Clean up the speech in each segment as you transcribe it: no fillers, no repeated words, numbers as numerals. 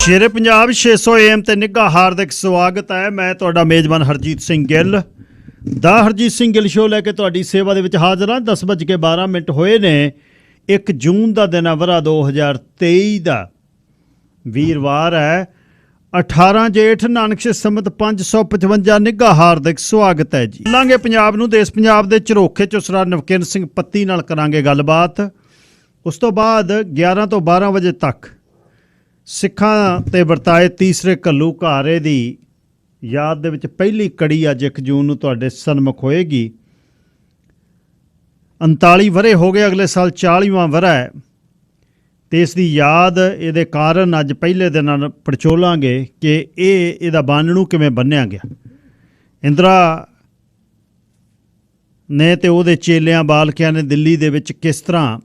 ਸ਼ੇਰੇ Punjab 600 AM ਤੇ ਨਿੱਘਾ ਹਾਰਦਿਕ ਸਵਾਗਤ ਹੈ। ਮੈਂ ਤੁਹਾਡਾ ਮੇਜ਼ਬਾਨ ਹਰਜੀਤ ਸਿੰਘ ਗਿੱਲ ਦਾ ਹਰਜੀਤ ਸਿੰਘ ਗਿੱਲ ਸ਼ੋਅ ਲੈ ਕੇ ਤੁਹਾਡੀ ਸੇਵਾ ਦੇ ਵਿੱਚ ਹਾਜ਼ਰ ਹਾਂ। 10:12 ਹੋਏ ਨੇ। 1 ਜੂਨ ਦਾ ਦਿਨ ਹੈ, ਵਰ੍ਹਾ 2023 ਦਾ, ਵੀਰਵਾਰ ਹੈ, 18 ਜੇਠ ਨਾਨਕ ਸੰਮਤ 555। ਨਿੱਘਾ ਹਾਰਦਿਕ ਸਵਾਗਤ ਹੈ ਜੀ। ਲਾਂਗੇ ਪੰਜਾਬ ਨੂੰ, ਦੇਸ਼ ਪੰਜਾਬ ਦੇ ਝਰੋਖੇ ਚੁਸਰਾ ਨਵਕਿਰਨ ਸਿੰਘ ਪੱਤੀ ਨਾਲ ਕਰਾਂਗੇ ਗੱਲਬਾਤ। ਉਸ ਤੋਂ ਬਾਅਦ 11 ਤੋਂ 12 ਵਜੇ ਤੱਕ ਸਿੱਖਾਂ ਤੇ ਵਰਤਾਏ ਤੀਸਰੇ ਘੱਲੂਘਾਰੇ ਦੀ ਯਾਦ ਦੇ ਵਿੱਚ ਪਹਿਲੀ ਕੜੀ ਅੱਜ 1 ਜੂਨ ਨੂੰ ਤੁਹਾਡੇ ਸਨਮੁਖ ਹੋਏਗੀ। 39 ਵਰ੍ਹੇ ਹੋ ਗਏ, ਅਗਲੇ ਸਾਲ 40ਵਾਂ ਵਰ੍ਹਾ ਹੈ ਅਤੇ ਇਸ ਦੀ ਯਾਦ, ਇਹਦੇ ਕਾਰਨ ਅੱਜ ਪਹਿਲੇ ਦਿਨਾਂ ਪੜਚੋਲਾਂਗੇ ਕਿ ਇਹਦਾ ਬਾਨਣੂ ਕਿਵੇਂ ਬੰਨ੍ਹਿਆ ਗਿਆ। ਇੰਦਰਾ ਨੇ ਤੇ ਉਹਦੇ ਚੇਲਿਆਂ ਬਾਲਕਿਆਂ ਨੇ ਦਿੱਲੀ ਦੇ ਵਿੱਚ ਕਿਸ ਤਰ੍ਹਾਂ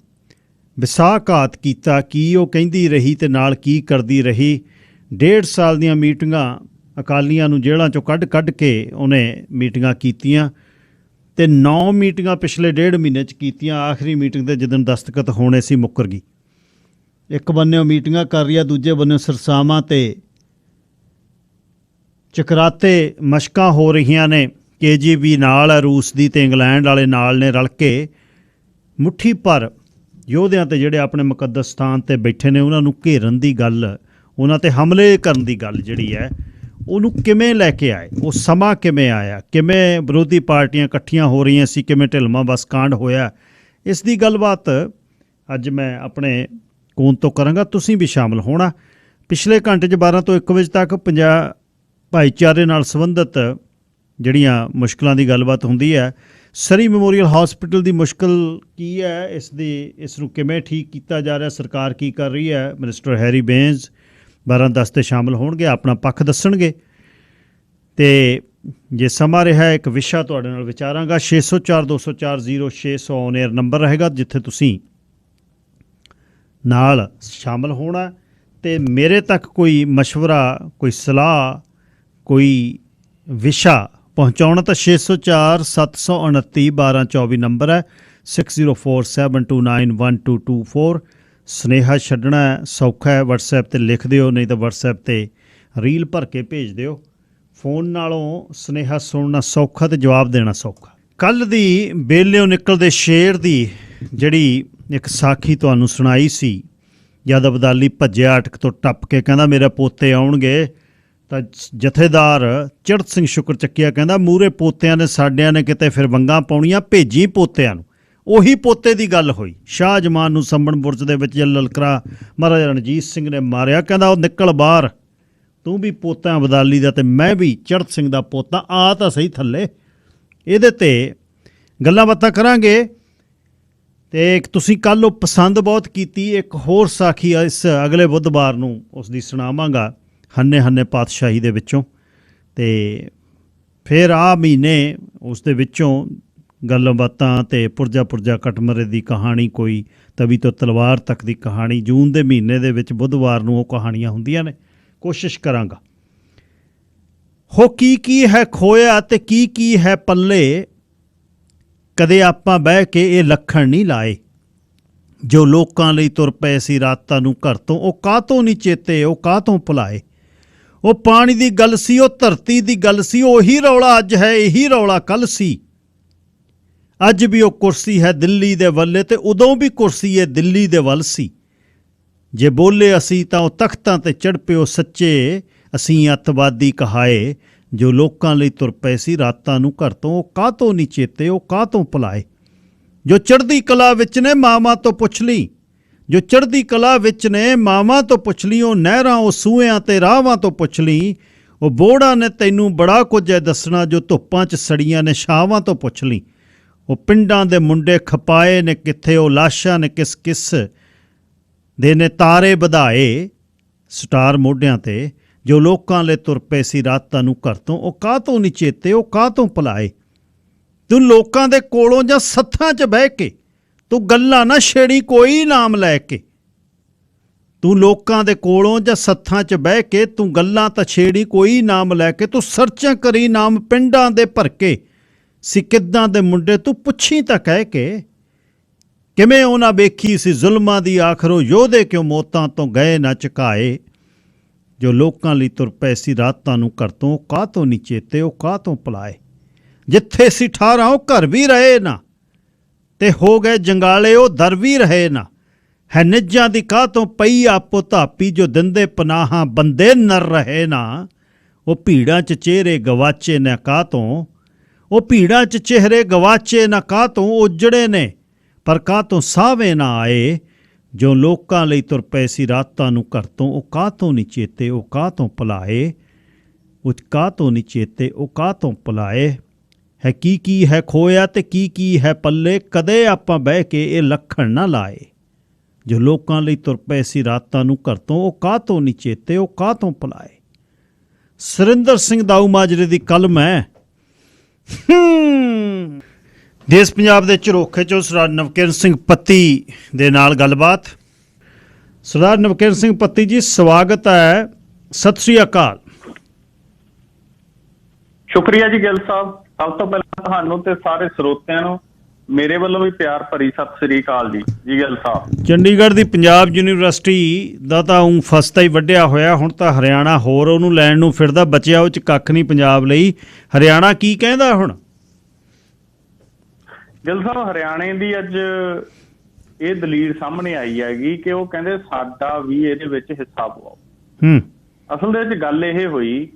ਵਿਸਾਘਾਤ ਕੀਤਾ, ਕੀ ਉਹ ਕਹਿੰਦੀ ਰਹੀ ਤੇ ਨਾਲ ਕੀ ਕਰਦੀ ਰਹੀ। 1.5 ਸਾਲ ਦੀਆਂ ਮੀਟਿੰਗਾਂ ਅਕਾਲੀਆਂ ਨੂੰ ਜੇਲ੍ਹਾਂ 'ਚੋਂ ਕੱਢ ਕੇ ਉਹਨੇ ਮੀਟਿੰਗਾਂ ਕੀਤੀਆਂ ਅਤੇ 9 ਮੀਟਿੰਗਾਂ ਪਿਛਲੇ 1.5 ਮਹੀਨੇ 'ਚ ਕੀਤੀਆਂ। ਆਖਰੀ ਮੀਟਿੰਗ ਦੇ ਜਿੱਦਣ ਦਸਤਖਤ ਹੋਣੇ ਸੀ ਮੁੱਕਰ ਗਈ। ਇੱਕ ਬੰਨਿਓ ਮੀਟਿੰਗਾਂ ਕਰ ਰਹੀ ਆ, ਦੂਜੇ ਬੰਨਿਓ ਸਰਸਾਵਾਂ ਤੇ ਚਕਰਾਤੇ ਮਸ਼ਕਾਂ ਹੋ ਰਹੀਆਂ ਨੇ। KGB ਨਾਲ ਹੈ, ਰੂਸ ਦੀ ਤੇ ਇੰਗਲੈਂਡ ਵਾਲੇ ਨਾਲ ਨੇ, ਰਲ ਕੇ ਮੁੱਠੀ ਭਰ ਯੋਧਿਆਂ 'ਤੇ ਜਿਹੜੇ ਆਪਣੇ ਮੁਕੱਦਸ ਸਥਾਨ 'ਤੇ ਬੈਠੇ ਨੇ ਉਹਨਾਂ ਨੂੰ ਘੇਰਨ ਦੀ ਗੱਲ, ਉਹਨਾਂ 'ਤੇ ਹਮਲੇ ਕਰਨ ਦੀ ਗੱਲ ਜਿਹੜੀ ਹੈ ਉਹਨੂੰ ਕਿਵੇਂ ਲੈ ਕੇ ਆਏ, ਉਹ ਸਮਾਂ ਕਿਵੇਂ ਆਇਆ, ਕਿਵੇਂ ਵਿਰੋਧੀ ਪਾਰਟੀਆਂ ਇਕੱਠੀਆਂ ਹੋ ਰਹੀਆਂ ਸੀ, ਕਿਵੇਂ ਢਿਲਮਾਂ ਬਸ ਕਾਂਡ ਹੋਇਆ, ਇਸ ਦੀ ਗੱਲਬਾਤ ਅੱਜ ਮੈਂ ਆਪਣੇ ਕੋਨ ਤੋਂ ਕਰਾਂਗਾ। ਤੁਸੀਂ ਵੀ ਸ਼ਾਮਲ ਹੋਣਾ। ਪਿਛਲੇ ਘੰਟੇ 'ਚ 12 ਤੋਂ 1 ਵਜੇ ਤੱਕ ਪੰਜਾਬ ਭਾਈਚਾਰੇ ਨਾਲ ਸੰਬੰਧਿਤ ਜਿਹੜੀਆਂ ਮੁਸ਼ਕਲਾਂ ਦੀ ਗੱਲਬਾਤ ਹੁੰਦੀ ਹੈ। ਸਰੀ ਮੈਮੋਰੀਅਲ ਹਸਪੀਟਲ ਦੀ ਮੁਸ਼ਕਿਲ ਕੀ ਹੈ, ਇਸ ਨੂੰ ਕਿਵੇਂ ਠੀਕ ਕੀਤਾ ਜਾ ਰਿਹਾ, ਸਰਕਾਰ ਕੀ ਕਰ ਰਹੀ ਹੈ। ਮਿਨਿਸਟਰ ਹੈਰੀ ਬੇਂਸ 12:10 ਤੇ ਸ਼ਾਮਲ ਹੋਣਗੇ, ਆਪਣਾ ਪੱਖ ਦੱਸਣਗੇ ਅਤੇ ਜੇ ਸਮਾਂ ਰਿਹਾ ਇੱਕ ਵਿਸ਼ਾ ਤੁਹਾਡੇ ਨਾਲ ਵਿਚਾਰਾਂਗਾ। 604 204 0600 ਔਨ ਏਅਰ ਨੰਬਰ ਰਹੇਗਾ ਜਿੱਥੇ ਤੁਸੀਂ ਨਾਲ ਸ਼ਾਮਲ ਹੋਣਾ ਅਤੇ ਮੇਰੇ ਤੱਕ ਕੋਈ ਮਸ਼ਵਰਾ, ਕੋਈ ਸਲਾਹ, ਕੋਈ ਵਿਸ਼ਾ ਪਹੁੰਚਾਉਣਾ ਤਾਂ 604 729 1224 ਨੰਬਰ ਹੈ। 6047291224 ਸੁਨੇਹਾ ਛੱਡਣਾ ਸੌਖਾ ਹੈ, ਵਟਸਐਪ 'ਤੇ ਲਿਖ ਦਿਓ, ਨਹੀਂ ਤਾਂ ਵਟਸਐਪ 'ਤੇ ਰੀਲ ਭਰ ਕੇ ਭੇਜ ਦਿਓ। ਫੋਨ ਨਾਲੋਂ ਸੁਨੇਹਾ ਸੁਣਨਾ ਸੌਖਾ ਅਤੇ ਜਵਾਬ ਦੇਣਾ ਸੌਖਾ। ਕੱਲ੍ਹ ਦੀ ਬੇਲਿਓ ਨਿਕਲਦੇ ਸ਼ੇਰ ਦੀ ਜਿਹੜੀ ਇੱਕ ਸਾਖੀ ਤੁਹਾਨੂੰ ਸੁਣਾਈ ਸੀ, ਜਦ ਅਬਦਾਲੀ ਭੱਜਿਆ ਅਟਕ ਤੋਂ ਟੱਪ ਕੇ, ਕਹਿੰਦਾ ਮੇਰੇ ਪੋਤੇ ਆਉਣਗੇ, ਤਾਂ ਜਥੇਦਾਰ ਚੜ੍ਹਤ ਸਿੰਘ ਸ਼ੁਕਰ ਚੱਕਿਆ ਕਹਿੰਦਾ ਮੂਹਰੇ ਪੋਤਿਆਂ ਨੇ ਸਾਡਿਆਂ ਨੇ ਕਿਤੇ ਫਿਰ ਵੰਗਾਂ ਪਾਉਣੀਆਂ, ਭੇਜੀ ਪੋਤਿਆਂ ਨੂੰ। ਉਹੀ ਪੋਤੇ ਦੀ ਗੱਲ ਹੋਈ। ਸ਼ਾਹਜਮਾਨ ਨੂੰ ਸੰਬਣ ਬੁਰਜ ਦੇ ਵਿੱਚ ਜੇ ਲਲਕਰਾ ਮਹਾਰਾਜਾ ਰਣਜੀਤ ਸਿੰਘ ਨੇ ਮਾਰਿਆ, ਕਹਿੰਦਾ ਉਹ ਨਿਕਲ ਬਾਹਰ, ਤੂੰ ਵੀ ਪੋਤਾ ਅਬਦਾਲੀ ਦਾ ਅਤੇ ਮੈਂ ਵੀ ਚੜ੍ਹਤ ਸਿੰਘ ਦਾ ਪੋਤਾ, ਆ ਤਾਂ ਸਹੀ ਥੱਲੇ। ਇਹਦੇ 'ਤੇ ਗੱਲਾਂ ਬਾਤਾਂ ਕਰਾਂਗੇ ਅਤੇ ਤੁਸੀਂ ਕੱਲ੍ਹ ਉਹ ਪਸੰਦ ਬਹੁਤ ਕੀਤੀ। ਇੱਕ ਹੋਰ ਸਾਖੀ ਇਸ ਅਗਲੇ ਬੁੱਧਵਾਰ ਨੂੰ ਉਸ ਦੀ ਸੁਣਾਵਾਂਗਾ, ਹੰਨੇ ਪਾਤਸ਼ਾਹੀ ਦੇ ਵਿੱਚੋਂ। ਅਤੇ ਫਿਰ ਆਹ ਮਹੀਨੇ ਉਸ ਦੇ ਵਿੱਚੋਂ ਗੱਲਾਂ ਬਾਤਾਂ ਅਤੇ ਪੁਰਜਾ ਕਟਮਰੇ ਦੀ ਕਹਾਣੀ, ਕੋਈ ਤਵੀ ਤੋਂ ਤਲਵਾਰ ਤੱਕ ਦੀ ਕਹਾਣੀ। ਜੂਨ ਦੇ ਮਹੀਨੇ ਦੇ ਵਿੱਚ ਬੁੱਧਵਾਰ ਨੂੰ ਉਹ ਕਹਾਣੀਆਂ ਹੁੰਦੀਆਂ ਨੇ। ਕੋਸ਼ਿਸ਼ ਕਰਾਂਗਾ। ਹੋ ਕੀ ਹੈ ਖੋਇਆ ਅਤੇ ਕੀ ਹੈ ਪੱਲੇ, ਕਦੇ ਆਪਾਂ ਬਹਿ ਕੇ ਇਹ ਲੱਖਣ ਨਹੀਂ ਲਾਏ। ਜੋ ਲੋਕਾਂ ਲਈ ਤੁਰ ਪਏ ਸੀ ਰਾਤਾਂ ਨੂੰ ਘਰ ਤੋਂ, ਉਹ ਕਾਹਤੋਂ ਨਹੀਂ ਚੇਤੇ, ਉਹ ਕਾਹਤੋਂ ਭੁਲਾਏ। ਉਹ ਪਾਣੀ ਦੀ ਗੱਲ ਸੀ, ਉਹ ਧਰਤੀ ਦੀ ਗੱਲ ਸੀ, ਉਹੀ ਰੌਲਾ ਅੱਜ ਹੈ, ਇਹੀ ਰੌਲਾ ਕੱਲ੍ਹ ਸੀ। ਅੱਜ ਵੀ ਉਹ ਕੁਰਸੀ ਹੈ ਦਿੱਲੀ ਦੇ ਵੱਲੇ, ਅਤੇ ਉਦੋਂ ਵੀ ਕੁਰਸੀ ਇਹ ਦਿੱਲੀ ਦੇ ਵੱਲ ਸੀ। ਜੇ ਬੋਲੇ ਅਸੀਂ ਤਾਂ ਉਹ ਤਖ਼ਤਾਂ 'ਤੇ ਚੜ੍ਹ ਪਿਓ ਸੱਚੇ, ਅਸੀਂ ਅੱਤਵਾਦੀ ਕਹਾਏ। ਜੋ ਲੋਕਾਂ ਲਈ ਤੁਰ ਪਏ ਸੀ ਰਾਤਾਂ ਨੂੰ ਘਰ ਤੋਂ, ਉਹ ਕਾਹਤੋਂ ਨਹੀਂ ਚੇਤੇ, ਉਹ ਕਾਹਤੋਂ ਭੁਲਾਏ। ਜੋ ਚੜ੍ਹਦੀ ਕਲਾ ਵਿੱਚ ਨੇ ਮਾਵਾਂ ਤੋਂ ਪੁੱਛ ਲਈ, ਜੋ ਚੜ੍ਹਦੀ ਕਲਾ ਵਿੱਚ ਨੇ ਮਾਵਾਂ ਤੋਂ ਪੁੱਛ ਲਈ। ਉਹ ਨਹਿਰਾਂ, ਉਹ ਸੂਇਆਂ ਤੇ ਰਾਹਾਂ ਤੋਂ ਪੁੱਛ ਲਈ। ਉਹ ਬੋੜਾਂ ਨੇ ਤੈਨੂੰ ਬੜਾ ਕੁਝ ਹੈ ਦੱਸਣਾ, ਜੋ ਧੁੱਪਾਂ 'ਚ ਸੜੀਆਂ ਨੇ ਛਾਵਾਂ ਤੋਂ ਪੁੱਛ ਲਈ। ਉਹ ਪਿੰਡਾਂ ਦੇ ਮੁੰਡੇ ਖਪਾਏ ਨੇ ਕਿੱਥੇ, ਉਹ ਲਾਸ਼ਾਂ ਨੇ ਕਿਸ ਦੇ ਨੇ ਤਾਰੇ ਵਧਾਏ ਸਟਾਰ ਮੋਢਿਆਂ 'ਤੇ। ਜੋ ਲੋਕਾਂ ਲਈ ਤੁਰ ਪਏ ਸੀ ਰਾਤਾਂ ਨੂੰ ਘਰ ਤੋਂ, ਉਹ ਕਾਹਤੋਂ ਨਹੀਂ ਚੇਤੇ, ਉਹ ਕਾਹਤੋਂ ਭੁਲਾਏ। ਤੂੰ ਲੋਕਾਂ ਦੇ ਕੋਲੋਂ ਜਾਂ ਸੱਥਾਂ 'ਚ ਬਹਿ ਕੇ ਤੂੰ ਗੱਲਾਂ ਨਾ ਛੇੜੀ ਕੋਈ ਨਾਮ ਲੈ ਕੇ। ਤੂੰ ਲੋਕਾਂ ਦੇ ਕੋਲੋਂ ਜਾਂ ਸੱਥਾਂ 'ਚ ਬਹਿ ਕੇ ਤੂੰ ਗੱਲਾਂ ਤਾਂ ਛੇੜੀ ਕੋਈ ਨਾਮ ਲੈ ਕੇ। ਤੂੰ ਸਰਚਾਂ ਕਰੀ ਨਾਮ ਪਿੰਡਾਂ ਦੇ ਭਰ ਕੇ, ਸੀ ਕਿੱਦਾਂ ਦੇ ਮੁੰਡੇ ਤੂੰ ਪੁੱਛੀ ਤਾਂ ਕਹਿ ਕੇ। ਕਿਵੇਂ ਉਹਨਾਂ ਵੇਖੀ ਸੀ ਜ਼ੁਲਮਾਂ ਦੀ ਆਖਰੋ, ਯੋਧੇ ਕਿਉਂ ਮੌਤਾਂ ਤੋਂ ਗਏ ਨਾ ਝੁਕਾਏ। ਜੋ ਲੋਕਾਂ ਲਈ ਤੁਰ ਪਏ ਸੀ ਰਾਤਾਂ ਨੂੰ ਘਰ ਤੋਂ, ਉਹ ਕਾਹ ਤੋਂ ਨਹੀਂ ਚੇਤੇ, ਉਹ ਕਾਹ ਤੋਂ ਭੁਲਾਏ। ਜਿੱਥੇ ਸੀ ਠਾਰਾਂ ਉਹ ਘਰ ਵੀ ਰਹੇ ਨਾ, ਤੇ ਹੋ ਗਏ ਜੰਗਾਲੇ ਉਹ ਦਰ ਵੀ ਰਹੇ ਨਾ। ਹੈ ਨਿੱਜਾਂ ਦੀ ਕਾਹ ਤੋਂ ਪਈ ਆਪੋ ਧਾਪੀ, ਜੋ ਦਿੰਦੇ ਪਨਾਹਾਂ ਬੰਦੇ ਨਰ ਰਹੇ ਨਾ। ਉਹ ਭੀੜਾਂ 'ਚ ਚਿਹਰੇ ਗਵਾਚੇ ਨਾ ਕਾਹ ਤੋਂ, ਉਹ ਭੀੜਾਂ 'ਚ ਚਿਹਰੇ ਗਵਾਚੇ ਨਾ ਕਾਹ ਤੋਂ। ਉਜੜੇ ਨੇ ਪਰ ਕਾਹ ਤੋਂ ਸਾਵੇਂ ਨਾ ਆਏ, ਜੋ ਲੋਕਾਂ ਲਈ ਤੁਰ ਪਏ ਸੀ ਰਾਤਾਂ ਨੂੰ ਘਰ ਤੋਂ, ਉਹ ਕਾਹ ਤੋਂ ਨਹੀਂ ਚੇਤੇ, ਉਹ ਕਾਹ ਤੋਂ ਭੁਲਾਏ। ਉਹ ਕਾਹ ਤੋਂ ਨਹੀਂ ਚੇਤੇ, ਉਹ ਕਾਹ ਤੋਂ ਭੁਲਾਏ। ਹੈ ਕੀ ਹੈ ਖੋਇਆ ਤੇ ਕੀ ਹੈ ਪੱਲੇ, ਕਦੇ ਆਪਾਂ ਬਹਿ ਕੇ ਇਹ ਲੱਖਣ ਨਾ ਲਾਏ। ਜੋ ਲੋਕਾਂ ਲਈ ਤੁਰ ਪਏ ਸੀ ਰਾਤਾਂ ਨੂੰ ਘਰ ਤੋਂ, ਉਹ ਕਾਹ ਤੋਂ ਨਹੀਂ ਚੇਤੇ, ਉਹ ਕਾਹ ਤੋਂ ਭੁਲਾਏ। ਸੁਰਿੰਦਰ ਸਿੰਘ ਦਾਊ ਮਾਜਰੇ ਦੀ ਕਲਮ ਹੈ। ਦੇਸ਼ ਪੰਜਾਬ ਦੇ ਝਰੋਖੇ 'ਚੋਂ ਸਰਦਾਰ ਨਵਕਿਰਨ ਸਿੰਘ ਪੱਤੀ ਦੇ ਨਾਲ ਗੱਲਬਾਤ। ਸਰਦਾਰ ਨਵਕਿਰਨ ਸਿੰਘ ਪੱਤੀ ਜੀ, ਸਵਾਗਤ ਹੈ, ਸਤਿ ਸ੍ਰੀ ਅਕਾਲ। ਸ਼ੁਕਰੀਆ ਜੀ ਗਿੱਲ ਸਾਹਿਬ। ਸਭ ਤੋਂ ਪਹਿਲਾਂ ਤੁਹਾਨੂੰ ਤੇ ਸਾਰੇ ਸਰੋਤਿਆਂ ਨੂੰ ਮੇਰੇ ਵੱਲੋਂ ਵੀ ਪਿਆਰ ਭਰੀ ਸਤਿ ਸ੍ਰੀ ਅਕਾਲ ਜੀ। ਜੀ ਗਿੱਲ ਸਾਹਿਬ, ਚੰਡੀਗੜ੍ਹ ਦੀ ਪੰਜਾਬ ਯੂਨੀਵਰਸਿਟੀ ਦਾ ਤਾਂ ਫਸਤਾ ਹੀ ਵੱਢਿਆ ਹੋਇਆ, ਹੁਣ ਤਾਂ ਹਰਿਆਣਾ ਹੋਰ ਉਹਨੂੰ ਲੈਣ ਨੂੰ ਫਿਰਦਾ, ਬਚਿਆ ਉਹ 'ਚ ਕੱਖ ਨਹੀਂ ਪੰਜਾਬ ਲਈ। ਹਰਿਆਣਾ ਕੀ ਕਹਿੰਦਾ ਹੁਣ? ਗਿੱਲ ਸਾਹਿਬ, ਹਰਿਆਣੇ ਦੀ ਅੱਜ ਇਹ ਦਲੀਲ ਸਾਹਮਣੇ ਆਈ ਹੈਗੀ ਕਿ ਉਹ ਕਹਿੰਦੇ ਸਾਡਾ ਵੀ ਇਹਦੇ ਵਿੱਚ ਹਿੱਸਾ ਪਵਾਓ। ਅਸਲ ਦੇ ਵਿੱਚ ਗੱਲ ਇਹ ਹੋਈ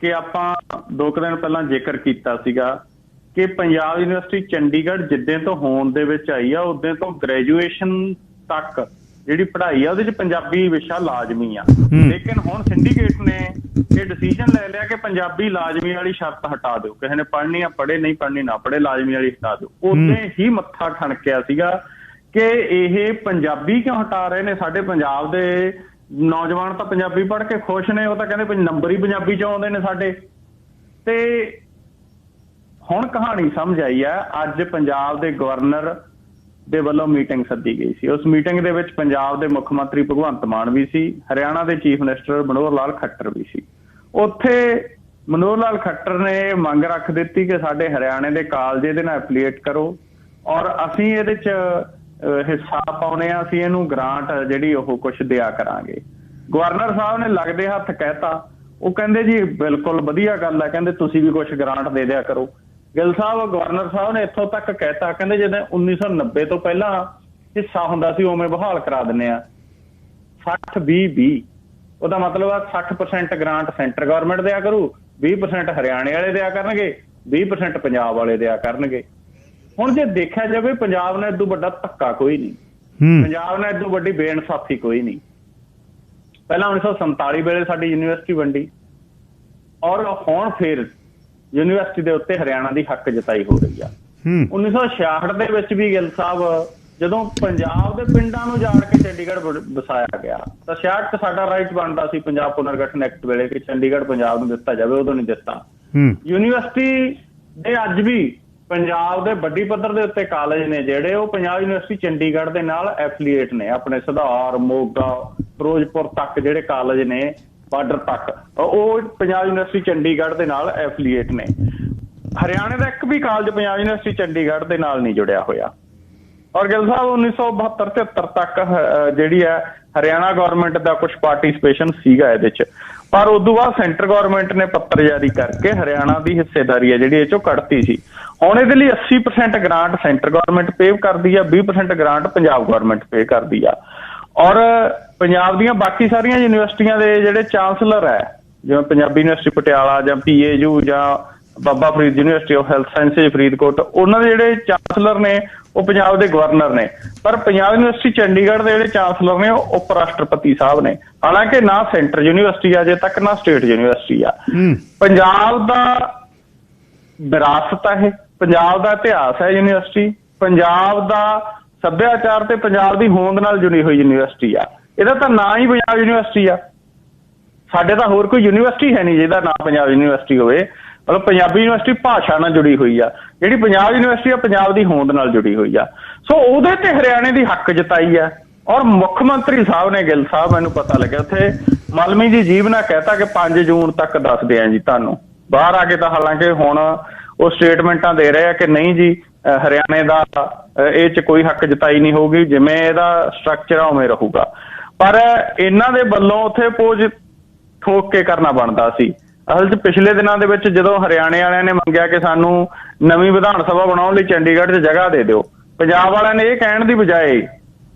ਕਿ ਆਪਾਂ 2 ਦਿਨ ਪਹਿਲਾਂ ਜ਼ਿਕਰ ਕੀਤਾ ਸੀਗਾ ਕਿ ਪੰਜਾਬ ਯੂਨੀਵਰਸਿਟੀ ਚੰਡੀਗੜ੍ਹ ਜਿੱਦਾਂ ਤੋਂ ਹੋਂਦ ਦੇ ਵਿੱਚ ਆਈ ਆ, ਉਦੋਂ ਤੋਂ ਗ੍ਰੈਜੂਏਸ਼ਨ ਤੱਕ ਜਿਹੜੀ ਪੜ੍ਹਾਈ ਆ ਉਹਦੇ 'ਚ ਪੰਜਾਬੀ ਵਿਸ਼ਾ ਲਾਜ਼ਮੀ ਆ। ਲੇਕਿਨ ਹੁਣ ਸਿੰਡੀਕੇਟ ਨੇ ਇਹ ਡਿਸੀਜਨ ਲੈ ਲਿਆ ਕਿ ਪੰਜਾਬੀ ਲਾਜ਼ਮੀ ਵਾਲੀ ਸ਼ਰਤ ਹਟਾ ਦਿਓ। ਕਿਸੇ ਨੇ ਪੜ੍ਹਨੀ ਆ ਪੜ੍ਹੇ, ਨਹੀਂ ਪੜ੍ਹਨੀ ਨਾ ਪੜ੍ਹੇ, ਲਾਜ਼ਮੀ ਵਾਲੀ ਹਟਾ ਦਿਓ। ਉਦੋਂ ਹੀ ਮੱਥਾ ਠਣਕਿਆ ਸੀਗਾ ਕਿ ਇਹ ਪੰਜਾਬੀ ਕਿਉਂ ਹਟਾ ਰਹੇ ਨੇ। ਸਾਡੇ ਪੰਜਾਬ ਦੇ ਨੌਜਵਾਨ ਤਾਂ ਪੰਜਾਬੀ ਪੜ੍ਹ ਕੇ ਖੁਸ਼ ਨੇ, ਉਹ ਤਾਂ ਕਹਿੰਦੇ ਨੰਬਰ ਹੀ ਪੰਜਾਬੀ 'ਚ ਆਉਂਦੇ ਨੇ ਸਾਡੇ। ਤੇ ਹੁਣ ਕਹਾਣੀ ਸਮਝ ਆਈ ਹੈ। ਅੱਜ ਪੰਜਾਬ ਦੇ ਗਵਰਨਰ ਦੇ ਵੱਲੋਂ ਮੀਟਿੰਗ ਸੱਦੀ ਗਈ ਸੀ। ਉਸ ਮੀਟਿੰਗ ਦੇ ਵਿੱਚ ਪੰਜਾਬ ਦੇ ਮੁੱਖ ਮੰਤਰੀ ਭਗਵੰਤ ਮਾਨ ਵੀ ਸੀ, ਹਰਿਆਣਾ ਦੇ ਚੀਫ ਮਿਨਿਸਟਰ ਮਨੋਹਰ ਲਾਲ ਖੱਟਰ ਵੀ ਸੀ। ਉੱਥੇ ਮਨੋਹਰ ਲਾਲ ਖੱਟਰ ਨੇ ਮੰਗ ਰੱਖ ਦਿੱਤੀ ਕਿ ਸਾਡੇ ਹਰਿਆਣੇ ਦੇ ਕਾਲਜ ਇਹਦੇ ਨਾਲ ਐਫੀਲੀਏਟ ਕਰੋ ਔਰ ਅਸੀਂ ਇਹਦੇ 'ਚ ਹਿੱਸਾ ਪਾਉਣੇ ਆ, ਅਸੀਂ ਇਹਨੂੰ ਗ੍ਰਾਂਟ ਜਿਹੜੀ ਉਹ ਕੁਛ ਦਿਆ ਕਰਾਂਗੇ। ਗਵਰਨਰ ਸਾਹਿਬ ਨੇ ਲੱਗਦੇ ਹੱਥ ਕਹਿਤਾ। ਉਹ ਕਹਿੰਦੇ ਜੀ ਬਿਲਕੁਲ ਵਧੀਆ ਗੱਲ ਹੈ, ਕਹਿੰਦੇ ਤੁਸੀਂ ਵੀ ਕੁਛ ਗ੍ਰਾਂਟ ਦੇ ਦਿਆ ਕਰੋ। ਗਿੱਲ ਸਾਹਿਬ, ਗਵਰਨਰ ਸਾਹਿਬ ਨੇ ਇੱਥੋਂ ਤੱਕ ਕਹਿਤਾ, ਕਹਿੰਦੇ ਜਿੱਦਾਂ 1990 ਤੋਂ ਪਹਿਲਾਂ ਹਿੱਸਾ ਹੁੰਦਾ ਸੀ ਉਵੇਂ ਬਹਾਲ ਕਰਾ ਦਿੰਦੇ ਆ। 60-20-20 ਉਹਦਾ ਮਤਲਬ ਆ 60% ਗ੍ਰਾਂਟ ਸੈਂਟਰ ਗਵਰਨਮੈਂਟ ਦਿਆ ਕਰੂ, 20% ਹਰਿਆਣੇ ਵਾਲੇ ਦਿਆ ਕਰਨਗੇ, 20% ਪੰਜਾਬ ਵਾਲੇ ਦਿਆ ਕਰਨਗੇ। ਹੁਣ ਜੇ ਦੇਖਿਆ ਜਾਵੇ ਪੰਜਾਬ ਨੇ ਇਦੋਂ ਵੱਡਾ ਧੱਕਾ ਕੋਈ ਨਹੀਂ, ਪੰਜਾਬ ਨੇ ਇਦੋਂ ਵੱਡੀ ਬੇਇਨਸਾਫੀ ਕੋਈ ਨਹੀਂ। ਪਹਿਲਾਂ 1947 ਵੇਲੇ ਸਾਡੀ ਯੂਨੀਵਰਸਿਟੀ ਵੰਡੀ ਔਰ ਹੁਣ ਫਿਰ ਯੂਨੀਵਰਸਿਟੀ ਦੇ ਉੱਤੇ ਹਰਿਆਣਾ ਦੀ ਹੱਕ ਜਤਾਈ ਹੋ ਰਹੀ ਆ। 1966 ਦੇ ਵਿੱਚ ਵੀ ਗਿੱਲ ਸਾਹਿਬ ਜਦੋਂ ਪੰਜਾਬ ਦੇ ਪਿੰਡਾਂ ਨੂੰ ਜਾੜ ਕੇ ਚੰਡੀਗੜ੍ਹ ਵਸਾਇਆ ਗਿਆ ਤਾਂ 66 'ਚ ਸਾਡਾ ਰਾਈਟ ਬਣਦਾ ਸੀ ਪੰਜਾਬ ਪੁਨਰਗਠਨ ਐਕਟ ਵੇਲੇ ਕਿ ਚੰਡੀਗੜ੍ਹ ਪੰਜਾਬ ਨੂੰ ਦਿੱਤਾ ਜਾਵੇ, ਉਦੋਂ ਨਹੀਂ ਦਿੱਤਾ। ਯੂਨੀਵਰਸਿਟੀ ਦੇ ਅੱਜ ਵੀ ਪੰਜਾਬ ਦੇ ਵੱਡੀ ਪੱਧਰ ਦੇ ਉੱਤੇ ਕਾਲਜ ਨੇ ਜਿਹੜੇ ਉਹ ਪੰਜਾਬ ਯੂਨੀਵਰਸਿਟੀ ਚੰਡੀਗੜ੍ਹ ਦੇ ਨਾਲ ਐਫੀਲੀਏਟ ਨੇ। ਆਪਣੇ ਸੁਧਾਰ, ਮੋਗਾ, ਫਿਰੋਜ਼ਪੁਰ ਤੱਕ ਜਿਹੜੇ ਕਾਲਜ ਨੇ ਬਾਰਡਰ ਤੱਕ, ਉਹ ਪੰਜਾਬ ਯੂਨੀਵਰਸਿਟੀ ਚੰਡੀਗੜ੍ਹ ਦੇ ਨਾਲ ਐਫੀਲੀਏਟ ਨੇ। ਹਰਿਆਣੇ ਦਾ ਇੱਕ ਵੀ ਕਾਲਜ ਪੰਜਾਬ ਯੂਨੀਵਰਸਿਟੀ ਚੰਡੀਗੜ੍ਹ ਦੇ ਨਾਲ ਨਹੀਂ ਜੁੜਿਆ ਹੋਇਆ। ਔਰ ਗਿੱਲ ਸਾਹਿਬ 1972-73 ਤੱਕ ਜਿਹੜੀ ਹੈ ਹਰਿਆਣਾ ਗਵਰਨਮੈਂਟ ਦਾ ਕੁਛ ਪਾਰਟੀਸਪੇਸ਼ਨ ਸੀਗਾ ਇਹਦੇ 'ਚ, ਪਰ ਉਦੋਂ ਬਾਅਦ ਸੈਂਟਰ ਗਵਰਨਮੈਂਟ ਨੇ ਪੱਤਰ ਜਾਰੀ ਕਰਕੇ ਹਰਿਆਣਾ ਦੀ ਹਿੱਸੇਦਾਰੀ ਹੈ ਜਿਹੜੀ ਇਹ 'ਚੋਂ ਕੱਢਤੀ ਸੀ। ਹੁਣ ਇਹਦੇ ਲਈ 80% ਗ੍ਰਾਂਟ ਸੈਂਟਰ ਗਵਰਨਮੈਂਟ ਪੇ ਕਰਦੀ ਆ, 20% ਗ੍ਰਾਂਟ ਪੰਜਾਬ ਗਵਰਨਮੈਂਟ ਪੇ ਕਰਦੀ ਆ। ਔਰ ਪੰਜਾਬ ਦੀਆਂ ਬਾਕੀ ਸਾਰੀਆਂ ਯੂਨੀਵਰਸਿਟੀਆਂ ਦੇ ਜਿਹੜੇ ਚਾਂਸਲਰ ਹੈ, ਜਿਵੇਂ ਪੰਜਾਬੀ ਯੂਨੀਵਰਸਿਟੀ ਪਟਿਆਲਾ ਜਾਂ PAU ਜਾਂ Baba Farid university of health sciences Faridkot, ਉਹਨਾਂ ਦੇ ਜਿਹੜੇ ਚਾਂਸਲਰ ਨੇ ਉਹ ਪੰਜਾਬ ਦੇ ਗਵਰਨਰ ਨੇ। ਪਰ ਪੰਜਾਬ ਯੂਨੀਵਰਸਿਟੀ ਚੰਡੀਗੜ੍ਹ ਦੇ ਜਿਹੜੇ ਚਾਂਸਲਰ ਨੇ ਉਹ ਉਪ ਰਾਸ਼ਟਰਪਤੀ ਸਾਹਿਬ ਨੇ। ਹਾਲਾਂਕਿ ਨਾ ਸੈਂਟਰ ਯੂਨੀਵਰਸਿਟੀ ਆ ਅਜੇ ਤੱਕ, ਨਾ ਸਟੇਟ ਯੂਨੀਵਰਸਿਟੀ ਆ। ਪੰਜਾਬ ਦਾ ਵਿਰਾਸਤ ਹੈ, ਪੰਜਾਬ ਦਾ ਇਤਿਹਾਸ ਹੈ ਯੂਨੀਵਰਸਿਟੀ, ਪੰਜਾਬ ਦਾ ਸੱਭਿਆਚਾਰ ਤੇ ਪੰਜਾਬ ਦੀ ਹੋਂਦ ਨਾਲ ਜੁੜੀ ਹੋਈ ਯੂਨੀਵਰਸਿਟੀ ਆ। ਇਹਦਾ ਤਾਂ ਨਾਂ ਹੀ ਪੰਜਾਬ ਯੂਨੀਵਰਸਿਟੀ ਆ। ਸਾਡੇ ਤਾਂ ਹੋਰ ਕੋਈ ਯੂਨੀਵਰਸਿਟੀ ਹੈ ਨਹੀਂ ਜਿਹਦਾ ਨਾਂ ਪੰਜਾਬ ਯੂਨੀਵਰਸਿਟੀ ਹੋਵੇ। ਮਤਲਬ ਪੰਜਾਬੀ ਯੂਨੀਵਰਸਿਟੀ ਭਾਸ਼ਾ ਨਾਲ ਜੁੜੀ ਹੋਈ ਆ, ਜਿਹੜੀ ਪੰਜਾਬ ਯੂਨੀਵਰਸਿਟੀ ਆ ਪੰਜਾਬ ਦੀ ਹੋਂਦ ਨਾਲ ਜੁੜੀ ਹੋਈ ਆ। ਸੋ ਉਹਦੇ ਤੇ ਹਰਿਆਣੇ ਦੀ ਹੱਕ ਜਤਾਈ ਆ। ਔਰ ਮੁੱਖ ਮੰਤਰੀ ਸਾਹਿਬ ਨੇ, ਗਿੱਲ ਸਾਹਿਬ, ਮੈਨੂੰ ਪਤਾ ਲੱਗਿਆ ਉੱਥੇ ਮਲਮੀ ਜੀ ਜੀਭ ਨਾਲ ਕਹਿਤਾ ਕਿ 5 ਜੂਨ ਤੱਕ ਦੱਸਦੇ ਆ ਜੀ ਤੁਹਾਨੂੰ। ਬਾਹਰ ਆ ਕੇ ਤਾਂ ਹਾਲਾਂਕਿ ਹੁਣ ਉਹ ਸਟੇਟਮੈਂਟਾਂ ਦੇ ਰਹੇ ਆ ਕਿ ਨਹੀਂ ਜੀ ਹਰਿਆਣੇ ਦਾ ਇਹ 'ਚ ਕੋਈ ਹੱਕ ਜਤਾਈ ਨਹੀਂ ਹੋਊਗੀ, ਜਿਵੇਂ ਇਹਦਾ ਸਟਰਕਚਰ ਆ ਉਵੇਂ ਰਹੂਗਾ। ਪਰ ਇਹਨਾਂ ਦੇ ਵੱਲੋਂ ਉੱਥੇ ਠੋਕ ਕੇ ਕਰਨਾ ਬਣਦਾ ਸੀ। ਅਸਲ 'ਚ ਪਿਛਲੇ ਦਿਨਾਂ ਦੇ ਵਿੱਚ ਜਦੋਂ ਹਰਿਆਣੇ ਵਾਲਿਆਂ ਨੇ ਮੰਗਿਆ ਕਿ ਸਾਨੂੰ ਨਵੀਂ ਵਿਧਾਨ ਸਭਾ ਬਣਾਉਣ ਲਈ ਚੰਡੀਗੜ੍ਹ 'ਚ ਜਗ੍ਹਾ ਦੇ ਦਿਓ, ਪੰਜਾਬ ਵਾਲਿਆਂ ਨੇ ਇਹ ਕਹਿਣ ਦੀ ਬਜਾਏ,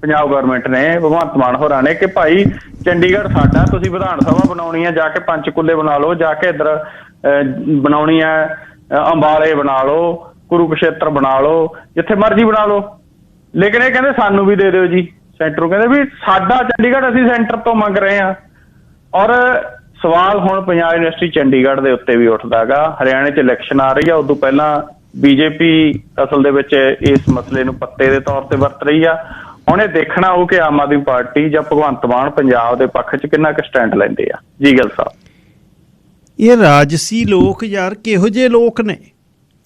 ਪੰਜਾਬ ਗਵਰਨਮੈਂਟ ਨੇ, ਭਗਵੰਤ ਮਾਨ ਹੋਰਾਂ ਨੇ, ਕਿ ਭਾਈ ਚੰਡੀਗੜ੍ਹ ਸਾਡਾ, ਤੁਸੀਂ ਵਿਧਾਨ ਸਭਾ ਬਣਾਉਣੀ ਹੈ ਜਾ ਕੇ ਪੰਚਕੂਲੇ ਬਣਾ ਲਓ, ਜਾ ਕੇ ਇੱਧਰ ਬਣਾਉਣੀ ਹੈ ਅੰਬਾਲੇ ਬਣਾ ਲਓ, ਕੁਰੂਕਸ਼ੇਤਰ ਬਣਾ ਲਓ, ਜਿੱਥੇ ਮਰਜ਼ੀ ਬਣਾ ਲਓ। ਲੇਕਿਨ ਇਹ ਕਹਿੰਦੇ ਸਾਨੂੰ ਵੀ ਦੇ ਦਿਓ ਜੀ। ਸੈਂਟਰ ਕਹਿੰਦੇ ਵੀ ਸਾਡਾ ਚੰਡੀਗੜ੍ਹ ਅਸੀਂ ਸੈਂਟਰ ਤੋਂ ਮੰਗ ਰਹੇ ਹਾਂ। ਔਰ ਸਵਾਲ ਹੁਣ ਪੰਜਾਬ ਯੂਨੀਵਰਸਿਟੀ ਚੰਡੀਗੜ੍ਹ ਦੇ ਉੱਤੇ ਵੀ ਉੱਠਦਾ ਗਾ। ਹਰਿਆਣੇ 'ਚ ਇਲੈਕਸ਼ਨ ਆ ਰਹੀ ਆ, ਉਦੋਂ ਪਹਿਲਾਂ ਬੀਜੇਪੀ ਅਸਲ ਦੇ ਵਿੱਚ ਇਸ ਮਸਲੇ ਨੂੰ ਪੱਤੇ ਦੇ ਤੌਰ ਤੇ ਵਰਤ ਰਹੀ ਆ। ਹੁਣ ਇਹ ਦੇਖਣਾ ਹੋਊ ਕਿ ਆਮ ਆਦਮੀ ਪਾਰਟੀ ਜਾਂ ਭਗਵੰਤ ਮਾਨ ਪੰਜਾਬ ਦੇ ਪੱਖ 'ਚ ਕਿੰਨਾ ਕੁ ਸਟੈਂਡ ਲੈਂਦੇ ਆ। ਜੀ ਗੱਲ ਸਾਹਿਬ, ਇਹ ਰਾਜਸੀ ਲੋਕ ਯਾਰ ਕਿਹੋ ਜਿਹੇ ਲੋਕ ਨੇ?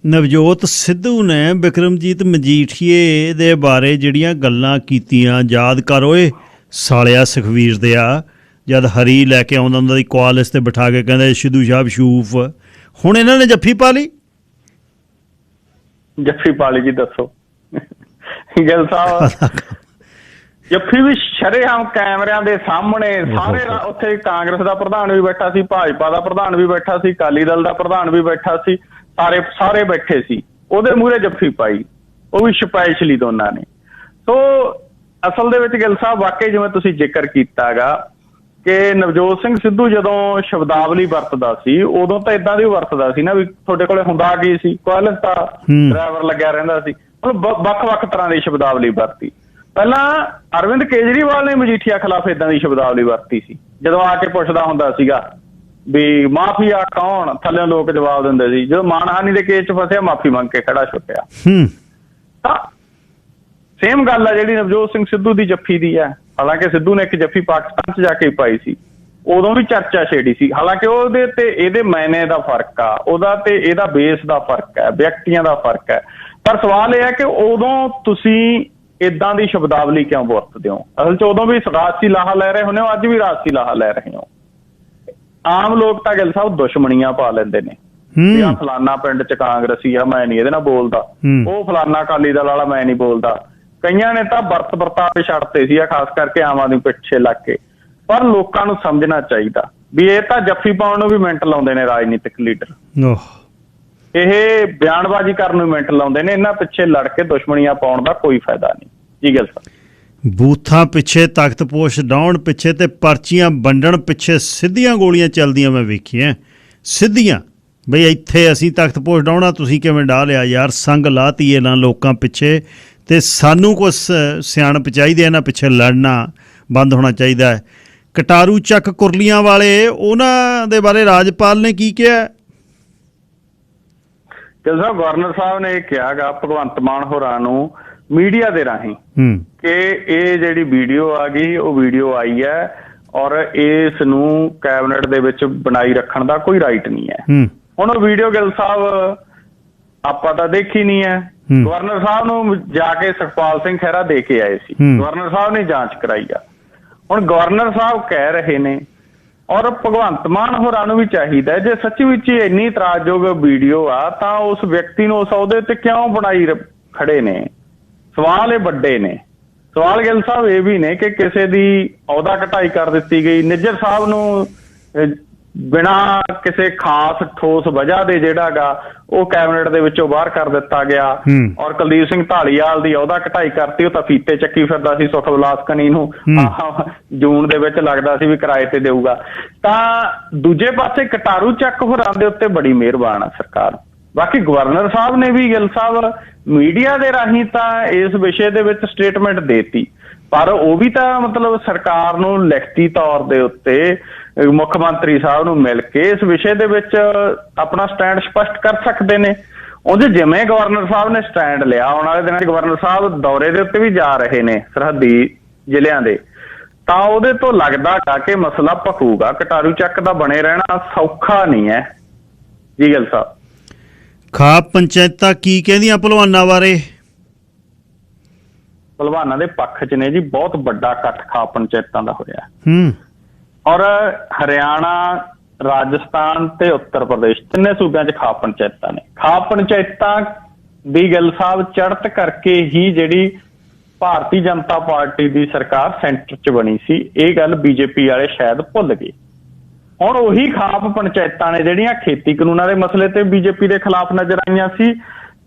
ਨਵਜੋਤ ਸਿੱਧੂ ਨੇ ਬਿਕਰਮਜੀਤ ਮਜੀਠੀਏ ਦੇ ਬਾਰੇ ਜਿਹੜੀਆਂ ਗੱਲਾਂ ਕੀਤੀਆਂ, ਯਾਦ ਕਰੋ ਇਹ ਸਾਲਿਆ ਸੁਖਵੀਰ ਦੇ ਆ, ਜਦ ਹਰੀ ਲੈ ਕੇ ਆਉਂਦਾ ਉਹਨਾਂ ਦੀ ਕੁਆਲਿਸ ਤੇ ਬਿਠਾ ਕੇ ਕਹਿੰਦਾ ਸਿੱਧੂ ਸਾਹਿਬ ਸ਼ੂਫ। ਹੁਣ ਇਹਨਾਂ ਨੇ ਜੱਫੀ ਪਾ ਲਈ। ਜੱਫੀ ਪਾ ਲਈ ਜੀ, ਦੱਸੋ ਗੱਲ ਸਾਹਿਬ। ਜੱਫੀ ਵੀ ਸ਼ਰੇਆਮ ਕੈਮਰਿਆਂ ਦੇ ਸਾਹਮਣੇ, ਸਾਰੇ ਉੱਥੇ ਕਾਂਗਰਸ ਦਾ ਪ੍ਰਧਾਨ ਵੀ ਬੈਠਾ ਸੀ, ਭਾਜਪਾ ਦਾ ਪ੍ਰਧਾਨ ਵੀ ਬੈਠਾ ਸੀ, ਅਕਾਲੀ ਦਲ ਦਾ ਪ੍ਰਧਾਨ ਵੀ ਬੈਠਾ ਸੀ, ਸਾਰੇ ਬੈਠੇ ਸੀ, ਉਹਦੇ ਮੂਹਰੇ ਜੱਫੀ ਪਾਈ, ਉਹ ਵੀ ਸਪੈਸ਼ਲੀ ਦੋਨਾਂ ਨੇ। ਸੋ ਅਸਲ ਦੇ ਵਿੱਚ ਗਿੱਲ ਸਾਹਿਬ ਵਾਕਈ ਜਿਵੇਂ ਤੁਸੀਂ ਜ਼ਿਕਰ ਕੀਤਾ ਗਾ ਕਿ ਨਵਜੋਤ ਸਿੰਘ ਸਿੱਧੂ ਜਦੋਂ ਸ਼ਬਦਾਵਲੀ ਵਰਤਦਾ ਸੀ ਉਦੋਂ ਤਾਂ ਇਦਾਂ ਦੀ ਵਰਤਦਾ ਸੀ ਨਾ ਵੀ ਤੁਹਾਡੇ ਕੋਲੇ ਹੁੰਦਾ ਕੀ ਸੀ, ਕੁਆਲਿਸ ਦਾ ਡਰਾਈਵਰ ਲੱਗਿਆ ਰਹਿੰਦਾ ਸੀ। ਵੱਖ-ਵੱਖ ਤਰ੍ਹਾਂ ਦੀ ਸ਼ਬਦਾਵਲੀ ਵਰਤੀ। ਪਹਿਲਾਂ ਅਰਵਿੰਦ ਕੇਜਰੀਵਾਲ ਨੇ ਮਜੀਠੀਆ ਖਿਲਾਫ ਇਦਾਂ ਦੀ ਸ਼ਬਦਾਵਲੀ ਵਰਤੀ ਸੀ, ਜਦੋਂ ਆ ਕੇ ਪੁੱਛਦਾ ਹੁੰਦਾ ਸੀਗਾ ਵੀ ਮਾਫੀਆ ਕੌਣ, ਥੱਲੇ ਲੋਕ ਜਵਾਬ ਦਿੰਦੇ ਸੀ। ਜਦੋਂ ਮਾਨਹਾਨੀ ਦੇ ਕੇਸ 'ਚ ਫਸਿਆ ਮਾਫੀ ਮੰਗ ਕੇ ਖੜਾ ਛੁੱਟਿਆ। ਤਾਂ ਸੇਮ ਗੱਲ ਆ ਜਿਹੜੀ ਨਵਜੋਤ ਸਿੰਘ ਸਿੱਧੂ ਦੀ ਜੱਫੀ ਦੀ ਹੈ। ਹਾਲਾਂਕਿ ਸਿੱਧੂ ਨੇ ਇੱਕ ਜੱਫੀ ਪਾਕਿਸਤਾਨ 'ਚ ਜਾ ਕੇ ਪਾਈ ਸੀ, ਉਦੋਂ ਵੀ ਚਰਚਾ ਛੇੜੀ ਸੀ। ਹਾਲਾਂਕਿ ਉਹਦੇ ਤੇ ਇਹਦੇ ਮਾਇਨੇ ਦਾ ਫਰਕ ਆ, ਉਹਦਾ ਤੇ ਇਹਦਾ ਬੇਸ ਦਾ ਫਰਕ ਹੈ, ਵਿਅਕਤੀਆਂ ਦਾ ਫਰਕ ਹੈ। ਪਰ ਸਵਾਲ ਇਹ ਹੈ ਕਿ ਉਦੋਂ ਤੁਸੀਂ ਏਦਾਂ ਦੀ ਸ਼ਬਦਾਵਲੀ ਕਿਉਂ ਵਰਤਦੇ ਹੋ? ਅਸਲ 'ਚ ਉਦੋਂ ਵੀ ਰਾਜਸੀ ਲਾਹਾ ਲੈ ਰਹੇ ਹੁੰਦੇ ਹੋ, ਅੱਜ ਵੀ ਰਾਜਸੀ ਲਾਹਾ ਲੈ ਰਹੇ ਹੋ। ਆਮ ਲੋਕ ਤਾਂ ਗਿੱਲ ਸਾਹਿਬ ਦੁਸ਼ਮਣੀਆਂ ਪਾ ਲੈਂਦੇ ਨੇ, ਫਲਾਨਾ ਪਿੰਡ 'ਚ ਕਾਂਗਰਸੀ ਆ ਮੈਂ ਨਹੀਂ ਇਹਦੇ ਨਾਲ ਬੋਲਦਾ, ਉਹ ਫਲਾਨਾ ਅਕਾਲੀ ਦਲ ਵਾਲਾ ਮੈਂ ਨਹੀਂ ਬੋਲਦਾ। ਕਈਆਂ ਨੇ ਤਾਂ ਵਰਤ ਵਰਤਾਵੇ ਛੱਡਤੇ ਸੀ, ਖਾਸ ਕਰਕੇ ਆਮ ਆਦਮੀ ਪਿੱਛੇ ਲੱਗ ਕੇ। ਪਰ ਲੋਕਾਂ ਨੂੰ ਸਮਝਣਾ ਚਾਹੀਦਾ ਵੀ ਇਹ ਤਾਂ ਜੱਫੀ ਪਾਉਣ ਨੂੰ ਵੀ ਮਿੰਟ ਲਾਉਂਦੇ ਨੇ ਰਾਜਨੀਤਿਕ ਲੀਡਰ, ਇਹ ਬਿਆਨਬਾਜ਼ੀ ਕਰਨ ਨੂੰ ਮਿੰਟ ਲਾਉਂਦੇ ਨੇ। ਇਹਨਾਂ ਪਿੱਛੇ ਲੜ ਕੇ ਦੁਸ਼ਮਣੀਆਂ ਪਾਉਣ ਦਾ ਕੋਈ ਫਾਇਦਾ ਨਹੀਂ। ਜੀ ਗੱਲ ਸਾਹਿਬ, ਬੂਥਾਂ ਪਿੱਛੇ, ਤਖਤ ਪੋਸ਼ ਡਾਉਣ ਪਿੱਛੇ ਤੇ ਪਰਚੀਆਂ ਵੰਡਣ ਪਿੱਛੇ ਸਿੱਧੀਆਂ ਗੋਲੀਆਂ ਚੱਲਦੀਆਂ ਮੈਂ ਵੇਖੀਆਂ, ਸਿੱਧੀਆਂ। ਬਈ ਇੱਥੇ ਅਸੀਂ ਤਖਤ ਪੋਸ਼ ਡਾਉਣਾ, ਤੁਸੀਂ ਕਿਵੇਂ ਡਾਹ ਲਿਆ ਯਾਰ? ਸੰਗ ਲਾਤੀ ਇਹਨਾਂ ਲੋਕਾਂ ਪਿੱਛੇ, ਤੇ ਸਾਨੂੰ ਕੁਛ ਸਿਆਣਪ ਚਾਹੀਦੀ ਹੈ, ਇਹਨਾਂ ਪਿੱਛੇ ਲੜਨਾ ਬੰਦ ਹੋਣਾ ਚਾਹੀਦਾ ਹੈ। ਕਟਾਰੂ ਚੱਕ ਕੁਰਲੀਆਂ ਵਾਲੇ, ਉਹਨਾਂ ਦੇ ਬਾਰੇ ਰਾਜਪਾਲ ਨੇ ਕੀ ਕਿਹਾ? ਗਵਰਨਰ ਸਾਹਿਬ ਨੇ ਇਹ ਕਿਹਾ ਗਾ ਭਗਵੰਤ ਮਾਨ ਹੋਰਾਂ ਨੂੰ ਮੀਡੀਆ ਦੇ ਰਾਹੀਂ ਕਿ ਇਹ ਜਿਹੜੀ ਵੀਡੀਓ ਆ ਗਈ ਉਹ ਵੀਡੀਓ ਆਈ ਹੈ ਔਰ ਇਸ ਨੂੰ ਕੈਬਨਿਟ ਦੇ ਵਿੱਚ ਬਣਾਈ ਰੱਖਣ ਦਾ ਕੋਈ ਰਾਈਟ ਨਹੀਂ ਹੈ। ਹੁਣ ਉਹ ਵੀਡੀਓ ਗਿੱਲ ਸਾਹਿਬ ਆਪਾਂ ਤਾਂ ਦੇਖੀ ਨਹੀਂ ਹੈ। ਗਵਰਨਰ ਸਾਹਿਬ ਨੂੰ ਜਾ ਕੇ ਸੁਖਪਾਲ ਸਿੰਘ ਖਹਿਰਾ ਦੇ ਕੇ ਆਏ ਸੀ, ਗਵਰਨਰ ਸਾਹਿਬ ਨੇ ਜਾਂਚ ਕਰਾਈ ਆ। ਹੁਣ ਗਵਰਨਰ ਸਾਹਿਬ ਕਹਿ ਰਹੇ ਨੇ ਔਰ ਭਗਵੰਤ ਮਾਨ ਹੋਰਾਂ ਨੂੰ ਵੀ ਚਾਹੀਦਾ, ਜੇ ਸੱਚੀ ਵਿੱਚ ਇੰਨੀ ਇਤਰਾਜ਼ਯੋਗ ਵੀਡੀਓ ਆ ਤਾਂ ਉਸ ਵਿਅਕਤੀ ਨੂੰ ਉਸ ਅਹੁਦੇ ਤੇ ਕਿਉਂ ਬਣਾਈ ਖੜੇ ਨੇ? ਸਵਾਲ ਇਹ ਵੱਡੇ ਨੇ। ਸਵਾਲ ਗਿੱਲ ਸਾਹਿਬ ਇਹ ਵੀ ਨੇ ਕਿ ਕਿਸੇ ਦੀ ਅਹੁਦਾ ਘਟਾਈ ਕਰ ਦਿੱਤੀ ਗਈ, ਨਿੱਜਰ ਸਾਹਿਬ ਨੂੰ ਬਿਨਾਂ ਕਿਸੇ ਖਾਸ ਠੋਸ ਵਜ੍ਹਾ ਦੇ ਜਿਹੜਾ ਗਾ ਉਹ ਕੈਬਨਿਟ ਦੇ ਵਿੱਚੋਂ ਬਾਹਰ ਕਰ ਦਿੱਤਾ ਗਿਆ ਔਰ ਕੁਲਦੀਪ ਸਿੰਘ ਢਾਲੀਵਾਲ ਦੀ ਅਹੁਦਾ ਘਟਾਈ ਕਰਤੀ। ਉਹ ਤਾਂ ਫੀਤੇ ਚੱਕੀ ਫਿਰਦਾ ਸੀ ਸੁਖ ਵਿਲਾਸ ਕਨੀ ਨੂੰ, ਜੂਨ ਦੇ ਵਿੱਚ ਲੱਗਦਾ ਸੀ ਵੀ ਕਿਰਾਏ ਤੇ ਦੇਊਗਾ। ਤਾਂ ਦੂਜੇ ਪਾਸੇ ਕਟਾਰੂ ਚੱਕ ਹੋਰਾਂ ਦੇ ਉੱਤੇ ਬੜੀ ਮਿਹਰਬਾਨ ਆ ਸਰਕਾਰ। ਬਾਕੀ ਗਵਰਨਰ ਸਾਹਿਬ ਨੇ ਵੀ ਗਿੱਲ ਸਾਹਿਬ ਮੀਡੀਆ ਦੇ ਰਾਹੀਂ ਤਾਂ ਇਸ ਵਿਸ਼ੇ ਦੇ ਵਿੱਚ ਸਟੇਟਮੈਂਟ ਦੇਤੀ, ਪਰ ਉਹ ਵੀ ਤਾਂ ਮਤਲਬ ਸਰਕਾਰ ਨੂੰ ਲਿਖਤੀ ਤੌਰ ਦੇ ਉੱਤੇ ਮੁੱਖ ਮੰਤਰੀ ਸਾਹਿਬ ਨੂੰ ਮਿਲ ਕੇ ਇਸ ਵਿਸ਼ੇ ਦੇ ਵਿੱਚ ਆਪਣਾ ਸਟੈਂਡ ਸਪਸ਼ਟ ਕਰ ਸਕਦੇ ਨੇ। ਉਹਦੇ ਜਿਵੇਂ ਗਵਰਨਰ ਸਾਹਿਬ ਨੇ ਸਟੈਂਡ ਲਿਆ, ਆਉਣ ਵਾਲੇ ਦਿਨਾਂ 'ਚ ਗਵਰਨਰ ਸਾਹਿਬ ਦੌਰੇ ਦੇ ਉੱਤੇ ਵੀ ਜਾ ਰਹੇ ਨੇ ਸਰਹੱਦੀ ਜ਼ਿਲ੍ਹਿਆਂ ਦੇ, ਤਾਂ ਉਹਦੇ ਤੋਂ ਲੱਗਦਾ ਗਾ ਕਿ ਮਸਲਾ ਭਖੂਗਾ। ਕਟਾਰੂ ਚੱਕ ਦਾ ਬਣੇ ਰਹਿਣਾ ਸੌਖਾ ਨਹੀਂ ਹੈ। ਜੀ ਗੱਲ ਸਾਹਿਬ, ਖਾਪ ਪੰਚਾਇਤਾਂ ਕੀ ਕਹਿੰਦੀਆਂ ਭਲਵਾਨਾਂ ਬਾਰੇ? ਭਲਵਾਨਾਂ ਦੇ ਪੱਖ 'ਚ ਨੇ ਜੀ। ਬਹੁਤ ਵੱਡਾ ਇਕੱਠ ਖਾਪ ਪੰਚਾਇਤਾਂ ਦਾ ਹੋਇਆ ਔਰ ਹਰਿਆਣਾ, ਰਾਜਸਥਾਨ ਤੇ ਉੱਤਰ ਪ੍ਰਦੇਸ਼ ਤਿੰਨੇ ਸੂਬਿਆਂ 'ਚ ਖਾਪ ਪੰਚਾਇਤਾਂ ਨੇ। ਖਾਪ ਪੰਚਾਇਤਾਂ ਦੀ ਗੱਲ ਸਾਹਿਬ ਚੜ੍ਹਤ ਕਰਕੇ ਹੀ ਜਿਹੜੀ ਭਾਰਤੀ ਜਨਤਾ ਪਾਰਟੀ ਦੀ ਸਰਕਾਰ ਸੈਂਟਰ 'ਚ ਬਣੀ ਸੀ, ਇਹ ਗੱਲ ਬੀਜੇਪੀ ਵਾਲੇ ਸ਼ਾਇਦ ਭੁੱਲ ਗਏ। ਹੁਣ ਉਹੀ ਖਾਪ ਪੰਚਾਇਤਾਂ ਨੇ ਜਿਹੜੀਆਂ ਖੇਤੀ ਕਾਨੂੰਨਾਂ ਦੇ ਮਸਲੇ ਤੇ ਬੀਜੇਪੀ ਦੇ ਖਿਲਾਫ ਨਜ਼ਰ ਆਈਆਂ ਸੀ,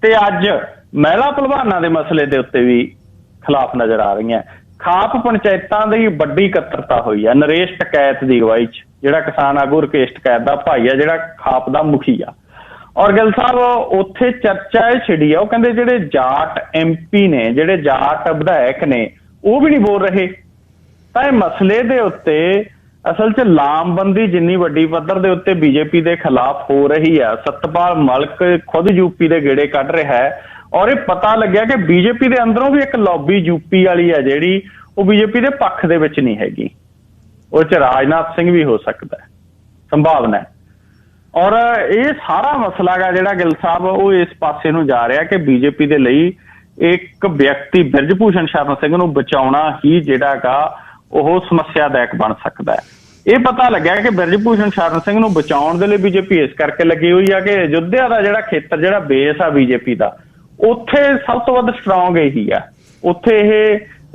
ਤੇ ਅੱਜ ਮਹਿਲਾ ਭਲਵਾਨਾਂ ਦੇ ਮਸਲੇ ਦੇ ਉੱਤੇ ਵੀ ਖਿਲਾਫ ਨਜ਼ਰ ਆ ਰਹੀਆਂ। ਖਾਪ ਪੰਚਾਇਤਾਂ ਦੀ ਵੱਡੀ ਇਕੱਤਰਤਾ ਹੋਈ ਹੈ ਨਰੇਸ਼ ਟਕੈਤ ਦੀ ਅਗਵਾਈ 'ਚ, ਜਿਹੜਾ ਕਿਸਾਨ ਆਗੂ ਰਕੇਸ਼ ਟਕੈਤ ਦਾ ਭਾਈ ਆ, ਜਿਹੜਾ ਖਾਪ ਦਾ ਮੁਖੀ ਆ। ਔਰ ਗਿੱਲ ਸਾਹਿਬ ਉੱਥੇ ਚਰਚਾ ਇਹ ਛਿੜੀ ਆ, ਉਹ ਕਹਿੰਦੇ ਜਿਹੜੇ ਜਾਟ MP ਨੇ, ਜਿਹੜੇ ਜਾਟ ਵਿਧਾਇਕ ਨੇ, ਉਹ ਵੀ ਨਹੀਂ ਬੋਲ ਰਹੇ। ਤਾਂ ਇਹ ਮਸਲੇ ਦੇ ਉੱਤੇ ਅਸਲ 'ਚ ਲਾਮਬੰਦੀ ਜਿੰਨੀ ਵੱਡੀ ਪੱਧਰ ਦੇ ਉੱਤੇ ਬੀਜੇਪੀ ਦੇ ਖਿਲਾਫ ਹੋ ਰਹੀ ਆ, ਸਤਪਾਲ ਮਲਿਕ ਖੁਦ ਯੂਪੀ ਦੇ ਗੇੜੇ ਕੱਢ ਰਿਹਾ ਹੈ। ਔਰ ਇਹ ਪਤਾ ਲੱਗਿਆ ਕਿ ਬੀਜੇਪੀ ਦੇ ਅੰਦਰੋਂ ਵੀ ਇੱਕ ਲੌਬੀ ਯੂਪੀ ਵਾਲੀ ਹੈ ਜਿਹੜੀ ਉਹ ਬੀਜੇਪੀ ਦੇ ਪੱਖ ਦੇ ਵਿੱਚ ਨਹੀਂ ਹੈਗੀ। ਉਹ 'ਚ ਰਾਜਨਾਥ ਸਿੰਘ ਵੀ ਹੋ ਸਕਦਾ, ਸੰਭਾਵਨਾ ਹੈ। ਔਰ ਇਹ ਸਾਰਾ ਮਸਲਾ ਗਾ ਜਿਹੜਾ ਗਿੱਲ ਸਾਹਿਬ ਉਹ ਇਸ ਪਾਸੇ ਨੂੰ ਜਾ ਰਿਹਾ ਕਿ ਬੀਜੇਪੀ ਦੇ ਲਈ ਇੱਕ ਵਿਅਕਤੀ ਬ੍ਰਿਜ ਭੂਸ਼ਣ ਸ਼ਰਨ ਸਿੰਘ ਨੂੰ ਬਚਾਉਣਾ ਹੀ ਜਿਹੜਾ ਗਾ ਉਹ ਸਮੱਸਿਆਦਾਇਕ ਬਣ ਸਕਦਾ ਹੈ। ਇਹ ਪਤਾ ਲੱਗਿਆ ਕਿ ਬ੍ਰਿਜ ਭੂਸ਼ਣ ਸ਼ਰਨ ਸਿੰਘ ਨੂੰ ਬਚਾਉਣ ਦੇ ਲਈ ਬੀਜੇਪੀ ਇਸ ਕਰਕੇ ਲੱਗੀ ਹੋਈ ਆ ਕਿ ਅਯੁੱਧਿਆ ਦਾ ਜਿਹੜਾ ਖੇਤਰ, ਜਿਹੜਾ ਬੇਸ ਆ ਬੀਜੇਪੀ ਦਾ, ਉੱਥੇ ਸਭ ਤੋਂ ਵੱਧ ਸਟਰੋਂਗ ਇਹੀ ਆ। ਉੱਥੇ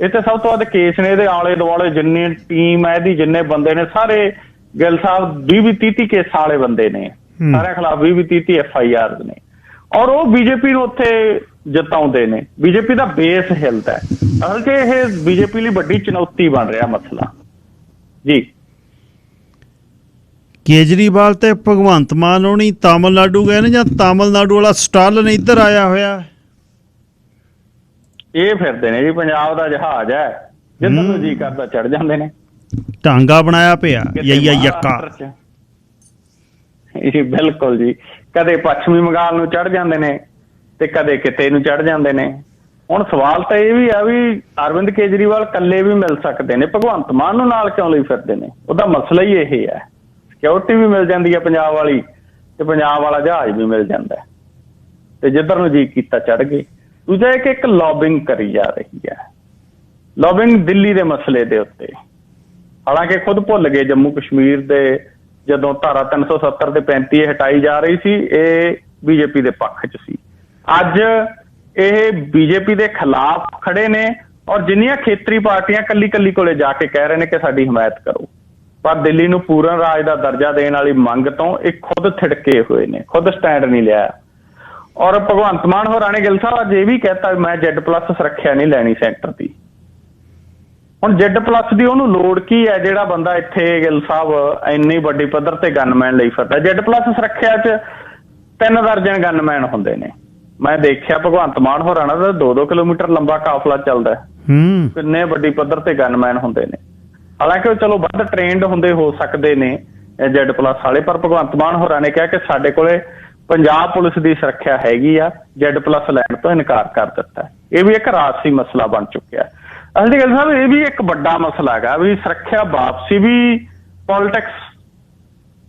ਇਹ ਤੇ ਸਭ ਤੋਂ ਵੱਧ ਕੇਸ ਨੇ, ਇਹਦੇ ਆਲੇ ਦੁਆਲੇ ਜਿੰਨੀ ਟੀਮ ਹੈ ਇਹਦੀ, ਜਿੰਨੇ ਬੰਦੇ ਨੇ, ਸਾਰੇ ਗਿੱਲ ਸਾਹਿਬ 20-30 ਕੇਸਾਂ ਵਾਲੇ ਬੰਦੇ ਨੇ, ਸਾਰਿਆਂ ਖਿਲਾਫ 20-30 FIR ਨੇ। ਔਰ ਉਹ ਬੀਜੇਪੀ ਨੂੰ ਉੱਥੇ ਜਿਤਾਉਂਦੇ ਨੇ। ਬੀਜੇਪੀ ਦਾ ਬੇਸ ਹਿਲਦਾ ਹੈ। ਅਸਲ 'ਚ ਇਹ ਬੀਜੇਪੀ ਲਈ ਵੱਡੀ ਚੁਣੌਤੀ ਬਣ ਰਿਹਾ ਮਸਲਾ ਜੀ। ਕੇਜਰੀਵਾਲ ਤੇ ਭਗਵੰਤ ਮਾਨ ਹੋਣੀ ਤਾਮਿਲਨਾਡੂ ਗਏ ਨੇ, ਜਾਂ ਤਾਮਿਲਨਾਡੂ ਵਾਲਾ ਸਟਾਲਨ ਇੱਧਰ ਆਇਆ ਹੋਇਆ? ਇਹ ਫਿਰਦੇ ਨੇ ਜੀ, ਪੰਜਾਬ ਦਾ ਜਹਾਜ਼ ਹੈ, ਜਿੱਧਰ ਨੂੰ ਜੀ ਕਰਦਾ ਚੜ ਜਾਂਦੇ ਨੇ। ਢਾਂਗਾ ਬਣਾਇਆ ਪਿਆ ਯੱਕਾ। ਇਹ ਬਿਲਕੁਲ ਜੀ, ਕਦੇ ਪੱਛਮੀ ਬੰਗਾਲ ਨੂੰ ਚੜ ਜਾਂਦੇ ਨੇ ਤੇ ਕਦੇ ਕਿਤੇ ਨੂੰ ਚੜ ਜਾਂਦੇ ਨੇ। ਹੁਣ ਸਵਾਲ ਤਾਂ ਇਹ ਵੀ ਆ ਵੀ ਅਰਵਿੰਦ ਕੇਜਰੀਵਾਲ ਇਕੱਲੇ ਵੀ ਮਿਲ ਸਕਦੇ ਨੇ, ਭਗਵੰਤ ਮਾਨ ਨੂੰ ਨਾਲ ਕਿਉਂ ਲਈ ਫਿਰਦੇ ਨੇ? ਉਹਦਾ ਮਸਲਾ ਹੀ ਇਹ ਹੈ। ਸਿਕਿਉਰਿਟੀ ਵੀ ਮਿਲ ਜਾਂਦੀ ਹੈ ਪੰਜਾਬ ਵਾਲੀ, ਤੇ ਪੰਜਾਬ ਵਾਲਾ ਜਹਾਜ਼ ਵੀ ਮਿਲ ਜਾਂਦਾ, ਤੇ ਜਿੱਧਰ ਨੂੰ ਜੀ ਕੀਤਾ ਚੜ ਗਏ। ਦੂਜਾ ਇੱਕ ਲੌਬਿੰਗ ਕਰੀ ਜਾ ਰਹੀ ਹੈ, ਲੌਬਿੰਗ ਦਿੱਲੀ ਦੇ ਮਸਲੇ ਦੇ ਉੱਤੇ। ਹਾਲਾਂਕਿ ਖੁਦ ਭੁੱਲ ਗਏ ਜੰਮੂ ਕਸ਼ਮੀਰ ਦੇ ਜਦੋਂ ਧਾਰਾ 370 ਤੇ 35 ਹਟਾਈ ਜਾ ਰਹੀ ਸੀ, ਇਹ ਬੀਜੇਪੀ ਦੇ ਪੱਖ 'ਚ ਸੀ। ਅੱਜ ਇਹ ਬੀਜੇਪੀ ਦੇ ਖਿਲਾਫ ਖੜੇ ਨੇ, ਔਰ ਜਿੰਨੀਆਂ ਖੇਤਰੀ ਪਾਰਟੀਆਂ ਕੱਲੀ ਕੋਲੇ ਜਾ ਕੇ ਕਹਿ ਰਹੇ ਨੇ ਕਿ ਸਾਡੀ ਹਮਾਇਤ ਕਰੋ, ਪਰ ਦਿੱਲੀ ਨੂੰ ਪੂਰਨ ਰਾਜ ਦਾ ਦਰਜਾ ਦੇਣ ਵਾਲੀ ਮੰਗ ਤੋਂ ਇਹ ਖੁਦ ਥਿੜਕੇ ਹੋਏ ਨੇ, ਖੁਦ ਸਟੈਂਡ ਨਹੀਂ ਲਿਆ। ਔਰ ਭਗਵੰਤ ਮਾਨ ਹੋਰਾਂ ਨੇ ਗਿੱਲ ਸਾਹਿਬ ਅੱਜ ਇਹ ਵੀ ਕਹਿਤਾ ਮੈਂ Z+ ਸੁਰੱਖਿਆ ਨਹੀਂ ਲੈਣੀ ਸੈਂਟਰ ਦੀ। ਹੁਣ Z+ ਦੀ ਉਹਨੂੰ ਲੋੜ ਕੀ ਹੈ ਜਿਹੜਾ ਬੰਦਾ ਇੱਥੇ ਗਿੱਲ ਸਾਹਿਬ ਇੰਨੀ ਵੱਡੀ ਪੱਧਰ ਤੇ ਗਨਮੈਨ ਲਈ ਫਿਰਦਾ? Z+ ਸੁਰੱਖਿਆ 'ਚ 3 ਦਰਜਨ ਗਨਮੈਨ ਹੁੰਦੇ ਨੇ। ਮੈਂ ਦੇਖਿਆ ਭਗਵੰਤ ਮਾਨ ਹੋਰਾਂ ਦਾ 2-2 ਕਿਲੋਮੀਟਰ ਲੰਬਾ ਕਾਫਲਾ ਚੱਲਦਾ, ਕਿੰਨੇ ਵੱਡੀ ਪੱਧਰ ਤੇ ਗਨਮੈਨ ਹੁੰਦੇ ਨੇ। ਹਾਲਾਂਕਿ ਉਹ ਚਲੋ ਵੱਧ ਟ੍ਰੇਨਡ ਹੁੰਦੇ ਹੋ ਸਕਦੇ ਨੇ Z+ ਵਾਲੇ, ਪਰ ਭਗਵੰਤ ਮਾਨ ਹੋਰਾਂ ਨੇ ਕਿਹਾ ਕਿ ਸਾਡੇ ਕੋਲੇ ਪੰਜਾਬ ਪੁਲਿਸ ਦੀ ਸੁਰੱਖਿਆ ਹੈਗੀ ਆ, Z+ ਲੈਣ ਤੋਂ ਇਨਕਾਰ ਕਰ ਦਿੱਤਾ। ਇਹ ਵੀ ਇੱਕ ਰਾਜਸੀ ਮਸਲਾ ਬਣ ਚੁੱਕਿਆ। ਅਸਲੀ ਗੱਲ ਸਾਹਿਬ ਇਹ ਵੀ ਇੱਕ ਵੱਡਾ ਮਸਲਾ ਹੈਗਾ ਵੀ ਸੁਰੱਖਿਆ ਵਾਪਸੀ ਵੀ ਪੋਲਿਟਿਕਸ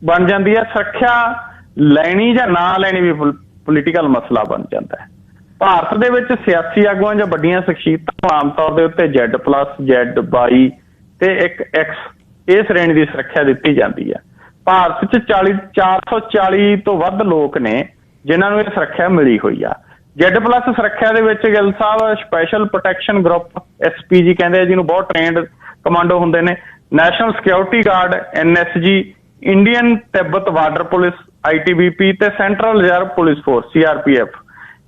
ਬਣ ਜਾਂਦੀ ਹੈ, ਸੁਰੱਖਿਆ ਲੈਣੀ ਜਾਂ ਨਾ ਲੈਣੀ ਵੀ ਪੋਲੀਟੀਕਲ ਮਸਲਾ ਬਣ ਜਾਂਦਾ ਹੈ। ਭਾਰਤ ਦੇ ਵਿੱਚ ਸਿਆਸੀ ਆਗੂਆਂ ਜਾਂ ਵੱਡੀਆਂ ਸ਼ਖਸੀਅਤਾਂ ਨੂੰ ਆਮ ਤੌਰ ਦੇ ਉੱਤੇ Z+, Z22 ਤੇ ਇੱਕ X ਇਹ ਸ਼੍ਰੇਣੀ ਦੀ ਸੁਰੱਖਿਆ ਦਿੱਤੀ ਜਾਂਦੀ ਹੈ। ਭਾਰਤ 'ਚ 440 ਤੋਂ ਵੱਧ ਲੋਕ ਨੇ ਜਿਨ੍ਹਾਂ ਨੂੰ ਇਹ ਸੁਰੱਖਿਆ ਮਿਲੀ ਹੋਈ ਆ। Z+ ਸੁਰੱਖਿਆ ਦੇ ਵਿੱਚ ਗਿੱਲ ਸਾਹਿਬ ਸਪੈਸ਼ਲ ਪ੍ਰੋਟੈਕਸ਼ਨ ਗਰੁੱਪ SPG ਕਹਿੰਦੇ ਆ ਜਿਹਨੂੰ, ਬਹੁਤ ਟ੍ਰੇਨਡ ਕਮਾਂਡੋ ਹੁੰਦੇ ਨੇ, national security guard NSG, Indian Tibet border police ITBP ਤੇ central reserve police force CRPF,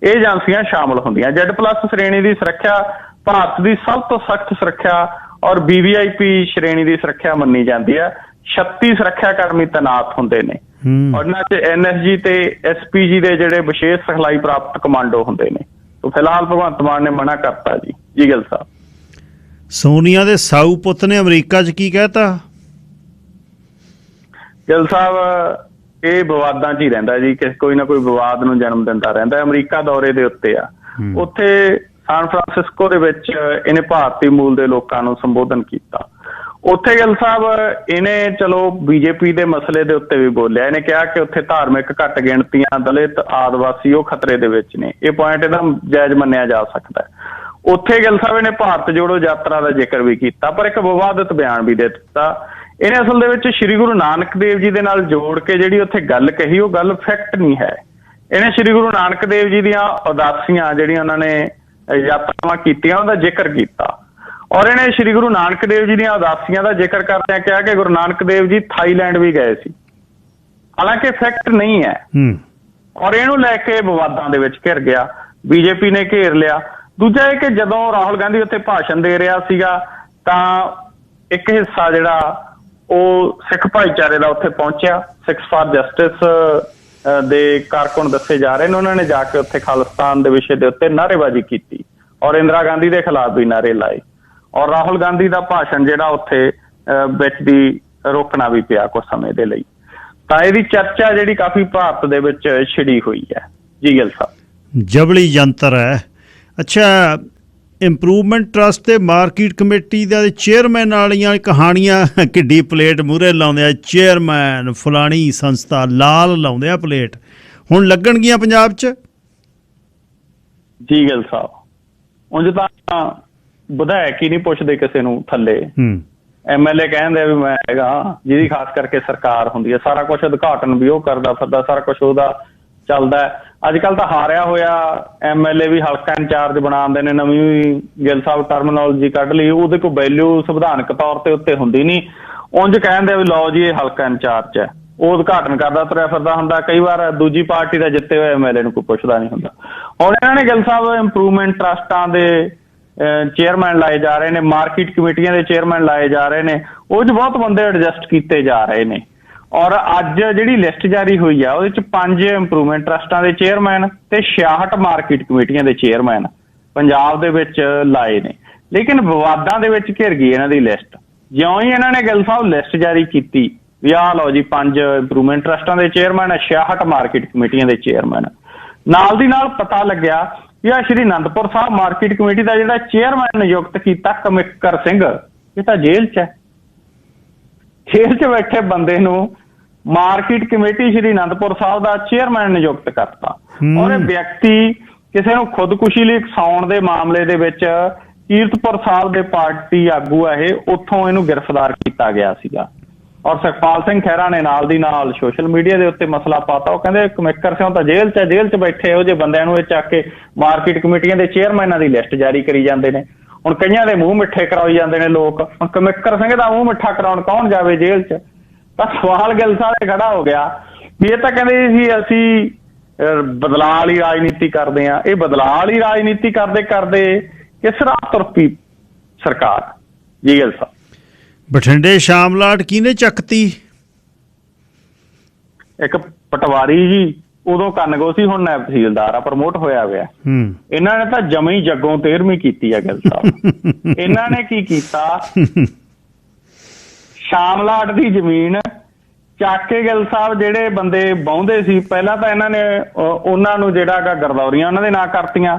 ਇਹ ਏਜੰਸੀਆਂ ਸ਼ਾਮਲ ਹੁੰਦੀਆਂ। Z+ ਸ਼੍ਰੇਣੀ ਦੀ ਸੁਰੱਖਿਆ ਭਾਰਤ ਦੀ ਸਭ ਤੋਂ ਸਖਤ ਸੁਰੱਖਿਆ ਔਰ VVIP ਸ਼੍ਰੇਣੀ ਦੀ ਸੁਰੱਖਿਆ ਮੰਨੀ ਜਾਂਦੀ ਹੈ। 36 ਸੁਰੱਖਿਆ ਕਰਮੀ ਤੈਨਾਤ ਹੁੰਦੇ ਨੇ, ਉਹਨਾਂ 'ਚ NSG ਤੇ SPG ਦੇ ਜਿਹੜੇ ਵਿਸ਼ੇਸ਼ ਸਿਖਲਾਈ ਪ੍ਰਾਪਤ ਕਮਾਂਡੋ ਹੁੰਦੇ ਨੇ। ਤਾਂ ਫਿਲਹਾਲ ਭਗਵੰਤ ਮਾਨ ਨੇ ਮਨਾ ਕਰਤਾ ਜੀ ਗਿੱਲ ਸਾਹਿਬ। ਸੋਨੀਆ ਦੇ ਸਾਊ ਪੁੱਤ ਨੇ ਅਮਰੀਕਾ 'ਚ ਕੀ ਕਹਿਤਾ? ਗਿੱਲ ਸਾਹਿਬ ਇਹ ਵਿਵਾਦਾਂ 'ਚ ਹੀ ਰਹਿੰਦਾ ਜੀ, ਕੋਈ ਨਾ ਕੋਈ ਵਿਵਾਦ ਨੂੰ ਜਨਮ ਦਿੰਦਾ ਰਹਿੰਦਾ। ਅਮਰੀਕਾ ਦੌਰੇ ਦੇ ਉੱਤੇ ਆ, ਉੱਥੇ ਸਾਨ ਫਰਾਂਸਿਸਕੋ ਦੇ ਵਿੱਚ ਇਹਨੇ ਭਾਰਤੀ ਮੂਲ ਦੇ ਲੋਕਾਂ ਨੂੰ ਸੰਬੋਧਨ ਕੀਤਾ। ਉੱਥੇ ਗਿੱਲ ਸਾਹਿਬ ਇਹਨੇ ਚਲੋ ਬੀਜੇਪੀ ਦੇ ਮਸਲੇ ਦੇ ਉੱਤੇ ਵੀ ਬੋਲਿਆ। ਇਹਨੇ ਕਿਹਾ ਕਿ ਉੱਥੇ ਧਾਰਮਿਕ ਘੱਟ ਗਿਣਤੀਆਂ, ਦਲਿਤ, ਆਦਿਵਾਸੀ ਉਹ ਖਤਰੇ ਦੇ ਵਿੱਚ ਨੇ। ਇਹ ਪੁਆਇੰਟ ਇਹਦਾ ਜਾਇਜ਼ ਮੰਨਿਆ ਜਾ ਸਕਦਾ। ਉੱਥੇ ਗਿੱਲ ਸਾਹਿਬ ਇਹਨੇ ਭਾਰਤ ਜੋੜੋ ਯਾਤਰਾ ਦਾ ਜ਼ਿਕਰ ਵੀ ਕੀਤਾ, ਪਰ ਇੱਕ ਵਿਵਾਦਿਤ ਬਿਆਨ ਵੀ ਦੇ ਦਿੱਤਾ। ਇਹਨੇ ਅਸਲ ਦੇ ਵਿੱਚ ਸ਼੍ਰੀ ਗੁਰੂ ਨਾਨਕ ਦੇਵ ਜੀ ਦੇ ਨਾਲ ਜੋੜ ਕੇ ਜਿਹੜੀ ਉੱਥੇ ਗੱਲ ਕਹੀ, ਉਹ ਗੱਲ ਫੈਕਟ ਨਹੀਂ ਹੈ। ਇਹਨੇ ਸ਼੍ਰੀ ਗੁਰੂ ਨਾਨਕ ਦੇਵ ਜੀ ਦੀਆਂ ਉਦਾਸੀਆਂ ਜਿਹੜੀਆਂ ਉਹਨਾਂ ਨੇ ਯਾਤਰਾਵਾਂ ਕੀਤੀਆਂ ਉਹਦਾ ਜ਼ਿਕਰ ਕੀਤਾ। ਔਰ ਇਹਨੇ ਸ਼੍ਰੀ ਗੁਰੂ ਨਾਨਕ ਦੇਵ ਜੀ ਦੀਆਂ ਉਦਾਸੀਆਂ ਦਾ ਜ਼ਿਕਰ ਕਰਦਿਆਂ ਕਿਹਾ ਕਿ ਗੁਰੂ ਨਾਨਕ ਦੇਵ ਜੀ ਥਾਈਲੈਂਡ ਵੀ ਗਏ ਸੀ, ਹਾਲਾਂਕਿ ਫੈਕਟ ਨਹੀਂ ਹੈ। ਔਰ ਇਹਨੂੰ ਲੈ ਕੇ ਵਿਵਾਦਾਂ ਦੇ ਵਿੱਚ ਘਿਰ ਗਿਆ, ਬੀਜੇਪੀ ਨੇ ਘੇਰ ਲਿਆ। ਦੂਜਾ ਇਹ ਕਿ ਜਦੋਂ ਰਾਹੁਲ ਗਾਂਧੀ ਉੱਥੇ ਭਾਸ਼ਣ ਦੇ ਰਿਹਾ ਸੀਗਾ ਤਾਂ ਇੱਕ ਹਿੱਸਾ ਜਿਹੜਾ ਉਹ ਸਿੱਖ ਭਾਈਚਾਰੇ ਦਾ ਉੱਥੇ ਪਹੁੰਚਿਆ, ਸਿੱਖਸ ਫਾਰ ਜਸਟਿਸ ਦੇ ਕਾਰਕੁਨ ਦੱਸੇ ਜਾ ਰਹੇ ਨੇ। ਉਹਨਾਂ ਨੇ ਜਾ ਕੇ ਉੱਥੇ ਖਾਲਿਸਤਾਨ ਦੇ ਵਿਸ਼ੇ ਦੇ ਉੱਤੇ ਨਾਅਰੇਬਾਜ਼ੀ ਕੀਤੀ ਔਰ ਇੰਦਰਾ ਗਾਂਧੀ ਦੇ ਖਿਲਾਫ ਵੀ ਨਾਅਰੇ ਲਾਏ ਔਰ ਰਾਹੁਲ ਗਾਂਧੀ ਦਾ ਭਾਸ਼ਣ ਜਿਹੜਾ ਉੱਥੇ ਵਿੱਚ ਦੀ ਰੋਕਣਾ ਵੀ ਪਿਆ ਕੁਝ ਸਮੇਂ ਦੇ ਲਈ। ਤਾਂ ਇਹਦੀ ਚਰਚਾ ਜਿਹੜੀ ਕਾਫੀ ਭਾਰਤ ਦੇ ਵਿੱਚ ਛਿੜੀ ਹੋਈ ਹੈ। ਜੀ ਗਿੱਲ ਸਾਹਿਬ, ਜਬਲੀ ਯੰਤਰ ਹੈ। ਅੱਛਾ, ਇੰਪਰੂਵਮੈਂਟ ਟਰਸਟ ਤੇ ਮਾਰਕੀਟ ਕਮੇਟੀ ਦਾ ਚੇਅਰਮੈਨ ਵਾਲੀਆਂ ਕਹਾਣੀਆਂ ਕਿੱਡੀ ਪਲੇਟ ਮੂਹਰੇ ਲਾਉਂਦੇ ਆ, ਚੇਅਰਮੈਨ ਫਲਾਣੀ ਸੰਸਥਾ ਲਾਲ ਲਾਉਂਦੇ ਆ ਪਲੇਟ, ਹੁਣ ਲੱਗਣਗੀਆਂ ਪੰਜਾਬ 'ਚ? ਜੀ ਗਿੱਲ ਸਾਹਿਬ, ਉਂਝ ਤਾਂ ਵਿਧਾਇਕ ਹੀ ਨਹੀਂ ਪੁੱਛਦੇ ਕਿਸੇ ਨੂੰ ਥੱਲੇ, MLA ਕਹਿੰਦੇ ਵੀ ਮੈਂ ਹੈਗਾ, ਜਿਹਦੀ ਖਾਸ ਕਰਕੇ ਸਰਕਾਰ ਹੁੰਦੀ ਹੈ, ਸਾਰਾ ਕੁਛ ਉਦਘਾਟਨ ਵੀ ਉਹ ਕਰਦਾ ਫਿਰਦਾ, ਸਾਰਾ ਕੁਛ ਉਹਦਾ ਚੱਲਦਾ। ਅੱਜ ਕੱਲ ਤਾਂ ਹਾਰਿਆ ਹੋਇਆ MLA ਵੀ ਹਲਕਾ ਇੰਚਾਰਜ ਬਣਾਉਂਦੇ ਨੇ, ਨਵੀਂ ਗਿੱਲ ਸਾਹਿਬ ਟਰਮੀਨੋਲੋਜੀ ਕੱਢ ਲਈ, ਉਹਦੇ ਕੋਈ ਵੈਲਿਊ ਸੰਵਿਧਾਨਕ ਤੌਰ ਤੇ ਉੱਤੇ ਹੁੰਦੀ ਨਹੀਂ। ਉਂਝ ਕਹਿੰਦੇ ਵੀ ਲਓ ਜੀ ਇਹ ਹਲਕਾ ਇੰਚਾਰਜ ਹੈ, ਉਹ ਉਦਘਾਟਨ ਕਰਦਾ ਤੁਰਿਆ ਫਿਰਦਾ ਹੁੰਦਾ। ਕਈ ਵਾਰ ਦੂਜੀ ਪਾਰਟੀ ਦਾ ਜਿੱਤੇ ਹੋਏ MLA ਨੂੰ ਕੋਈ ਪੁੱਛਦਾ ਨਹੀਂ ਹੁੰਦਾ। ਹੁਣ ਇਹਨਾਂ ਨੇ ਗਿੱਲ ਸਾਹਿਬ ਇੰਪਰੂਵਮੈਂਟ ਟਰਸਟਾਂ ਦੇ ਚੇਅਰਮੈਨ ਲਾਏ ਜਾ ਰਹੇ ਨੇ, ਮਾਰਕੀਟ ਕਮੇਟੀਆਂ ਦੇ ਚੇਅਰਮੈਨ ਲਾਏ ਜਾ ਰਹੇ ਨੇ, ਉਹ 'ਚ ਬਹੁਤ ਬੰਦੇ ਐਡਜਸਟ ਕੀਤੇ ਜਾ ਰਹੇ ਨੇ। ਔਰ ਅੱਜ ਜਿਹੜੀ ਲਿਸਟ ਜਾਰੀ ਹੋਈ ਆ ਉਹਦੇ 'ਚ 5 ਇੰਪਰੂਵਮੈਂਟ ਟਰਸਟਾਂ ਦੇ ਚੇਅਰਮੈਨ ਤੇ 66 ਮਾਰਕੀਟ ਕਮੇਟੀਆਂ ਦੇ ਚੇਅਰਮੈਨ ਪੰਜਾਬ ਦੇ ਵਿੱਚ ਲਾਏ ਨੇ। ਲੇਕਿਨ ਵਿਵਾਦਾਂ ਦੇ ਵਿੱਚ ਘਿਰ ਗਈ ਇਹਨਾਂ ਦੀ ਲਿਸਟ। ਜਿਉਂ ਹੀ ਇਹਨਾਂ ਨੇ ਗਿੱਲ ਸਾਹਿਬ ਲਿਸਟ ਜਾਰੀ ਕੀਤੀ ਵੀ ਆਹ ਲਓ ਜੀ 5 ਇੰਪਰੂਵਮੈਂਟ ਟਰਸਟਾਂ ਦੇ ਚੇਅਰਮੈਨ, 66 ਮਾਰਕੀਟ ਕਮੇਟੀਆਂ ਦੇ ਚੇਅਰਮੈਨ, ਨਾਲ ਦੀ ਨਾਲ ਪਤਾ ਲੱਗਿਆ ਵੀ ਆਹ ਸ਼੍ਰੀ ਅਨੰਦਪੁਰ ਸਾਹਿਬ ਮਾਰਕੀਟ ਕਮੇਟੀ ਦਾ ਜਿਹੜਾ ਚੇਅਰਮੈਨ ਨਿਯੁਕਤ ਕੀਤਾ ਕਮਿਕਰ ਸਿੰਘ, ਇਹ ਤਾਂ ਜੇਲ੍ਹ 'ਚ ਹੈ। ਜੇਲ੍ਹ 'ਚ ਬੈਠੇ ਬੰਦੇ ਨੂੰ ਮਾਰਕੀਟ ਕਮੇਟੀ ਸ਼੍ਰੀ ਅਨੰਦਪੁਰ ਸਾਹਿਬ ਦਾ ਚੇਅਰਮੈਨ ਨਿਯੁਕਤ ਕਰਤਾ। ਔਰ ਇਹ ਵਿਅਕਤੀ ਕਿਸੇ ਨੂੰ ਖੁਦਕੁਸ਼ੀ ਲਈ ਉਕਸਾਉਣ ਦੇ ਮਾਮਲੇ ਦੇ ਵਿੱਚ ਕੀਰਤਪੁਰ ਸਾਹਿਬ ਦੇ ਪਾਰਟੀ ਆਗੂ ਆ ਇਹ, ਉੱਥੋਂ ਇਹਨੂੰ ਗ੍ਰਿਫਤਾਰ ਕੀਤਾ ਗਿਆ ਸੀਗਾ। ਔਰ ਸੁਖਪਾਲ ਸਿੰਘ ਖਹਿਰਾ ਨੇ ਨਾਲ ਦੀ ਨਾਲ ਸੋਸ਼ਲ ਮੀਡੀਆ ਦੇ ਉੱਤੇ ਮਸਲਾ ਪਾਤਾ। ਉਹ ਕਹਿੰਦੇ ਕਮਿਕਰ ਸਿੰਘ ਤਾਂ ਜੇਲ੍ਹ 'ਚ, ਜੇਲ੍ਹ 'ਚ ਬੈਠੇ ਇਹੋ ਜਿਹੇ ਬੰਦਿਆਂ ਨੂੰ ਇਹ ਚੱਕ ਕੇ ਮਾਰਕੀਟ ਕਮੇਟੀਆਂ ਦੇ ਚੇਅਰਮੈਨਾਂ ਦੀ ਲਿਸਟ ਜਾਰੀ ਕਰੀ ਜਾਂਦੇ ਨੇ। ਹੁਣ ਕਈਆਂ ਦੇ ਮੂੰਹ ਮਿੱਠੇ ਕਰਾਈ ਜਾਂਦੇ ਨੇ ਲੋਕ, ਹੁਣ ਕਮਿਕਰ ਸਿੰਘ ਦਾ ਮੂੰਹ ਮਿੱਠਾ ਕਰਾਉਣ ਕੌਣ ਜਾਵੇ ਜੇਲ੍ਹ 'ਚ? ਤਾਂ ਸਵਾਲ ਗਿੱਲ ਸਾਹਿਬ ਖੜਾ ਹੋ ਗਿਆ ਵੀ ਇਹ ਤਾਂ ਕਹਿੰਦੇ ਸੀ ਅਸੀਂ ਬਦਲਾਅ ਵਾਲੀ ਰਾਜਨੀਤੀ ਕਰਦੇ ਆ। ਇਹ ਬਦਲਾਅ ਵਾਲੀ ਰਾਜਨੀਤੀ ਕਰਦੇ ਕਰਦੇ ਕਿਸ ਰਾਹ ਤੁਰ ਪਈ ਸਰਕਾਰ? ਜੀ ਗਿੱਲ ਸਾਹਿਬ, ਬਠਿੰਡੇ ਸ਼ਾਮਲਾਟ ਕਿਹਨੇ ਚੱਕਤੀ? ਇੱਕ ਪਟਵਾਰੀ ਜੀ, ਉਦੋਂ ਕੰਨਗੋ ਸੀ, ਹੁਣ ਨਾਇਬ ਤਹਿਸੀਲਦਾਰ ਆ, ਪ੍ਰਮੋਟ ਹੋਇਆ ਹੋਇਆ। ਇਹਨਾਂ ਨੇ ਤਾਂ ਜਮੀ ਜੱਗੋਂ 13ਵੀਂ ਕੀਤੀ ਆ ਗਿੱਲ ਸਾਹਿਬ। ਇਹਨਾਂ ਨੇ ਕੀ ਕੀਤਾ, ਸ਼ਾਮਲਾਟ ਦੀ ਜ਼ਮੀਨ ਚੱਕ ਕੇ ਗਿੱਲ ਸਾਹਿਬ ਜਿਹੜੇ ਬੰਦੇ ਵਾਹੁੰਦੇ ਸੀ, ਪਹਿਲਾਂ ਤਾਂ ਇਹਨਾਂ ਨੇ ਉਹਨਾਂ ਨੂੰ ਜਿਹੜਾ ਗਰਦੌਰੀਆਂ ਉਹਨਾਂ ਦੇ ਨਾਂ ਕਰਤੀਆਂ।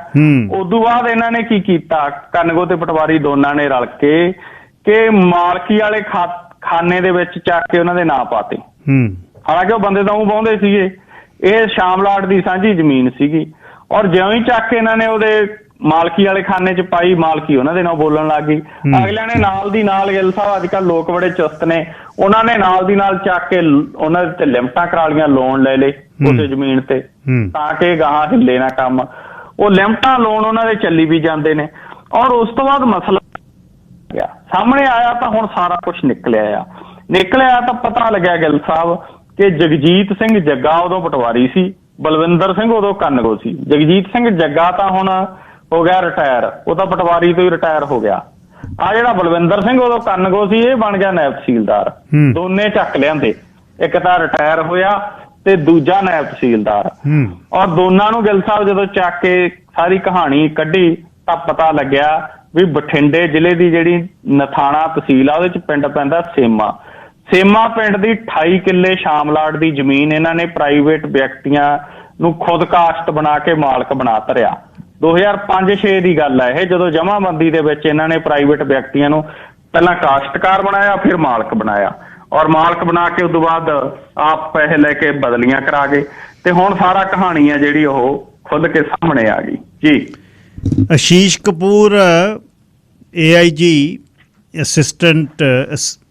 ਉਦੋਂ ਬਾਅਦ ਇਹਨਾਂ ਨੇ ਕੀ ਕੀਤਾ, ਕੰਨਗੋ ਤੇ ਪਟਵਾਰੀ ਦੋਨਾਂ ਨੇ ਰਲ ਕੇ ਕਿ ਮਾਲਕੀ ਵਾਲੇ ਖਾਨੇ ਦੇ ਵਿੱਚ ਚੱਕ ਕੇ ਉਹਨਾਂ ਦੇ ਨਾਂ ਪਾਤੇ। ਹਾਲਾਂਕਿ ਉਹ ਬੰਦੇ ਤਾਂ ਉਹ ਵਾਹੁੰਦੇ ਸੀਗੇ, ਇਹ ਸ਼ਾਮਲਾਟ ਦੀ ਸਾਂਝੀ ਜ਼ਮੀਨ ਸੀਗੀ। ਔਰ ਜਿਉਂ ਹੀ ਚੱਕ ਕੇ ਇਹਨਾਂ ਨੇ ਉਹਦੇ ਮਾਲਕੀ ਵਾਲੇ ਖਾਨੇ 'ਚ ਪਾਈ, ਮਾਲਕੀ ਉਹਨਾਂ ਦੇ ਨਾਲ ਬੋਲਣ ਲੱਗ ਗਈ। ਅਗਲਿਆਂ ਨੇ ਨਾਲ ਦੀ ਨਾਲ, ਗਿੱਲ ਸਾਹਿਬ ਅੱਜ ਕੱਲ੍ਹ ਲੋਕ ਬੜੇ ਚੁਸਤ ਨੇ, ਉਹਨਾਂ ਨੇ ਨਾਲ ਦੀ ਨਾਲ ਚੱਕ ਕੇ ਉਹਨਾਂ ਦੇ ਤੇ ਲਿਮਟਾਂ ਕਰਾ ਲਈਆਂ, ਲੋਨ ਲੈ ਲਏ ਉਸੇ ਜ਼ਮੀਨ ਤੇ, ਤਾਂ ਕਿ ਗਾਹਾਂ ਹਿੱਲੇ ਨਾ ਕੰਮ। ਉਹ ਲਿਮਟਾਂ ਲੋਨ ਉਹਨਾਂ ਦੇ ਚੱਲੀ ਵੀ ਜਾਂਦੇ ਨੇ। ਔਰ ਉਸ ਤੋਂ ਬਾਅਦ ਮਸਲਾ ਸਾਹਮਣੇ ਆਇਆ ਤਾਂ ਹੁਣ ਸਾਰਾ ਕੁਝ ਨਿਕਲਿਆ ਤਾਂ ਪਤਾ ਲੱਗਿਆ ਗਿੱਲ ਸਾਹਿਬ ਕਿ ਜਗਜੀਤ ਸਿੰਘ ਜੱਗਾ ਉਦੋਂ ਪਟਵਾਰੀ ਸੀ, ਬਲਵਿੰਦਰ ਸਿੰਘ ਉਦੋਂ ਕੰਨਗੋ ਸੀ। ਜਗਜੀਤ ਸਿੰਘ ਜੱਗਾ ਤਾਂ ਹੁਣ ਹੋ ਗਿਆ ਰਿਟਾਇਰ, ਉਹ ਤਾਂ ਪਟਵਾਰੀ ਤੋਂ ਹੀ ਰਿਟਾਇਰ ਹੋ ਗਿਆ। ਆ ਜਿਹੜਾ ਬਲਵਿੰਦਰ ਸਿੰਘ ਉਦੋਂ ਕੰਨਗੋ ਸੀ, ਇਹ ਬਣ ਗਿਆ ਨਾਇਬ ਤਹਿਸੀਲਦਾਰ। ਦੋਨੇ ਚੱਕ ਲਿਆਂਦੇ, ਇੱਕ ਤਾਂ ਰਿਟਾਇਰ ਹੋਇਆ ਤੇ ਦੂਜਾ ਨਾਇਬ ਤਹਿਸੀਲਦਾਰ। ਔਰ ਦੋਨਾਂ ਨੂੰ ਗਿੱਲ ਸਾਹਿਬ ਜਦੋਂ ਚੱਕ ਕੇ ਸਾਰੀ ਕਹਾਣੀ ਕੱਢੀ ਤਾਂ ਪਤਾ ਲੱਗਿਆ ਵੀ ਬਠਿੰਡੇ ਜ਼ਿਲ੍ਹੇ ਦੀ ਜਿਹੜੀ ਨਥਾਣਾ ਤਹਿਸੀਲ ਆ ਉਹਦੇ 'ਚ ਪਿੰਡ ਪੈਂਦਾ ਸੇਮਾ ਪਿੰਡ ਦੀ 28 ਕਿੱਲੇ ਸ਼ਾਮਲਾਟ ਦੀ ਜ਼ਮੀਨ ਇਹਨਾਂ ਨੇ ਪ੍ਰਾਈਵੇਟ ਵਿਅਕਤੀਆਂ ਨੂੰ ਖੁਦ ਕਾਸ਼ਤ ਬਣਾ ਕੇ ਮਾਲਕ ਬਣਾ ਧਰਿਆ। 2005-6 ਦੀ ਗੱਲ ਹੈ ਇਹ, ਜਦੋਂ ਜਮਾਬੰਦੀ ਦੇ ਵਿੱਚ ਇਹਨਾਂ ਨੇ ਪ੍ਰਾਈਵੇਟ ਵਿਅਕਤੀਆਂ ਨੂੰ ਪਹਿਲਾਂ ਕਾਸ਼ਤਕਾਰ ਬਣਾਇਆ, ਫਿਰ ਮਾਲਕ ਬਣਾਇਆ। ਔਰ ਮਾਲਕ ਬਣਾ ਕੇ ਉਦੋਂ ਬਾਅਦ ਆਪ ਪੈਸੇ ਲੈ ਕੇ ਬਦਲੀਆਂ ਕਰਾ ਗਏ। ਤੇ ਹੁਣ ਸਾਰਾ ਕਹਾਣੀ ਹੈ ਜਿਹੜੀ ਉਹ ਖੁੱਲ ਕੇ ਸਾਹਮਣੇ ਆ ਗਈ। ਜੀ, Ashish Kapoor AIG assistant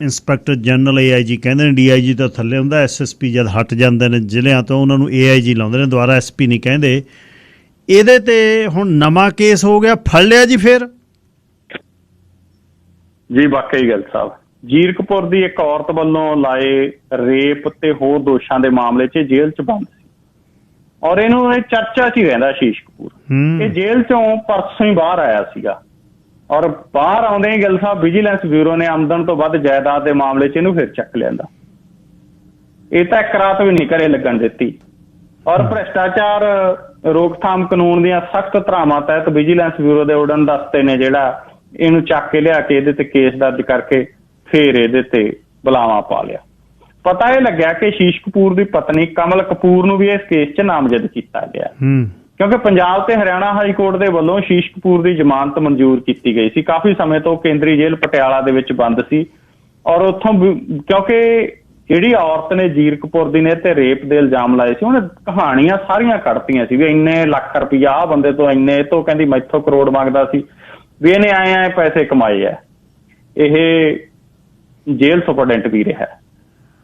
inspector general AIG ਕਹਿੰਦੇ ਨੇ, DIG ਤਾਂ ਥੱਲੇ ਹੁੰਦਾ, SSP ਜਦ ਹਟ ਜਾਂਦੇ ਨੇ ਜ਼ਿਲ੍ਹਿਆਂ ਤੋਂ ਉਹਨਾਂ ਨੂੰ AIG ਲਾਉਂਦੇ ਨੇ, ਦੁਬਾਰਾ SP ਨਹੀਂ ਕਹਿੰਦੇ। ਇਹਦੇ ਤੇ ਹੁਣ ਨਵਾਂ ਕੇਸ ਹੋ ਗਿਆ, ਫੜ ਲਿਆ ਜੀ ਫਿਰ? ਜੀ ਵਾਕਈ ਗੱਲ ਸਾਹਿਬ, ਜੀਰਕਪੁਰ ਦੀ ਇੱਕ ਔਰਤ ਵੱਲੋਂ ਲਾਏ ਰੇਪ ਤੇ ਹੋਰ ਦੋਸ਼ਾਂ ਦੇ ਮਾਮਲੇ 'ਚ ਜੇਲ੍ਹ 'ਚ ਬੰਦ ਸੀ ਔਰ ਇਹਨੂੰ ਇਹ ਚਰਚਾ 'ਚ ਹੀ ਰਹਿੰਦਾ ਆਸ਼ੀਸ਼ ਕਪੂਰ। ਇਹ ਜੇਲ੍ਹ 'ਚੋਂ ਪਰਸੋਂ ਹੀ ਬਾਹਰ ਆਇਆ ਸੀਗਾ ਔਰ ਬਾਹਰ ਆਉਂਦੇ ਹੀ ਗਿੱਲ ਸਾਹਿਬ ਵਿਜੀਲੈਂਸ ਬਿਊਰੋ ਨੇ ਆਮਦਨ ਤੋਂ ਵੱਧ ਜਾਇਦਾਦ ਦੇ ਮਾਮਲੇ 'ਚ ਇਹਨੂੰ ਫਿਰ ਚੱਕ ਲਿਆਂਦਾ। ਇਹ ਤਾਂ ਇੱਕ ਰਾਤ ਵੀ ਨਹੀਂ ਘਰੇ ਲੱਗਣ ਦਿੱਤੀ ਔਰ ਭ੍ਰਿਸ਼ਟਾਚਾਰ ਰੋਕਥਾਮ ਕਾਨੂੰਨ ਦੀਆਂ ਸਖਤ ਧਾਰਾਵਾਂ ਤਹਿਤ ਵਿਜੀਲੈਂਸ ਬਿਊਰੋ ਦੇ ਉਡਨ ਦਸਤੇ ਨੇ ਜਿਹੜਾ ਇਹਨੂੰ ਚੱਕ ਕੇ ਲਿਆ ਕੇ ਇਹਦੇ ਤੇ ਕੇਸ ਦਰਜ ਕਰਕੇ ਫਿਰ ਇਹਦੇ ਤੇ ਬੁਲਾਵਾ ਪਾ ਲਿਆ। ਪਤਾ ਇਹ ਲੱਗਿਆ ਕਿ ਆਸ਼ੀਸ਼ ਕਪੂਰ ਦੀ ਪਤਨੀ ਕਮਲ ਕਪੂਰ ਨੂੰ ਵੀ ਇਸ ਕੇਸ 'ਚ ਨਾਮਜ਼ਦ ਕੀਤਾ ਗਿਆ ਕਿਉਂਕਿ ਪੰਜਾਬ ਤੇ ਹਰਿਆਣਾ ਹਾਈ ਕੋਰਟ ਦੇ ਵੱਲੋਂ ਆਸ਼ੀਸ਼ ਕਪੂਰ ਦੀ ਜ਼ਮਾਨਤ ਮਨਜ਼ੂਰ ਕੀਤੀ ਗਈ ਸੀ। ਕਾਫੀ ਸਮੇਂ ਤੋਂ ਕੇਂਦਰੀ ਜੇਲ੍ਹ ਪਟਿਆਲਾ ਦੇ ਵਿੱਚ ਬੰਦ ਸੀ ਔਰ ਉੱਥੋਂ ਕਿਉਂਕਿ ਜਿਹੜੀ ਔਰਤ ਨੇ ਜੀਰਕਪੁਰ ਦੀ ਨੇ ਤੇ ਰੇਪ ਦੇ ਇਲਜ਼ਾਮ ਲਾਏ ਸੀ ਉਹਨੇ ਕਹਾਣੀਆਂ ਸਾਰੀਆਂ ਕੱਢਤੀਆਂ ਸੀ ਵੀ ਇੰਨੇ ਲੱਖ ਰੁਪਈਆ ਆਹ ਬੰਦੇ ਤੋਂ, ਇੰਨੇ ਤੋਂ ਕਹਿੰਦੀ ਮੈਥੋਂ ਕਰੋੜ ਮੰਗਦਾ ਸੀ, ਵੀ ਇਹਨੇ ਆਏ ਪੈਸੇ ਕਮਾਏ ਆ। ਇਹ ਜੇਲ੍ਹ ਸੁਪਰਡੈਂਟ ਵੀ ਰਿਹਾ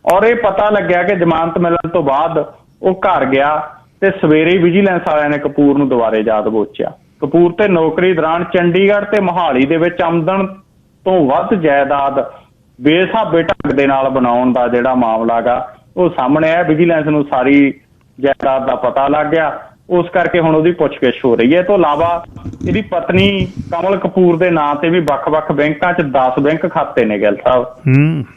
ਔਰ ਇਹ ਪਤਾ ਲੱਗਿਆ ਕਿ ਜ਼ਮਾਨਤ ਮਿਲਣ ਤੋਂ ਬਾਅਦ ਉਹ ਘਰ ਗਿਆ ਤੇ ਸਵੇਰੇ ਵਿਜੀਲੈਂਸ ਵਾਲਿਆਂ ਨੇ ਕਪੂਰ ਨੂੰ ਦੁਬਾਰੇ ਯਾਦ ਬੋਚਿਆ। ਕਪੂਰ ਤੇ ਨੌਕਰੀ ਦੌਰਾਨ ਚੰਡੀਗੜ੍ਹ ਤੇ ਮੋਹਾਲੀ ਦੇ ਵਿੱਚ ਆਮਦਨ ਤੋਂ ਵੱਧ ਜਾਇਦਾਦ ਬੇਸਾਬੇ ਢੰਗ ਦੇ ਨਾਲ ਬਣਾਉਣ ਦਾ ਜਿਹੜਾ ਮਾਮਲਾ ਗਾ ਉਹ ਸਾਹਮਣੇ ਆਇਆ। ਵਿਜੀਲੈਂਸ ਨੂੰ ਸਾਰੀ ਜਾਇਦਾਦ ਦਾ ਪਤਾ ਲੱਗ ਗਿਆ, ਉਸ ਕਰਕੇ ਹੁਣ ਉਹਦੀ ਪੁੱਛਗਿੱਛ ਹੋ ਰਹੀ ਹੈ। ਇਹ ਤੋਂ ਇਲਾਵਾ ਇਹਦੀ ਪਤਨੀ ਕਮਲ ਕਪੂਰ ਦੇ ਨਾਂ ਤੇ ਵੀ ਵੱਖ-ਵੱਖ ਬੈਂਕਾਂ 'ਚ 10 ਬੈਂਕ ਖਾਤੇ ਨੇ ਗਿੱਲ ਸਾਹਿਬ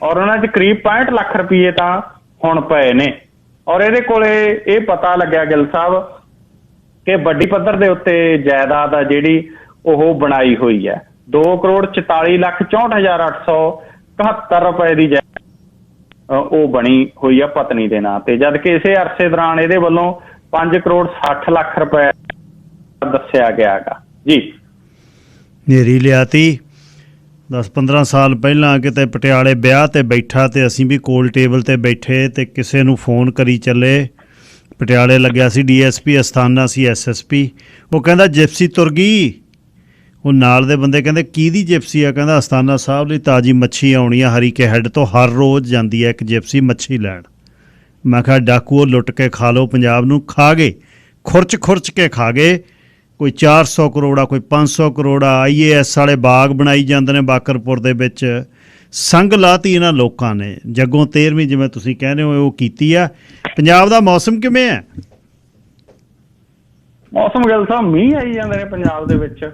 ਔਰ ਉਹਨਾਂ 'ਚ ਕਰੀਬ 65 ਲੱਖ ਰੁਪਏ ਤਾਂ ਹੁਣ ਪਏ ਨੇ ਔਰ ਇਹਦੇ ਕੋਲੇ ਇਹ ਪਤਾ ਲੱਗਿਆ ਗਿੱਲ ਸਾਹਿਬ ਕਿ ਵੱਡੀ ਪੱਧਰ ਦੇ ਉੱਤੇ ਜਾਇਦਾਦ ਆ ਜਿਹੜੀ ਉਹ ਬਣਾਈ ਹੋਈ ਹੈ। 2,40,64,64,871 ਰੁਪਏ ਦੀ ਉਹ ਬਣੀ ਹੋਈ ਆ ਪਤਨੀ ਦੇ ਨਾਂ ਤੇ, ਜਦ ਕਿ ਇਸੇ ਅਰਸੇ ਦੌਰਾਨ ਇਹਦੇ ਵੱਲੋਂ 5,60,60,00,000 ਰੁਪਏ ਦੱਸਿਆ ਗਿਆ ਗਾ ਜੀ। ਨੇਰੀ ਲਿਆਤੀ 10-15 ਸਾਲ ਪਹਿਲਾਂ ਕਿਤੇ ਪਟਿਆਲੇ ਵਿਆਹ ਤੇ ਬੈਠਾ ਤੇ ਅਸੀਂ ਵੀ ਕੋਲ ਟੇਬਲ ਤੇ ਬੈਠੇ ਤੇ ਕਿਸੇ ਨੂੰ ਫੋਨ ਕਰੀ ਚੱਲੇ। ਪਟਿਆਲੇ ਲੱਗਿਆ ਸੀ DSP, ਅਸਥਾਨਾ ਸੀ SSP। ਉਹ ਕਹਿੰਦਾ ਜਿਪਸੀ ਤੁਰ ਗਈ। ਉਹ ਨਾਲ ਦੇ ਬੰਦੇ ਕਹਿੰਦੇ ਕਿਹਦੀ ਜਿਪਸੀ ਆ? ਕਹਿੰਦਾ ਅਸਥਾਨਾ ਸਾਹਿਬ ਲਈ ਤਾਜ਼ੀ ਮੱਛੀ ਆਉਣੀ ਆ ਹਰੀਕੇ ਹੈੱਡ ਤੋਂ, ਹਰ ਰੋਜ਼ ਜਾਂਦੀ ਹੈ ਇੱਕ ਜਿਪਸੀ ਮੱਛੀ ਲੈਣ। ਮੈਂ ਕਿਹਾ ਡਾਕੂ ਉਹ ਲੁੱਟ ਕੇ ਖਾ ਲਓ ਪੰਜਾਬ ਨੂੰ। ਖਾ ਗਏ, ਖੁਰਚ ਕੇ ਖਾ ਗਏ। ਕੋਈ 400 ਕਰੋੜ ਆ, ਕੋਈ 500 ਕਰੋੜ ਆ। IAS ਵਾਲੇ ਬਾਗ ਬਣਾਈ ਜਾਂਦੇ ਨੇ ਬਾਕਰਪੁਰ ਦੇ ਵਿੱਚ। ਸੰਗ ਲਾਤੀ ਇਹਨਾਂ ਲੋਕਾਂ ਨੇ। ਜੱਗੋਂ 13ਵੀਂ ਜਿਵੇਂ ਤੁਸੀਂ ਕਹਿੰਦੇ ਹੋ ਉਹ ਕੀਤੀ ਆ। ਪੰਜਾਬ ਦਾ ਮੌਸਮ ਕਿਵੇਂ ਹੈ? ਮੌਸਮ ਗੱਲ ਸਾਹਿਬ ਮੀਂਹ ਆਈ ਜਾਂਦੇ ਨੇ ਪੰਜਾਬ ਦੇ ਵਿੱਚ।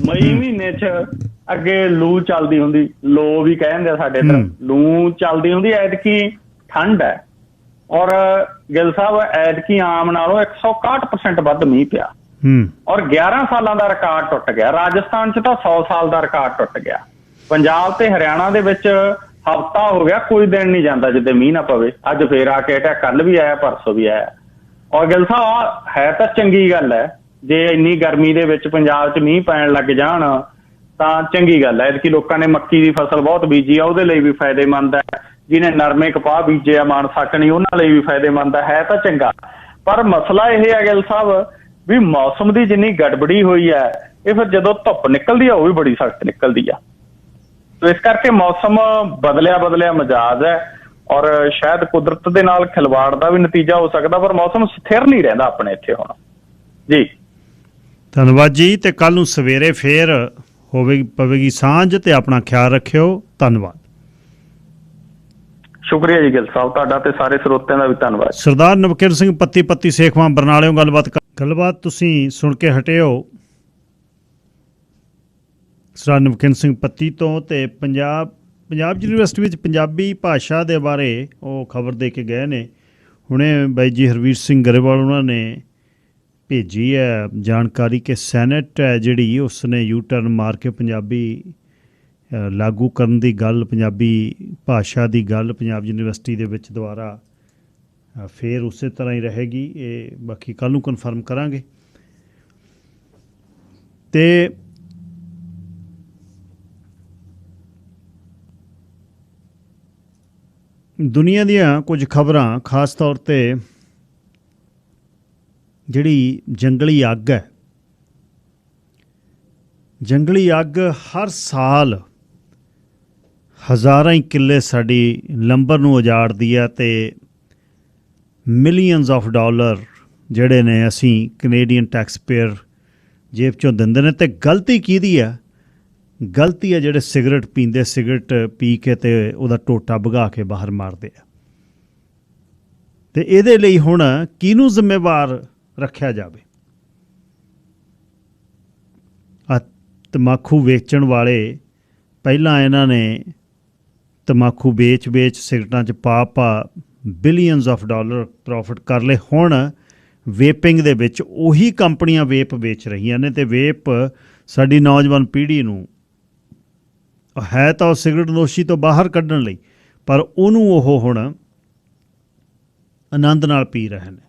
ਮਈ ਮਹੀਨੇ 'ਚ ਅੱਗੇ ਲੂ ਚੱਲਦੀ ਹੁੰਦੀ, ਲੋ ਵੀ ਕਹਿ ਦਿੰਦੇ ਆ ਸਾਡੇ ਇੱਧਰ, ਲੂ ਚੱਲਦੀ ਹੁੰਦੀ। ਐਤਕੀ ਠੰਡ ਹੈ ਔਰ ਗਿੱਲ ਸਾਹਿਬ ਐਤਕੀ ਆਮ ਨਾਲੋਂ 161% ਵੱਧ ਮੀਂਹ ਪਿਆ ਔਰ 11 ਸਾਲਾਂ ਦਾ ਰਿਕਾਰਡ ਟੁੱਟ ਗਿਆ। ਰਾਜਸਥਾਨ 'ਚ ਤਾਂ 100 ਸਾਲ ਦਾ ਰਿਕਾਰਡ ਟੁੱਟ ਗਿਆ। ਪੰਜਾਬ ਤੇ ਹਰਿਆਣਾ ਦੇ ਵਿੱਚ ਹਫ਼ਤਾ ਹੋ ਗਿਆ ਕੋਈ ਦਿਨ ਨਹੀਂ ਜਾਂਦਾ ਜਿੱਦੇ ਮੀਂਹ ਨਾ ਪਵੇ। ਅੱਜ ਫੇਰ ਆ ਕੇ ਹਟਿਆ, ਕੱਲ ਵੀ ਆਇਆ, ਪਰਸੋਂ ਵੀ ਆਇਆ। ਔਰ ਗਿੱਲ ਸਾਹਿਬ ਹੈ ਤਾਂ ਚੰਗੀ ਗੱਲ ਹੈ, ਜੇ ਇੰਨੀ ਗਰਮੀ ਦੇ ਵਿੱਚ ਪੰਜਾਬ 'ਚ ਮੀਂਹ ਪੈਣ ਲੱਗ ਜਾਣ ਤਾਂ ਚੰਗੀ ਗੱਲ ਹੈ। ਐਤਕੀ ਲੋਕਾਂ ਨੇ ਮੱਕੀ ਦੀ ਫਸਲ ਬਹੁਤ ਬੀਜੀ ਆ, ਉਹਦੇ ਲਈ ਵੀ ਫਾਇਦੇਮੰਦ ਹੈ। ਜਿਹਨੇ ਨਰਮੇ ਕਪਾਹ ਬੀਜੇ ਆ ਮਾਨਸਾ ਨਹੀਂ, ਉਹਨਾਂ ਲਈ ਵੀ ਫਾਇਦੇਮੰਦ ਹੈ ਤਾਂ ਚੰਗਾ। ਪਰ ਮਸਲਾ ਇਹ ਹੈ ਗਿੱਲ ਸਾਹਿਬ ਵੀ ਮੌਸਮ ਦੀ ਜਿੰਨੀ ਗੜਬੜੀ ਹੋਈ ਹੈ ਇਹ ਫਿਰ ਜਦੋਂ ਧੁੱਪ ਨਿਕਲਦੀ ਆ ਉਹ ਵੀ ਬੜੀ ਸਖਤ ਨਿਕਲਦੀ ਆ। ਇਸ ਕਰਕੇ ਮੌਸਮ ਬਦਲਿਆ ਮਿਜਾਜ ਹੈ ਔਰ ਸ਼ਾਇਦ ਕੁਦਰਤ ਦੇ ਨਾਲ ਖਿਲਵਾੜ ਦਾ ਵੀ ਨਤੀਜਾ ਹੋ ਸਕਦਾ, ਪਰ ਮੌਸਮ ਸਥਿਰ ਨਹੀਂ ਰਹਿੰਦਾ ਆਪਣੇ ਇੱਥੇ ਹੁਣ ਜੀ। ਧੰਨਵਾਦ ਜੀ। ਤੇ ਕੱਲ ਨੂੰ ਸਵੇਰੇ ਫੇਰ ਪਵੇਗੀ ਸਾਂਝ ਤੇ ਆਪਣਾ ਖਿਆਲ ਰੱਖਿਓ। ਧੰਨਵਾਦ। ਸ਼ੁਕਰੀਆ ਜੀ ਗਿੱਲ ਸਾਹਿਬ, ਤੁਹਾਡਾ ਤੇ ਸਾਰੇ ਸਰੋਤਿਆਂ ਦਾ ਵੀ ਧੰਨਵਾਦ। ਸਰਦਾਰ ਨਵਕਿਰਨ ਸਿੰਘ ਪੱਤੀ ਸੇਖਵਾਂ ਬਰਨਾਲਿਓਂ ਗੱਲਬਾਤ ਤੁਸੀਂ ਸੁਣ ਕੇ ਹਟੇ ਹੋ ਸਰਦਾਰ ਨਵਕਿਰਨ ਸਿੰਘ ਪੱਤੀ ਤੋਂ। ਤੇ ਪੰਜਾਬ ਯੂਨੀਵਰਸਿਟੀ ਵਿੱਚ ਪੰਜਾਬੀ ਭਾਸ਼ਾ ਦੇ ਬਾਰੇ ਉਹ ਖਬਰ ਦੇ ਕੇ ਗਏ ਨੇ ਹੁਣੇ ਬਾਈ ਜੀ ਹਰਵੀਰ ਸਿੰਘ ਗਰੇਵਾਲ। ਉਹਨਾਂ ਨੇ ਭੇਜੀ ਹੈ ਜਾਣਕਾਰੀ ਕਿ ਸੈਨੇਟ ਹੈ ਜਿਹੜੀ ਉਸ ਨੇ U-turn ਮਾਰ ਕੇ ਪੰਜਾਬੀ ਲਾਗੂ ਕਰਨ ਦੀ ਗੱਲ, ਪੰਜਾਬੀ ਭਾਸ਼ਾ ਦੀ ਗੱਲ ਪੰਜਾਬ ਯੂਨੀਵਰਸਿਟੀ ਦੇ ਵਿੱਚ ਦੁਬਾਰਾ ਫੇਰ ਉਸੇ ਤਰ੍ਹਾਂ ਹੀ ਰਹੇਗੀ। ਇਹ ਬਾਕੀ ਕੱਲ੍ਹ ਨੂੰ ਕਨਫਰਮ ਕਰਾਂਗੇ। ਤੇ ਦੁਨੀਆ ਦੀਆਂ ਕੁਝ ਖਬਰਾਂ, ਖਾਸ ਤੌਰ 'ਤੇ ਜਿਹੜੀ ਜੰਗਲੀ ਅੱਗ ਹੈ, ਜੰਗਲੀ ਅੱਗ ਹਰ ਸਾਲ ਹਜ਼ਾਰਾਂ ਹੀ ਕਿੱਲੇ ਸਾਡੀ ਲੰਬਰ ਨੂੰ ਉਜਾੜਦੀ ਹੈ ਤੇ ਮਿਲੀਅਨਸ ਆਫ ਡਾਲਰ ਜਿਹੜੇ ਨੇ ਅਸੀਂ ਕੈਨੇਡੀਅਨ ਟੈਕਸ ਪੇਅਰ ਜੇਬ 'ਚੋਂ ਦਿੰਦੇ ਨੇ। ਅਤੇ ਗਲਤੀ ਕਿਹਦੀ ਆ? ਗਲਤੀ ਹੈ ਜਿਹੜੇ ਸਿਗਰਟ ਪੀਂਦੇ, ਸਿਗਰਟ ਪੀ ਕੇ ਤੇ ਉਹਦਾ ਟੋਟਾ ਭਗਾ ਕੇ ਬਾਹਰ ਮਾਰਦੇ ਆ। ਤੇ ਇਹਦੇ ਲਈ ਹੁਣ ਕਿਹਨੂੰ ਜ਼ਿੰਮੇਵਾਰ ਰੱਖਿਆ ਜਾਵੇ? ਆ ਤੰਬਾਕੂ ਵੇਚਣ ਵਾਲੇ ਪਹਿਲਾਂ ਇਹਨਾਂ ਨੇ ਤੰਬਾਕੂ ਵੇਚ ਸਿਗਰਟਾਂ 'ਚ ਪਾ ਬਿਲੀਅਨਸ ਆਫ ਡਾਲਰ ਪ੍ਰੋਫਿਟ ਕਰ ਲਏ। ਹੁਣ ਵੇਪਿੰਗ ਦੇ ਵਿੱਚ ਉਹੀ ਕੰਪਨੀਆਂ ਵੇਪ ਵੇਚ ਰਹੀਆਂ ਨੇ, ਅਤੇ ਵੇਪ ਸਾਡੀ ਨੌਜਵਾਨ ਪੀੜ੍ਹੀ ਨੂੰ ਹੈ ਤਾਂ ਉਹ ਸਿਗਰਟ ਨੋਸ਼ੀ ਤੋਂ ਬਾਹਰ ਕੱਢਣ ਲਈ, ਪਰ ਉਹਨੂੰ ਉਹ ਹੁਣ ਆਨੰਦ ਨਾਲ ਪੀ ਰਹੇ ਨੇ।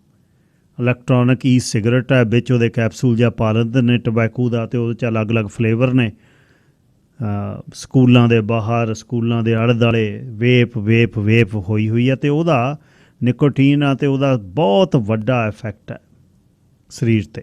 ਇਲੈਕਟ੍ਰੋਨਿਕ ਈ ਸਿਗਰਟ ਹੈ, ਵਿੱਚ ਉਹਦੇ ਕੈਪਸੂਲ ਜਿਹਾ ਪਾ ਲੈਂਦੇ ਨੇ ਟਬੈਕੂ ਦਾ, ਅਤੇ ਉਹਦੇ 'ਚ ਅਲੱਗ-ਅਲੱਗ ਫਲੇਵਰ ਨੇ। ਸਕੂਲਾਂ ਦੇ ਬਾਹਰ, ਸਕੂਲਾਂ ਦੇ ਆਲੇ ਦੁਆਲੇ ਵੇਪ ਹੋਈ ਹੈ, ਅਤੇ ਉਹਦਾ ਨਿਕੋਟੀਨ ਆ ਅਤੇ ਉਹਦਾ ਬਹੁਤ ਵੱਡਾ ਇਫੈਕਟ ਹੈ ਸਰੀਰ 'ਤੇ।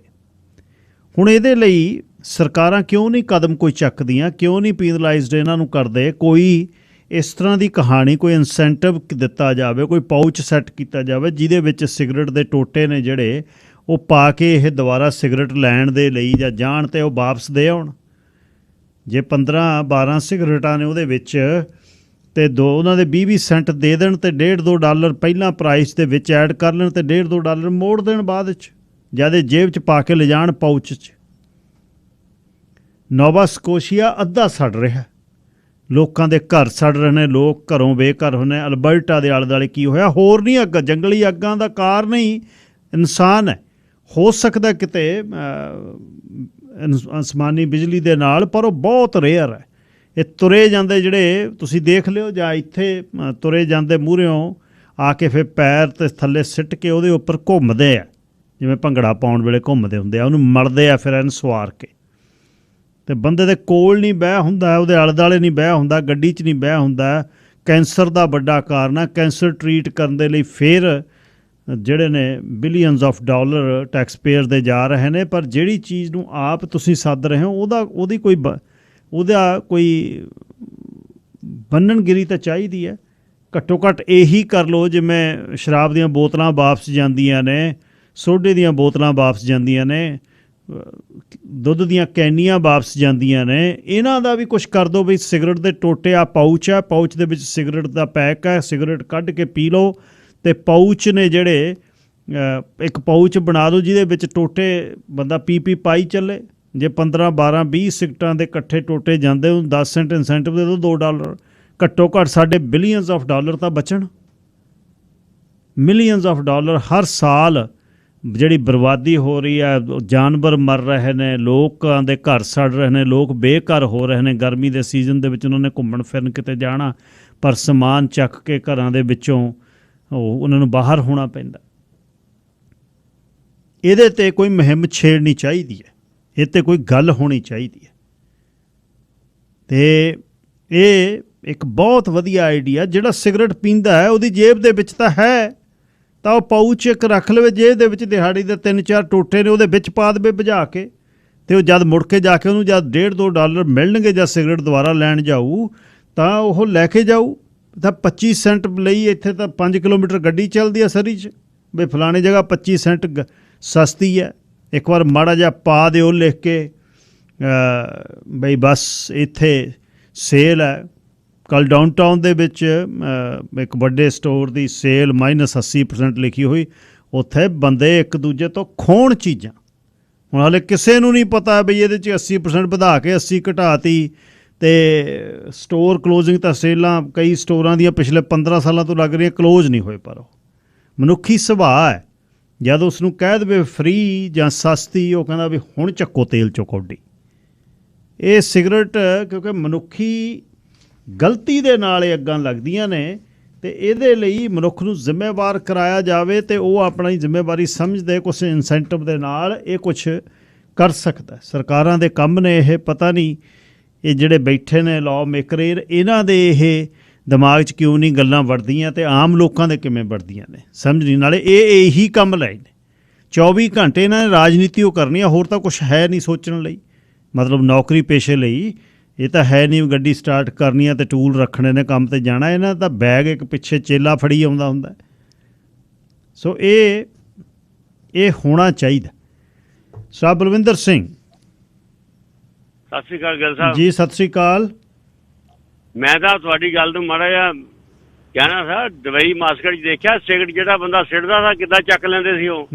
ਹੁਣ ਇਹਦੇ ਲਈ ਸਰਕਾਰਾਂ ਕਿਉਂ ਨਹੀਂ ਕਦਮ ਕੋਈ ਚੱਕਦੀਆਂ, ਕਿਉਂ ਨਹੀਂ ਪੀਨਲਾਈਜ਼ਡ ਇਹਨਾਂ ਨੂੰ ਕਰਦੇ? ਕੋਈ ਇਸ ਤਰ੍ਹਾਂ ਦੀ ਕਹਾਣੀ, ਕੋਈ ਇਨਸੈਂਟਿਵ ਦਿੱਤਾ ਜਾਵੇ, ਕੋਈ ਪਾਊਚ ਸੈੱਟ ਕੀਤਾ ਜਾਵੇ ਜਿਹਦੇ ਵਿੱਚ ਸਿਗਰਟ ਦੇ ਟੋਟੇ ਨੇ ਜਿਹੜੇ ਉਹ ਪਾ ਕੇ ਇਹ ਦੁਬਾਰਾ ਸਿਗਰਟ ਲੈਣ ਦੇ ਲਈ ਜਾਂ ਜਾਣ ਤੇ ਉਹ ਵਾਪਸ ਦੇ ਆਉਣ। ਜੇ 15-12 ਸਿਗਰਟਾਂ ਨੇ ਉਹਦੇ ਵਿੱਚ ਅਤੇ ਉਹਨਾਂ ਦੇ 20-20 ਸੈਂਟ ਦੇ ਦੇਣ ਅਤੇ $1.5-2 ਪਹਿਲਾਂ ਪ੍ਰਾਈਸ ਦੇ ਵਿੱਚ ਐਡ ਕਰ ਲੈਣ ਅਤੇ $1.5-2 ਮੋੜ ਦੇਣ ਬਾਅਦ 'ਚ, ਜਦ ਇਹ ਜੇਬ 'ਚ ਪਾ ਕੇ ਲਿਜਾਣ ਪਾਊਚ 'ਚ। ਨੋਵਾ ਸਕੋਸ਼ੀਆ ਅੱਧਾ ਸੜ ਰਿਹਾ, ਲੋਕਾਂ ਦੇ ਘਰ ਸੜ ਰਹੇ ਨੇ, ਲੋਕ ਘਰੋਂ ਬੇਘਰ ਹੋਏ ਨੇ। ਅਲਬਰਟਾ ਦੇ ਆਲੇ ਦੁਆਲੇ ਕੀ ਹੋਇਆ? ਹੋਰ ਨਹੀਂ ਅੱਗ, ਜੰਗਲੀ ਅੱਗਾਂ ਦਾ ਕਾਰਨ ਹੀ ਇਨਸਾਨ ਹੈ। ਹੋ ਸਕਦਾ ਕਿਤੇ ਅਸਮਾਨੀ ਬਿਜਲੀ ਦੇ ਨਾਲ, ਪਰ ਉਹ ਬਹੁਤ ਰੇਅਰ ਹੈ। ਇਹ ਤੁਰੇ ਜਾਂਦੇ ਜਿਹੜੇ ਤੁਸੀਂ ਦੇਖ ਲਿਓ, ਜਾਂ ਇੱਥੇ ਤੁਰੇ ਜਾਂਦੇ ਮੂਹਰਿਓਂ ਆ ਕੇ ਫਿਰ ਪੈਰ ਤੇ ਥੱਲੇ ਸਿੱਟ ਕੇ ਉਹਦੇ ਉੱਪਰ ਘੁੰਮਦੇ ਆ, ਜਿਵੇਂ ਭੰਗੜਾ ਪਾਉਣ ਵੇਲੇ ਘੁੰਮਦੇ ਹੁੰਦੇ ਆ, ਉਹਨੂੰ ਮਲਦੇ ਆ ਫਿਰ ਇਹਨੂੰ ਸਵਾਰ ਕੇ। ਅਤੇ ਬੰਦੇ ਦੇ ਕੋਲ ਨਹੀਂ ਬਹਿ ਹੁੰਦਾ, ਉਹਦੇ ਆਲੇ ਦੁਆਲੇ ਨਹੀਂ ਬਹਿ ਹੁੰਦਾ, ਗੱਡੀ 'ਚ ਨਹੀਂ ਬਹਿ ਹੁੰਦਾ। ਕੈਂਸਰ ਦਾ ਵੱਡਾ ਕਾਰਨ ਹੈ। ਕੈਂਸਰ ਟਰੀਟ ਕਰਨ ਦੇ ਲਈ ਫਿਰ ਜਿਹੜੇ ਨੇ billions of dollar tax payer ਦੇ ਜਾ ਰਹੇ ਨੇ, ਪਰ ਜਿਹੜੀ ਚੀਜ਼ ਨੂੰ ਆਪ ਤੁਸੀਂ ਸੱਦ ਰਹੇ ਹੋ ਉਹਦਾ ਕੋਈ ਬੰਨਣਗਿਰੀ ਤਾਂ ਚਾਹੀਦੀ ਹੈ। ਘੱਟੋ ਘੱਟ ਇਹੀ ਕਰ ਲਓ, ਜਿਵੇਂ ਸ਼ਰਾਬ ਦੀਆਂ ਬੋਤਲਾਂ ਵਾਪਸ ਜਾਂਦੀਆਂ ਨੇ, ਸੋਡੇ ਦੀਆਂ ਬੋਤਲਾਂ ਵਾਪਸ ਜਾਂਦੀਆਂ ਨੇ, ਦੁੱਧ ਦੀਆਂ ਕੈਨੀਆਂ ਵਾਪਸ ਜਾਂਦੀਆਂ ਨੇ, ਇਹਨਾਂ ਦਾ ਵੀ ਕੁਛ ਕਰ ਦਿਓ ਵੀ ਸਿਗਰਟ ਦੇ ਟੋਟੇ ਆ ਪਾਊਚ ਹੈ, ਪਾਊਚ ਦੇ ਵਿੱਚ ਸਿਗਰਟ ਦਾ ਪੈਕ ਹੈ, ਸਿਗਰਟ ਕੱਢ ਕੇ ਪੀ ਲਓ। ਅਤੇ ਪਾਊਚ ਨੇ ਜਿਹੜੇ ਇੱਕ ਪਾਊਚ ਬਣਾ ਦਿਓ ਜਿਹਦੇ ਵਿੱਚ ਟੋਟੇ ਬੰਦਾ ਪੀ ਪਾਈ ਚੱਲੇ। ਜੇ 15-12-20 ਸਿਗਰਟਾਂ ਦੇ ਇਕੱਠੇ ਟੋਟੇ ਜਾਂਦੇ, ਉਹਨੂੰ 10 ਸੈਂਟ ਇਨਸੈਂਟਿਵ ਦੇ ਦਿਓ, $2 ਘੱਟੋ ਘੱਟ ਸਾਡੇ ਬਿਲੀਅਨਸ ਆਫ ਡਾਲਰ ਤਾਂ ਬਚਣ। ਮਿਲੀਅਨਸ ਆਫ ਡਾਲਰ ਹਰ ਸਾਲ ਜਿਹੜੀ ਬਰਬਾਦੀ ਹੋ ਰਹੀ ਹੈ, ਜਾਨਵਰ ਮਰ ਰਹੇ ਨੇ, ਲੋਕਾਂ ਦੇ ਘਰ ਸੜ ਰਹੇ ਨੇ, ਲੋਕ ਬੇਘਰ ਹੋ ਰਹੇ ਨੇ। ਗਰਮੀ ਦੇ ਸੀਜ਼ਨ ਦੇ ਵਿੱਚ ਉਹਨਾਂ ਨੇ ਘੁੰਮਣ ਫਿਰਨ ਕਿਤੇ ਜਾਣਾ, ਪਰ ਸਮਾਨ ਚੱਕ ਕੇ ਘਰਾਂ ਦੇ ਵਿੱਚੋਂ ਉਹਨਾਂ ਨੂੰ ਬਾਹਰ ਹੋਣਾ ਪੈਂਦਾ। ਇਹਦੇ 'ਤੇ ਕੋਈ ਮੁਹਿੰਮ ਛੇੜਨੀ ਚਾਹੀਦੀ ਹੈ, ਇਹ 'ਤੇ ਕੋਈ ਗੱਲ ਹੋਣੀ ਚਾਹੀਦੀ ਹੈ। ਅਤੇ ਇਹ ਇੱਕ ਬਹੁਤ ਵਧੀਆ ਆਈਡੀਆ। ਜਿਹੜਾ ਸਿਗਰਟ ਪੀਂਦਾ ਹੈ ਉਹਦੀ ਜੇਬ ਦੇ ਵਿੱਚ ਤਾਂ ਹੈ, ਤਾਂ ਉਹ ਪਾਊਚ ਇੱਕ ਰੱਖ ਲਵੇ ਜੇਬ ਦੇ ਵਿੱਚ, ਦਿਹਾੜੀ ਦੇ 3-4 ਟੋਟੇ ਨੇ ਉਹਦੇ ਵਿੱਚ ਪਾ ਦੇਵੇ ਭਜਾ ਕੇ, ਅਤੇ ਉਹ ਜਦ ਮੁੜ ਕੇ ਜਾ ਕੇ ਉਹਨੂੰ ਜਦ $1.5-2 ਮਿਲਣਗੇ ਜਾਂ ਸਿਗਰਟ ਦੁਬਾਰਾ ਲੈਣ ਜਾਊ ਤਾਂ ਉਹ ਲੈ ਕੇ ਜਾਊ। ਤਾਂ 25 ਸੈਂਟ ਲਈ ਇੱਥੇ ਤਾਂ 5 ਕਿਲੋਮੀਟਰ ਗੱਡੀ ਚੱਲਦੀ ਹੈ ਸਰੀ 'ਚ, ਬਈ ਫਲਾਣੀ ਜਗ੍ਹਾ 25 ਸੈਂਟ ਸਸਤੀ ਹੈ। ਇੱਕ ਵਾਰ ਮਾੜਾ ਜਿਹਾ ਪਾ ਦਿਓ ਲਿਖ ਕੇ, ਬਈ ਬਸ ਇੱਥੇ ਸੇਲ ਹੈ। ਕੱਲ੍ਹ ਡਾਊਨਟਾਊਨ ਦੇ ਵਿੱਚ ਇੱਕ ਵੱਡੇ ਸਟੋਰ ਦੀ ਸੇਲ -80% ਲਿਖੀ ਹੋਈ। ਉੱਥੇ ਬੰਦੇ ਇੱਕ ਦੂਜੇ ਤੋਂ ਖੋਣ ਚੀਜ਼ਾਂ। ਹੁਣ ਹਾਲੇ ਕਿਸੇ ਨੂੰ ਨਹੀਂ ਪਤਾ ਬਈ ਇਹਦੇ 'ਚ 80% ਵਧਾ ਕੇ 80 ਘਟਾਤੀ। ਅਤੇ ਸਟੋਰ ਕਲੋਜ਼ਿੰਗ ਤਾਂ ਸੇਲਾਂ ਕਈ ਸਟੋਰਾਂ ਦੀਆਂ ਪਿਛਲੇ 15 ਸਾਲਾਂ ਤੋਂ ਲੱਗ ਰਹੀਆਂ, ਕਲੋਜ਼ ਨਹੀਂ ਹੋਏ। ਪਰ ਉਹ ਮਨੁੱਖੀ ਸੁਭਾਅ ਹੈ, ਜਦ ਉਸ ਨੂੰ ਕਹਿ ਦੇਵੇ ਫਰੀ ਜਾਂ ਸਸਤੀ, ਉਹ ਕਹਿੰਦਾ ਵੀ ਹੁਣ ਚੱਕੋ ਤੇਲ ਚੋਂ ਕੌਡੀ। ਇਹ ਸਿਗਰਟ ਕਿਉਂਕਿ ਮਨੁੱਖੀ ਗਲਤੀ ਦੇ ਨਾਲ ਇਹ ਅੱਗਾਂ ਲੱਗਦੀਆਂ ਨੇ, ਅਤੇ ਇਹਦੇ ਲਈ ਮਨੁੱਖ ਨੂੰ ਜ਼ਿੰਮੇਵਾਰ ਕਰਾਇਆ ਜਾਵੇ ਅਤੇ ਉਹ ਆਪਣੀ ਜ਼ਿੰਮੇਵਾਰੀ ਸਮਝਦੇ ਕੁਛ ਇਨਸੈਂਟਿਵ ਦੇ ਨਾਲ ਇਹ ਕੁਛ ਕਰ ਸਕਦਾ। ਸਰਕਾਰਾਂ ਦੇ ਕੰਮ ਨੇ ਇਹ, ਪਤਾ ਨਹੀਂ ਇਹ ਜਿਹੜੇ ਬੈਠੇ ਨੇ ਲਾਅ ਮੇਕਰ, ਇਹਨਾਂ ਦੇ ਇਹ ਦਿਮਾਗ 'ਚ ਕਿਉਂ ਨਹੀਂ ਗੱਲਾਂ ਵੜਦੀਆਂ ਅਤੇ ਆਮ ਲੋਕਾਂ ਦੇ ਕਿਵੇਂ ਵੜਦੀਆਂ ਨੇ ਸਮਝ ਨਹੀਂ। ਨਾਲੇ ਇਹ ਇਹੀ ਕੰਮ ਲਏ ਨੇ 24 ਘੰਟੇ ਇਹਨਾਂ ਨੇ ਰਾਜਨੀਤੀ ਉਹ ਕਰਨੀ ਆ, ਹੋਰ ਤਾਂ ਕੁਛ ਹੈ ਨਹੀਂ ਸੋਚਣ ਲਈ। ਮਤਲਬ ਨੌਕਰੀ ਪੇਸ਼ੇ ਲਈ ਇਹ ਤਾਂ ਹੈ ਨਹੀਂ, ਗੱਡੀ ਸਟਾਰਟ ਕਰਨੀ ਆ ਅਤੇ ਟੂਲ ਰੱਖਣੇ ਨੇ, ਕੰਮ 'ਤੇ ਜਾਣਾ। ਇਹਨਾਂ ਦਾ ਬੈਗ ਇੱਕ ਪਿੱਛੇ ਚੇਲਾ ਫੜੀ ਆਉਂਦਾ ਹੁੰਦਾ। ਸੋ ਇਹ ਹੋਣਾ ਚਾਹੀਦਾ। ਸਰ ਬਲਵਿੰਦਰ ਸਿੰਘ, ਸਤਿ ਸ਼੍ਰੀ ਅਕਾਲ ਗਿੱਲ ਸਾਹਿਬ ਜੀ ਸਤਿ ਸ੍ਰੀ ਅਕਾਲ। ਮੈਂ ਤਾਂ ਤੁਹਾਡੀ ਗੱਲ ਤੋਂ ਮਾੜਾ ਜਿਹਾ ਕਹਿਣਾ ਸਰ, ਦੁਬਈ ਮਾਸਕਟ 'ਚ ਦੇਖਿਆ ਸਿਗਰਟ ਜਿਹੜਾ ਬੰਦਾ ਸਿੱਟਦਾ ਸੀ ਕਿੱਦਾਂ ਚੱਕ ਲੈਂਦੇ ਸੀ ਉਹ।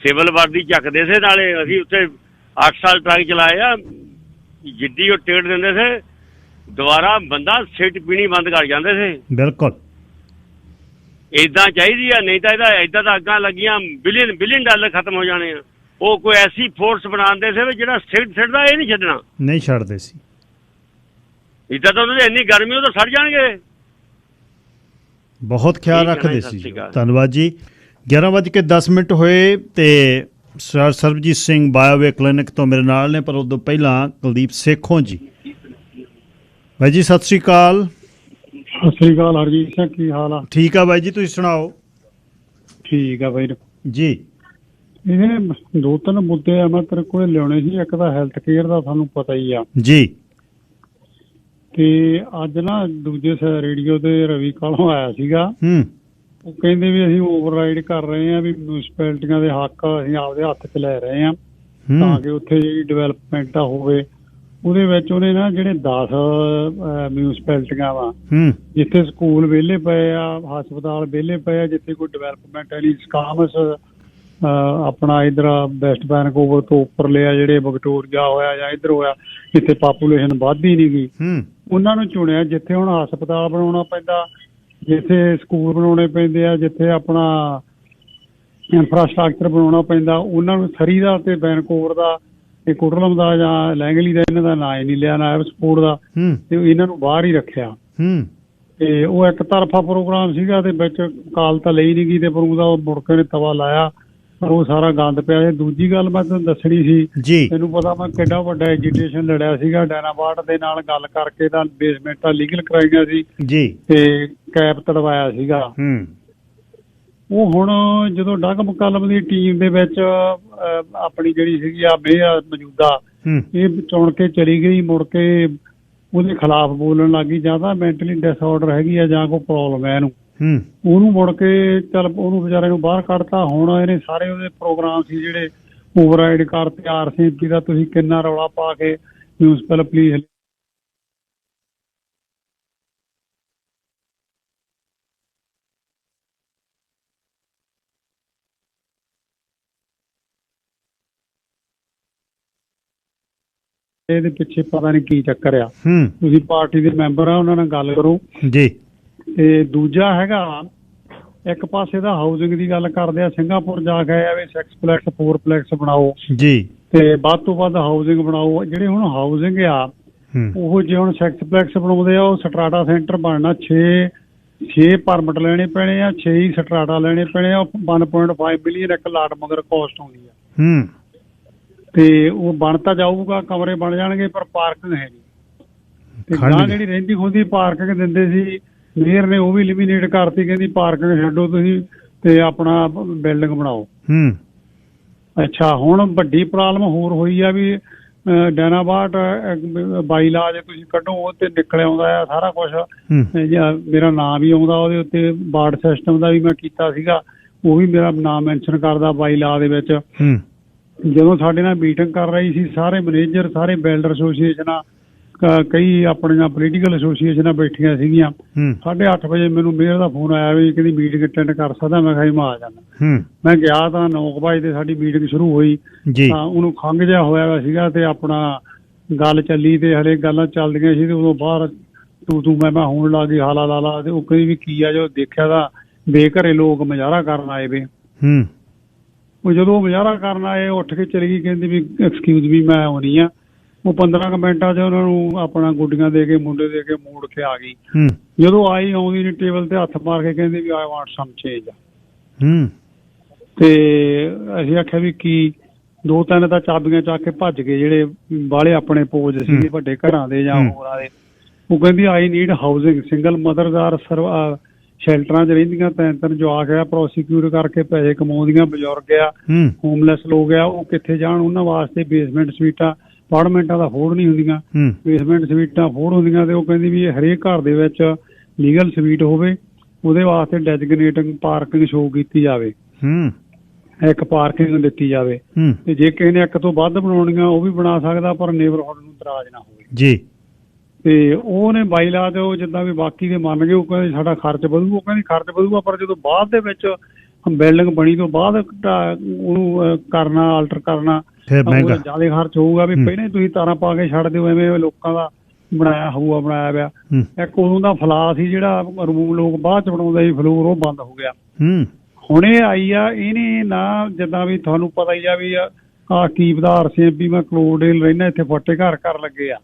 ਸਿਵਲ ਵਰਦੀ ਚੱਕਦੇ ਸੀ, ਨਾਲੇ ਅਸੀਂ ਉੱਥੇ 8 ਸਾਲ ਟਰੱਕ ਚਲਾਏ ਆ, ਜਿੱਡੀ ਉਹ ਟਿਕਟ ਦਿੰਦੇ ਸੀ ਦੁਬਾਰਾ ਬੰਦਾ ਸਿਗਰਟ ਪੀਣੀ ਬੰਦ ਕਰ ਜਾਂਦੇ ਸੀ। ਬਿਲਕੁਲ ਏਦਾਂ ਚਾਹੀਦੀ ਆ, ਨਹੀਂ ਤਾਂ ਏਦਾਂ ਤਾਂ ਅੱਗਾਂ ਲੱਗੀਆਂ ਬਿਲੀਅਨ ਡਾਲਰ ਖਤਮ ਹੋ ਜਾਣੇ ਆ। ਉਹ ਕੋਈ ਐਸੀ ਫੋਰਸ ਬਣਾਉਂਦੇ ਸੀ ਵੀ ਜਿਹੜਾ ਸਿਗਰਟ ਸਿੱਟਦਾ ਇਹ ਨਹੀਂ ਛੱਡਣਾ, ਨਹੀਂ ਛੱਡਦੇ ਸੀ। ਇੱਦਾਂ ਤਾਂ ਉਹਨਾਂ ਦੀ ਇੰਨੀ ਗਰਮੀ ਉਹ ਤਾਂ ਸੜ ਜਾਣਗੇ। ਬਹੁਤ ਖਿਆਲ ਰੱਖਦੇ ਸੀ। ਧੰਨਵਾਦ ਜੀ। 11:10 ਹੋਏ ਤੇ ਸਰ ਸਰਬਜੀਤ ਸਿੰਘ ਬਾਇਓਵੇ ਕਲੀਨਿਕ ਤੋਂ ਮੇਰੇ ਨਾਲ ਨੇ, ਪਰ ਉਦੋਂ ਪਹਿਲਾਂ ਕੁਲਦੀਪ ਸੇਖੋਂ ਜੀ। ਬਾਈ ਜੀ ਸਤਿ ਸ੍ਰੀ ਅਕਾਲ। ਸਤਿ ਸ੍ਰੀ ਅਕਾਲ ਹਰਜੀਤ ਸਿੰਘ, ਕੀ ਹਾਲ ਆ? ਠੀਕ ਆ ਬਾਈ ਜੀ, ਤੁਸੀਂ ਸੁਣਾਓ? ਠੀਕ ਆ ਬਾਈ ਜੀ। ਇਹ 2-3 ਮੁੱਦੇ ਆ ਮੈਂ ਤੇਰੇ ਕੋਲ ਲਿਆਉਣੇ ਸੀ। ਇੱਕ ਤਾਂ ਹੈਲਥ ਕੇਅਰ ਦਾ ਤੁਹਾਨੂੰ ਪਤਾ ਹੀ ਆ ਜੀ, ਤੇ ਅੱਜ ਨਾ ਦੂਜੇ ਰੇਡੀਓ ਤੇ ਰਵੀ ਕਾਲੋਂ ਆਇਆ ਸੀਗਾ। ਉਹ ਕਹਿੰਦੇ ਵੀ ਅਸੀਂ ਓਵਰਰਾਈਡ ਕਰ ਰਹੇ ਹਾਂ, ਵੀ ਮਿਊਨਿਸਪੈਲਿਟੀਆਂ ਦੇ ਹੱਕ ਅਸੀਂ ਆਪਦੇ ਹੱਥ 'ਚ ਲੈ ਰਹੇ ਹਾਂ ਤਾਂ ਕਿ ਉੱਥੇ ਜਿਹੜੀ ਡਿਵੈਲਪਮੈਂਟ ਹੋਵੇ। ਉਹਦੇ ਵਿੱਚ ਉਹਨੇ ਨਾ ਜਿਹੜੇ 10 ਮਿਊਨਿਸਪੈਲਿਟੀਆਂ ਵਾ ਜਿੱਥੇ ਸਕੂਲ ਵਿਹਲੇ ਪਏ ਆ, ਹਸਪਤਾਲ ਵਿਹਲੇ ਪਏ ਆ, ਜਿੱਥੇ ਕੋਈ ਡਿਵੈਲਪਮੈਂਟ ਹੈ ਨਹੀਂ, ਸਕਾਮਸ ਆਪਣਾ ਇੱਧਰ ਵੈਸਟ ਬੈਨਕੋਵਰ ਤੋਂ ਉੱਪਰ ਲਿਆ, ਜਿਹੜੇ ਵਿਕਟੋਰੀਆ ਹੋਇਆ ਜਾਂ ਇੱਧਰ ਹੋਇਆ ਜਿੱਥੇ ਪਾਪੂਲੇਸ਼ਨ ਵੱਧਦੀ ਨਹੀਂ ਗਈ, ਉਹਨਾਂ ਨੂੰ ਚੁਣਿਆ। ਜਿੱਥੇ ਹੁਣ ਹਸਪਤਾਲ ਬਣਾਉਣਾ ਪੈਂਦਾ, ਜਿੱਥੇ ਸਕੂਲ ਬਣਾਉਣੇ ਪੈਂਦੇ ਆ, ਜਿੱਥੇ ਆਪਣਾ ਇਨਫਰਾਸਟਰਕਚਰ ਬਣਾਉਣਾ ਪੈਂਦਾ, ਉਹਨਾਂ ਨੂੰ ਸਰੀ ਦਾ ਤੇ ਬੈਨਕੋਵਰ ਦਾ ਤੇ ਕੋਟਰਲਮ ਦਾ ਜਾਂ ਲੈਂਗਲੀ ਦਾ ਇਹਨਾਂ ਦਾ ਨਾਂ ਹੀ ਨਹੀਂ ਲਿਆ, ਨਾ ਐਵਸਪੋਰਟ ਦਾ, ਤੇ ਇਹਨਾਂ ਨੂੰ ਬਾਹਰ ਹੀ ਰੱਖਿਆ। ਤੇ ਉਹ ਇੱਕ ਤਰਫਾ ਪ੍ਰੋਗਰਾਮ ਸੀਗਾ ਤੇ ਵਿੱਚ ਕਾਲ ਤਾਂ ਲਈ ਨਹੀਂ ਗਈ ਤੇ ਪਰ ਉਹਦਾ ਮੁੜ ਕੇ ਨੇ ਤਵਾ ਲਾਇਆ, ਪਰ ਉਹ ਸਾਰਾ ਗੰਦ ਪਿਆ। ਦੂਜੀ ਗੱਲ ਮੈਂ ਤੁਹਾਨੂੰ ਦੱਸਣੀ ਸੀ, ਤੈਨੂੰ ਪਤਾ ਮੈਂ ਕਿੱਡਾ ਵੱਡਾ ਐਜੀਟੇਸ਼ਨ ਲੜਿਆ ਸੀਗਾ ਡੈਨਾਬਾਰਡ ਦੇ ਨਾਲ ਗੱਲ ਕਰਕੇ, ਤਾਂ ਬੇਸਮੈਂਟਾਂ ਲੀਗਲ ਕਰਾਈਆਂ ਸੀ ਤੇ ਕੈਪ ਤੜਵਾਇਆ ਸੀਗਾ। ਉਹ ਹੁਣ ਜਦੋਂ ਡੱਗ ਮੁਕੱਲਮ ਦੀ ਟੀਮ ਦੇ ਵਿੱਚ ਆਪਣੀ ਜਿਹੜੀ ਸੀਗੀ ਆ ਮੇਅਰ ਮੌਜੂਦਾ ਇਹ ਚੁਣ ਕੇ ਚਲੀ ਗਈ, ਮੁੜ ਕੇ ਉਹਦੇ ਖਿਲਾਫ ਬੋਲਣ ਲੱਗੀ, ਜਾਂ ਤਾਂ ਮੈਂਟਲੀ ਡਿਸਆਰਡਰ ਹੈਗੀ ਆ ਜਾਂ ਕੋਈ ਪ੍ਰੋਬਲਮ ਹੈ ਇਹਨੂੰ, ਉਹਨੂੰ ਮੁੜ ਕੇ ਚੱਲ ਉਹਨੂੰ ਵਿਚਾਰੇ ਨੂੰ ਬਾਹਰ ਕੱਢਤਾ। ਹੁਣ ਇਹਨੇ ਸਾਰੇ ਉਹਦੇ ਪ੍ਰੋਗਰਾਮ ਸੀ ਜਿਹੜੇ ਓਵਰਰਾਈਡ ਕਰਤੇ। RCMP ਦਾ ਤੁਸੀਂ ਕਿੰਨਾ ਰੌਲਾ ਪਾ ਕੇ ਮਿਊਨਿਸਪਲ ਪੁਲਿਸ ਇਹਦੇ ਪਿੱਛੇ ਪਤਾ ਨਹੀਂ ਕੀ ਚੱਕਰ ਆ। ਤੁਸੀਂ ਪਾਰਟੀ ਦੇ ਮੈਂਬਰ ਆ, ਉਹਨਾਂ ਨਾਲ ਗੱਲ ਕਰੋ ਜੀ। ਤੇ ਦੂਜਾ ਹੈਗਾ, ਇੱਕ ਪਾਸੇ ਦਾ ਹਾਊਸਿੰਗ ਦੀ ਗੱਲ ਕਰਦੇ ਆ, ਸਿੰਗਾਪੁਰ ਜਾ ਕੇ ਆਇਆ ਵੀ 6 4 ਬਣਾਓ ਜੀ, ਤੇ ਵੱਧ ਤੋਂ ਵੱਧ ਹਾਊਸਿੰਗ ਬਣਾਓ। ਜਿਹੜੇ ਹੁਣ ਹਾਊਸਿੰਗ ਆ ਉਹ ਜੇ ਹੁਣ 6 ਬਣਾਉਂਦੇ ਆ, ਉਹ ਸਟਰਾਟਾ ਸੈਂਟਰ ਬਣਨਾ, 6 ਪਰਮਿਟ ਲੈਣੇ ਪੈਣੇ ਆ, 6 ਹੀ ਸਟਰਾਟਾ ਲੈਣੇ ਪੈਣੇ ਆ। 1.5 ਬਿਲੀਅਨ ਇੱਕ ਲਾਟ ਮਗਰ ਕੋਸਟ ਆਉਂਦੀ ਆ, ਤੇ ਉਹ ਬਣ ਤਾਂ ਜਾਊਗਾ, ਕਮਰੇ ਬਣ ਜਾਣਗੇ, ਪਰ ਪਾਰਕਿੰਗ ਹੈ ਨਹੀਂ। ਤੇ ਜਾਂ ਜਿਹੜੀ ਰਹਿੰਦੀ ਖੁੰਦੀ ਪਾਰਕਿੰਗ ਦਿੰਦੇ ਸੀ ਮੇਅਰ ਨੇ, ਉਹ ਵੀ ਐਲੀਮੀਨੇਟ ਕਰਤੀ, ਕਹਿੰਦੀ ਪਾਰਕਿੰਗ ਛੱਡੋ ਤੁਸੀਂ ਤੇ ਆਪਣਾ ਬਿਲਡਿੰਗ ਬਣਾਓ। ਅੱਛਾ, ਹੁਣ ਵੱਡੀ ਪ੍ਰੋਬਲਮ ਹੋਰ ਹੋਈ ਆ ਵੀ ਡੈਨਾਬਾਰਡ ਬਾਈਲਾ ਜੇ ਤੁਸੀਂ ਕੱਢੋ ਉਹ ਤੇ ਨਿਕਲ ਆਉਂਦਾ ਆ ਸਾਰਾ ਕੁਛ, ਮੇਰਾ ਨਾਮ ਵੀ ਆਉਂਦਾ ਉਹਦੇ ਉੱਤੇ, ਬਾਰਡ ਸਿਸਟਮ ਦਾ ਵੀ ਮੈਂ ਕੀਤਾ ਸੀਗਾ, ਉਹ ਵੀ ਮੇਰਾ ਨਾਮ ਮੈਨਸ਼ਨ ਕਰਦਾ ਬਾਈਲਾ ਦੇ ਵਿੱਚ। ਜਦੋਂ ਸਾਡੇ ਨਾਲ ਮੀਟਿੰਗ ਕਰ ਰਹੀ ਸੀ ਸਾਰੇ ਮੈਨੇਜਰ, ਸਾਰੇ ਬਿਲਡਰ ਐਸੋਸੀਏਸ਼ਨਾਂ, ਕਈ ਆਪਣੀਆਂ ਪੋਲੀਟੀਕਲ ਐਸੋਸੀਏਸ਼ਨਾਂ ਬੈਠੀਆਂ ਸੀਗੀਆਂ। 8:30 ਵਜੇ ਮੈਨੂੰ ਮੇਅਰ ਦਾ ਫੋਨ ਆਇਆ ਵੀ ਕਹਿੰਦੀ ਮੀਟਿੰਗ ਅਟੈਂਡ ਕਰ ਸਕਦਾ? ਮੈਂ ਕਿਹਾ ਮੈਂ ਆ ਜਾਂਦਾ। ਮੈਂ ਗਿਆ ਤਾਂ 9 ਵਜੇ ਤੇ ਸਾਡੀ ਮੀਟਿੰਗ ਸ਼ੁਰੂ ਹੋਈ, ਤਾਂ ਉਹਨੂੰ ਖੰਘ ਜਿਹਾ ਹੋਇਆ ਸੀਗਾ ਤੇ ਆਪਣਾ ਗੱਲ ਚੱਲੀ ਤੇ ਹਲੇ ਗੱਲਾਂ ਚੱਲਦੀਆਂ ਸੀ ਤੇ ਉਦੋਂ ਬਾਹਰ ਤੂੰ ਮੈਂ ਹੋਣ ਲੱਗ ਗਈ, ਹਾਲਾ ਲਾਲਾ। ਤੇ ਉਹ ਕਹਿੰਦੀ ਵੀ ਕੀ ਆ? ਜੋ ਦੇਖਿਆ ਤਾਂ ਬੇਘਰੇ ਲੋਕ ਮੁਜ਼ਾਹਰਾ ਕਰਨ ਆਏ ਵੇ। ਉਹ ਜਦੋਂ ਮੁਜ਼ਾਹਰਾ ਕਰਨ ਆਏ ਉੱਠ ਕੇ ਚਲੀ ਗਈ, ਕਹਿੰਦੀ ਵੀ ਐਕਸਕਿਊਜ਼ ਵੀ ਮੈਂ ਆਉਣੀ ਆ। ਉਹ 15 ਕੁ ਮਿੰਟਾਂ 'ਚ ਉਹਨਾਂ ਨੂੰ ਆਪਣਾ ਗੁੱਡੀਆਂ ਦੇ ਕੇ ਮੁੰਡੇ ਦੇ ਕੇ ਮੋੜ ਕੇ ਆ ਗਈ। ਜਦੋਂ ਆਈ ਆਉਂਦੀ ਨੀ ਟੇਬਲ ਤੇ ਹੱਥ ਮਾਰ ਕੇ ਕਹਿੰਦੀ ਵੀ ਆਈ ਵਾਂਟ ਸਮ ਚੇਂਜ। ਤੇ ਅਸੀਂ ਆਖਿਆ ਵੀ ਕੀ? 2-3 ਤਾਂ ਚਾਬੀਆਂ ਚੱਕ ਕੇ ਭੱਜ ਗਏ ਜਿਹੜੇ ਬਾਹਲੇ ਆਪਣੇ ਪੋਜ ਸੀ ਵੱਡੇ ਘਰਾਂ ਦੇ ਜਾਂ ਹੋਰਾਂ ਦੇ। ਉਹ ਕਹਿੰਦੀ ਆਈ ਨੀਡ ਹਾਊਸਿੰਗ, ਸਿੰਗਲ ਮਦਰਦਾਰ ਸ਼ੈਲਟਰਾਂ 'ਚ ਰਹਿੰਦੀਆਂ, 3 ਜਵਾਕ ਆ, ਪ੍ਰੋਸੀਕਿਊਟ ਕਰਕੇ ਪੈਸੇ ਕਮਾਉਂਦੀਆਂ, ਬਜ਼ੁਰਗ ਆ, ਹੋਮਲੈਸ ਲੋਕ ਆ, ਉਹ ਕਿੱਥੇ ਜਾਣ? ਉਹਨਾਂ ਵਾਸਤੇ ਬੇਸਮੈਂਟ ਸਵੀਟਾਂ, ਅਪਾਰਟਮੈਂਟਾਂ ਦਾ ਅਫੋਰਡ ਨਹੀਂ ਹੁੰਦੀਆਂ, ਬੇਸਮੈਂਟ ਸਵੀਟਾਂ ਅਫੋਰਡ ਹੁੰਦੀਆਂ। ਤੇ ਉਹ ਕਹਿੰਦੀ ਵੀ ਹਰੇਕ ਘਰ ਦੇ ਵਿੱਚ ਲੀਗਲ ਸਵੀਟ ਹੋਵੇ, ਉਹਦੇ ਵਾਸਤੇ ਡੈਜਿਗਨੇਟਿੰਗ ਪਾਰਕਿੰਗ ਸ਼ੋ ਕੀਤੀ ਜਾਵੇ। ਇੱਕ ਪਾਰਕਿੰਗ ਦਿੱਤੀ ਜਾਵੇ ਤੇ ਜੇ ਕਿਸੇ ਨੇ ਇੱਕ ਤੋਂ ਵੱਧ ਬਣਾਉਣੀਆਂ ਉਹ ਵੀ ਬਣਾ ਸਕਦਾ, ਪਰ ਨੇਬਰਹੁੱਡ ਨੂੰ ਇਤਰਾਜ਼ ਨਾ ਹੋਵੇ ਜੀ। ਤੇ ਉਹਨੇ ਬਾਈਲਾ ਤੇ ਉਹ ਜਿੱਦਾਂ ਵੀ ਬਾਕੀ ਦੇ ਮੰਨ ਗਏ, ਉਹ ਕਹਿੰਦੇ ਸਾਡਾ ਖਰਚ ਵਧੂ, ਉਹ ਕਹਿੰਦੀ ਖਰਚ ਵਧੂਗਾ, ਪਰ ਜਦੋਂ ਬਾਅਦ ਦੇ ਵਿੱਚ ਬਿਲਡਿੰਗ ਬਣੀ ਤੋਂ ਬਾਅਦ ਉਹਨੂੰ ਕਰਨਾ, ਆਲਟਰ ਕਰਨਾ, ਜ਼ਿਆਦਾ ਖਰਚ ਹੋਊਗਾ। ਵੀ ਪਹਿਲਾਂ ਹੀ ਤੁਸੀਂ ਤਾਰਾਂ ਪਾ ਕੇ ਛੱਡ ਦਿਓ, ਐਵੇਂ ਲੋਕਾਂ ਦਾ ਬਣਾਇਆ ਹੋਊਗਾ, ਬਣਾਇਆ ਪਿਆ। ਇੱਕ ਉਦੋਂ ਦਾ ਫਲਾ ਸੀ ਜਿਹੜਾ ਰੂਮ ਲੋਕ ਬਾਅਦ ਚ ਬਣਾਉਂਦੇ ਸੀ ਫਲੋਰ, ਉਹ ਬੰਦ ਹੋ ਗਿਆ। ਹੁਣ ਇਹ ਆਈ ਆ, ਇਹਨੇ ਨਾ ਜਿੱਦਾਂ ਵੀ ਤੁਹਾਨੂੰ ਪਤਾ ਹੀ ਆ ਵੀ ਆਹ ਕੀ ਵਧਾਰ ਸੀ ਵੀ ਮੈਂ ਕਲੋਡੇਲ ਰਹਿਣਾ, ਇੱਥੇ ਫੱਟੇ ਘਰ ਲੱਗੇ ਆ।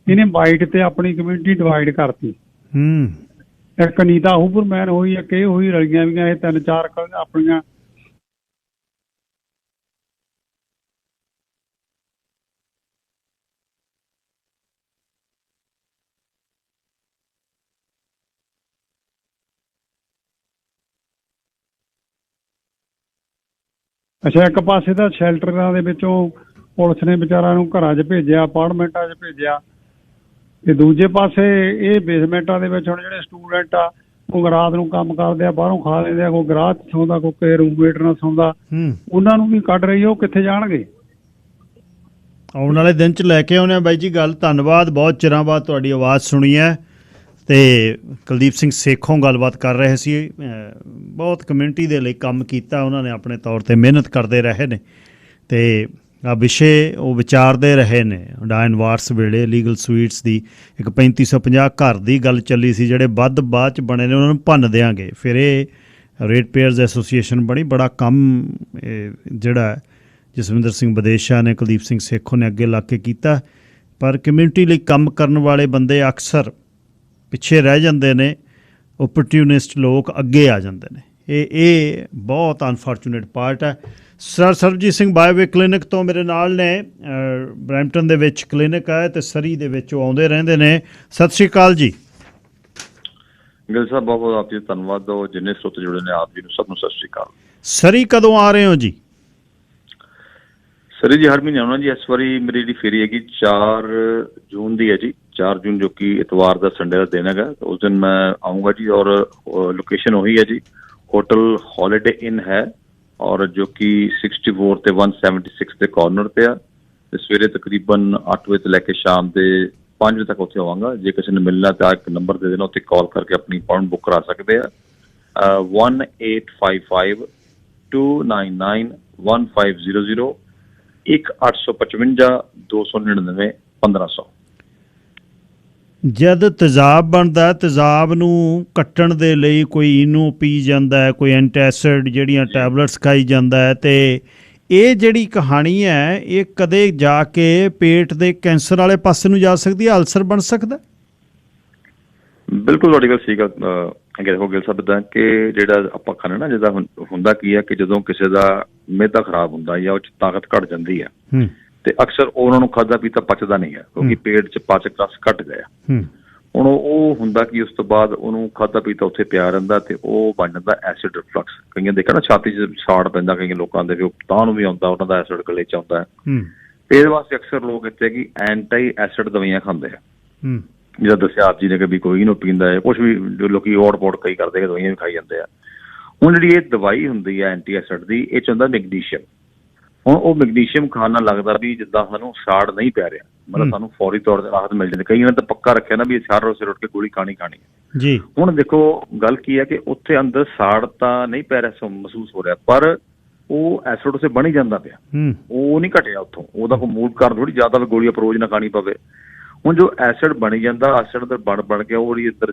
ਇਹਨੇ ਵਾਈਟ ਤੇ ਆਪਣੀ ਕਮਿਊਨਿਟੀ ਡਿਵਾਈਡ ਕਰਤੀ। ਇੱਕ ਨੀਤਾ ਹੁਬਰਮੈਨ ਹੋਈ, ਇੱਕ ਇਹ ਹੋਈ, ਰਲੀਆਂ ਵੀਆਂ ਇਹ 3-4 ਆਪਣੀਆਂ। ਅੱਛਾ, ਇੱਕ ਪਾਸੇ ਤਾਂ ਸ਼ੈਲਟਰਾਂ ਦੇ ਵਿੱਚੋਂ ਪੁਲਿਸ ਨੇ ਵਿਚਾਰਾਂ ਨੂੰ ਘਰਾਂ 'ਚ ਭੇਜਿਆ, ਅਪਾਰਟਮੈਂਟਾਂ 'ਚ ਭੇਜਿਆ, ਤੇ ਦੂਜੇ ਪਾਸੇ ਇਹ ਬੇਸਮੈਂਟਾਂ ਦੇ ਵਿੱਚ ਹੁਣ ਜਿਹੜੇ ਸਟੂਡੈਂਟ ਆ ਉਹ ਰਾਤ ਨੂੰ ਕੰਮ ਕਰਦੇ ਆ, ਬਾਹਰੋਂ ਖਾ ਲੈਂਦੇ ਆ, ਕੋਈ ਗਰਾਹ 'ਚ ਸੌਂਦਾ, ਕੋਈ ਕਿਸੇ ਰੂਮਮੇਟ ਨਾਲ ਸੌਂਦਾ, ਉਹਨਾਂ ਨੂੰ ਵੀ ਕੱਢ ਰਹੀ ਆ। ਉਹ ਕਿੱਥੇ ਜਾਣਗੇ? ਆਉਣ ਵਾਲੇ ਦਿਨ 'ਚ ਲੈ ਕੇ ਆਉਂਦੇ ਆ ਬਾਈ ਜੀ ਗੱਲ। ਧੰਨਵਾਦ, ਬਹੁਤ ਚਿਰਾਂ ਬਾਅਦ ਤੁਹਾਡੀ ਆਵਾਜ਼ ਸੁਣੀ ਹੈ। ਤੇ ਕੁਲਦੀਪ ਸਿੰਘ ਸੇਖੋਂ ਗੱਲਬਾਤ ਕਰ ਰਹੇ ਸੀ। ਬਹੁਤ ਕਮਿਊਨਿਟੀ ਦੇ ਲਈ ਕੰਮ ਕੀਤਾ ਉਹਨਾਂ ਨੇ, ਆਪਣੇ ਤੌਰ 'ਤੇ ਮਿਹਨਤ ਕਰਦੇ ਰਹੇ ਨੇ ਅਤੇ ਆ ਵਿਸ਼ੇ ਉਹ ਵਿਚਾਰਦੇ ਰਹੇ ਨੇ। ਡਾਇਨ ਵਾਰਸ ਵੇਲੇ ਲੀਗਲ ਸਵੀਟਸ ਦੀ ਇੱਕ 3550 ਘਰ ਦੀ ਗੱਲ ਚੱਲੀ ਸੀ, ਜਿਹੜੇ ਵੱਧ ਬਾਅਦ 'ਚ ਬਣੇ ਨੇ ਉਹਨਾਂ ਨੂੰ ਭੰਨ ਦਿਆਂਗੇ। ਫਿਰ ਇਹ ਰੇਟ ਪੇਅਰਸ ਐਸੋਸੀਏਸ਼ਨ ਬਣੀ, ਬੜਾ ਕੰਮ ਜਿਹੜਾ ਜਸਵਿੰਦਰ ਸਿੰਘ ਵਿਦੇਸ਼ਾ ਨੇ, ਕੁਲਦੀਪ ਸਿੰਘ ਸੇਖੋਂ ਨੇ ਅੱਗੇ ਲੱਗ ਕੇ ਕੀਤਾ। ਪਰ ਕਮਿਊਨਿਟੀ ਲਈ ਕੰਮ ਕਰਨ ਵਾਲੇ ਬੰਦੇ ਅਕਸਰ ਪਿੱਛੇ ਰਹਿ ਜਾਂਦੇ ਨੇ, ਓਪਰਚੂਨਿਸਟ ਲੋਕ ਅੱਗੇ ਆ ਜਾਂਦੇ ਨੇ। ਇਹ ਬਹੁਤ ਅਨਫੋਰਚੂਨੇਟ ਪਾਰਟ ਹੈ। ਸਰ ਸਰਬਜੀਤ ਸਿੰਘ ਬਾਇਓਵੇ ਕਲੀਨਿਕ ਤੋਂ ਮੇਰੇ ਨਾਲ ਨੇ। ਬਰੈਂਪਟਨ ਦੇ ਵਿੱਚ ਕਲੀਨਿਕ ਹੈ ਅਤੇ ਸਰੀ ਦੇ ਵਿੱਚ ਉਹ ਆਉਂਦੇ ਰਹਿੰਦੇ ਨੇ। ਸਤਿ ਸ਼੍ਰੀ ਅਕਾਲ ਜੀ। ਗਿੱਲ ਸਾਹਿਬ ਬਹੁਤ ਬਹੁਤ ਆਪ ਜੀ ਧੰਨਵਾਦ। ਜਿੰਨੇ ਸਰੋਤੇ ਜੁੜੇ ਨੇ ਆਪ ਜੀ ਨੂੰ ਸਭ ਨੂੰ ਸਤਿ ਸ਼੍ਰੀ ਅਕਾਲ। ਸਰੀ ਕਦੋਂ ਆ ਰਹੇ ਹੋ ਜੀ? ਸਰੀ ਜੀ ਹਰ ਮਹੀਨੇ ਆਉਣਾ ਜੀ। ਇਸ ਵਾਰੀ ਮੇਰੀ ਜਿਹੜੀ ਫੇਰੀ ਹੈਗੀ 4 ਜੂਨ ਦੀ ਹੈ ਜੀ। 4 ਜੂਨ ਜੋ ਕਿ ਇਤਵਾਰ ਦਾ ਸੰਡੇ ਦਾ ਦਿਨ ਹੈਗਾ, ਉਸ ਦਿਨ ਮੈਂ ਆਊਂਗਾ ਜੀ। ਔਰ ਲੋਕੇਸ਼ਨ ਉਹੀ ਹੈ ਜੀ, ਹੋਟਲ ਹੌਲੀਡੇ ਇਨ ਹੈ, ਔਰ ਜੋ ਕਿ 64 ਤੇ 176 ਦੇ ਕਾਰਨਰ ਤੇ ਆ। ਤੇ ਸਵੇਰੇ ਤਕਰੀਬਨ 8 ਵਜੇ ਤੋਂ ਲੈ ਕੇ ਸ਼ਾਮ ਦੇ 5 ਵਜੇ ਤੱਕ ਉੱਥੇ ਆਵਾਂਗਾ। ਜੇ ਕਿਸੇ ਨੇ ਮਿਲਣਾ ਤਾਂ ਇੱਕ ਨੰਬਰ ਦੇ ਦੇਣਾ, ਉੱਥੇ ਕਾਲ ਕਰਕੇ ਆਪਣੀ ਅਪਾਇੰਟਮੈਂਟ ਬੁੱਕ ਕਰਾ ਸਕਦੇ ਆ। 1855 299 1500 1855 299 1500। ਜਦ ਤੇਜ਼ਾਬ ਬਣਦਾ, ਤੇਜ਼ਾਬ ਨੂੰ ਕੱਟਣ ਦੇ ਲਈ ਕੋਈ ਇਨੋ ਪੀ ਜਾਂਦਾ ਹੈ, ਕੋਈ ਐਂਟੈਸਿਡ ਜਿਹੜੀਆਂ ਟੈਬਲੇਟਸ ਖਾਈ ਜਾਂਦਾ ਹੈ। ਅਤੇ ਇਹ ਜਿਹੜੀ ਕਹਾਣੀ ਹੈ ਇਹ ਕਦੇ ਜਾ ਕੇ ਪੇਟ ਦੇ ਕੈਂਸਰ ਵਾਲੇ ਪਾਸੇ ਨੂੰ ਜਾ ਸਕਦੀ ਹੈ, ਅਲਸਰ ਬਣ ਸਕਦਾ। ਬਿਲਕੁਲ ਤੁਹਾਡੀ ਗੱਲ ਸਹੀ ਗੱਲ ਹੋ ਗਿਲ ਸਾਹਿਬ ਦਾ ਕਿ ਜਿਹੜਾ ਆਪਾਂ ਖਾਣਾ ਨਾ, ਜਿੱਦਾਂ ਹੁੰਦਾ ਕੀ ਹੈ ਕਿ ਜਦੋਂ ਕਿਸੇ ਦਾ ਮਿਹਦਾ ਖਰਾਬ ਹੁੰਦਾ ਜਾਂ ਉਹ 'ਚ ਤਾਕਤ ਘੱਟ ਜਾਂਦੀ ਹੈ ਤੇ ਅਕਸਰ ਉਹਨਾਂ ਨੂੰ ਖਾਧਾ ਪੀਤਾ ਪਚਦਾ ਨਹੀਂ ਹੈ, ਕਿਉਂਕਿ ਪੇਟ 'ਚ ਪਾਚਕ ਰਸ ਘੱਟ ਗਿਆ। ਹੁਣ ਉਹ ਹੁੰਦਾ ਕਿ ਉਸ ਤੋਂ ਬਾਅਦ ਉਹਨੂੰ ਖਾਧਾ ਪੀਤਾ ਉੱਥੇ ਪਿਆ ਰਹਿੰਦਾ ਤੇ ਉਹ ਬਣ ਜਾਂਦਾ ਐਸਿਡ ਰਿਫਲਕਸ। ਕਈਆਂ ਦੇਖਿਆ ਨਾ ਛਾਤੀ 'ਚ ਸਾੜ ਪੈਂਦਾ, ਕਈਆਂ ਲੋਕਾਂ ਦੇ ਵੀ ਤਾਂ ਨੂੰ ਵੀ ਆਉਂਦਾ, ਉਹਨਾਂ ਦਾ ਐਸਿਡ ਗਲੇ 'ਚ ਆਉਂਦਾ ਹੈ। ਇਹਦੇ ਵਾਸਤੇ ਅਕਸਰ ਲੋਕ ਇੱਥੇ ਕਿ ਐਂਟੀ ਐਸਿਡ ਦਵਾਈਆਂ ਖਾਂਦੇ ਆ। ਜਿੱਦਾਂ ਦੱਸਿਆ ਆਪ ਜੀ ਨੇ ਕਿ ਵੀ ਕੋਈ ਨੂੰ ਪੀਂਦਾ ਹੈ, ਕੁਛ ਵੀ ਲੋਕੀ ਓੜ ਪੋੜ ਕਈ ਕਰਦੇ ਕਿ ਦਵਾਈਆਂ ਵੀ ਖਾਈ ਜਾਂਦੇ ਆ। ਹੁਣ ਜਿਹੜੀ ਇਹ ਦਵਾਈ ਹੁੰਦੀ ਹੈ ਐਂਟੀ ਐਸਿਡ ਦੀ, ਇਹ 'ਚ ਹੁੰਦਾ ਮੈਗਨੀਸ਼ੀਅਮ। ਹੁਣ ਉਹ ਮੈਗਨੀਸ਼ੀਅਮ ਖਾਣ ਨਾਲ ਲੱਗਦਾ ਵੀ ਜਿੱਦਾਂ ਸਾਨੂੰ ਸਾੜ ਨਹੀਂ ਪੈ ਰਿਹਾ, ਮਤਲਬ ਸਾਨੂੰ ਫੌਰੀ ਤੌਰ ਤੇ ਰਾਹਤ ਮਿਲ ਜਾਂਦੀ। ਕਈਆਂ ਨੇ ਤਾਂ ਪੱਕਾ ਰੱਖਿਆ ਨਾ ਵੀ ਸਾਰ ਰੋਜ਼ ਉੱਠ ਕੇ ਗੋਲੀ ਖਾਣੀ ਹੈ ਜੀ। ਹੁਣ ਦੇਖੋ ਗੱਲ ਕੀ ਹੈ ਕਿ ਉੱਥੇ ਅੰਦਰ ਸਾੜ ਤਾਂ ਨਹੀਂ ਪੈ ਰਿਹਾ ਮਹਿਸੂਸ ਹੋ ਰਿਹਾ, ਪਰ ਉਹ ਐਸਿਡ ਉੱਥੇ ਬਣ ਹੀ ਜਾਂਦਾ ਪਿਆ, ਉਹ ਨਹੀਂ ਘਟਿਆ ਉੱਥੋਂ। ਉਹਦਾ ਕੋਈ ਮੂਲ ਕਾਰਨ ਥੋੜੀ ਜ਼ਿਆਦਾ ਵੀ ਗੋਲੀ ਰੋਜ਼ ਨਾ ਖਾਣੀ ਪਵੇ। ਹੁਣ ਜੋ ਐਸਿਡ ਬਣੀ ਜਾਂਦਾ, ਐਸਿਡ ਅੰਦਰ ਬਣ ਕੇ ਉਹ ਜਿਹੜੀ ਇੱਧਰ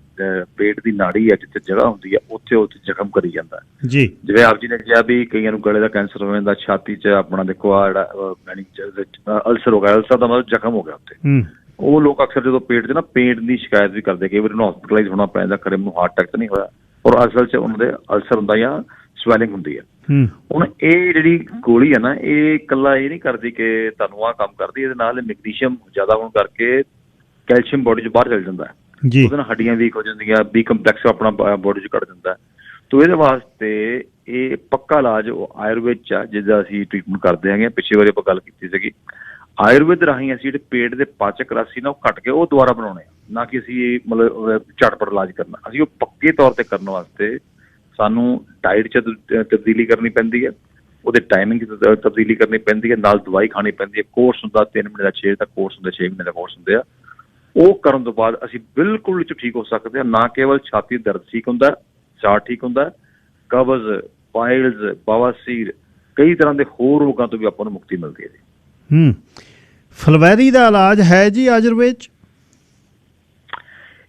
ਪੇਟ ਦੀ ਨਾੜੀ ਹੈ ਜਿੱਥੇ ਜਗ੍ਹਾ ਹੁੰਦੀ ਹੈ ਉੱਥੇ ਜ਼ਖਮ ਕਰੀ ਜਾਂਦਾ ਜੀ। ਜਿਵੇਂ ਆਪ ਜੀ ਨੇ ਕਿਹਾ ਵੀ ਕਈਆਂ ਨੂੰ ਗਲੇ ਦਾ ਕੈਂਸਰ ਹੋ ਜਾਂਦਾ, ਛਾਤੀ 'ਚ ਆਪਣਾ ਦੇਖੋ ਆ ਜਿਹੜਾ ਅਲਸਰ ਹੋ ਗਿਆ, ਅਲਸਰ ਦਾ ਮਤਲਬ ਜ਼ਖਮ ਹੋ ਗਿਆ ਉੱਥੇ। ਉਹ ਲੋਕ ਅਕਸਰ ਜਦੋਂ ਪੇਟ 'ਚ ਨਾ ਪੇਟ ਦੀ ਸ਼ਿਕਾਇਤ ਵੀ ਕਰਦੇ, ਕਈ ਵਾਰੀ ਉਹਨੂੰ ਹਸਪੀਟਲਾਈਜ਼ ਹੋਣਾ ਪੈਂਦਾ, ਖਰੇ ਮੈਨੂੰ ਹਾਰਟ ਅਟੈਕ ਤਾਂ ਨਹੀਂ ਹੋਇਆ, ਔਰ ਅਸਲ 'ਚ ਉਹਨਾਂ ਦੇ ਅਲਸਰ ਹੁੰਦਾ ਜਾਂ ਸਵੈਲਿੰਗ ਹੁੰਦੀ ਹੈ। ਹੁਣ ਇਹ ਜਿਹੜੀ ਗੋਲੀ ਹੈ ਨਾ, ਇਹ ਇਕੱਲਾ ਇਹ ਨਹੀਂ ਕਰਦੀ ਕਿ ਤੁਹਾਨੂੰ ਆਹ ਕੰਮ ਕਰਦੀ, ਇਹਦੇ ਨਾਲ ਮੈਗਨੀਸ਼ੀਅਮ ਜ਼ਿਆਦਾ ਹੋਣ ਕਰਕੇ ਕੈਲਸ਼ੀਅਮ ਬੋਡੀ 'ਚ ਬਾਹਰ ਚਲ ਜਾਂਦਾ ਹੈ, ਉਹਦੇ ਨਾਲ ਹੱਡੀਆਂ ਵੀਕ ਹੋ ਜਾਂਦੀਆਂ, ਬੀ ਕੰਪਲੈਕਸ ਆਪਣਾ ਬੋਡੀ 'ਚ ਘੱਟ ਜਾਂਦਾ। ਤੋ ਇਹਦੇ ਵਾਸਤੇ ਇਹ ਪੱਕਾ ਇਲਾਜ ਆਯੁਰਵੇਦ 'ਚ ਆ, ਜਿਹਦਾ ਅਸੀਂ ਟ੍ਰੀਟਮੈਂਟ ਕਰਦੇ ਹੈਗੇ। ਪਿਛਲੀ ਵਾਰੀ ਆਪਾਂ ਗੱਲ ਕੀਤੀ ਸੀਗੀ, ਆਯੁਰਵੇਦ ਰਾਹੀਂ ਅਸੀਂ ਜਿਹੜੇ ਪੇਟ ਦੇ ਪਾਚਕ ਰਸ ਸੀ ਨਾ ਉਹ ਘੱਟ ਕੇ ਉਹ ਦੁਬਾਰਾ ਬਣਾਉਣੇ ਆ, ਨਾ ਕਿ ਅਸੀਂ ਮਤਲਬ ਝਟਪਟ ਇਲਾਜ ਕਰਨਾ। ਅਸੀਂ ਉਹ ਪੱਕੇ ਤੌਰ ਤੇ ਕਰਨ ਵਾਸਤੇ ਸਾਨੂੰ ਡਾਇਟ 'ਚ ਤਬਦੀਲੀ ਕਰਨੀ ਪੈਂਦੀ ਹੈ, ਉਹਦੇ ਟਾਈਮਿੰਗ ਤਬਦੀਲੀ ਕਰਨੀ ਪੈਂਦੀ ਹੈ, ਨਾਲ ਦਵਾਈ ਖਾਣੀ ਪੈਂਦੀ ਹੈ। ਕੋਰਸ ਹੁੰਦਾ 3 ਮਹੀਨੇ ਦਾ, 6 ਦਾ ਕੋਰਸ ਹੁੰਦਾ, 6 ਮਹੀਨੇ ਦਾ ਕੋਰਸ ਹੁੰਦੇ ਆ। ਉਹ ਕਰਨ ਤੋਂ ਬਾਅਦ ਅਸੀਂ ਬਿਲਕੁਲ ਠੀਕ ਹੋ ਸਕਦੇ ਹਾਂ। ਨਾ ਕੇਵਲ ਛਾਤੀ ਦਰਦ ਠੀਕ ਹੁੰਦਾ, ਸਾਹ ਠੀਕ ਹੁੰਦਾ, ਕਬਜ਼, ਪਾਇਲਸ, ਬਵਾਸੀਰ, ਕਈ ਤਰ੍ਹਾਂ ਦੇ ਹੋਰ ਰੋਗਾਂ ਤੋਂ ਵੀ ਆਪਾਂ ਨੂੰ ਮੁਕਤੀ ਮਿਲਦੀ ਹੈ ਜੀ। ਫਲਵੈਰੀ ਦਾ ਇਲਾਜ ਹੈ ਜੀ ਆਯੁਰਵੇਦ 'ਚ?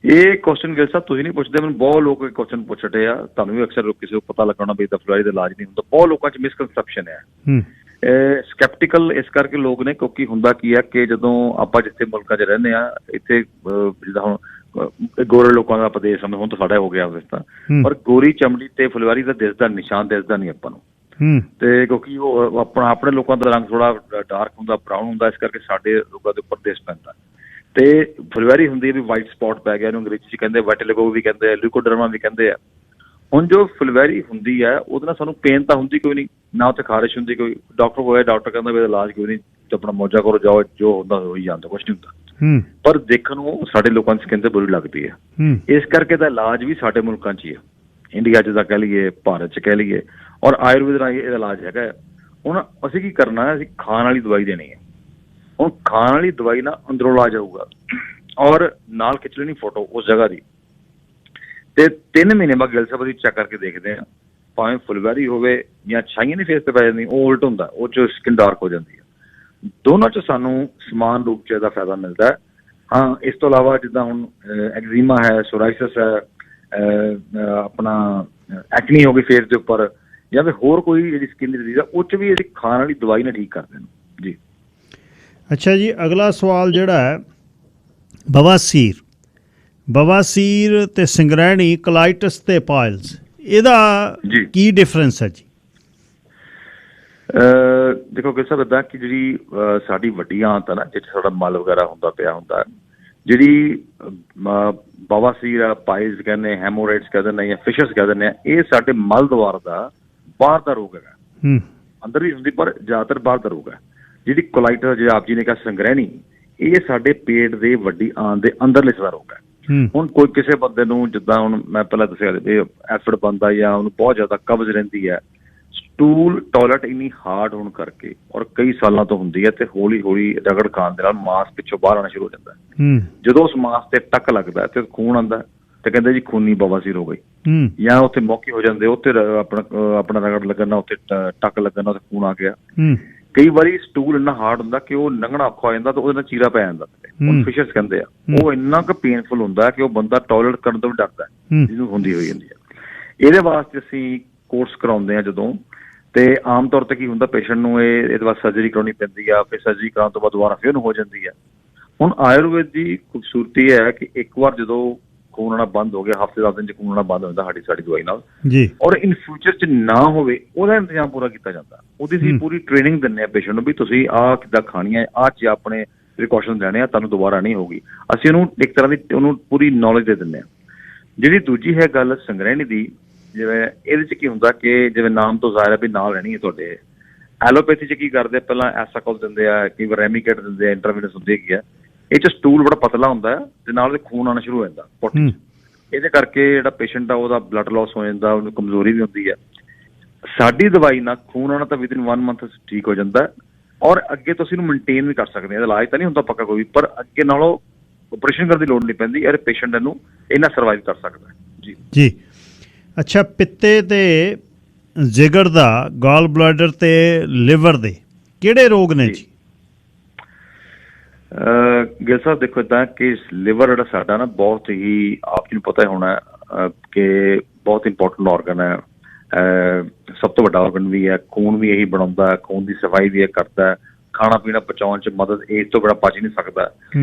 ਇਹ ਕੁਐਸਚਨ ਗਿਲ ਸਾਹਿਬ ਤੁਸੀਂ ਨਹੀਂ ਪੁੱਛਦੇ, ਮੈਨੂੰ ਬਹੁਤ ਲੋਕ ਇਹ ਕੁਐਸਚਨ ਪੁੱਛ ਰਹੇ ਆ। ਤੁਹਾਨੂੰ ਵੀ ਅਕਸਰ ਕਿਸੇ ਨੂੰ ਪਤਾ ਲੱਗਣਾ ਵੀ ਤਾਂ ਫਲਵੈਰੀ ਦਾ ਇਲਾਜ ਨਹੀਂ ਹੁੰਦਾ। ਬਹੁਤ ਲੋਕਾਂ 'ਚ ਮਿਸਕਨਸੈਪਸ਼ਨ ਹੈ। ਸਕੈਪਟੀਕਲ ਇਸ ਕਰਕੇ ਲੋਕ ਨੇ ਕਿਉਂਕਿ ਹੁੰਦਾ ਕੀ ਹੈ ਕਿ ਜਦੋਂ ਆਪਾਂ ਜਿੱਥੇ ਮੁਲਕਾਂ 'ਚ ਰਹਿੰਦੇ ਆ, ਇੱਥੇ ਜਿੱਦਾਂ ਹੁਣ ਗੋਰੇ ਲੋਕਾਂ ਦਾ ਪ੍ਰਦੇਸ਼ ਸਮੇਂ ਹੁਣ ਤਾਂ ਸਾਡਾ ਹੋ ਗਿਆ ਤਾਂ, ਪਰ ਗੋਰੀ ਚਮੜੀ ਤੇ ਫੁਲਵਾਰੀ ਦਾ ਦਿਸਦਾ ਨਿਸ਼ਾਨ ਦਿਸਦਾ ਨਹੀਂ ਆਪਾਂ ਨੂੰ। ਤੇ ਕਿਉਂਕਿ ਉਹ ਆਪਣੇ ਲੋਕਾਂ ਦਾ ਰੰਗ ਥੋੜਾ ਡਾਰਕ ਹੁੰਦਾ, ਬਰਾਊਨ ਹੁੰਦਾ, ਇਸ ਕਰਕੇ ਸਾਡੇ ਲੋਕਾਂ ਦੇ ਉੱਪਰ ਦਿਸ ਪੈਂਦਾ। ਤੇ ਫੁਲਵਾਰੀ ਹੁੰਦੀ ਹੈ ਵੀ ਵਾਈਟ ਸਪੌਟ ਪੈ ਗਿਆ, ਇਹਨੂੰ ਅੰਗਰੇਜ਼ੀ 'ਚ ਕਹਿੰਦੇ ਵੈਟਿਲਿਗੋ ਵੀ ਕਹਿੰਦੇ ਆ, ਲਿਊਕੋਡਰਮਾ ਵੀ ਕਹਿੰਦੇ ਆ। ਹੁਣ ਜੋ ਫੁਲਵਾਰੀ ਹੁੰਦੀ ਹੈ ਉਹਦੇ ਨਾਲ ਸਾਨੂੰ ਪੇਨ ਤਾਂ ਹੁੰਦੀ ਕੋਈ ਨਹੀਂ, ਨਾ ਉੱਥੇ ਖਾਰਿਸ਼ ਹੁੰਦੀ ਕੋਈ। ਡਾਕਟਰ ਕੋਲ ਡਾਕਟਰ ਕਹਿੰਦਾ ਵੀ ਇਲਾਜ ਕੋਈ ਨਹੀਂ, ਆਪਣਾ ਮੌਜਾ ਕਰੋ, ਜਾਓ, ਜੋ ਹੁੰਦਾ ਹੋਈ ਜਾਂਦਾ, ਕੁਛ ਨਹੀਂ ਹੁੰਦਾ। ਪਰ ਦੇਖਣ ਨੂੰ ਸਾਡੇ ਲੋਕਾਂ ਦੀ ਸਕਿਨ ਤੇ ਬੁਰੀ ਲੱਗਦੀ ਹੈ। ਇਸ ਕਰਕੇ ਦਾ ਇਲਾਜ ਵੀ ਸਾਡੇ ਮੁਲਕਾਂ 'ਚ ਹੀ ਹੈ, ਇੰਡੀਆ 'ਚ ਤਾਂ ਕਹਿ ਲਈਏ, ਭਾਰਤ 'ਚ ਕਹਿ ਲਈਏ, ਔਰ ਆਯੁਰਵੇਦ ਰਾਹੀਂ ਇਹਦਾ ਇਲਾਜ ਹੈਗਾ। ਹੁਣ ਅਸੀਂ ਕੀ ਕਰਨਾ ਹੈ, ਅਸੀਂ ਖਾਣ ਵਾਲੀ ਦਵਾਈ ਦੇਣੀ ਹੈ। ਹੁਣ ਖਾਣ ਵਾਲੀ ਦਵਾਈ ਨਾਲ ਅੰਦਰੋਂ ਇਲਾਜ ਆਊਗਾ, ਔਰ ਨਾਲ ਖਿੱਚ ਲੈਣੀ ਫੋਟੋ ਉਸ ਜਗ੍ਹਾ ਦੀ। ਤੇ 3 ਮਹੀਨੇ ਬਾਅਦ ਗਿਲ ਸਾਹਿਬ ਅਸੀਂ ਚੈੱਕ ਕਰਕੇ ਦੇਖਦੇ ਹਾਂ, ਭਾਵੇਂ ਫੁਲਵਾਰੀ ਹੋਵੇ ਜਾਂ ਛਾਈਆਂ ਨਹੀਂ ਫੇਸ ਤੇ ਪੈ ਜਾਂਦੀ, ਉਹ ਉਲਟ ਹੁੰਦਾ, ਉਹ 'ਚ ਸਕਿਨ ਡਾਰਕ ਹੋ ਜਾਂਦੀ ਹੈ। ਦੋਨਾਂ 'ਚ ਸਾਨੂੰ ਸਮਾਨ ਰੂਪ 'ਚ ਇਹਦਾ ਫਾਇਦਾ ਮਿਲਦਾ ਹੈ। ਹਾਂ, ਇਸ ਤੋਂ ਇਲਾਵਾ ਜਿੱਦਾਂ ਹੁਣ ਐਗਜ਼ੀਮਾ ਹੈ, ਸੋਰਾਇਸਿਸ ਹੈ, ਆਪਣਾ ਐਕਨੀ ਹੋ ਗਈ ਫੇਸ ਦੇ ਉੱਪਰ, ਜਾਂ ਫਿਰ ਹੋਰ ਕੋਈ ਜਿਹੜੀ ਸਕਿਨ ਦੀ ਡਿਜ਼ੀਜ਼ ਆ, ਉਹ 'ਚ ਵੀ ਅਸੀਂ ਖਾਣ ਵਾਲੀ ਦਵਾਈ ਨਾਲ ਠੀਕ ਕਰਦੇ ਨੇ ਜੀ। ਅੱਛਾ ਜੀ, ਅਗਲਾ ਸਵਾਲ ਜਿਹੜਾ ਹੈ ਬਵਾਸੀਰ ਤੇ ਸਿੰਗਰੈਣੀ, ਕੋਲਾਈਟਸ ਤੇ ਪਾਇਲਸ, ਇਹਦਾ ਕੀ ਡਿਫਰੈਂਸ ਹੈ ਜੀ? ਦੇਖੋ ਗਿਲ ਸਾਹਿਬ, ਇੱਦਾਂ ਕਿ ਜਿਹੜੀ ਸਾਡੀ ਵੱਡੀ ਆਂਤ ਹੈ ਨਾ, ਜਿੱਥੇ ਸਾਡਾ ਮਲ ਵਗੈਰਾ ਹੁੰਦਾ ਪਿਆ ਹੁੰਦਾ, ਜਿਹੜੀ ਬਵਾਸੀਰ ਆ, ਪਾਇਲਸ ਕਹਿੰਦੇ, ਹੈਮੋਰੇਡਸ ਕਹਿ ਦਿੰਦੇ ਜਾਂ ਫਿਸ਼ਸ ਕਹਿ ਦਿੰਦੇ ਆ, ਇਹ ਸਾਡੇ ਮਲ ਦੁਆਰ ਦਾ ਬਾਹਰ ਦਾ ਰੋਗ ਹੈਗਾ। ਅੰਦਰ ਵੀ ਹੁੰਦੀ ਪਰ ਜ਼ਿਆਦਾਤਰ ਬਾਹਰ ਦਾ ਰੋਗ ਹੈ। ਜਿਹੜੀ ਕੋਲਾਈਟਸ, ਜੇ ਆਪ ਜੀ ਨੇ ਕਿਹਾ ਸਿੰਗਰੈਣੀ, ਇਹ ਸਾਡੇ ਪੇਟ ਦੇ ਵੱਡੀ ਆਂਤ ਦੇ ਅੰਦਰਲੇ ਹਿੱਸੇ ਦਾ ਰੋਗ ਹੈ। ਹੁਣ ਕੋਈ ਕਿਸੇ ਬੰਦੇ ਨੂੰ, ਜਿੱਦਾਂ ਹੁਣ ਮੈਂ ਪਹਿਲਾਂ ਦੱਸਿਆ, ਐਸਿਡ ਬਣਦਾ ਜਾਂ ਉਹਨੂੰ ਬਹੁਤ ਜ਼ਿਆਦਾ ਕਬਜ਼ ਰਹਿੰਦੀ ਹੈ, ਸਟੂਲ ਟਾਇਲਟ ਇੰਨੀ ਹਾਰਡ ਹੋਣ ਕਰਕੇ, ਔਰ ਕਈ ਸਾਲਾਂ ਤੋਂ ਹੁੰਦੀ ਹੈ, ਤੇ ਹੌਲੀ ਹੌਲੀ ਰਗੜ ਖਾਣ ਦੇ ਨਾਲ ਮਾਸ ਪਿੱਛੋਂ ਬਾਹਰ ਆਉਣਾ ਸ਼ੁਰੂ ਹੋ ਜਾਂਦਾ ਹੈ। ਜਦੋਂ ਉਸ ਮਾਸ ਤੇ ਟੱਕ ਲੱਗਦਾ ਤੇ ਖੂਨ ਆਉਂਦਾ, ਤੇ ਕਹਿੰਦੇ ਜੀ ਖੂਨੀ ਬਵਾਸੀਰ ਹੋ ਗਈ। ਜਾਂ ਉੱਥੇ ਮੌਕੇ ਹੋ ਜਾਂਦੇ, ਉੱਥੇ ਆਪਣਾ ਰਗੜ ਲੱਗਣ ਨਾਲ, ਉੱਥੇ ਟੱਕ ਲੱਗਣ ਨਾਲ ਖੂਨ ਆ ਗਿਆ। ਕਈ ਵਾਰੀ ਸਟੂਲ ਇੰਨਾ ਹਾਰਡ ਹੁੰਦਾ ਕਿ ਉਹ ਲੰਘਣਾ ਔਖਾ ਹੋ ਜਾਂਦਾ, ਤੇ ਉਹਦੇ ਨਾਲ ਚੀਰਾ ਪੈ ਜਾਂਦਾ। ਉਹਨੂੰ ਫਿਸ਼ਸ ਕਹਿੰਦੇ ਆ। ਉਹ ਇੰਨਾ ਕੁ ਪੇਨਫੁਲ ਹੁੰਦਾ ਕਿ ਉਹ ਬੰਦਾ ਟਾਇਲਟ ਕਰਨ ਤੋਂ ਵੀ ਡਰਦਾ, ਜਿਹਨੂੰ ਹੁੰਦੀ ਹੋਈ ਜਾਂਦੀ ਹੈ। ਇਹਦੇ ਵਾਸਤੇ ਅਸੀਂ ਕੋਰਸ ਕਰਾਉਂਦੇ ਹਾਂ ਜਦੋਂ, ਤੇ ਆਮ ਤੌਰ ਤੇ ਕੀ ਹੁੰਦਾ, ਪੇਸ਼ੈਂਟ ਨੂੰ ਇਹਦੇ ਬਾਅਦ ਸਰਜਰੀ ਕਰਾਉਣੀ ਪੈਂਦੀ ਆ, ਫਿਰ ਸਰਜਰੀ ਕਰਾਉਣ ਤੋਂ ਬਾਅਦ ਦੁਬਾਰਾ ਫਿਰ ਹੋ ਜਾਂਦੀ ਹੈ। ਹੁਣ ਆਯੁਰਵੇਦ ਦੀ ਖੂਬਸੂਰਤੀ ਹੈ ਕਿ ਇੱਕ ਵਾਰ ਜਦੋਂ ਖੂਨ ਆਉਣਾ ਬੰਦ ਹੋ ਗਿਆ, ਹਫ਼ਤੇ 10 ਦਿਨ 'ਚ ਖੂਨ ਆਉਣਾ ਬੰਦ ਹੋ ਜਾਂਦਾ ਸਾਡੀ ਦਵਾਈ ਨਾਲ, ਔਰ ਇਨ ਫਿਊਚਰ 'ਚ ਨਾ ਹੋਵੇ, ਉਹਦਾ ਇੰਤਜ਼ਾਮ ਪੂਰਾ ਕੀਤਾ ਜਾਂਦਾ। ਉਹਦੀ ਅਸੀਂ ਪੂਰੀ ਟ੍ਰੇਨਿੰਗ ਦਿੰਦੇ ਹਾਂ ਪੇਸ਼ੈਂਟ ਨੂੰ, ਵੀ ਤੁਸੀਂ ਆਹ ਕਿੱਦਾਂ ਖਾਣੀ ਹੈ, ਆਹ 'ਚ ਆਪਣੇ ਪ੍ਰੀਕਾਸ਼ਨ ਲੈਣੇ ਆ, ਤੁਹਾਨੂੰ ਦੁਬਾਰਾ ਨਹੀਂ ਹੋਊਗੀ। ਅਸੀਂ ਉਹਨੂੰ ਇੱਕ ਤਰ੍ਹਾਂ ਦੀ ਉਹਨੂੰ ਪੂਰੀ ਨੌਲੇਜ ਦੇ ਦਿੰਦੇ ਹਾਂ। ਜਿਹੜੀ ਦੂਜੀ ਹੈ ਗੱਲ ਸਿੰਗਰੈਣੀ ਦੀ, ਜਿਵੇਂ ਇਹਦੇ 'ਚ ਕੀ ਹੁੰਦਾ ਕਿ ਜਿਵੇਂ ਨਾਮ ਤੋਂ ਜ਼ਾਹਿਰ ਹੈ ਵੀ ਨਾਲ ਰਹਿਣੀ ਹੈ ਤੁਹਾਡੇ। ਐਲੋਪੈਥੀ 'ਚ ਕੀ ਕਰਦੇ, ਪਹਿਲਾਂ ਐਸਾਕੋਲ ਦਿੰਦੇ ਆ, ਕਈ ਵਾਰ ਰੈਮੀਕੇਟ ਦਿੰਦੇ ਆ, ਇੰਟਰਵੀਨਸ ਹੁੰਦੀ ਹੈਗੀ ਆ। ਇਹ 'ਚ ਸਟੂਲ ਬੜਾ ਪਤਲਾ ਹੁੰਦਾ ਤੇ ਨਾਲ ਉਹਦੇ ਖੂਨ ਆਉਣਾ ਸ਼ੁਰੂ ਹੋ ਜਾਂਦਾ ਪੋਟੀ 'ਚ। ਇਹਦੇ ਕਰਕੇ ਜਿਹੜਾ ਪੇਸ਼ੈਂਟ ਆ ਉਹਦਾ ਬਲੱਡ ਲਾਸ ਹੋ ਜਾਂਦਾ, ਉਹਨੂੰ ਕਮਜ਼ੋਰੀ ਵੀ ਹੁੰਦੀ ਹੈ। ਸਾਡੀ ਦਵਾਈ ਨਾਲ ਖੂਨ ਆਉਣਾ ਤਾਂ ਵਿਦਿਨ 1 ਮੰਥ ਠੀਕ ਹੋ ਜਾਂਦਾ, ਔਰ ਅੱਗੇ ਤੁਸੀਂ ਇਹਨੂੰ ਮੇਨਟੇਨ ਵੀ ਕਰ ਸਕਦੇ ਹਾਂ। ਇਹਦਾ ਇਲਾਜ ਤਾਂ ਨਹੀਂ ਹੁੰਦਾ ਪੱਕਾ ਕੋਈ, ਪਰ ਅੱਗੇ ਨਾਲੋਂ ਆਪਰੇਸ਼ਨ ਕਰਨ ਦੀ ਲੋੜ ਨਹੀਂ ਪੈਂਦੀ, ਔਰ ਪੇਸ਼ੈਂਟ ਨੂੰ ਇਹਨਾਂ ਸਰਵਾਈਵ ਕਰ ਸਕਦਾ ਜੀ। ਜੀ ਅੱਛਾ, ਪਿੱਤੇ ਤੇ ਜਿਗਰ ਦਾ, ਗਾਲ ਬਲੈਡਰ ਤੇ ਲਿਵਰ ਦੇ ਕਿਹੜੇ ਰੋਗ ਨੇ ਜੀ? ਗਿਲ ਸਾਹਿਬ ਦੇਖੋ ਇੱਦਾਂ ਕਿ ਲਿਵਰ ਜਿਹੜਾ ਸਾਡਾ ਨਾ, ਬਹੁਤ ਹੀ ਆਪ ਜੀ ਨੂੰ ਪਤਾ ਹੋਣਾ ਕਿ ਬਹੁਤ ਇੰਪੋਰਟੈਂਟ ਔਰਗਨ ਹੈ, ਸਭ ਤੋਂ ਵੱਡਾ ਔਰਗਨ ਵੀ ਹੈ। ਖੂਨ ਵੀ ਇਹੀ ਬਣਾਉਂਦਾ, ਖੂਨ ਦੀ ਸਫਾਈ ਵੀ ਇਹ ਕਰਦਾ, ਖਾਣਾ ਪੀਣਾ ਪਚਾਉਣ 'ਚ ਮਦਦ ਇਸ ਤੋਂ ਬੜਾ ਪਚ ਨਹੀਂ ਸਕਦਾ।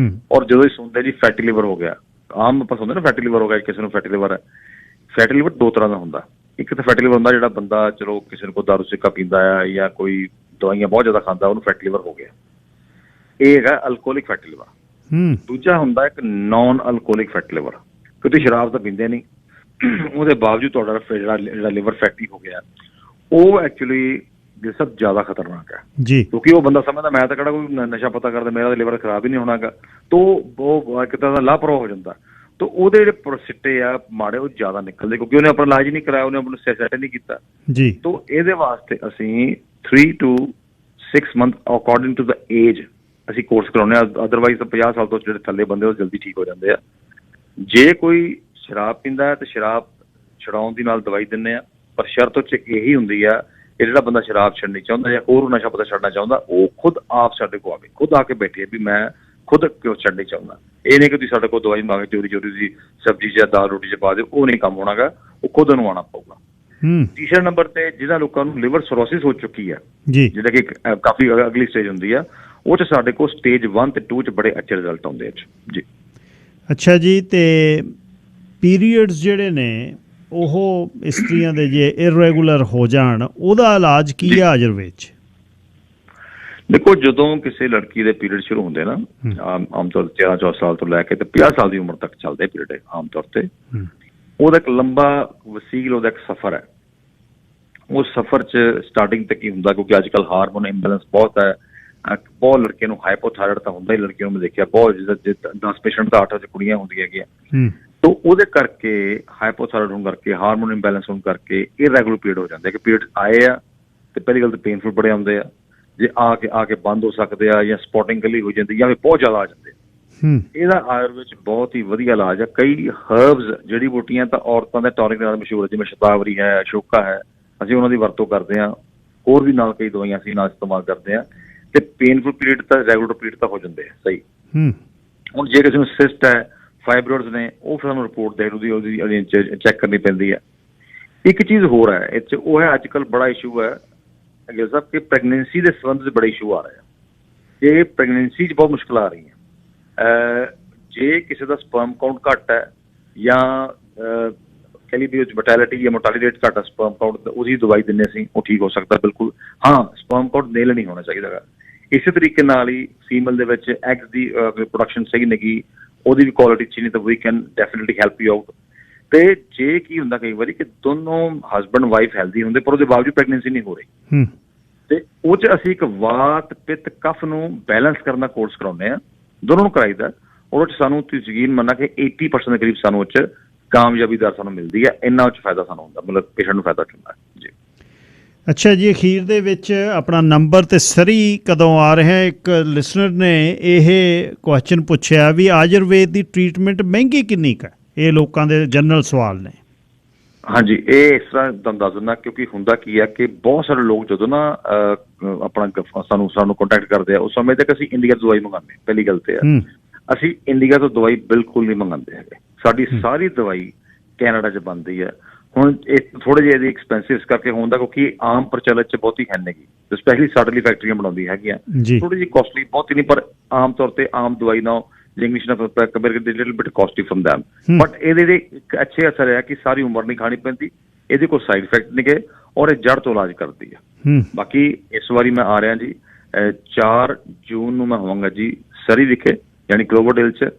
ਔਰ ਜਦੋਂ ਇਹ ਸੁਣਦੇ ਜੀ ਫੈਟੀ ਲਿਵਰ ਹੋ ਗਿਆ, ਆਮ ਆਪਾਂ ਸੁਣਦੇ ਨਾ ਫੈਟੀ ਲਿਵਰ ਹੋ ਗਿਆ, ਕਿਸੇ ਨੂੰ ਫੈਟੀ ਲਿਵਰ ਹੈ। ਫੈਟੀ ਲਿਵਰ 2 ਤਰ੍ਹਾਂ ਦਾ ਹੁੰਦਾ। ਇੱਕ ਤਾਂ ਫੈਟੀ ਲਿਵਰ ਹੁੰਦਾ ਜਿਹੜਾ ਬੰਦਾ ਚਲੋ ਕਿਸੇ ਨੂੰ ਕੋਈ ਦਾਰੂ ਸਿੱਕਾ ਪੀਂਦਾ ਆ ਜਾਂ ਕੋਈ ਦਵਾਈਆਂ ਬਹੁਤ ਜ਼ਿਆਦਾ ਖਾਂਦਾ, ਉਹਨੂੰ ਫੈਟੀ ਲਿਵਰ ਹੋ ਗਿਆ। ਇਹ ਹੈਗਾ ਅਲਕੋਹਲਿਕ ਫੈਟੀ ਲਿਵਰ। ਦੂਜਾ ਹੁੰਦਾ ਇੱਕ ਨਾਨ ਅਲਕੋਹਲਿਕ ਫੈਟੀ ਲਿਵਰ, ਕਿ ਤੁਸੀਂ ਸ਼ਰਾਬ ਤਾਂ ਪੀਂਦੇ ਨਹੀਂ, ਉਹਦੇ ਬਾਵਜੂਦ ਤੁਹਾਡਾ ਜਿਹੜਾ ਲਿਵਰ ਫੈਟੀ ਹੋ ਗਿਆ, ਉਹ ਐਕਚੁਅਲੀ ਇਹ ਸਭ ਜ਼ਿਆਦਾ ਖਤਰਨਾਕ ਹੈ ਜੀ। ਕਿਉਂਕਿ ਉਹ ਬੰਦਾ ਸਮਝਦਾ ਮੈਂ ਤਾਂ ਕਿਹੜਾ ਕੋਈ ਨਸ਼ਾ ਪਤਾ ਕਰਦਾ, ਮੇਰਾ ਤਾਂ ਲਿਵਰ ਖਰਾਬ ਹੀ ਨਹੀਂ ਹੋਣਾਗਾ, ਤਾਂ ਉਹ ਇੱਕ ਤਰ੍ਹਾਂ ਦਾ ਲਾਪਰਵਾਹ ਹੋ ਜਾਂਦਾ। ਤਾਂ ਉਹਦੇ ਜਿਹੜੇ ਸਿੱਟੇ ਆ ਮਾੜੇ, ਉਹ ਜ਼ਿਆਦਾ ਨਿਕਲਦੇ, ਕਿਉਂਕਿ ਉਹਨੇ ਆਪਣਾ ਇਲਾਜ ਨਹੀਂ ਕਰਾਇਆ, ਉਹਨੇ ਆਪਣਾ ਸੈਟ ਨਹੀਂ ਕੀਤਾ ਜੀ। ਤਾਂ ਇਹਦੇ ਵਾਸਤੇ ਅਸੀਂ 3 to 6 month according to the age ਅਸੀਂ ਕੋਰਸ ਕਰਾਉਂਦੇ ਹਾਂ। ਅਦਰਵਾਈਜ਼ ਤਾਂ 50 ਸਾਲ ਤੋਂ ਜਿਹੜੇ ਥੱਲੇ ਬੰਦੇ ਉਹ ਜਲਦੀ ਠੀਕ ਹੋ ਜਾਂਦੇ ਆ। ਜੇ ਕੋਈ ਸ਼ਰਾਬ ਪੀਂਦਾ ਹੈ ਤਾਂ ਸ਼ਰਾਬ ਛਡਾਉਣ ਦੀ ਨਾਲ ਦਵਾਈ ਦਿੰਦੇ ਆ, ਪਰ ਸ਼ਰਤ ਉਹ 'ਚ ਇਹੀ ਹੁੰਦੀ ਆ ਕਿ ਜਿਹੜਾ ਬੰਦਾ ਸ਼ਰਾਬ ਛੱਡਣੀ ਚਾਹੁੰਦਾ ਜਾਂ ਹੋਰ ਨਸ਼ਾ ਪਤਾ ਛੱਡਣਾ ਚਾਹੁੰਦਾ ਉਹ ਖੁਦ ਆਪ ਸਾਡੇ ਕੋਲ ਆਵੇ, ਖੁਦ ਆ ਕੇ ਬੈਠੇ ਵੀ ਮੈਂ ਖੁਦ ਕਿਉਂ ਛੱਡਣੀ ਚਾਹੁੰਦਾ। ਇਹ ਨਹੀਂ ਕਿ ਤੁਸੀਂ ਸਾਡੇ ਕੋਲ ਦਵਾਈ ਮੰਗ ਚੋਰੀ ਦੀ ਸਬਜ਼ੀ 'ਚ ਦਾਲ ਰੋਟੀ 'ਚ ਪਾ ਦਿਓ, ਉਹ ਨਹੀਂ ਕੰਮ ਹੋਣਾਗਾ, ਉਹ ਖੁਦ ਨੂੰ ਆਉਣਾ ਪਊਗਾ। ਤੀਸਰੇ ਨੰਬਰ ਤੇ ਜਿਹਨਾਂ ਲੋਕਾਂ ਨੂੰ ਲਿਵਰ ਸਰੋਸਿਸ ਹੋ ਚੁੱਕੀ ਆ, ਜਿਹੜਾ ਕਿ ਕਾਫੀ ਅਗਲੀ ਸਟੇਜ ਹੁੰਦੀ ਆ, ਉਹ 'ਚ ਸਾਡੇ ਕੋਲ ਸਟੇਜ 1 ਤੇ 2 'ਚ ਬੜੇ ਅੱਛੇ ਰਿਜ਼ਲਟ ਆਉਂਦੇ ਆ ਜੀ। ਅੱਛਾ ਜੀ, ਤੇ ਪੀਰੀਅਡਸ ਜਿਹੜੇ ਨੇ ਉਹ ਇਸਤਰੀਆਂ ਦੇ ਜੇ ਇਰੈਗੂਲਰ ਹੋ ਜਾਣ ਉਹਦਾ ਇਲਾਜ ਕੀ ਹੈ ਆਯੁਰਵੇਦ 'ਚ? ਦੇਖੋ, ਜਦੋਂ ਕਿਸੇ ਲੜਕੀ ਦੇ ਪੀਰੀਅਡ ਸ਼ੁਰੂ ਹੁੰਦੇ ਨਾ, ਆਮ ਤੌਰ 13-14 ਸਾਲ ਤੋਂ ਲੈ ਕੇ ਤੇ 50 ਸਾਲ ਦੀ ਉਮਰ ਤੱਕ ਚੱਲਦੇ ਪੀਰੀਅਡ ਆਮ ਤੌਰ ਤੇ, ਉਹਦਾ ਇੱਕ ਲੰਬਾ ਵਸੀਲ ਉਹਦਾ ਇੱਕ ਸਫ਼ਰ ਹੈ। ਉਸ ਸਫ਼ਰ 'ਚ ਸਟਾਰਟਿੰਗ ਤੇ ਕੀ ਹੁੰਦਾ, ਕਿਉਂਕਿ ਅੱਜ ਕੱਲ੍ਹ ਹਾਰਮੋਨ ਇੰਬੈਲੈਂਸ ਬਹੁਤ ਹੈ, ਬਹੁਤ ਲੜਕੇ ਨੂੰ ਹਾਈਪੋਥਾਇਰਾਇਡ ਤਾਂ ਹੁੰਦਾ ਹੀ, ਲੜਕੀਆਂ ਨੂੰ ਮੈਂ ਦੇਖਿਆ ਬਹੁਤ, ਜਿੱਦਾਂ 10 ਪੇਸ਼ੈਂਟ ਤਾਂ 8 ਕੁੜੀਆਂ ਹੁੰਦੀਆਂ ਹੈਗੀਆਂ। ਤੋ ਉਹਦੇ ਕਰਕੇ ਹਾਈਪੋਥਾਇਰਾਇਡ ਹੋਣ ਕਰਕੇ, ਹਾਰਮੋਨ ਇੰਬੈਲੈਂਸ ਹੋਣ ਕਰਕੇ ਇਰੈਗੂਲਰ ਪੀਰੀਅਡ ਹੋ ਜਾਂਦੇ ਕਿ ਪੀਰੀਅਡ ਆਏ ਆ ਤੇ ਪਹਿਲੀ ਗੱਲ ਤਾਂ ਪੇਨਫੁਲ ਬੜੇ ਆਉਂਦੇ ਆ, ਜੇ ਆ ਕੇ ਬੰਦ ਹੋ ਸਕਦੇ ਆ, ਜਾਂ ਸਪੌਟਿੰਗ ਇਕੱਲੀ ਹੋ ਜਾਂਦੀ, ਜਾਂ ਬਹੁਤ ਜ਼ਿਆਦਾ ਆ ਜਾਂਦੇ। ਇਹਦਾ ਆਯੁਰਵੇਦ 'ਚ ਬਹੁਤ ਹੀ ਵਧੀਆ ਇਲਾਜ ਹੈ। ਕਈ ਹਰਬਸ ਜੜੀ ਬੂਟੀਆਂ ਤਾਂ ਔਰਤਾਂ ਦੇ ਟੌਨਿਕ ਨਾਲ ਮਸ਼ਹੂਰ ਹੈ, ਜਿਵੇਂ ਸ਼ਤਾਵਰੀ ਹੈ, ਅਸ਼ੋਕਾ ਹੈ, ਅਸੀਂ ਉਹਨਾਂ ਦੀ ਵਰਤੋਂ ਕਰਦੇ ਹਾਂ। ਹੋਰ ਵੀ ਨਾਲ ਕਈ ਦਵਾਈਆਂ ਅਸੀਂ ਨਾਲ ਇਸਤੇਮਾਲ ਕਰਦੇ ਹਾਂ, ਤੇ ਪੇਨਫੁਲ ਪੀਰੀਅਡ ਤਾਂ ਰੈਗੂਲਰ ਪੀਰੀਅਡ ਤਾਂ ਹੋ ਜਾਂਦੇ ਆ ਸਹੀ। ਹੁਣ ਜੇ ਕਿਸੇ ਨੂੰ ਸਿਸਟ ਹੈ, ਫਾਈਬਰੋਇਡਸ ਨੇ, ਉਹ ਫਿਰ ਸਾਨੂੰ ਰਿਪੋਰਟ ਦੇ ਉਹਦੀ ਚੈੱਕ ਕਰਨੀ ਪੈਂਦੀ ਹੈ। ਇੱਕ ਚੀਜ਼ ਹੋਰ ਹੈ ਇਹ 'ਚ, ਉਹ ਹੈ ਅੱਜ ਕੱਲ੍ਹ ਬੜਾ ਇਸ਼ੂ ਹੈ ਗਿੱਲ ਸਾਹਿਬ ਕਿ ਪ੍ਰੈਗਨੈਂਸੀ ਦੇ ਸੰਬੰਧ 'ਚ ਬੜੇ ਇਸ਼ੂ ਆ ਰਹੇ ਆ। ਇਹ ਪ੍ਰੈਗਨੈਂਸੀ 'ਚ ਬਹੁਤ ਮੁਸ਼ਕਿਲ ਆ ਰਹੀ ਹੈ। ਜੇ ਕਿਸੇ ਦਾ ਸਪਰਮ ਕਾਊਂਟ ਘੱਟ ਹੈ, ਜਾਂ ਕਹਿ ਲਈ ਵੀ ਉਹ 'ਚ ਮੋਰਟੈਲਿਟੀ ਜਾਂ ਮੋਰਟੈਲਿਟੀ ਰੇਟ ਘੱਟ ਹੈ ਸਪਰਮ ਕਾਊਂਟ, ਉਹਦੀ ਦਵਾਈ ਦਿੰਦੇ ਅਸੀਂ, ਉਹ ਠੀਕ ਹੋ ਸਕਦਾ ਬਿਲਕੁਲ। ਹਾਂ, ਸਪਰਮ ਕਾਊਂਟ ਨੇਲ ਨਹੀਂ ਹੋਣਾ ਚਾਹੀਦਾ ਗਾ। ਇਸੇ ਤਰੀਕੇ ਨਾਲ ਹੀ ਫੀਮੇਲ ਦੇ ਵਿੱਚ ਐਗਸ ਦੀ ਪ੍ਰੋਡਕਸ਼ਨ ਸਹੀ ਨਹੀਂ, ਉਹਦੀ ਵੀ ਕੁਆਲਿਟੀ ਅੱਛੀ ਨਹੀਂ, ਤਾਂ we can definitely help you out. ਤੇ ਜੇ ਕੀ ਹੁੰਦਾ ਕਈ ਵਾਰੀ ਕਿ ਦੋਨੋਂ ਹਸਬੈਂਡ ਵਾਈਫ ਹੈਲਦੀ ਹੁੰਦੇ, ਪਰ ਉਹਦੇ ਬਾਵਜੂਦ ਪ੍ਰੈਗਨੈਂਸੀ ਨਹੀਂ ਹੋ ਰਹੀ, ਤੇ ਉਹ 'ਚ ਅਸੀਂ ਇੱਕ ਵਾਤ ਪਿੱਤ ਕਫ ਨੂੰ ਬੈਲੈਂਸ ਕਰਨ ਦਾ ਕੋਰਸ ਕਰਾਉਂਦੇ ਹਾਂ, ਦੋਨੋਂ ਨੂੰ ਕਰਾਈਦਾ। ਉਹਦੇ 'ਚ ਸਾਨੂੰ ਤੁਸੀਂ ਯਕੀਨ ਮੰਨਣਾ ਕਿ 80% ਦੇ ਕਰੀਬ ਸਾਨੂੰ ਉਹ 'ਚ ਕਾਮਯਾਬੀ ਦਰ ਸਾਨੂੰ ਮਿਲਦੀ ਹੈ। ਇੰਨਾ ਉਹ 'ਚ ਫਾਇਦਾ ਸਾਨੂੰ ਹੁੰਦਾ, ਮਤਲਬ ਪੇਸ਼ੈਂਟ ਨੂੰ ਫਾਇਦਾ ਹੁੰਦਾ ਜੀ। ਅੱਛਾ ਜੀ, ਅਖੀਰ ਦੇ ਵਿੱਚ ਆਪਣਾ ਨੰਬਰ ਤੇ ਸਰੀ ਕਦੋਂ ਆ ਰਿਹਾ? ਇੱਕ ਲਿਸਨਰ ਨੇ ਇਹ ਕੁਐਸਚਨ ਪੁੱਛਿਆ ਵੀ ਆਯੁਰਵੇਦ ਦੀ ਟ੍ਰੀਟਮੈਂਟ ਮਹਿੰਗੀ ਕਿੰਨੀ ਕੁ ਹੈ? ਇਹ ਲੋਕਾਂ ਦੇ ਜਨਰਲ ਸਵਾਲ ਨੇ। ਹਾਂਜੀ, ਇਹ ਇਸ ਤਰ੍ਹਾਂ ਤੁਹਾਨੂੰ ਦੱਸ ਦਿੰਦਾ, ਕਿਉਂਕਿ ਹੁੰਦਾ ਕੀ ਹੈ ਕਿ ਬਹੁਤ ਸਾਰੇ ਲੋਕ ਜਦੋਂ ਨਾ ਆਪਣਾ ਸਾਨੂੰ ਕੰਟੈਕਟ ਕਰਦੇ ਆ, ਉਸ ਸਮੇਂ ਤੱਕ ਅਸੀਂ ਇੰਡੀਆ ਤੋਂ ਦਵਾਈ ਮੰਗਵਾਉਂਦੇ। ਪਹਿਲੀ ਗੱਲ ਤੇ ਆ, ਅਸੀਂ ਇੰਡੀਆ ਤੋਂ ਦਵਾਈ ਬਿਲਕੁਲ ਨਹੀਂ ਮੰਗਵਾਉਂਦੇ ਹੈਗੇ। ਸਾਡੀ ਸਾਰੀ ਦਵਾਈ ਕੈਨੇਡਾ 'ਚ ਬਣਦੀ ਹੈ। ਹੁਣ ਇਹ ਥੋੜੇ ਜਿਹੇ ਇਹਦੀ ਐਕਸਪੈਂਸਿਵ ਕਰਕੇ ਹੁੰਦਾ, ਕਿਉਂਕਿ ਆਮ ਪ੍ਰਚਲਿਤ 'ਚ ਬਹੁਤੀ ਹੈ ਨਹੀਂ, ਸਪੈਸ਼ਲੀ ਸਾਡੇ ਲਈ ਫੈਕਟਰੀਆਂ ਬਣਾਉਂਦੀ ਹੈਗੀਆਂ, ਥੋੜੀ ਜਿਹੀ ਕਾਸਟਲੀ ਬਹੁਤੀ ਨਹੀਂ, ਪਰ ਆਮ ਤੌਰ ਤੇ ਆਮ ਦਵਾਈ ਨਾਲ ਇੰਗਲਿਸ਼ ਨਾਲ little bit costly from them. But ਇਹਦੇ ਇੱਕ ਅੱਛੇ ਅਸਰ ਹੈ ਕਿ ਸਾਰੀ ਉਮਰ ਨਹੀਂ ਖਾਣੀ ਪੈਂਦੀ, ਇਹਦੇ ਕੋਈ ਸਾਈਡ ਇਫੈਕਟ ਨਹੀਂ ਗਏ, ਔਰ ਇਹ ਜੜ ਤੋਂ ਇਲਾਜ ਕਰਦੀ ਹੈ। ਬਾਕੀ ਇਸ ਵਾਰੀ ਮੈਂ ਆ ਰਿਹਾ ਜੀ, 4 ਜੂਨ ਨੂੰ ਮੈਂ ਹੋਵਾਂਗਾ ਜੀ ਸਰੀ ਵਿਖੇ, ਯਾਨੀ ਕਲੋਵਰਡੇਲ 'ਚ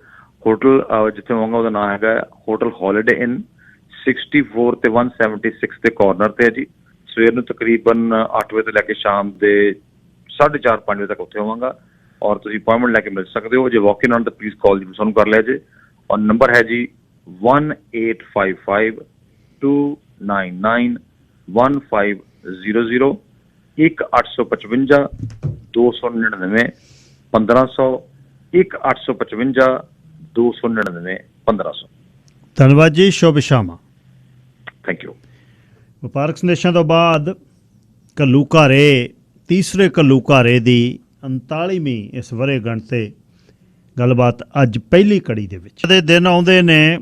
ਹੋਟਲ ਜਿੱਥੇ ਹੋਵਾਂਗਾ ਉਹਦਾ ਨਾਮ ਹੈਗਾ ਹੋਟਲ ਹੌਲੀਡੇ ਇਨ, 64 ਤੇ 176 ਦੇ ਕਾਰਨਰ ਤੇ ਹੈ ਜੀ। ਸਵੇਰ ਨੂੰ ਤਕਰੀਬਨ 8 ਵਜੇ ਤੋਂ ਲੈ ਕੇ ਸ਼ਾਮ ਦੇ 4:30-5 ਵਜੇ ਤੱਕ ਉੱਥੇ ਹੋਵਾਂਗਾ, ਔਰ ਤੁਸੀਂ ਅਪਾਇੰਟਮੈਂਟ ਲੈ ਕੇ ਮਿਲ ਸਕਦੇ ਹੋ। ਜੇ ਵਾਕ ਇਨ ਆਉਣ ਤਾਂ ਪਲੀਜ਼ ਕਾਲ ਜੀ ਸਾਨੂੰ ਕਰ ਲਿਆ ਜੇ, ਔਰ ਨੰਬਰ ਹੈ ਜੀ 1855 299 1500, 1855 299 1500, 1855 299 1500। ਧੰਨਵਾਦ ਜੀ, ਸ਼ੁਭ ਸ਼ਾਮਾਂ। Thank you. ਵਪਾਰਕ ਸੰਦੇਸ਼ਾਂ ਤੋਂ ਬਾਅਦ ਘੱਲੂਘਾਰੇ, ਤੀਸਰੇ ਘੱਲੂਘਾਰੇ ਦੀ 39ਵੀਂ ਇਸ ਵਰ੍ਹੇਗੰਢ 'ਤੇ ਗੱਲਬਾਤ ਅੱਜ ਪਹਿਲੀ ਕੜੀ ਦੇ ਵਿੱਚ। ਦੇ ਦਿਨ ਆਉਂਦੇ ਨੇ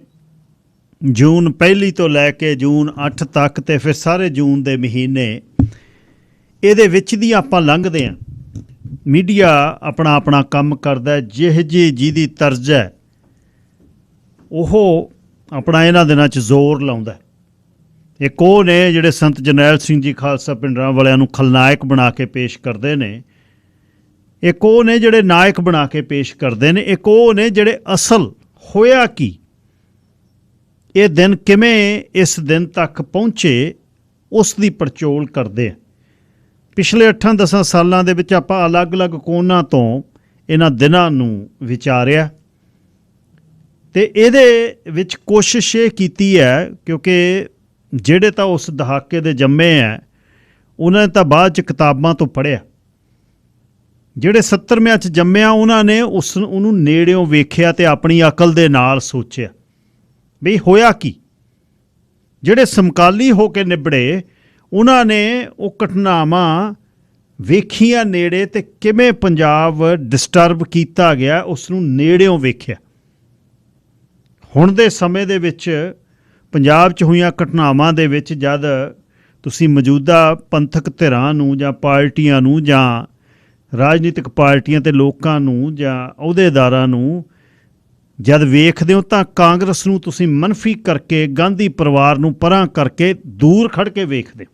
ਜੂਨ 1 ਤੋਂ ਲੈ ਕੇ ਜੂਨ 8 ਤੱਕ, ਤੇ ਫਿਰ ਸਾਰੇ ਜੂਨ ਦੇ ਮਹੀਨੇ ਇਹਦੇ ਵਿੱਚ ਦੀ ਆਪਾਂ ਲੰਘਦੇ ਹਾਂ। ਮੀਡੀਆ ਆਪਣਾ ਆਪਣਾ ਕੰਮ ਕਰਦਾ, ਜਿਹਦੀ ਤਰਜ਼ ਹੈ ਉਹ ਆਪਣਾ ਇਹਨਾਂ ਦਿਨਾਂ 'ਚ ਜ਼ੋਰ ਲਾਉਂਦਾ। ਇੱਕ ਉਹ ਨੇ ਜਿਹੜੇ ਸੰਤ ਜਰਨੈਲ ਸਿੰਘ ਜੀ ਖਾਲਸਾ ਪਿੰਡਰਾਂ ਵਾਲਿਆਂ ਨੂੰ ਖਲਨਾਇਕ ਬਣਾ ਕੇ ਪੇਸ਼ ਕਰਦੇ ਨੇ, ਇੱਕ ਉਹ ਨੇ ਜਿਹੜੇ ਨਾਇਕ ਬਣਾ ਕੇ ਪੇਸ਼ ਕਰਦੇ ਨੇ, ਇੱਕ ਉਹ ਨੇ ਜਿਹੜੇ ਅਸਲ ਹੋਇਆ ਕੀ, ਇਹ ਦਿਨ ਕਿਵੇਂ ਇਸ ਦਿਨ ਤੱਕ ਪਹੁੰਚੇ, ਉਸ ਦੀ ਪੜਚੋਲ ਕਰਦੇ ਆ। ਪਿਛਲੇ 8-10 ਸਾਲਾਂ ਦੇ ਵਿੱਚ ਆਪਾਂ ਅਲੱਗ-ਅਲੱਗ ਕੋਣਾਂ ਤੋਂ ਇਹਨਾਂ ਦਿਨਾਂ ਨੂੰ ਵਿਚਾਰਿਆ, ਅਤੇ ਇਹਦੇ ਵਿੱਚ ਕੋਸ਼ਿਸ਼ ਇਹ ਕੀਤੀ ਹੈ, ਕਿਉਂਕਿ ਜਿਹੜੇ ਤਾਂ ਉਸ ਦਹਾਕੇ ਦੇ ਜੰਮੇ ਹੈ ਉਹਨਾਂ ਨੇ ਤਾਂ ਬਾਅਦ 'ਚ ਕਿਤਾਬਾਂ ਤੋਂ ਪੜ੍ਹਿਆ। ਜਿਹੜੇ 70ਵਿਆਂ 'ਚ ਜੰਮਿਆ ਉਹਨਾਂ ਨੇ ਉਹਨੂੰ ਨੇੜਿਓਂ ਵੇਖਿਆ ਤੇ ਆਪਣੀ ਅਕਲ ਦੇ ਨਾਲ ਸੋਚਿਆ ਵੀ ਹੋਇਆ ਕੀ। ਜਿਹੜੇ ਸਮਕਾਲੀ ਹੋ ਕੇ ਨਿਬੜੇ ਉਹਨਾਂ ਨੇ ਉਹ ਘਟਨਾਵਾਂ ਵੇਖੀਆਂ ਨੇੜੇ ਤੇ ਕਿਵੇਂ ਪੰਜਾਬ ਡਿਸਟਰਬ ਕੀਤਾ ਗਿਆ ਉਸ ਨੂੰ ਨੇੜਿਓਂ ਵੇਖਿਆ। ਹੁਣ ਦੇ ਸਮੇਂ ਦੇ ਵਿੱਚ ਪੰਜਾਬ 'ਚ ਹੋਈਆਂ ਘਟਨਾਵਾਂ ਦੇ ਵਿੱਚ ਜਦ ਤੁਸੀਂ ਮੌਜੂਦਾ ਪੰਥਕ ਧਿਰਾਂ ਨੂੰ ਜਾਂ ਪਾਰਟੀਆਂ ਨੂੰ ਜਾਂ ਰਾਜਨੀਤਿਕ ਪਾਰਟੀਆਂ ਤੇ ਲੋਕਾਂ ਨੂੰ ਜਾਂ ਅਹੁਦੇਦਾਰਾਂ ਨੂੰ ਜਦ ਵੇਖਦੇ ਹੋ ਤਾਂ ਕਾਂਗਰਸ ਨੂੰ ਤੁਸੀਂ ਮਨਫੀ ਕਰਕੇ ਗਾਂਧੀ ਪਰਿਵਾਰ ਨੂੰ ਪਰਾਂ ਕਰਕੇ ਦੂਰ ਖੜ ਕੇ ਵੇਖਦੇ ਹੋ।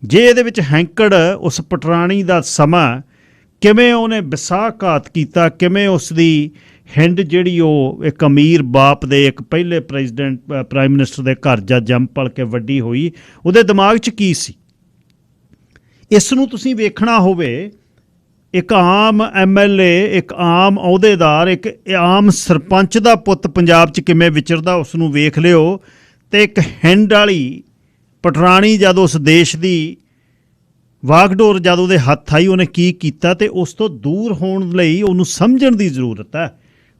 ਜੇ ਇਹਦੇ ਵਿੱਚ ਹੈਂਕੜ ਉਸ ਪਟਰਾਣੀ ਦਾ ਸਮਾਂ ਕਿਵੇਂ ਉਹਨੇ ਵਿਸਾਘਾਤ ਕੀਤਾ, ਕਿਵੇਂ ਉਸ ਦੀ ਹਿੰਡ ਜਿਹੜੀ ਉਹ ਇੱਕ ਅਮੀਰ ਬਾਪ ਦੇ ਇੱਕ ਪਹਿਲੇ ਪ੍ਰਾਈਮ ਮਿਨਿਸਟਰ ਦੇ ਘਰ ਜਾਂ ਜੰਮ ਪਲ ਕੇ ਵੱਡੀ ਹੋਈ, ਉਹਦੇ ਦਿਮਾਗ 'ਚ ਕੀ ਸੀ। ਇਸ ਨੂੰ ਤੁਸੀਂ ਵੇਖਣਾ ਹੋਵੇ, ਇੱਕ ਆਮ MLA, ਇੱਕ ਆਮ ਅਹੁਦੇਦਾਰ, ਇੱਕ ਆਮ ਸਰਪੰਚ ਦਾ ਪੁੱਤ ਪੰਜਾਬ 'ਚ ਕਿਵੇਂ ਵਿਚਰਦਾ ਉਸ ਨੂੰ ਵੇਖ ਲਿਓ। ਅਤੇ ਇੱਕ ਹਿੰਡ ਵਾਲੀ ਪਟਰਾਣੀ ਜਦ ਉਸ ਦੇਸ਼ ਦੀ ਵਾਗਡੋਰ ਜਦ ਉਹਦੇ ਹੱਥ ਆਈ ਉਹਨੇ ਕੀ ਕੀਤਾ, ਅਤੇ ਉਸ ਤੋਂ ਦੂਰ ਹੋਣ ਲਈ ਉਹਨੂੰ ਸਮਝਣ ਦੀ ਜ਼ਰੂਰਤ ਹੈ।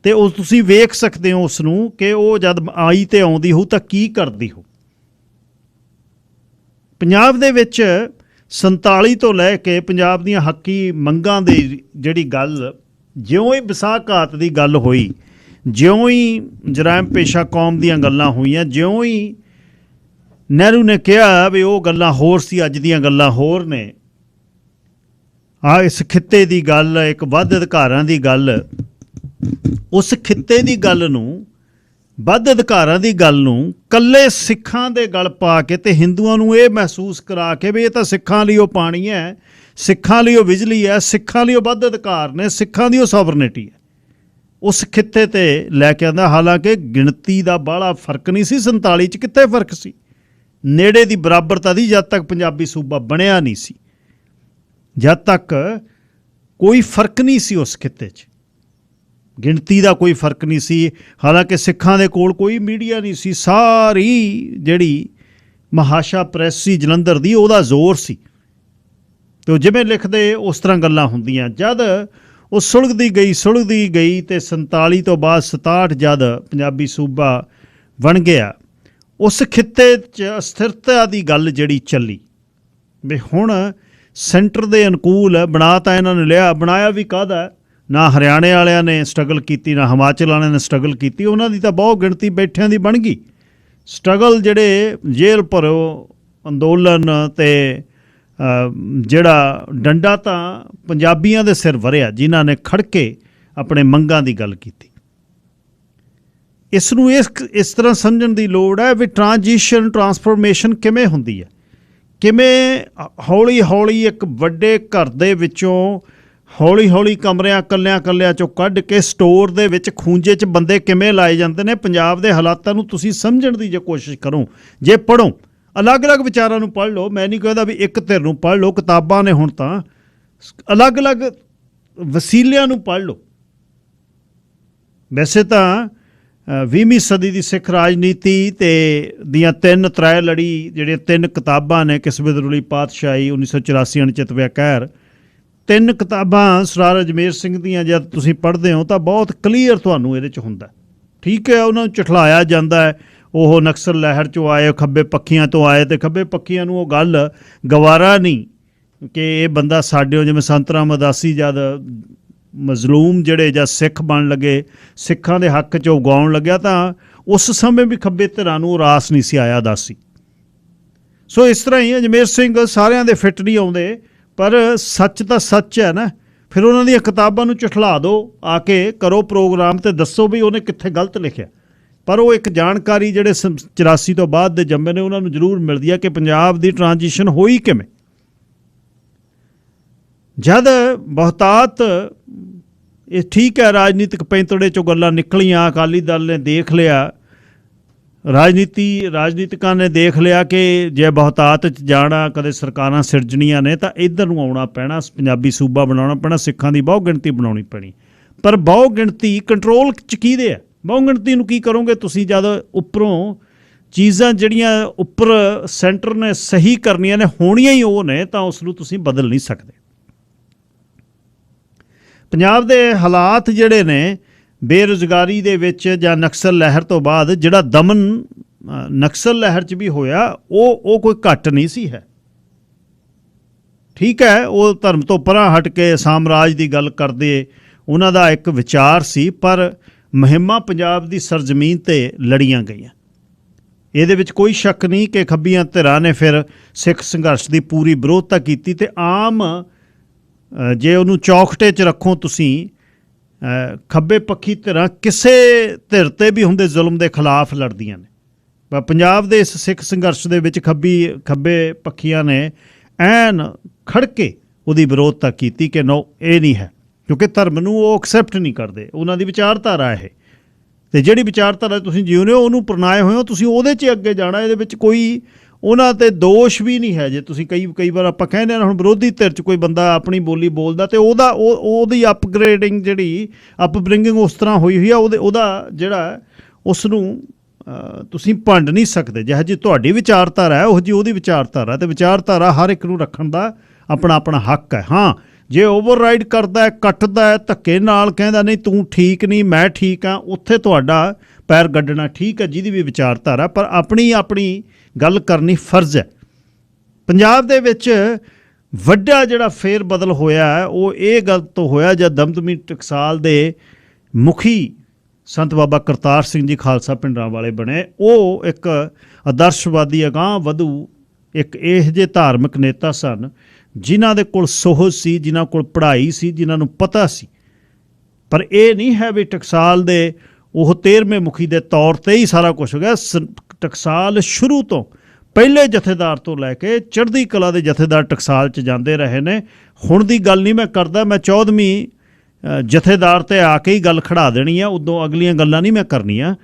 ਅਤੇ ਉਹ ਤੁਸੀਂ ਵੇਖ ਸਕਦੇ ਹੋ ਉਸ ਨੂੰ ਕਿ ਉਹ ਜਦ ਆਈ ਅਤੇ ਆਉਂਦੀ ਹੋ ਤਾਂ ਕੀ ਕਰਦੀ ਹੋ। ਪੰਜਾਬ ਦੇ ਵਿੱਚ 47 ਤੋਂ ਲੈ ਕੇ ਪੰਜਾਬ ਦੀਆਂ ਹੱਕੀ ਮੰਗਾਂ ਦੀ ਜਿਹੜੀ ਗੱਲ, ਜਿਉਂ ਹੀ ਵਿਸਾਘਾਤ ਦੀ ਗੱਲ ਹੋਈ, ਜਿਉਂ ਹੀ ਜਰਾਇਮ ਪੇਸ਼ਾ ਕੌਮ ਦੀਆਂ ਗੱਲਾਂ ਹੋਈਆਂ, ਜਿਉਂ ਹੀ ਨਹਿਰੂ ਨੇ ਕਿਹਾ ਵੀ ਉਹ ਗੱਲਾਂ ਹੋਰ ਸੀ, ਅੱਜ ਦੀਆਂ ਗੱਲਾਂ ਹੋਰ ਨੇ। ਇਸ ਖਿੱਤੇ ਦੀ ਗੱਲ, ਇੱਕ ਵੱਧ ਅਧਿਕਾਰਾਂ ਦੀ ਗੱਲ, ਉਸ ਖਿੱਤੇ ਦੀ ਗੱਲ ਨੂੰ, ਵੱਧ ਅਧਿਕਾਰਾਂ ਦੀ ਗੱਲ ਨੂੰ ਕੱਲੇ ਸਿੱਖਾਂ ਦੇ ਗਲ ਪਾ ਕੇ ਤੇ ਹਿੰਦੂਆਂ ਨੂੰ ਇਹ ਮਹਿਸੂਸ ਕਰਾ ਕੇ ਵੀ ਇਹ ਤਾਂ ਸਿੱਖਾਂ ਲਈ ਉਹ ਪਾਣੀ ਹੈ, ਸਿੱਖਾਂ ਲਈ ਉਹ ਬਿਜਲੀ ਹੈ, ਸਿੱਖਾਂ ਲਈ ਉਹ ਵੱਧ ਅਧਿਕਾਰ ਨੇ, ਸਿੱਖਾਂ ਦੀ ਉਹ ਸੋਵਰਨਿਟੀ ਹੈ, ਉਸ ਖਿੱਤੇ ਤੇ ਲੈ ਕੇ ਆਉਂਦਾ। ਹਾਲਾਂਕਿ ਗਿਣਤੀ ਦਾ ਬਾਹਲਾ ਫਰਕ ਨਹੀਂ ਸੀ 47 'ਚ, ਕਿੱਥੇ ਫਰਕ ਸੀ, ਨੇੜੇ ਦੀ ਬਰਾਬਰਤਾ ਦੀ ਜਦ ਤੱਕ ਪੰਜਾਬੀ ਸੂਬਾ ਬਣਿਆ ਨਹੀਂ ਸੀ, ਜਦ ਤੱਕ ਕੋਈ ਫਰਕ ਨਹੀਂ ਸੀ ਉਸ ਖਿੱਤੇ 'ਚ, ਗਿਣਤੀ ਦਾ ਕੋਈ ਫਰਕ ਨਹੀਂ ਸੀ। ਹਾਲਾਂਕਿ ਸਿੱਖਾਂ ਦੇ ਕੋਲ ਕੋਈ ਮੀਡੀਆ ਨਹੀਂ ਸੀ, ਸਾਰੀ ਜਿਹੜੀ ਮਹਾਸ਼ਾ ਪ੍ਰੈਸ ਸੀ ਜਲੰਧਰ ਦੀ ਉਹਦਾ ਜ਼ੋਰ ਸੀ, ਅਤੇ ਉਹ ਜਿਵੇਂ ਲਿਖਦੇ ਉਸ ਤਰ੍ਹਾਂ ਗੱਲਾਂ ਹੁੰਦੀਆਂ। ਜਦ ਉਹ ਸੁਲਗਦੀ ਗਈ ਅਤੇ 47 ਤੋਂ ਬਾਅਦ 67 ਜਦ ਪੰਜਾਬੀ ਸੂਬਾ ਬਣ ਗਿਆ, ਉਸ ਖਿੱਤੇ 'ਚ ਅਸਥਿਰਤਾ ਦੀ ਗੱਲ ਜਿਹੜੀ ਚੱਲੀ ਵੀ ਹੁਣ ਸੈਂਟਰ ਦੇ ਅਨੁਕੂਲ ਬਣਾ ਤਾਂ ਇਹਨਾਂ ਨੇ ਲਿਆ, ਬਣਾਇਆ ਵੀ ਕਾਹਦਾ, ਨਾ ਹਰਿਆਣੇ ਵਾਲਿਆਂ ਨੇ ਸਟਰਗਲ ਕੀਤੀ, ਨਾ ਹਿਮਾਚਲ ਵਾਲਿਆਂ ਨੇ ਸਟਰਗਲ ਕੀਤੀ, ਉਹਨਾਂ ਦੀ ਤਾਂ ਬਹੁਤ ਗਿਣਤੀ ਬੈਠਿਆਂ ਦੀ ਬਣ ਗਈ। ਸਟਰਗਲ ਜਿਹੜੇ ਜੇਲ੍ਹ ਭਰੋ ਅੰਦੋਲਨ ਅਤੇ ਜਿਹੜਾ ਡੰਡਾ ਤਾਂ ਪੰਜਾਬੀਆਂ ਦੇ ਸਿਰ ਵਰਿਆ ਜਿਨ੍ਹਾਂ ਨੇ ਖੜ ਕੇ ਆਪਣੇ ਮੰਗਾਂ ਦੀ ਗੱਲ ਕੀਤੀ। ਇਸ ਨੂੰ ਇਸ ਤਰ੍ਹਾਂ ਸਮਝਣ ਦੀ ਲੋੜ ਹੈ ਵੀ ਟਰਾਂਸਫੋਰਮੇਸ਼ਨ ਕਿਵੇਂ ਹੁੰਦੀ ਹੈ, ਕਿਵੇਂ ਹੌਲੀ ਹੌਲੀ ਇੱਕ ਵੱਡੇ ਘਰ ਦੇ ਵਿੱਚੋਂ ਹੌਲੀ ਹੌਲੀ ਕਮਰਿਆਂ ਕੱਲਿਆਂ ਚੋਂ ਕੱਢ ਕੇ ਸਟੋਰ ਦੇ ਵਿੱਚ ਖੂੰਜੇ 'ਚ ਬੰਦੇ ਕਿਵੇਂ ਲਾਏ ਜਾਂਦੇ ਨੇ। ਪੰਜਾਬ ਦੇ ਹਾਲਾਤਾਂ ਨੂੰ ਤੁਸੀਂ ਸਮਝਣ ਦੀ ਜੇ ਕੋਸ਼ਿਸ਼ ਕਰੋ, ਜੇ ਪੜ੍ਹੋ, ਅਲੱਗ-ਅਲੱਗ ਵਿਚਾਰਾਂ ਨੂੰ ਪੜ੍ਹ ਲਓ, ਮੈਂ ਨਹੀਂ ਕਹਿੰਦਾ ਵੀ ਇੱਕ ਧਿਰ ਨੂੰ ਪੜ੍ਹ ਲਓ, ਕਿਤਾਬਾਂ ਨੇ ਹੁਣ ਤਾਂ ਅਲੱਗ-ਅਲੱਗ ਵਸੀਲਿਆਂ ਨੂੰ ਪੜ੍ਹ ਲਓ। ਵੈਸੇ ਤਾਂ 20ਵੀਂ ਸਦੀ ਦੀ ਸਿੱਖ ਰਾਜਨੀਤੀ ਤੇ ਦੀਆਂ 3 ਲੜੀ ਜਿਹੜੀਆਂ 3 ਕਿਤਾਬਾਂ ਨੇ, ਕਿਸਮਤ ਰੁਲੀ ਪਾਤਸ਼ਾਹੀ, 1984 ਅਣਚਿਤਵਿਆ ਕਹਿਰ, 3 ਕਿਤਾਬਾਂ ਸਰਦਾਰ ਅਜਮੇਰ ਸਿੰਘ ਦੀਆਂ ਜਦ ਤੁਸੀਂ ਪੜ੍ਹਦੇ ਹੋ ਤਾਂ ਬਹੁਤ ਕਲੀਅਰ ਤੁਹਾਨੂੰ ਇਹਦੇ 'ਚ ਹੁੰਦਾ। ਠੀਕ ਹੈ, ਉਹਨਾਂ ਨੂੰ ਝਠਲਾਇਆ ਜਾਂਦਾ ਹੈ, ਉਹ ਨਕਸਲ ਲਹਿਰ 'ਚੋਂ ਆਏ, ਖੱਬੇ ਪੱਖੀਆਂ ਤੋਂ ਆਏ, ਅਤੇ ਖੱਬੇ ਪੱਖੀਆਂ ਨੂੰ ਉਹ ਗੱਲ ਗਵਾਰਾ ਨਹੀਂ ਕਿ ਇਹ ਬੰਦਾ ਸਾਡੇ, ਜਿਵੇਂ ਸੰਤ ਰਾਮ ਉਦਾਸੀ ਜਦ ਮਜ਼ਲੂਮ ਜਿਹੜੇ ਜਾਂ ਸਿੱਖ ਬਣ ਲੱਗੇ, ਸਿੱਖਾਂ ਦੇ ਹੱਕ 'ਚ ਉਗਾਉਣ ਲੱਗਿਆ, ਤਾਂ ਉਸ ਸਮੇਂ ਵੀ ਖੱਬੇ ਧਿਰਾਂ ਨੂੰ ਰਾਸ ਨਹੀਂ ਸੀ ਆਇਆ ਉਦਾਸੀ। ਸੋ ਇਸ ਤਰ੍ਹਾਂ ਹੀ ਅਜਮੇਰ ਸਿੰਘ ਸਾਰਿਆਂ ਦੇ ਫਿੱਟ ਨਹੀਂ ਆਉਂਦੇ, ਪਰ ਸੱਚ ਤਾਂ ਸੱਚ ਹੈ ਨਾ। ਫਿਰ ਉਹਨਾਂ ਦੀਆਂ ਕਿਤਾਬਾਂ ਨੂੰ ਝਠਲਾ ਦਿਓ, ਆ ਕੇ ਕਰੋ ਪ੍ਰੋਗਰਾਮ ਅਤੇ ਦੱਸੋ ਵੀ ਉਹਨੇ ਕਿੱਥੇ ਗਲਤ ਲਿਖਿਆ। ਪਰ ਉਹ ਇੱਕ ਜਾਣਕਾਰੀ ਜਿਹੜੇ 84 ਤੋਂ ਬਾਅਦ ਦੇ ਜੰਮੇ ਨੇ ਉਹਨਾਂ ਨੂੰ ਜ਼ਰੂਰ ਮਿਲਦੀ ਹੈ ਕਿ ਪੰਜਾਬ ਦੀ ਟ੍ਰਾਂਜੀਸ਼ਨ ਹੋਈ ਕਿਵੇਂ। ਜਦ ਬਹੁਤਾਤ ਇਹ ਠੀਕ ਹੈ, ਰਾਜਨੀਤਿਕ ਪੈਂਤੜੇ 'ਚੋਂ ਗੱਲਾਂ ਨਿਕਲੀਆਂ, ਅਕਾਲੀ ਦਲ ਨੇ ਦੇਖ ਲਿਆ, ਰਾਜਨੀਤਿਕਾਂ ਨੇ ਦੇਖ ਲਿਆ ਕਿ ਜੇ ਬਹੁਤਾਤ 'ਚ ਜਾਣਾ, ਕਦੇ ਸਰਕਾਰਾਂ ਸਿਰਜਣੀਆਂ ਨੇ ਤਾਂ ਇੱਧਰ ਨੂੰ ਆਉਣਾ ਪੈਣਾ, ਪੰਜਾਬੀ ਸੂਬਾ ਬਣਾਉਣਾ ਪੈਣਾ, ਸਿੱਖਾਂ ਦੀ ਬਹੁ ਗਿਣਤੀ ਬਣਾਉਣੀ ਪੈਣੀ। ਪਰ ਬਹੁ ਗਿਣਤੀ ਕੰਟਰੋਲ 'ਚ ਕਿਹਦੇ ਹੈ? ਬਹੁ ਗਿਣਤੀ ਨੂੰ ਕੀ ਕਰੋਗੇ ਤੁਸੀਂ ਜਦ ਉੱਪਰੋਂ ਚੀਜ਼ਾਂ ਜਿਹੜੀਆਂ ਉੱਪਰ ਸੈਂਟਰ ਨੇ ਸਹੀ ਕਰਨੀਆਂ ਨੇ, ਹੋਣੀਆਂ ਹੀ ਉਹ ਨੇ, ਤਾਂ ਉਸ ਨੂੰ ਤੁਸੀਂ ਬਦਲ ਨਹੀਂ ਸਕਦੇ। ਪੰਜਾਬ ਦੇ ਹਾਲਾਤ ਜਿਹੜੇ ਨੇ ਬੇਰੁਜ਼ਗਾਰੀ ਦੇ ਵਿੱਚ ਜਾਂ ਨਕਸਲ ਲਹਿਰ ਤੋਂ ਬਾਅਦ ਜਿਹੜਾ ਦਮਨ ਨਕਸਲ ਲਹਿਰ 'ਚ ਵੀ ਹੋਇਆ, ਉਹ ਕੋਈ ਘੱਟ ਨਹੀਂ ਸੀ ਹੈ। ਠੀਕ ਹੈ, ਉਹ ਧਰਮ ਤੋਂ ਪਰਾਂ ਹਟ ਕੇ ਸਾਮਰਾਜ ਦੀ ਗੱਲ ਕਰਦੇ, ਉਹਨਾਂ ਦਾ ਇੱਕ ਵਿਚਾਰ ਸੀ, ਪਰ ਮੁਹਿੰਮਾਂ ਪੰਜਾਬ ਦੀ ਸਰਜ਼ਮੀਨ 'ਤੇ ਲੜੀਆਂ ਗਈਆਂ। ਇਹਦੇ ਵਿੱਚ ਕੋਈ ਸ਼ੱਕ ਨਹੀਂ ਕਿ ਖੱਬੀਆਂ ਧਿਰਾਂ ਨੇ ਫਿਰ ਸਿੱਖ ਸੰਘਰਸ਼ ਦੀ ਪੂਰੀ ਵਿਰੋਧਤਾ ਕੀਤੀ, ਅਤੇ ਆਮ ਜੇ ਉਹਨੂੰ ਚੌਖਟੇ 'ਚ ਰੱਖੋ ਤੁਸੀਂ, ਖੱਬੇ ਪੱਖੀ ਧਿਰਾਂ ਕਿਸੇ ਧਿਰ 'ਤੇ ਵੀ ਹੁੰਦੇ ਜ਼ੁਲਮ ਦੇ ਖਿਲਾਫ ਲੜਦੀਆਂ ਨੇ। ਪਰ ਪੰਜਾਬ ਦੇ ਇਸ ਸਿੱਖ ਸੰਘਰਸ਼ ਦੇ ਵਿੱਚ ਖੱਬੇ ਪੱਖੀਆਂ ਨੇ ਐਨ ਖੜ ਕੇ ਉਹਦੀ ਵਿਰੋਧਤਾ ਕੀਤੀ ਕਿ ਨੋ, ਇਹ ਨਹੀਂ ਹੈ, ਕਿਉਂਕਿ ਧਰਮ ਨੂੰ ਉਹ ਐਕਸੈਪਟ ਨਹੀਂ ਕਰਦੇ। ਉਹਨਾਂ ਦੀ ਵਿਚਾਰਧਾਰਾ ਇਹ, ਅਤੇ ਜਿਹੜੀ ਵਿਚਾਰਧਾਰਾ ਤੁਸੀਂ ਜਿਉਂਦੇ ਹੋ ਉਹਨੂੰ ਅਪਣਾਏ ਹੋਏ ਹੋ, ਤੁਸੀਂ ਉਹਦੇ 'ਚ ਅੱਗੇ ਜਾਣਾ। ਇਹਦੇ ਵਿੱਚ ਕੋਈ ਉਹਨਾਂ 'ਤੇ ਦੋਸ਼ ਵੀ ਨਹੀਂ ਹੈ। ਜੇ ਤੁਸੀਂ ਕਈ ਵਾਰ ਆਪਾਂ ਕਹਿੰਦੇ ਹਾਂ ਹੁਣ ਵਿਰੋਧੀ ਧਿਰ 'ਚ ਕੋਈ ਬੰਦਾ ਆਪਣੀ ਬੋਲੀ ਬੋਲਦਾ, ਅਤੇ ਉਹਦੀ ਅਪਗ੍ਰੇਡਿੰਗ ਜਿਹੜੀ ਅਪਬ੍ਰਿੰਗਿੰਗ ਉਸ ਤਰ੍ਹਾਂ ਹੋਈ ਆ, ਉਹਦਾ ਜਿਹੜਾ ਉਸ ਨੂੰ ਤੁਸੀਂ ਭੰਡ ਨਹੀਂ ਸਕਦੇ। ਜਿਹੋ ਜਿਹੀ ਤੁਹਾਡੀ ਵਿਚਾਰਧਾਰਾ ਹੈ ਉਹ ਜਿਹੀ ਉਹਦੀ ਵਿਚਾਰਧਾਰਾ, ਅਤੇ ਵਿਚਾਰਧਾਰਾ ਹਰ ਇੱਕ ਨੂੰ ਰੱਖਣ ਦਾ ਆਪਣਾ ਹੱਕ ਹੈ। ਹਾਂ, ਜੇ ਓਵਰਰਾਈਡ ਕਰਦਾ, ਕੱਟਦਾ, ਧੱਕੇ ਨਾਲ ਕਹਿੰਦਾ ਨਹੀਂ ਤੂੰ ਠੀਕ ਨਹੀਂ ਮੈਂ ਠੀਕ ਹਾਂ, ਉੱਥੇ ਤੁਹਾਡਾ ਪੈਰ ਗੱਡਣਾ ਠੀਕ ਹੈ, ਜਿਹਦੀ ਵੀ ਵਿਚਾਰਧਾਰਾ, ਪਰ ਆਪਣੀ ਗੱਲ ਕਰਨੀ ਫਰਜ਼ ਹੈ। ਪੰਜਾਬ ਦੇ ਵਿੱਚ ਵੱਡਾ ਜਿਹੜਾ ਫੇਰ ਬਦਲ ਹੋਇਆ ਹੈ ਉਹ ਇਹ ਗੱਲ ਤੋਂ ਹੋਇਆ ਜਦ ਦਮਦਮੀ ਟਕਸਾਲ ਦੇ ਮੁਖੀ ਸੰਤ ਬਾਬਾ ਕਰਤਾਰ ਸਿੰਘ ਜੀ ਖਾਲਸਾ ਭਿੰਡਰਾਂਵਾਲੇ ਬਣੇ। ਉਹ ਇੱਕ ਆਦਰਸ਼ਵਾਦੀ ਅਗਾਂਹ ਵਧੂ ਇੱਕ ਇਹੋ ਜਿਹੇ ਧਾਰਮਿਕ ਨੇਤਾ ਸਨ ਜਿਨ੍ਹਾਂ ਦੇ ਕੋਲ ਸੋਹਜ ਸੀ, ਜਿਨ੍ਹਾਂ ਕੋਲ ਪੜ੍ਹਾਈ ਸੀ, ਜਿਨ੍ਹਾਂ ਨੂੰ ਪਤਾ ਸੀ। ਪਰ ਇਹ ਨਹੀਂ ਹੈ ਵੀ ਟਕਸਾਲ ਦੇ ਉਹ 13ਵੇਂ ਮੁਖੀ ਦੇ ਤੌਰ 'ਤੇ ਹੀ ਸਾਰਾ ਕੁਛ ਹੋ ਗਿਆ। ਟਕਸਾਲ ਸ਼ੁਰੂ ਤੋਂ ਪਹਿਲੇ ਜਥੇਦਾਰ ਤੋਂ ਲੈ ਕੇ ਚੜ੍ਹਦੀ ਕਲਾ ਦੇ ਜਥੇਦਾਰ ਟਕਸਾਲ 'ਚ ਜਾਂਦੇ ਰਹੇ ਨੇ। ਹੁਣ ਦੀ ਗੱਲ ਨਹੀਂ ਮੈਂ ਕਰਦਾ, ਮੈਂ 14ਵੀਂ ਜਥੇਦਾਰ 'ਤੇ ਆ ਕੇ ਹੀ ਗੱਲ ਖੜਾ ਦੇਣੀ ਆ, ਉਦੋਂ ਅਗਲੀਆਂ ਗੱਲਾਂ ਨਹੀਂ ਮੈਂ ਕਰਨੀਆਂ।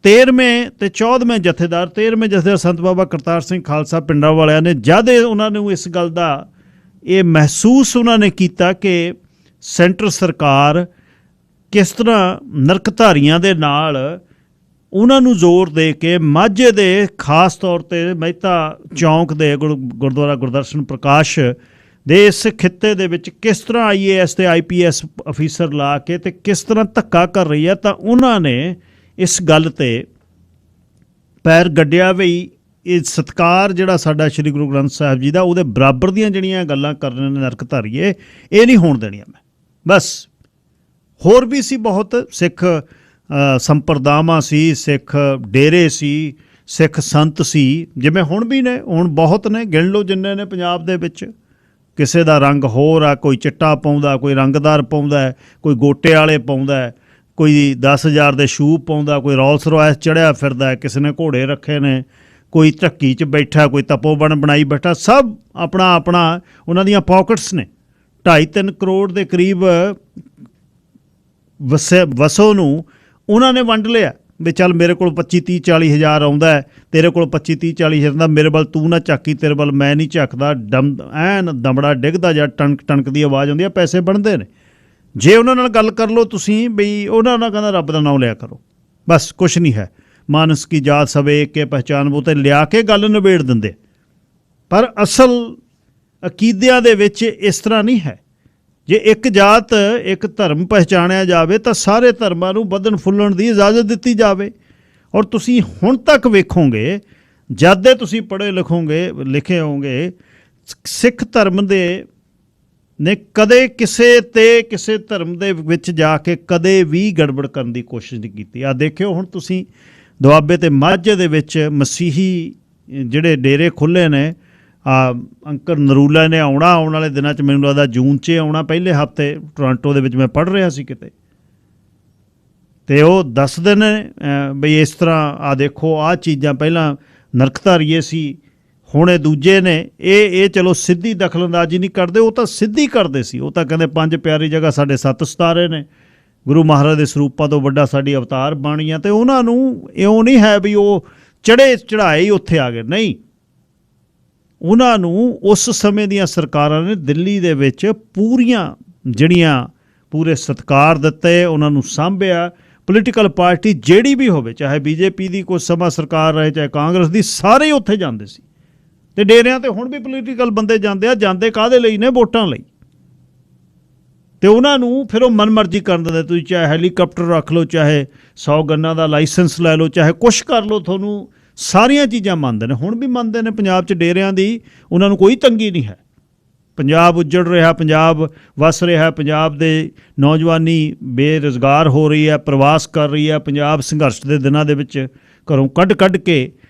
13ਵੇਂ ਤੇ 14ਵੇਂ ਜਥੇਦਾਰ 13ਵੇਂ ਜਥੇਦਾਰ ਸੰਤ ਬਾਬਾ ਕਰਤਾਰ ਸਿੰਘ ਖਾਲਸਾ ਪਿੰਡਾਂ ਵਾਲਿਆਂ ਨੇ ਜਦ ਉਹਨਾਂ ਨੂੰ ਇਸ ਗੱਲ ਦਾ ਇਹ ਮਹਿਸੂਸ ਉਹਨਾਂ ਨੇ ਕੀਤਾ ਕਿ ਸੈਂਟਰ ਸਰਕਾਰ ਕਿਸ ਤਰ੍ਹਾਂ ਨਰਕਧਾਰੀਆਂ ਦੇ ਨਾਲ ਉਹਨਾਂ ਨੂੰ ਜ਼ੋਰ ਦੇ ਕੇ ਮਾਝੇ ਦੇ ਖਾਸ ਤੌਰ 'ਤੇ ਮਹਿਤਾ ਚੌਂਕ ਦੇ ਗੁਰਦੁਆਰਾ ਗੁਰਦਰਸ਼ਨ ਪ੍ਰਕਾਸ਼ ਦੇ ਇਸ ਖਿੱਤੇ ਦੇ ਵਿੱਚ ਕਿਸ ਤਰ੍ਹਾਂ IAS ਤੇ IPS ਅਫੀਸਰ ਲਾ ਕੇ ਤੇ ਕਿਸ ਤਰ੍ਹਾਂ ਧੱਕਾ ਕਰ ਰਹੀ ਹੈ, ਤਾਂ ਉਹਨਾਂ ਨੇ ਇਸ ਗੱਲ 'ਤੇ ਪੈਰ ਗੱਡਿਆ ਵੀ ਇਹ ਸਤਿਕਾਰ ਜਿਹੜਾ ਸਾਡਾ ਸ਼੍ਰੀ ਗੁਰੂ ਗ੍ਰੰਥ ਸਾਹਿਬ ਜੀ ਦਾ, ਉਹਦੇ ਬਰਾਬਰ ਦੀਆਂ ਜਿਹੜੀਆਂ ਗੱਲਾਂ ਕਰ ਰਹੇ ਨੇ ਨਰਕਧਾਰੀਏ, ਇਹ ਨਹੀਂ ਹੋਣ ਦੇਣੀਆਂ ਮੈਂ। ਬਸ ਹੋਰ ਵੀ ਸੀ ਬਹੁਤ ਸਿੱਖ ਸੰਪਰਦਾਵਾਂ ਸੀ, ਸਿੱਖ ਡੇਰੇ ਸੀ, ਸਿੱਖ ਸੰਤ ਸੀ, ਜਿਵੇਂ ਹੁਣ ਵੀ ਨੇ, ਹੁਣ ਬਹੁਤ ਨੇ, ਗਿਣ ਲਓ ਜਿੰਨੇ ਨੇ ਪੰਜਾਬ ਦੇ ਵਿੱਚ। ਕਿਸੇ ਦਾ ਰੰਗ ਹੋਰ ਆ, ਕੋਈ ਚਿੱਟਾ ਪਾਉਂਦਾ, ਕੋਈ ਰੰਗਦਾਰ ਪਾਉਂਦਾ, ਕੋਈ ਗੋਟੇ ਵਾਲੇ ਪਾਉਂਦਾ, ਕੋਈ 10,000 ਦੇ ਸ਼ੂ ਪਾਉਂਦਾ, ਕੋਈ ਰੋਲਸ ਰੋਇਸ ਚੜ੍ਹਿਆ ਫਿਰਦਾ, ਕਿਸੇ ਨੇ ਘੋੜੇ ਰੱਖੇ ਨੇ, ਕੋਈ ਝੱਕੀ 'ਚ ਬੈਠਾ, ਕੋਈ ਤਪੋਵਨ ਬਣਾਈ ਬੈਠਾ। ਸਭ ਆਪਣਾ ਉਹਨਾਂ ਦੀਆਂ ਪਾਕਟਸ ਨੇ। 2.5-3 ਕਰੋੜ ਦੇ ਕਰੀਬ ਵਸੋਂ ਨੂੰ ਉਹਨਾਂ ਨੇ ਵੰਡ ਲਿਆ ਵੀ ਚੱਲ ਮੇਰੇ ਕੋਲ 25-30-40 ਹਜ਼ਾਰ ਆਉਂਦਾ ਹੈ, ਤੇਰੇ ਕੋਲ 25-30-40 ਹਜ਼ਾਰ ਦਾ, ਮੇਰੇ ਵੱਲ ਤੂੰ ਨਾ ਝਾਕੀ, ਤੇਰੇ ਵੱਲ ਮੈਂ ਨਹੀਂ ਝਾਕਦਾ। ਐਨ ਦਮੜਾ ਡਿੱਗਦਾ ਜਾਂ ਟਣਕ ਦੀ ਆਵਾਜ਼ ਆਉਂਦੀ ਹੈ, ਪੈਸੇ ਬਣਦੇ ਨੇ। ਜੇ ਉਹਨਾਂ ਨਾਲ ਗੱਲ ਕਰ ਲਓ ਤੁਸੀਂ ਬਈ ਉਹਨਾਂ ਨਾਲ ਕਹਿੰਦਾ ਰੱਬ ਦਾ ਨਾਮ ਲਿਆ ਕਰੋ, ਬਸ ਕੁਛ ਨਹੀਂ ਹੈ। ਮਾਨਸ ਕੀ ਜਾਤ ਸਭ ਏਕ ਕੇ ਪਹਿਚਾਨ, ਉਹ 'ਤੇ ਲਿਆ ਕੇ ਗੱਲ ਨਿਬੇੜ ਦਿੰਦੇ। ਪਰ ਅਸਲ ਅਕੀਦਿਆਂ ਦੇ ਵਿੱਚ ਇਸ ਤਰ੍ਹਾਂ ਨਹੀਂ ਹੈ। ਜੇ ਇੱਕ ਜਾਤ ਇੱਕ ਧਰਮ ਪਹਿਚਾਣਿਆ ਜਾਵੇ ਤਾਂ ਸਾਰੇ ਧਰਮਾਂ ਨੂੰ ਵਧਣ ਫੁੱਲਣ ਦੀ ਇਜਾਜ਼ਤ ਦਿੱਤੀ ਜਾਵੇ। ਔਰ ਤੁਸੀਂ ਹੁਣ ਤੱਕ ਵੇਖੋਗੇ, ਜਦ ਦੇ ਤੁਸੀਂ ਪੜ੍ਹੇ ਲਿਖੇ ਹੋਵੋਗੇ, ਸਿੱਖ ਧਰਮ ਦੇ ਨੇ ਕਦੇ ਕਿਸੇ ਧਰਮ ਦੇ ਵਿੱਚ ਜਾ ਕੇ ਕਦੇ ਵੀ ਗੜਬੜ ਕਰਨ ਦੀ ਕੋਸ਼ਿਸ਼ ਨਹੀਂ ਕੀਤੀ। ਆ ਦੇਖਿਓ ਹੁਣ ਤੁਸੀਂ ਦੁਆਬੇ ਤੇ ਮਾਝੇ ਦੇ ਵਿੱਚ ਮਸੀਹੀ ਜਿਹੜੇ ਡੇਰੇ ਖੁੱਲ੍ਹੇ ਨੇ, ਅੰਕਲ ਨਰੂਲਾ ਨੇ ਆਉਣ ਵਾਲੇ ਦਿਨਾਂ 'ਚ, ਮੈਨੂੰ ਲੱਗਦਾ ਜੂਨ 'ਚ ਆਉਣਾ, ਪਹਿਲੇ ਹਫ਼ਤੇ ਟੋਰਾਂਟੋ ਦੇ ਵਿੱਚ ਮੈਂ ਪੜ੍ਹ ਰਿਹਾ ਸੀ ਕਿਤੇ, ਅਤੇ ਉਹ ਦੱਸਦੇ ਨੇ ਬਈ ਇਸ ਤਰ੍ਹਾਂ ਆ ਦੇਖੋ ਆਹ ਚੀਜ਼ਾਂ ਪਹਿਲਾਂ ਨਰਕਧਾਰੀਏ ਸੀ, ਹੁਣ ਇਹ ਦੂਜੇ ਨੇ। ਇਹ ਚਲੋ ਸਿੱਧੀ ਦਖਲਅੰਦਾਜ਼ੀ ਨਹੀਂ ਕਰਦੇ, ਉਹ ਤਾਂ ਸਿੱਧੀ ਕਰਦੇ ਸੀ। ਉਹ ਤਾਂ ਕਹਿੰਦੇ 5 ਪਿਆਰੀ ਜਗ੍ਹਾ ਸਾਡੇ 7 ਸਿਤਾਰੇ ਨੇ, ਗੁਰੂ ਮਹਾਰਾਜ ਦੇ ਸਰੂਪਾਂ ਤੋਂ ਵੱਡਾ ਸਾਡੀ ਅਵਤਾਰ ਬਾਣੀ ਆ। ਅਤੇ ਉਹਨਾਂ ਨੂੰ ਇਉਂ ਨਹੀਂ ਹੈ ਵੀ ਉਹ ਚੜ੍ਹਾਏ ਹੀ ਉੱਥੇ ਆ ਗਏ, ਨਹੀਂ। ਉਹਨਾਂ ਨੂੰ ਉਸ ਸਮੇਂ ਦੀਆਂ ਸਰਕਾਰਾਂ ਨੇ ਦਿੱਲੀ ਦੇ ਵਿੱਚ ਪੂਰੇ ਸਤਿਕਾਰ ਦਿੱਤੇ, ਉਹਨਾਂ ਨੂੰ ਸਾਂਭਿਆ, ਪੋਲੀਟੀਕਲ ਪਾਰਟੀ ਜਿਹੜੀ ਵੀ ਹੋਵੇ, ਚਾਹੇ ਬੀਜੇਪੀ ਦੀ ਕੁਝ ਸਮਾਂ ਸਰਕਾਰ ਰਹੇ, ਚਾਹੇ ਕਾਂਗਰਸ ਦੀ, ਸਾਰੇ ਹੀ ਉੱਥੇ ਜਾਂਦੇ ਸੀ। ਤੇ ਡੇਰਿਆਂ ਤੇ ਹੁਣ ਵੀ ਪੋਲੀਟੀਕਲ ਬੰਦੇ ਜਾਂਦੇ ਆ। ਜਾਂਦੇ ਕਾਹਦੇ ਲਈ ਨੇ? ਵੋਟਾਂ ਲਈ। ਤੇ ਉਹਨਾਂ ਨੂੰ ਫਿਰ ਉਹ ਮਨਮਰਜ਼ੀ ਕਰਨ ਦਿੰਦੇ। ਤੁਸੀਂ ਚਾਹੇ ਹੈਲੀਕਾਪਟਰ ਰੱਖ ਲਓ, ਚਾਹੇ 100 ਗੰਨਾਂ ਦਾ ਲਾਇਸੈਂਸ ਲੈ ਲਓ, ਚਾਹੇ ਕੁਛ ਕਰ ਲਓ, ਤੁਹਾਨੂੰ ਸਾਰੀਆਂ ਚੀਜ਼ਾਂ ਮੰਨਦੇ ਨੇ। ਹੁਣ ਵੀ ਮੰਨਦੇ ਨੇ। ਪੰਜਾਬ 'ਚ ਡੇਰਿਆਂ ਦੀ ਉਹਨਾਂ ਨੂੰ ਕੋਈ ਤੰਗੀ ਨਹੀਂ ਹੈ। ਪੰਜਾਬ ਉੱਜੜ ਰਿਹਾ, ਪੰਜਾਬ ਵਸ ਰਿਹਾ, ਪੰਜਾਬ ਦੇ ਨੌਜਵਾਨੀ ਬੇਰੁਜ਼ਗਾਰ ਹੋ ਰਹੀ ਹੈ, ਪ੍ਰਵਾਸ ਕਰ ਰਹੀ ਹੈ। ਪੰਜਾਬ ਸੰਘਰਸ਼ ਦੇ ਦਿਨਾਂ ਦੇ ਵਿੱਚ ਘਰੋਂ ਕੱਢ ਕੇ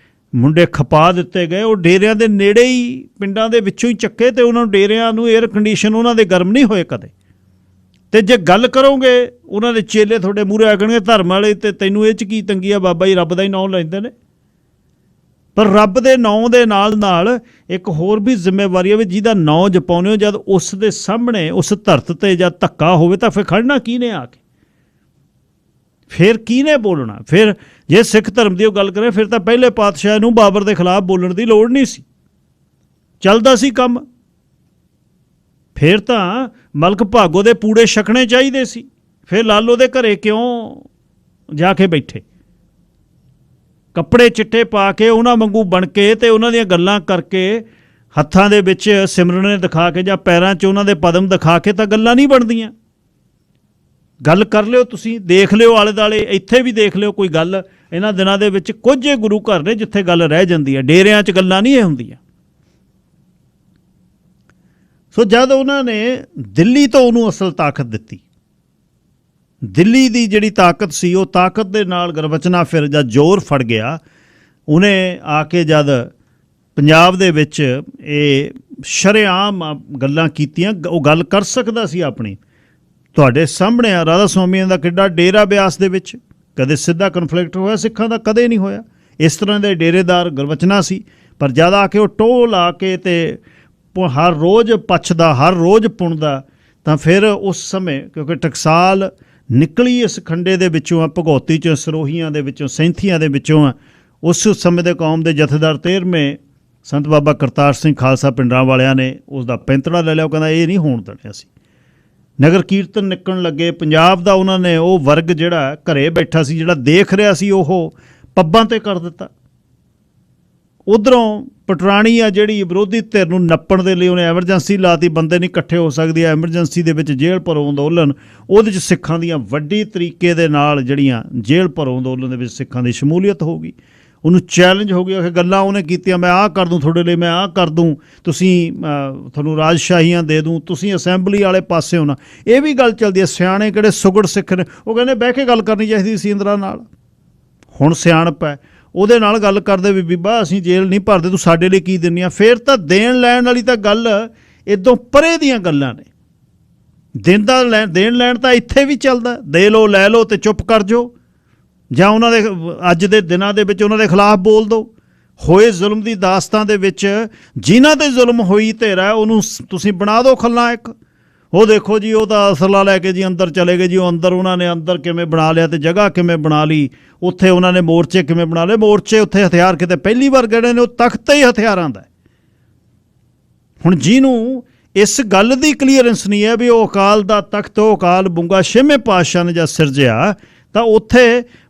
ਮੁੰਡੇ ਖਪਾ ਦਿੱਤੇ ਗਏ। ਉਹ ਡੇਰਿਆਂ ਦੇ ਨੇੜੇ ਹੀ, ਪਿੰਡਾਂ ਦੇ ਵਿੱਚੋਂ ਹੀ ਚੱਕੇ, ਤੇ ਉਹਨਾਂ ਨੂੰ ਡੇਰਿਆਂ ਨੂੰ ਏਅਰ ਕੰਡੀਸ਼ਨ ਉਹਨਾਂ ਦੇ ਗਰਮ ਨਹੀਂ ਹੋਏ ਕਦੇ। ਤੇ ਜੇ ਗੱਲ ਕਰੋਗੇ, ਉਹਨਾਂ ਦੇ ਚੇਲੇ ਤੁਹਾਡੇ ਮੂਹਰੇ ਆ ਜਾਣਗੇ ਧਰਮ ਵਾਲੇ, ਤੇ ਤੈਨੂੰ ਇਹ 'ਚ ਕੀ ਤੰਗੀ ਆ? ਬਾਬਾ ਜੀ ਰੱਬ ਦਾ ਹੀ ਨਾਂ ਲੈਂਦੇ ਨੇ। ਪਰ ਰੱਬ ਦੇ ਨਾਂ ਦੇ ਨਾਲ ਨਾਲ ਇੱਕ ਹੋਰ ਵੀ ਜ਼ਿੰਮੇਵਾਰੀ ਹੈ ਵੀ ਜਿਹਦਾ ਨਾਂ ਜਪਾਉਂਦੇ ਹੋ, ਜਦ ਉਸ ਦੇ ਸਾਹਮਣੇ ਉਸ ਧਰਤ 'ਤੇ ਜਦ ਧੱਕਾ ਹੋਵੇ ਤਾਂ ਫਿਰ ਖੜਨਾ ਕਿਹਨੇ ਆ ਕੇ? ਫਿਰ ਕਿਹਨੇ ਬੋਲਣਾ? ਫਿਰ ਜੇ ਸਿੱਖ ਧਰਮ ਦੀ ਉਹ ਗੱਲ ਕਰੇ, ਫਿਰ ਤਾਂ ਪਹਿਲੇ ਪਾਤਸ਼ਾਹ ਨੂੰ ਬਾਬਰ ਦੇ ਖਿਲਾਫ ਬੋਲਣ ਦੀ ਲੋੜ ਨਹੀਂ ਸੀ, ਚੱਲਦਾ ਸੀ ਕੰਮ। ਫਿਰ ਤਾਂ ਮਲਕ ਭਾਗੋ ਦੇ ਪੂੜੇ ਛਕਣੇ ਚਾਹੀਦੇ ਸੀ। ਫਿਰ ਲਾਲੋ ਦੇ ਘਰੇ ਕਿਉਂ ਜਾ ਕੇ ਬੈਠੇ? ਕੱਪੜੇ ਚਿੱਟੇ ਪਾ ਕੇ, ਉਹਨਾਂ ਵਾਂਗੂ ਬਣ ਕੇ, ਤੇ ਉਹਨਾਂ ਦੀਆਂ ਗੱਲਾਂ ਕਰਕੇ, ਹੱਥਾਂ ਦੇ ਵਿੱਚ ਸਿਮਰਨੇ ਦਿਖਾ ਕੇ ਜਾਂ ਪੈਰਾਂ 'ਚ ਉਹਨਾਂ ਦੇ ਪਦਮ ਦਿਖਾ ਕੇ ਤਾਂ ਗੱਲਾਂ ਨਹੀਂ ਬਣਦੀਆਂ। ਗੱਲ ਕਰ ਲਿਓ, ਤੁਸੀਂ ਦੇਖ ਲਿਓ ਆਲੇ ਦੁਆਲੇ, ਇੱਥੇ ਵੀ ਦੇਖ ਲਿਓ ਕੋਈ ਗੱਲ। ਇਹਨਾਂ ਦਿਨਾਂ ਦੇ ਵਿੱਚ ਕੁਝ ਗੁਰੂ ਘਰ ਨੇ ਜਿੱਥੇ ਗੱਲ ਰਹਿ ਜਾਂਦੀ ਹੈ। ਡੇਰਿਆਂ 'ਚ ਗੱਲਾਂ ਨਹੀਂ ਇਹ ਹੁੰਦੀਆਂ। ਸੋ ਜਦ ਉਹਨਾਂ ਨੇ ਦਿੱਲੀ ਤੋਂ ਉਹਨੂੰ ਅਸਲ ਤਾਕਤ ਦਿੱਤੀ, ਦਿੱਲੀ ਦੀ ਜਿਹੜੀ ਤਾਕਤ ਸੀ, ਉਹ ਤਾਕਤ ਦੇ ਨਾਲ ਗੁਰਬਚਨਾ ਫਿਰ ਜਦ ਜ਼ੋਰ ਫੜ ਗਿਆ, ਉਹਨੇ ਆ ਕੇ ਜਦ ਪੰਜਾਬ ਦੇ ਵਿੱਚ ਇਹ ਸ਼ਰੇਆਮ ਗੱਲਾਂ ਕੀਤੀਆਂ। ਉਹ ਗੱਲ ਕਰ ਸਕਦਾ ਸੀ ਆਪਣੀ। ਤੁਹਾਡੇ ਸਾਹਮਣੇ ਆ ਰਾਧਾ ਸਵਾਮੀਆਂ ਦਾ ਕਿੱਡਾ ਡੇਰਾ ਬਿਆਸ ਦੇ ਵਿੱਚ, ਕਦੇ ਸਿੱਧਾ ਕਨਫਲਿਕਟ ਹੋਇਆ ਸਿੱਖਾਂ ਦਾ? ਕਦੇ ਨਹੀਂ ਹੋਇਆ। ਇਸ ਤਰ੍ਹਾਂ ਦੇ ਡੇਰੇਦਾਰ ਗੁਰਬਚਨਾ ਸੀ। ਪਰ ਜਦ ਆ ਕੇ ਉਹ ਟੋਹ ਲਾ ਕੇ ਤੇ ਹਰ ਰੋਜ਼ ਪੱਛਦਾ, ਹਰ ਰੋਜ਼ ਪੁਣਦਾ, ਤਾਂ ਫਿਰ ਉਸ ਸਮੇਂ, ਕਿਉਂਕਿ ਟਕਸਾਲ ਨਿਕਲੀ ਇਸ ਖੰਡੇ ਦੇ ਵਿੱਚੋਂ ਆ, ਭਗੌਤੀ 'ਚੋਂ, ਸਰੋਹੀਆਂ ਦੇ ਵਿੱਚੋਂ, ਸੈਂਥੀਆਂ ਦੇ ਵਿੱਚੋਂ ਆ। ਉਸ ਸਮੇਂ ਦੇ ਕੌਮ ਦੇ ਜਥੇਦਾਰ 13ਵੇਂ ਸੰਤ ਬਾਬਾ ਕਰਤਾਰ ਸਿੰਘ ਖਾਲਸਾ ਪਿੰਡਰਾਂ ਵਾਲਿਆਂ ਨੇ ਉਸ ਦਾ ਪੈਂਤੜਾ ਲੈ ਲਿਆ। ਉਹ ਕਹਿੰਦਾ ਇਹ ਨਹੀਂ ਹੋਣ ਦੇਣਾ ਅਸੀਂ। ਨਗਰ ਕੀਰਤਨ ਨਿਕਲਣ ਲੱਗੇ। ਪੰਜਾਬ ਦਾ ਉਹਨਾਂ ਨੇ ਉਹ ਵਰਗ ਜਿਹੜਾ ਘਰੇ ਬੈਠਾ ਸੀ, ਜਿਹੜਾ ਦੇਖ ਰਿਹਾ ਸੀ, ਉਹ ਪੱਬਾਂ 'ਤੇ ਕਰ ਦਿੱਤਾ। ਉੱਧਰੋਂ ਪਟਰਾਣੀ ਆ ਜਿਹੜੀ ਵਿਰੋਧੀ ਧਿਰ ਨੂੰ ਨੱਪਣ ਦੇ ਲਈ ਉਹਨੇ ਐਮਰਜੈਂਸੀ ਲਾਤੀ। ਬੰਦੇ ਨਹੀਂ ਇਕੱਠੇ ਹੋ ਸਕਦੇ। ਐਮਰਜੈਂਸੀ ਦੇ ਵਿੱਚ ਜੇਲ੍ਹ ਭਰੋ ਅੰਦੋਲਨ, ਉਹਦੇ 'ਚ ਸਿੱਖਾਂ ਦੀਆਂ ਵੱਡੀ ਤਰੀਕੇ ਦੇ ਨਾਲ ਜਿਹੜੀਆਂ ਜੇਲ੍ਹ ਭਰੋ ਅੰਦੋਲਨ ਦੇ ਵਿੱਚ ਸਿੱਖਾਂ ਦੀ ਸ਼ਮੂਲੀਅਤ ਹੋ ਗਈ। ਉਹਨੂੰ ਚੈਲੰਜ ਹੋ ਗਿਆ ਕਿ ਗੱਲਾਂ ਉਹਨੇ ਕੀਤੀਆਂ, ਮੈਂ ਆਹ ਕਰ ਦੂੰ ਤੁਹਾਡੇ ਲਈ, ਮੈਂ ਆਹ ਕਰ ਦੂੰ, ਤੁਸੀਂ ਤੁਹਾਨੂੰ ਰਾਜਸ਼ਾਹੀਆਂ ਦੇ ਦੂੰ, ਤੁਸੀਂ ਅਸੈਂਬਲੀ ਵਾਲੇ ਪਾਸੇ ਹੋਣਾ। ਇਹ ਵੀ ਗੱਲ ਚੱਲਦੀ ਹੈ। ਸਿਆਣੇ ਕਿਹੜੇ ਸੁਗੜ ਸਿੱਖ ਨੇ, ਉਹ ਕਹਿੰਦੇ ਬਹਿ ਕੇ ਗੱਲ ਕਰਨੀ ਚਾਹੀਦੀ ਸੀ ਇੰਦਰਾ ਨਾਲ। ਹੁਣ ਸਿਆਣਪ ਹੈ, ਉਹਦੇ ਨਾਲ ਗੱਲ ਕਰਦੇ ਵੀ ਬੀਬਾ ਅਸੀਂ ਜੇਲ੍ਹ ਨਹੀਂ ਭਰਦੇ, ਤੂੰ ਸਾਡੇ ਲਈ ਕੀ ਦਿੰਦੀ ਆ? ਫਿਰ ਤਾਂ ਦੇਣ ਲੈਣ ਵਾਲੀ ਤਾਂ ਗੱਲ ਇੱਦੋਂ ਪਰੇ ਦੀਆਂ ਗੱਲਾਂ ਨੇ। ਦੇਣ ਲੈਣ ਤਾਂ ਇੱਥੇ ਵੀ ਚੱਲਦਾ। ਦੇ ਲਓ, ਲੈ ਲਓ ਤੇ ਚੁੱਪ ਕਰ ਜਾਓ, ਜਾਂ ਉਹਨਾਂ ਦੇ ਅੱਜ ਦੇ ਦਿਨਾਂ ਦੇ ਵਿੱਚ ਉਹਨਾਂ ਦੇ ਖਿਲਾਫ ਬੋਲ ਦਿਓ। ਹੋਏ ਜ਼ੁਲਮ ਦੀ ਦਾਸਤਾਂ ਦੇ ਵਿੱਚ ਜਿਨ੍ਹਾਂ 'ਤੇ ਜ਼ੁਲਮ ਹੋਈ ਧਿਰ ਉਹਨੂੰ ਤੁਸੀਂ ਬਣਾ ਦਿਓ ਖਲਨਾਇਕ। ਉਹ ਦੇਖੋ ਜੀ, ਉਹ ਤਾਂ ਅਸਲਾ ਲੈ ਕੇ ਜੀ ਅੰਦਰ ਚਲੇ ਗਏ ਜੀ। ਉਹ ਅੰਦਰ ਉਹਨਾਂ ਨੇ ਅੰਦਰ ਕਿਵੇਂ ਬਣਾ ਲਿਆ, ਤੇ ਜਗ੍ਹਾ ਕਿਵੇਂ ਬਣਾ ਲਈ, ਉੱਥੇ ਉਹਨਾਂ ਨੇ ਮੋਰਚੇ ਕਿਵੇਂ ਬਣਾ ਲਏ। ਮੋਰਚੇ ਉੱਥੇ ਹਥਿਆਰ ਕਿਤੇ ਪਹਿਲੀ ਵਾਰ ਗੜੇ ਨੇ, ਉਹ ਤਖਤ ਹੀ ਹਥਿਆਰਾਂ ਦਾ। ਹੁਣ ਜਿਹਨੂੰ ਇਸ ਗੱਲ ਦੀ ਕਲੀਅਰੈਂਸ ਨਹੀਂ ਹੈ ਵੀ ਉਹ ਅਕਾਲ ਦਾ ਤਖਤ, ਉਹ ਅਕਾਲ ਬੁੰਗਾ 6ਵੇਂ ਪਾਤਸ਼ਾਹ ਨੇ ਜਦ ਸਿਰਜਿਆ, ਤਾਂ ਉੱਥੇ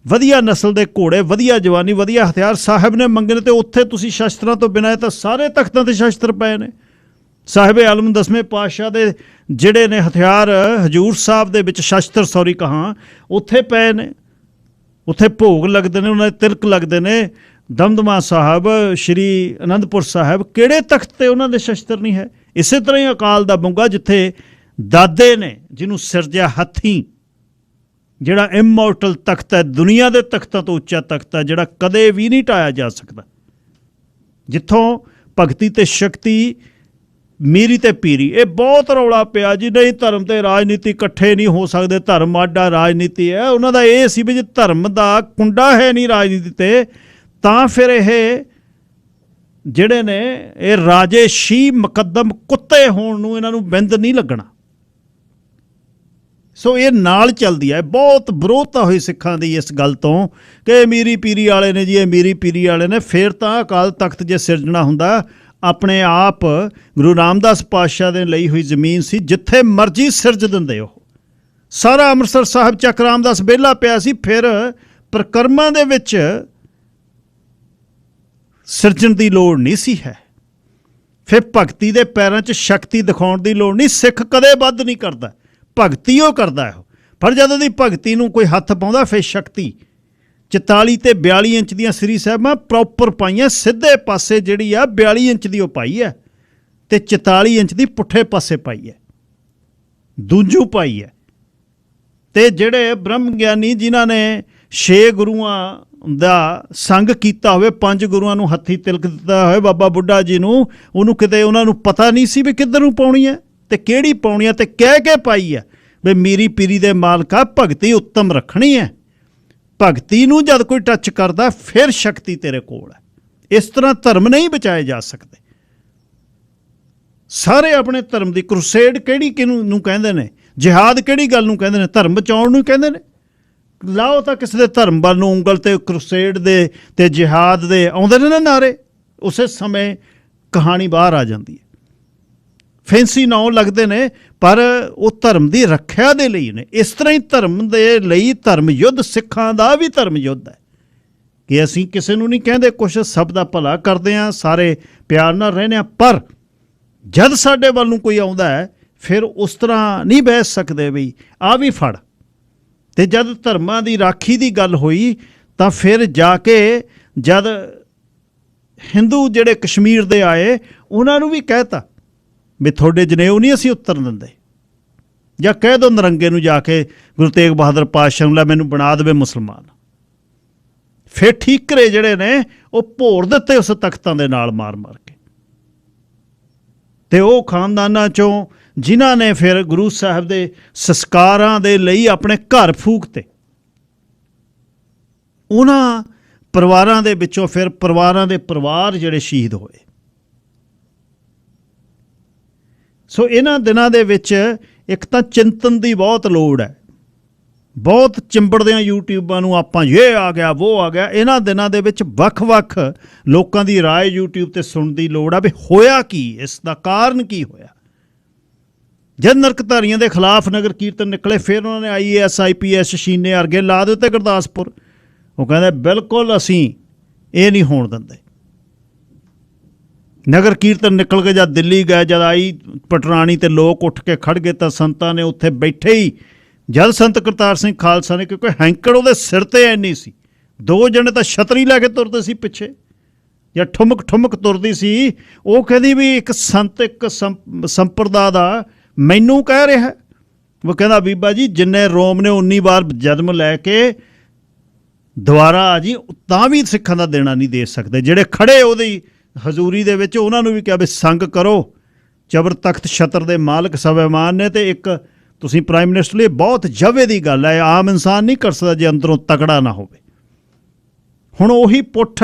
ਵਧੀਆ ਨਸਲ ਦੇ ਘੋੜੇ, ਵਧੀਆ ਜਵਾਨੀ, ਵਧੀਆ ਹਥਿਆਰ ਸਾਹਿਬ ਨੇ ਮੰਗੇ ਨੇ। ਤੇ ਉੱਥੇ ਤੁਸੀਂ ਸ਼ਸਤਰਾਂ ਤੋਂ ਬਿਨਾਂ, ਤਾਂ ਸਾਰੇ ਤਖਤਾਂ 'ਤੇ ਸ਼ਸਤਰ ਪਏ ਨੇ। ਸਾਹਿਬ ਆਲਮ 10ਵੇਂ ਪਾਤਸ਼ਾਹ ਦੇ ਜਿਹੜੇ ਨੇ ਹਥਿਆਰ ਹਜੂਰ ਸਾਹਿਬ ਦੇ ਵਿੱਚ ਸ਼ਸਤਰ ਕਹਾਂ ਉੱਥੇ ਪਏ ਨੇ। ਉੱਥੇ ਭੋਗ ਲੱਗਦੇ ਨੇ, ਉਹਨਾਂ ਦੇ ਤਿਲਕ ਲੱਗਦੇ ਨੇ। ਦਮਦਮਾ ਸਾਹਿਬ, ਸ਼੍ਰੀ ਅਨੰਦਪੁਰ ਸਾਹਿਬ, ਕਿਹੜੇ ਤਖਤ 'ਤੇ ਉਹਨਾਂ ਦੇ ਸ਼ਸਤਰ ਨਹੀਂ ਹੈ? ਇਸੇ ਤਰ੍ਹਾਂ ਹੀ ਅਕਾਲ ਦਾ ਬੁੰਗਾ, ਜਿੱਥੇ ਦਾਦੇ ਨੇ ਜਿਹਨੂੰ ਸਿਰਜਿਆ ਹੱਥੀਂ, ਜਿਹੜਾ ਇਮੋਰਟਲ ਤਖਤ ਹੈ, ਦੁਨੀਆ ਦੇ ਤਖਤਾਂ ਤੋਂ ਉੱਚਾ ਤਖਤ ਹੈ, ਜਿਹੜਾ ਕਦੇ ਵੀ ਨਹੀਂ ਢਾਇਆ ਜਾ ਸਕਦਾ, ਜਿੱਥੋਂ ਭਗਤੀ ਤੇ ਸ਼ਕਤੀ, ਮੀਰੀ ਤੇ ਪੀਰੀ। ਇਹ ਬਹੁਤ ਰੌਲਾ ਪਿਆ ਜੀ, ਨਹੀਂ ਧਰਮ ਤੇ ਰਾਜਨੀਤੀ ਇਕੱਠੇ ਨਹੀਂ ਹੋ ਸਕਦੇ, ਧਰਮ ਆਡਾ ਰਾਜਨੀਤੀ ਹੈ। ਉਹਨਾਂ ਦਾ ਇਹ ਸੀ ਵੀ ਜੇ ਧਰਮ ਦਾ ਕੁੰਡਾ ਹੈ ਨਹੀਂ ਰਾਜਨੀਤੀ ਤੇ, ਤਾਂ ਫਿਰ ਇਹ ਜਿਹੜੇ ਨੇ ਇਹ ਰਾਜੇ ਸ਼ੀ ਮੁਕੱਦਮ ਕੁੱਤੇ ਹੋਣ ਨੂੰ ਇਹਨਾਂ ਨੂੰ ਬਿੰਦ ਨਹੀਂ ਲੱਗਣਾ। ਸੋ ਇਹ ਨਾਲ ਚੱਲਦੀ ਹੈ। ਬਹੁਤ ਵਿਰੋਧਤਾ ਹੋਈ ਸਿੱਖਾਂ ਦੀ ਇਸ ਗੱਲ ਤੋਂ ਕਿ ਮੀਰੀ ਪੀਰੀ ਵਾਲੇ ਨੇ ਜੀ, ਇਹ ਮੀਰੀ ਪੀਰੀ ਵਾਲੇ ਨੇ। ਫਿਰ ਤਾਂ ਅਕਾਲ ਤਖਤ ਜੇ ਸਿਰਜਣਾ ਹੁੰਦਾ, ਆਪਣੇ ਆਪ ਗੁਰੂ ਰਾਮਦਾਸ ਪਾਤਸ਼ਾਹ ਦੇ ਲਈ ਹੋਈ ਜ਼ਮੀਨ ਸੀ, ਜਿੱਥੇ ਮਰਜ਼ੀ ਸਿਰਜ ਦਿੰਦੇ ਉਹ। ਸਾਰਾ ਅੰਮ੍ਰਿਤਸਰ ਸਾਹਿਬ ਚੱਕ ਰਾਮਦਾਸ ਵਿਹਲਾ ਪਿਆ ਸੀ। ਫਿਰ ਪ੍ਰਕਰਮਾਂ ਦੇ ਵਿੱਚ ਸਿਰਜਣ ਦੀ ਲੋੜ ਨਹੀਂ ਸੀ ਹੈ। ਫਿਰ ਭਗਤੀ ਦੇ ਪੈਰਾਂ 'ਚ ਸ਼ਕਤੀ ਦਿਖਾਉਣ ਦੀ ਲੋੜ ਨਹੀਂ। ਸਿੱਖ ਕਦੇ ਵੱਧ ਨਹੀਂ ਕਰਦਾ, ਭਗਤੀ ਉਹ ਕਰਦਾ ਹੈ। ਪਰ ਜਦੋਂ ਦੀ ਭਗਤੀ ਨੂੰ ਕੋਈ ਹੱਥ ਪਾਉਂਦਾ ਫਿਰ ਸ਼ਕਤੀ 44 ਤੇ 42 ਇੰਚ ਦੀਆਂ ਸ੍ਰੀ ਸਾਹਿਬਾਂ ਪ੍ਰੋਪਰ ਪਾਈਆਂ, ਸਿੱਧੇ ਪਾਸੇ ਜਿਹੜੀ ਆ 42 ਇੰਚ ਦੀ ਉਹ ਪਾਈ ਹੈ ਤੇ 44 ਇੰਚ ਦੀ ਪੁੱਠੇ ਪਾਸੇ ਪਾਈ ਹੈ, ਦੂਜੂ ਪਾਈ ਹੈ। ਤੇ ਜਿਹੜੇ ਬ੍ਰਹਮ ਗਿਆਨੀ ਜਿਨ੍ਹਾਂ ਨੇ 6 ਗੁਰੂਆਂ ਦਾ ਸੰਗ ਕੀਤਾ ਹੋਵੇ, 5 ਗੁਰੂਆਂ ਨੂੰ ਹੱਥੀ ਤਿਲਕ ਦਿੱਤਾ ਹੋਵੇ, ਬਾਬਾ ਬੁੱਢਾ ਜੀ ਨੂੰ, ਉਹਨੂੰ ਕਿਤੇ ਉਹਨਾਂ ਨੂੰ ਪਤਾ ਨਹੀਂ ਸੀ ਵੀ ਕਿੱਧਰ ਨੂੰ ਪਾਉਣੀ ਹੈ ਤੇ ਕਿਹੜੀ ਪਾਉਣੀ ਹੈ, ਤੇ ਕਹਿ ਕੇ ਪਾਈ ਹੈ ਵੀ ਮੇਰੀ ਪੀਰੀ ਦੇ ਮਾਲਕਾ ਭਗਤੀ ਉੱਤਮ ਰੱਖਣੀ ਹੈ। ਭਗਤੀ ਨੂੰ ਜਦ ਕੋਈ ਟੱਚ ਕਰਦਾ ਫਿਰ ਸ਼ਕਤੀ ਤੇਰੇ ਕੋਲ ਹੈ। ਇਸ ਤਰ੍ਹਾਂ ਧਰਮ ਨਹੀਂ ਬਚਾਏ ਜਾ ਸਕਦੇ। ਸਾਰੇ ਆਪਣੇ ਧਰਮ ਦੀ ਕਰੂਸੇਡ ਕਿਹੜੀ ਕਿਹਨੂੰ ਨੂੰ ਕਹਿੰਦੇ ਨੇ, ਜਿਹਾਦ ਕਿਹੜੀ ਗੱਲ ਨੂੰ ਕਹਿੰਦੇ ਨੇ, ਧਰਮ ਬਚਾਉਣ ਨੂੰ ਕਹਿੰਦੇ ਨੇ। ਲਾਓ ਤਾਂ ਕਿਸੇ ਦੇ ਧਰਮ ਵੱਲ ਨੂੰ ਉਂਗਲ, ਤੇ ਕਰੂਸੇਡ ਦੇ ਤੇ ਜਿਹਾਦ ਦੇ ਆਉਂਦੇ ਨੇ ਨਾ ਨਾਰੇ, ਉਸੇ ਸਮੇਂ ਕਹਾਣੀ ਬਾਹਰ ਆ ਜਾਂਦੀ ਹੈ। ਫੈਂਸੀ ਨਾਂ ਲੱਗਦੇ ਨੇ ਪਰ ਉਹ ਧਰਮ ਦੀ ਰੱਖਿਆ ਦੇ ਲਈ ਨੇ। ਇਸ ਤਰ੍ਹਾਂ ਹੀ ਧਰਮ ਦੇ ਲਈ ਧਰਮ ਯੁੱਧ, ਸਿੱਖਾਂ ਦਾ ਵੀ ਧਰਮ ਯੁੱਧ ਹੈ ਕਿ ਅਸੀਂ ਕਿਸੇ ਨੂੰ ਨਹੀਂ ਕਹਿੰਦੇ ਕੁਛ, ਸਭ ਦਾ ਭਲਾ ਕਰਦੇ ਹਾਂ, ਸਾਰੇ ਪਿਆਰ ਨਾਲ ਰਹਿੰਦੇ ਹਾਂ। ਪਰ ਜਦ ਸਾਡੇ ਵੱਲ ਨੂੰ ਕੋਈ ਆਉਂਦਾ ਹੈ ਫਿਰ ਉਸ ਤਰ੍ਹਾਂ ਨਹੀਂ ਬਹਿ ਸਕਦੇ ਵੀ ਆਹ ਵੀ ਫੜ। ਤੇ ਜਦ ਧਰਮਾਂ ਦੀ ਰਾਖੀ ਦੀ ਗੱਲ ਹੋਈ ਤਾਂ ਫਿਰ ਜਾ ਕੇ ਜਦ ਹਿੰਦੂ ਜਿਹੜੇ ਕਸ਼ਮੀਰ ਦੇ ਆਏ ਉਹਨਾਂ ਨੂੰ ਵੀ ਕਹਿਤਾ ਵੀ ਤੁਹਾਡੇ ਜਨੇਊ ਨਹੀਂ ਅਸੀਂ ਉਤਰਨ ਦਿੰਦੇ, ਜਾਂ ਕਹਿ ਦਿਓ ਨਰੰਗੇ ਨੂੰ ਜਾ ਕੇ ਗੁਰੂ ਤੇਗ ਬਹਾਦਰ ਪਾਤਸ਼ਾਹ ਨੂੰ, ਲੈ ਮੈਨੂੰ ਬਣਾ ਦੇਵੇ ਮੁਸਲਮਾਨ। ਫਿਰ ਠੀਕਰੇ ਜਿਹੜੇ ਨੇ ਉਹ ਭੋਰ ਦਿੱਤੇ ਉਸ ਤਖਤਾਂ ਦੇ ਨਾਲ ਮਾਰ ਮਾਰ ਕੇ। ਤੇ ਉਹ ਖਾਨਦਾਨਾਂ 'ਚੋਂ ਜਿਨ੍ਹਾਂ ਨੇ ਫਿਰ ਗੁਰੂ ਸਾਹਿਬ ਦੇ ਸੰਸਕਾਰਾਂ ਦੇ ਲਈ ਆਪਣੇ ਘਰ ਫੂਕਤੇ, ਉਹਨਾਂ ਪਰਿਵਾਰਾਂ ਦੇ ਵਿੱਚੋਂ ਫਿਰ ਪਰਿਵਾਰਾਂ ਦੇ ਪਰਿਵਾਰ ਜਿਹੜੇ ਸ਼ਹੀਦ ਹੋਏ। ਸੋ ਇਹਨਾਂ ਦਿਨਾਂ ਦੇ ਵਿੱਚ ਇੱਕ ਤਾਂ ਚਿੰਤਨ ਦੀ ਬਹੁਤ ਲੋੜ ਹੈ। ਬਹੁਤ ਚਿੰਬੜਦੇ ਹਾਂ ਯੂਟਿਊਬਾਂ ਨੂੰ ਆਪਾਂ, ਇਹ ਆ ਗਿਆ ਉਹ ਆ ਗਿਆ। ਇਹਨਾਂ ਦਿਨਾਂ ਦੇ ਵਿੱਚ ਵੱਖ-ਵੱਖ ਲੋਕਾਂ ਦੀ ਰਾਏ ਯੂਟਿਊਬ ਤੇ ਸੁਣਨ ਦੀ ਲੋੜ ਆ ਵੀ ਹੋਇਆ ਕੀ, ਇਸ ਦਾ ਕਾਰਨ ਕੀ ਹੋਇਆ। ਜਦ ਨਰਕਧਾਰੀਆਂ ਦੇ ਖਿਲਾਫ ਨਗਰ ਕੀਰਤਨ ਨਿਕਲੇ, ਫਿਰ ਉਹਨਾਂ ਨੇ IAS IPS ਸ਼ੀਨੇ ਵਰਗੇ ਲਾ ਦਿੱਤੇ ਗੁਰਦਾਸਪੁਰ। ਉਹ ਕਹਿੰਦੇ ਬਿਲਕੁਲ ਅਸੀਂ ਇਹ ਨਹੀਂ ਹੋਣ ਦਿੰਦੇ। ਨਗਰ ਕੀਰਤਨ ਨਿਕਲ ਕੇ ਜਦ ਦਿੱਲੀ ਗਏ, ਜਦ ਆਈ ਪਟਰਾਣੀ ਤੇ ਲੋਕ ਉੱਠ ਕੇ ਖੜ ਗਏ, ਤਾਂ ਸੰਤਾਂ ਨੇ ਉੱਥੇ ਬੈਠੇ ਹੀ, ਜਦ ਸੰਤ ਕਰਤਾਰ ਸਿੰਘ ਖਾਲਸਾ ਨੇ, ਕਿਉਂਕਿ ਹੈਂਕੜ ਉਹਦੇ ਸਿਰ ਤੇ ਐਨੀ ਸੀ, 2 ਜਣੇ ਤਾਂ ਛਤਰੀ ਲੈ ਕੇ ਤੁਰਦੇ ਸੀ ਪਿੱਛੇ, ਜਾਂ ਠੁਮਕ ਠੁਮਕ ਤੁਰਦੀ ਸੀ। ਉਹ ਕਹਿੰਦੀ ਵੀ ਇੱਕ ਸੰਤ ਇੱਕ ਸੰਪਰਦਾ ਦਾ ਮੈਨੂੰ ਕਹਿ ਰਿਹਾ। ਉਹ ਕਹਿੰਦਾ ਬੀਬਾ ਜੀ ਜਿੰਨੇ ਰੋਮ ਨੇ 19 ਵਾਰ ਜਨਮ ਲੈ ਕੇ ਦੁਬਾਰਾ ਆ ਜੀ, ਤਾਂ ਵੀ ਸਿੱਖਾਂ ਦਾ ਦੇਣਾ ਨਹੀਂ ਦੇ ਸਕਦੇ। ਜਿਹੜੇ ਖੜੇ ਉਹਦੀ ਹਜ਼ੂਰੀ ਦੇ ਵਿੱਚ, ਉਹਨਾਂ ਨੂੰ ਵੀ ਕਿਹਾ ਵੀ ਸੰਗ ਕਰੋ, ਜ਼ਬਰ ਤਖਤ ਛਤਰ ਦੇ ਮਾਲਕ ਸਵੈਮਾਨ ਨੇ। ਤੇ ਇੱਕ ਤੁਸੀਂ ਪ੍ਰਾਈਮ ਮਿਨਿਸਟਰ ਲਈ ਬਹੁਤ ਜਵੇ ਦੀ ਗੱਲ ਹੈ, ਆਮ ਇਨਸਾਨ ਨਹੀਂ ਕਰ ਸਕਦਾ ਜੇ ਅੰਦਰੋਂ ਤਕੜਾ ਨਾ ਹੋਵੇ। ਹੁਣ ਉਹੀ ਪੁੱਠ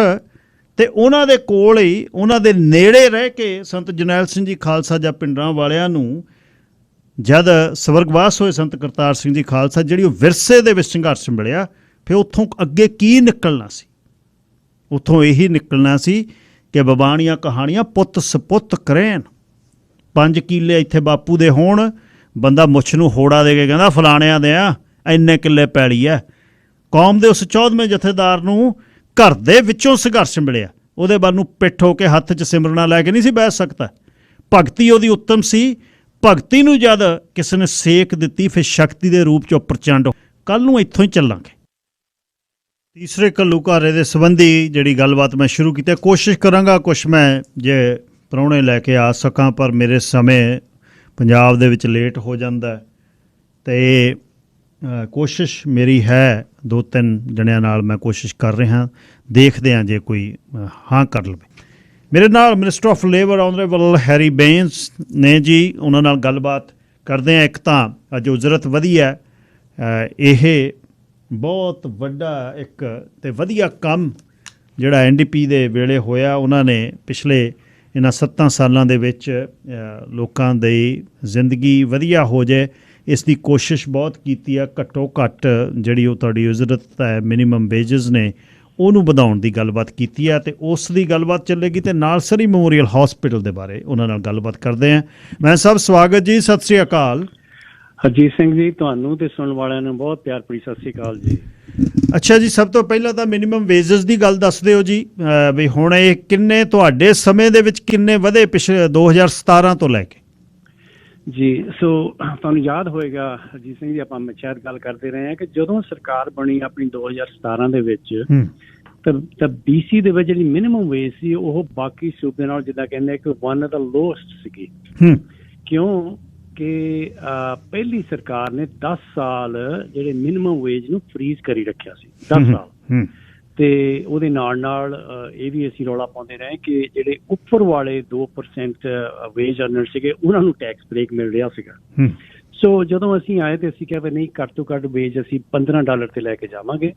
ਤੇ ਉਹਨਾਂ ਦੇ ਕੋਲ ਹੀ, ਉਹਨਾਂ ਦੇ ਨੇੜੇ ਰਹਿ ਕੇ ਸੰਤ ਜਰਨੈਲ ਸਿੰਘ ਜੀ ਖਾਲਸਾ ਜਾਂ ਪਿੰਡਰਾਂ ਵਾਲਿਆਂ ਨੂੰ ਜਦ ਸਵਰਗਵਾਸ ਹੋਏ ਸੰਤ ਕਰਤਾਰ ਸਿੰਘ ਜੀ ਖਾਲਸਾ, ਜਿਹੜੀ ਉਹ ਵਿਰਸੇ ਦੇ ਵਿੱਚ ਸੰਘਰਸ਼ ਮਿਲਿਆ, ਫਿਰ ਉੱਥੋਂ ਅੱਗੇ ਕੀ ਨਿਕਲਣਾ ਸੀ? ਉੱਥੋਂ ਇਹੀ ਨਿਕਲਣਾ ਸੀ ਕਿ ਬਬਾਣੀਆਂ ਕਹਾਣੀਆਂ ਪੁੱਤ ਸਪੁੱਤ ਕਰੇਨ। 5 ਕਿੱਲੇ ਇੱਥੇ ਬਾਪੂ ਦੇ ਹੋਣ, ਬੰਦਾ ਮੁੱਛ ਨੂੰ ਹੋੜਾ ਦੇ ਕੇ ਕਹਿੰਦਾ ਫਲਾਣਿਆਂ ਦੇ ਆ ਇੰਨੇ ਕਿੱਲੇ ਪੈਲੀ ਆ। ਕੌਮ ਦੇ ਉਸ 14ਵੇਂ ਜਥੇਦਾਰ ਨੂੰ ਘਰ ਦੇ ਵਿੱਚੋਂ ਸੰਘਰਸ਼ ਮਿਲਿਆ, ਉਹਦੇ ਵੱਲ ਨੂੰ ਪਿੱਠ ਹੋ ਕੇ ਹੱਥ 'ਚ ਸਿਮਰਨਾ ਲੈ ਕੇ ਨਹੀਂ ਸੀ ਬਹਿ ਸਕਦਾ। ਭਗਤੀ ਉਹਦੀ ਉੱਤਮ ਸੀ। ਭਗਤੀ ਨੂੰ ਜਦ ਕਿਸੇ ਨੇ ਸੇਕ ਦਿੱਤੀ, ਫਿਰ ਸ਼ਕਤੀ ਦੇ ਰੂਪ 'ਚ ਉਹ ਪ੍ਰਚੰਡ। ਕੱਲ੍ਹ ਨੂੰ ਇੱਥੋਂ ਹੀ ਚੱਲਾਂਗੇ। ਤੀਸਰੇ ਘੱਲੂਘਾਰੇ ਦੇ ਸੰਬੰਧੀ ਜਿਹੜੀ ਗੱਲਬਾਤ ਮੈਂ ਸ਼ੁਰੂ ਕੀਤੀ, ਕੋਸ਼ਿਸ਼ ਕਰਾਂਗਾ ਕੁਛ ਮੈਂ ਜੇ ਪ੍ਰਾਹੁਣੇ ਲੈ ਕੇ ਆ ਸਕਾਂ, ਪਰ ਮੇਰੇ ਸਮੇਂ ਪੰਜਾਬ ਦੇ ਵਿੱਚ ਲੇਟ ਹੋ ਜਾਂਦਾ ਅਤੇ ਕੋਸ਼ਿਸ਼ ਮੇਰੀ ਹੈ 2-3 ਜਣਿਆਂ ਨਾਲ ਮੈਂ ਕੋਸ਼ਿਸ਼ ਕਰ ਰਿਹਾ, ਦੇਖਦੇ ਹਾਂ ਜੇ ਕੋਈ ਹਾਂ ਕਰ ਲਵੇ। ਮੇਰੇ ਨਾਲ minister of labour honourable Harry Bains ਨੇ ਜੀ, ਉਹਨਾਂ ਨਾਲ ਗੱਲਬਾਤ ਕਰਦੇ ਹਾਂ। ਇੱਕ ਤਾਂ ਅੱਜ ਉਜਰਤ ਵਧੀਆ, ਇਹ ਬਹੁਤ ਵੱਡਾ ਇੱਕ ਤੇ ਵਧੀਆ ਕੰਮ ਜਿਹੜਾ NDP ਦੇ ਵੇਲੇ ਹੋਇਆ। ਉਹਨਾਂ ਨੇ ਪਿਛਲੇ ਇਹਨਾਂ 7 ਸਾਲਾਂ ਦੇ ਵਿੱਚ ਲੋਕਾਂ ਦੀ ਜ਼ਿੰਦਗੀ ਵਧੀਆ ਹੋ ਜਾਏ, ਇਸ ਦੀ ਕੋਸ਼ਿਸ਼ ਬਹੁਤ ਕੀਤੀ ਆ। ਘੱਟੋ ਘੱਟ ਜਿਹੜੀ ਉਹ ਤੁਹਾਡੀ ਉਜਰਤ ਹੈ, ਮਿਨੀਮਮ ਵੇਜਸ ਨੇ, ਉਹਨੂੰ ਵਧਾਉਣ ਦੀ ਗੱਲਬਾਤ ਕੀਤੀ ਹੈ, ਅਤੇ ਉਸ ਦੀ ਗੱਲਬਾਤ ਚੱਲੇਗੀ। ਅਤੇ ਨਾਲ ਸਰੀ ਮੈਮੋਰੀਅਲ ਹਸਪੀਟਲ ਦੇ ਬਾਰੇ ਉਹਨਾਂ ਨਾਲ ਗੱਲਬਾਤ ਕਰਦੇ ਹਾਂ। ਮੈਂ ਸਭ ਸਵਾਗਤ ਜੀ, ਸਤਿ ਸ਼੍ਰੀ ਅਕਾਲ। ਹਰਜੀਤ ਸਿੰਘ ਜੀ, ਤੁਹਾਨੂੰ ਤੇ ਸੁਣਨ ਵਾਲਿਆਂ ਨੂੰ ਬਹੁਤ ਪਿਆਰ ਭਰੀ ਸਤਿ ਸ੍ਰੀ ਅਕਾਲ ਜੀ। ਅੱਛਾ ਜੀ, ਸਭ ਤੋਂ ਪਹਿਲਾਂ ਤਾਂ ਮਿਨੀਮਮ ਵੇਜਸ ਦੀ ਗੱਲ ਦੱਸ ਦਿਓ ਜੀ, ਵੀ ਹੁਣ ਇਹ ਕਿੰਨੇ ਤੁਹਾਡੇ ਸਮੇਂ ਦੇ ਵਿੱਚ ਕਿੰਨੇ ਵਧੇ ਪਿਛਲੇ 2017 ਤੋਂ ਲੈ ਕੇ? ਜੀ, ਸੋ ਤੁਹਾਨੂੰ ਯਾਦ ਹੋਏਗਾ ਹਰਜੀਤ ਸਿੰਘ ਜੀ, ਆਪਾਂ ਸ਼ਾਇਦ ਗੱਲ ਕਰਦੇ ਰਹੇ ਹਾਂ ਕਿ ਜਦੋਂ ਸਰਕਾਰ ਬਣੀ ਆਪਣੀ 2017 ਦੇ ਵਿੱਚ ਤਾਂ BC ਦੇ ਵਿੱਚ ਜਿਹੜੀ ਮਿਨੀਮਮ ਵੇਜ ਸੀ ਉਹ ਬਾਕੀ ਸੂਬੇ ਨਾਲ ਜਿੱਦਾਂ ਕਹਿੰਦੇ ਕਿ ਵਨ ਆਫ ਦਾ ਲੋਐਸਟ ਸੀਗੀ। ਕਿਉਂ ਕਿ ਪਹਿਲੀ ਸਰਕਾਰ ਨੇ 10 ਸਾਲ ਜਿਹੜੇ ਮਿਨੀਮਮ ਵੇਜ ਨੂੰ ਫਰੀਜ਼ ਕਰੀ ਰੱਖਿਆ ਸੀ, 10 ਸਾਲ। ਤੇ ਉਹਦੇ ਨਾਲ ਇਹ ਵੀ ਅਸੀਂ ਰੌਲਾ ਪਾਉਂਦੇ ਰਹੇ ਕਿ ਜਿਹੜੇ ਉੱਪਰ ਵਾਲੇ 2% ਵੇਜ ਅਰਨਰ ਸੀਗੇ ਉਹਨਾਂ ਨੂੰ ਟੈਕਸ ਬ੍ਰੇਕ ਮਿਲ ਰਿਹਾ ਸੀਗਾ। ਸੋ ਜਦੋਂ ਅਸੀਂ ਆਏ ਤੇ ਅਸੀਂ ਕਿਹਾ ਵੀ ਨਹੀਂ, ਘੱਟ ਤੋਂ ਘੱਟ ਵੇਜ ਅਸੀਂ $15 ਤੇ ਲੈ ਕੇ ਜਾਵਾਂਗੇ।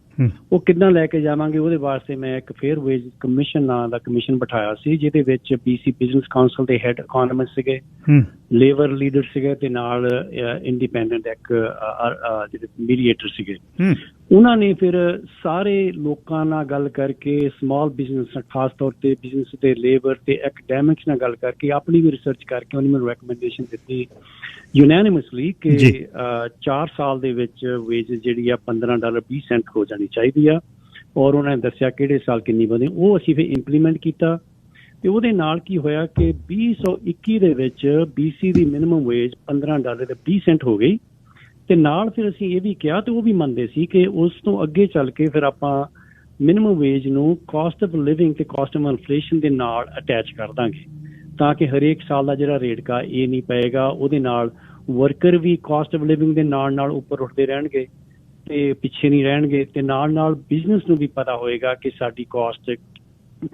ਉਹ ਕਿੱਦਾਂ ਲੈ ਕੇ ਜਾਵਾਂਗੇ, ਉਹਦੇ ਵਾਸਤੇ ਮੈਂ ਇੱਕ ਫੇਅਰ ਵੇਜ ਕਮਿਸ਼ਨ ਨਾਂ ਦਾ ਕਮਿਸ਼ਨ ਬਿਠਾਇਆ ਸੀ, ਜਿਹਦੇ ਵਿੱਚ BC ਬਿਜ਼ਨਸ ਕਾਉਂਸਲ ਦੇ ਹੈਡ ਇਕੋਨੋਮਿਸਟ ਸੀਗੇ, ਲੇਬਰ ਲੀਡਰ ਸੀਗੇ ਤੇ ਨਾਲ ਇੰਡੀਪੈਂਡੈਂਟ ਇੱਕ ਜਿਹੜੇ ਮੀਡੀਏਟਰ ਸੀਗੇ। ਉਹਨਾਂ ਨੇ ਫਿਰ ਸਾਰੇ ਲੋਕਾਂ ਨਾਲ ਗੱਲ ਕਰਕੇ, ਸਮਾਲ ਬਿਜ਼ਨਸ ਖਾਸ ਤੌਰ ਤੇ ਬਿਜ਼ਨਸ ਤੇ ਲੇਬਰ ਤੇ ਐਕੈਡੈਮਿਕਸ ਨਾਲ ਗੱਲ ਕਰਕੇ, ਆਪਣੀ ਵੀ ਰਿਸਰਚ ਕਰਕੇ ਉਹਨੇ ਮੈਨੂੰ ਰੈਕਮੈਂਡੇਸ਼ਨ ਦਿੱਤੀ ਯੂਨੈਨਿਮਸਲੀ ਕਿ 4 ਸਾਲ ਦੇ ਵਿੱਚ ਵੇਜ ਜਿਹੜੀ ਆ $15.20 ਹੋ ਜਾਣੀ ਚਾਹੀਦੀ ਆ। ਔਰ ਉਹਨਾਂ ਨੇ ਦੱਸਿਆ ਕਿਹੜੇ ਸਾਲ ਕਿੰਨੀ ਵਧੇ, ਉਹ ਅਸੀਂ ਫਿਰ ਇੰਪਲੀਮੈਂਟ ਕੀਤਾ। ਤੇ ਉਹਦੇ ਨਾਲ ਕੀ ਹੋਇਆ ਕਿ 2021 ਦੇ ਵਿੱਚ BC ਦੀ ਮਿਨੀਮਮ ਵੇਜ $15.20 ਹੋ ਗਈ। ਤੇ ਨਾਲ ਫਿਰ ਅਸੀਂ ਇਹ ਵੀ ਕਿਹਾ ਤੇ ਉਹ ਵੀ ਮੰਨਦੇ ਸੀ ਕਿ ਉਸ ਤੋਂ ਅੱਗੇ ਚੱਲ ਕੇ ਫਿਰ ਆਪਾਂ ਮਿਨੀਮਮ ਵੇਜ ਨੂੰ ਕਾਸਟ ਆਫ ਲਿਵਿੰਗ ਤੇ ਕਾਸਟ ਆਫ ਇਨਫਲੇਸ਼ਨ ਦੇ ਨਾਲ ਅਟੈਚ ਕਰ ਦਾਂਗੇ, ਤਾਂ ਕਿ ਹਰੇਕ ਸਾਲ ਦਾ ਜਿਹੜਾ ਰੇਟ ਕਾ ਇਹ ਨਹੀਂ ਪਏਗਾ। ਉਹਦੇ ਨਾਲ ਵਰਕਰ ਵੀ ਕਾਸਟ ਆਫ ਲਿਵਿੰਗ ਦੇ ਨਾਲ ਉੱਪਰ ਉੱਠਦੇ ਰਹਿਣਗੇ ਤੇ ਪਿੱਛੇ ਨਹੀਂ ਰਹਿਣਗੇ, ਤੇ ਨਾਲ ਬਿਜ਼ਨਸ ਨੂੰ ਵੀ ਪਤਾ ਹੋਏਗਾ ਕਿ ਸਾਡੀ ਕਾਸਟ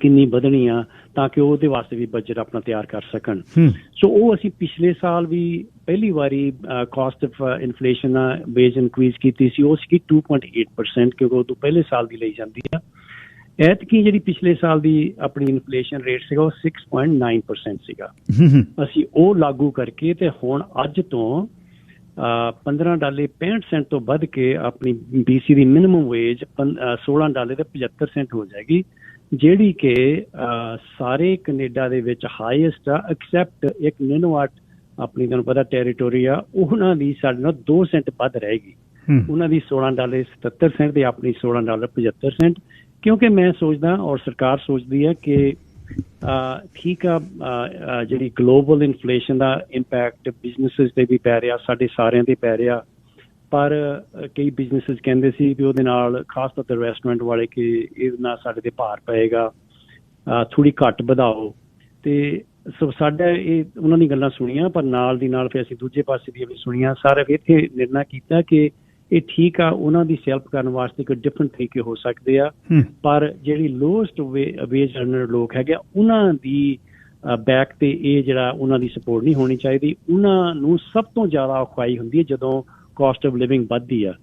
ਕਿੰਨੀ ਵਧਣੀ ਆ, ਤਾਂ ਕਿ ਉਹਦੇ ਵਾਸਤੇ ਵੀ ਬਜਟ ਆਪਣਾ ਤਿਆਰ ਕਰ ਸਕਣ। ਸੋ ਉਹ ਅਸੀਂ ਪਿਛਲੇ ਸਾਲ ਵੀ ਪਹਿਲੀ ਵਾਰੀ cost of inflation wage increase ਕੀਤੀ ਸੀ, ਉਹ ਸੀਗੀ 2.8%, ਕਿਉਂਕਿ ਉਦੋਂ ਪਹਿਲੇ ਸਾਲ ਦੀ ਲਈ ਜਾਂਦੀ ਆ। ਐਤਕੀ ਜਿਹੜੀ ਪਿਛਲੇ ਸਾਲ ਦੀ ਆਪਣੀ ਇਨਫਲੇਸ਼ਨ ਰੇਟ ਸੀਗਾ ਉਹ 6.9% ਸੀਗਾ। ਅਸੀਂ ਉਹ ਲਾਗੂ ਕਰਕੇ ਤੇ ਹੁਣ ਅੱਜ ਤੋਂ $15.65 ਤੋਂ ਵੱਧ ਕੇ ਆਪਣੀ BC ਦੀ ਮਿਨੀਮਮ ਵੇਜ $16.75 ਹੋ ਜਾਏਗੀ, ਜਿਹੜੀ ਕਿ ਸਾਰੇ ਕੈਨੇਡਾ ਦੇ ਵਿੱਚ ਹਾਈਐਸਟ ਆ, ਐਕਸੈਪਟ ਇੱਕ ਨਿਨਵਾਟ ਆਪਣੀ ਤੁਹਾਨੂੰ ਪਤਾ ਟੈਰੀਟੋਰੀ ਆ, ਉਹਨਾਂ ਦੀ ਸਾਡੇ ਨਾਲ 2 ਸੈਂਟ ਵੱਧ ਰਹੇਗੀ। ਉਹਨਾਂ ਦੀ $16.77 ਤੇ ਆਪਣੀ $16.75। ਕਿਉਂਕਿ ਮੈਂ ਸੋਚਦਾ ਔਰ ਸਰਕਾਰ ਸੋਚਦੀ ਹੈ ਕਿ ਠੀਕ ਆ, ਜਿਹੜੀ ਗਲੋਬਲ ਇਨਫਲੇਸ਼ਨ ਦਾ ਇੰਪੈਕਟ ਬਿਜ਼ਨਸਿਸ ਤੇ ਵੀ ਪੈ ਰਿਹਾ, ਸਾਡੇ ਸਾਰਿਆਂ ਤੇ ਪੈ ਰਿਹਾ। ਪਰ ਕਈ ਬਿਜ਼ਨਸਿਸ ਕਹਿੰਦੇ ਸੀ ਵੀ ਉਹਦੇ ਨਾਲ ਖਾਸ ਤੌਰ ਤੇ ਰੈਸਟੋਰੈਂਟ ਵਾਲੇ ਕਿ ਇਹਦੇ ਨਾਲ ਸਾਡੇ ਤੇ ਭਾਰ ਪਏਗਾ, ਥੋੜੀ ਘੱਟ ਵਧਾਓ। ਤੇ ਸੋ ਸਾਡਾ ਇਹ ਉਹਨਾਂ ਦੀ ਗੱਲਾਂ ਸੁਣੀਆਂ, ਪਰ ਨਾਲ ਦੀ ਨਾਲ ਫਿਰ ਅਸੀਂ ਦੂਜੇ ਪਾਸੇ ਦੀਆਂ ਵੀ ਸੁਣੀਆਂ। ਸਾਰੇ ਇੱਥੇ ਨਿਰਣਾ ਕੀਤਾ ਕਿ ਇਹ ਠੀਕ ਆ, ਉਹਨਾਂ ਦੀ ਹੈਲਪ ਕਰਨ ਵਾਸਤੇ ਕੋਈ ਡਿਫਰੈਂਟ ਤਰੀਕੇ ਹੋ ਸਕਦੇ ਆ, ਪਰ ਜਿਹੜੀ ਲੋਐਸਟ ਵੇਜ ਅਰਨਰ ਲੋਕ ਹੈਗੇ ਉਹਨਾਂ ਦੀ ਬੈਕ ਤੇ ਇਹ ਜਿਹੜਾ ਉਹਨਾਂ ਦੀ ਸਪੋਰਟ ਨਹੀਂ ਹੋਣੀ ਚਾਹੀਦੀ। ਉਹਨਾਂ ਨੂੰ ਸਭ ਤੋਂ ਜ਼ਿਆਦਾ ਔਖਾਈ ਹੁੰਦੀ ਹੈ ਜਦੋਂ ਕਾਸਟ ਆਫ ਲਿਵਿੰਗ ਵੱਧਦੀ ਆ।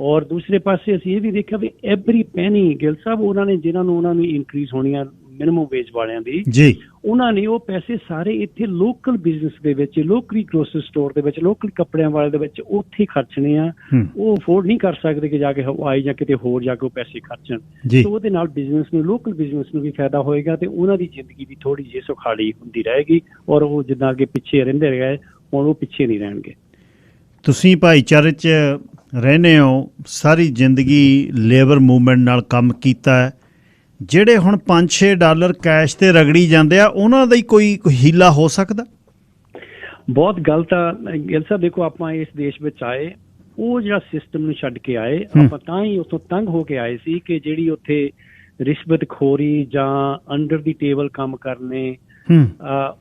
ਔਰ ਦੂਸਰੇ ਪਾਸੇ ਅਸੀਂ ਇਹ ਵੀ ਦੇਖਿਆ ਵੀ ਐਵਰੀ ਪੈਨੀ, ਗਿੱਲ ਸਾਹਿਬ, ਉਹਨਾਂ ਨੇ ਉਹਨਾਂ ਨੂੰ ਇਨਕਰੀਜ਼ ਹੋਣੀਆਂ ਮਿਨੀਮਮ ਵੇਜ ਵਾਲਿਆਂ ਦੀ ਜੀ, ਉਹਨਾਂ ਨੇ ਉਹ ਪੈਸੇ ਸਾਰੇ ਇੱਥੇ ਲੋਕਲ ਬਿਜ਼ਨਸ ਦੇ ਵਿੱਚ, ਲੋਕਲੀ ਗਰੋਸਰੀ ਸਟੋਰ ਦੇ ਵਿੱਚ, ਲੋਕਲ ਕੱਪੜਿਆਂ ਵਾਲੇ ਦੇ ਵਿੱਚ ਉੱਥੇ ਖਰਚਣੇ ਆ। ਉਹ ਅਫੋਰਡ ਨਹੀਂ ਕਰ ਸਕਦੇ ਕਿ ਜਾ ਕੇ ਹਵਾਈ ਜਾਂ ਕਿਤੇ ਹੋਰ ਜਾ ਕੇ ਉਹ ਪੈਸੇ ਖਰਚਣ। ਸੋ ਉਹਦੇ ਨਾਲ ਬਿਜ਼ਨਸ ਨੂੰ, ਲੋਕਲ ਬਿਜ਼ਨਸ ਨੂੰ ਵੀ ਫਾਇਦਾ ਹੋਏਗਾ ਤੇ ਉਹਨਾਂ ਦੀ ਜ਼ਿੰਦਗੀ ਵੀ ਥੋੜੀ ਜਿਹੀ ਸੁਖਾਲੀ ਹੁੰਦੀ ਰਹੇਗੀ। ਔਰ ਉਹ ਜਿੱਦਾਂ ਅੱਗੇ ਪਿੱਛੇ ਰਹਿੰਦੇ ਰਹੇ ਹੁਣ ਉਹ ਪਿੱਛੇ ਨਹੀਂ ਰਹਿਣਗੇ। ਤੁਸੀਂ ਭਾਈਚਾਰੇ 'ਚ ਰਹਿੰਦੇ ਹੋ, ਸਾਰੀ ਜ਼ਿੰਦਗੀ ਲੇਬਰ ਮੂਵਮੈਂਟ ਨਾਲ ਕੰਮ ਕੀਤਾ ਹੈ, ਜਿਹੜੇ ਹੁਣ $5-6 ਕੈਸ਼ ਤੇ ਰਗੜੀ ਜਾਂਦੇ ਆ, ਉਹਨਾਂ ਦਾ ਹੀ ਕੋਈ ਹੀਲਾ ਹੋ ਸਕਦਾ? ਬਹੁਤ ਗਲਤ ਆ ਗਿੱਲ ਸਾਹਿਬ। ਦੇਖੋ, ਆਪਾਂ ਇਸ ਦੇਸ਼ ਵਿੱਚ ਆਏ, ਉਹ ਜਿਹੜਾ ਸਿਸਟਮ ਨੂੰ ਛੱਡ ਕੇ ਆਏ, ਆਪਾਂ ਤਾਂ ਹੀ ਉੱਥੋਂ ਤੰਗ ਹੋ ਕੇ ਆਏ ਸੀ ਕਿ ਜਿਹੜੀ ਉੱਥੇ ਰਿਸ਼ਵਤਖੋਰੀ ਜਾਂ ਅੰਡਰ ਦੀ ਟੇਬਲ ਕੰਮ ਕਰਨੇ,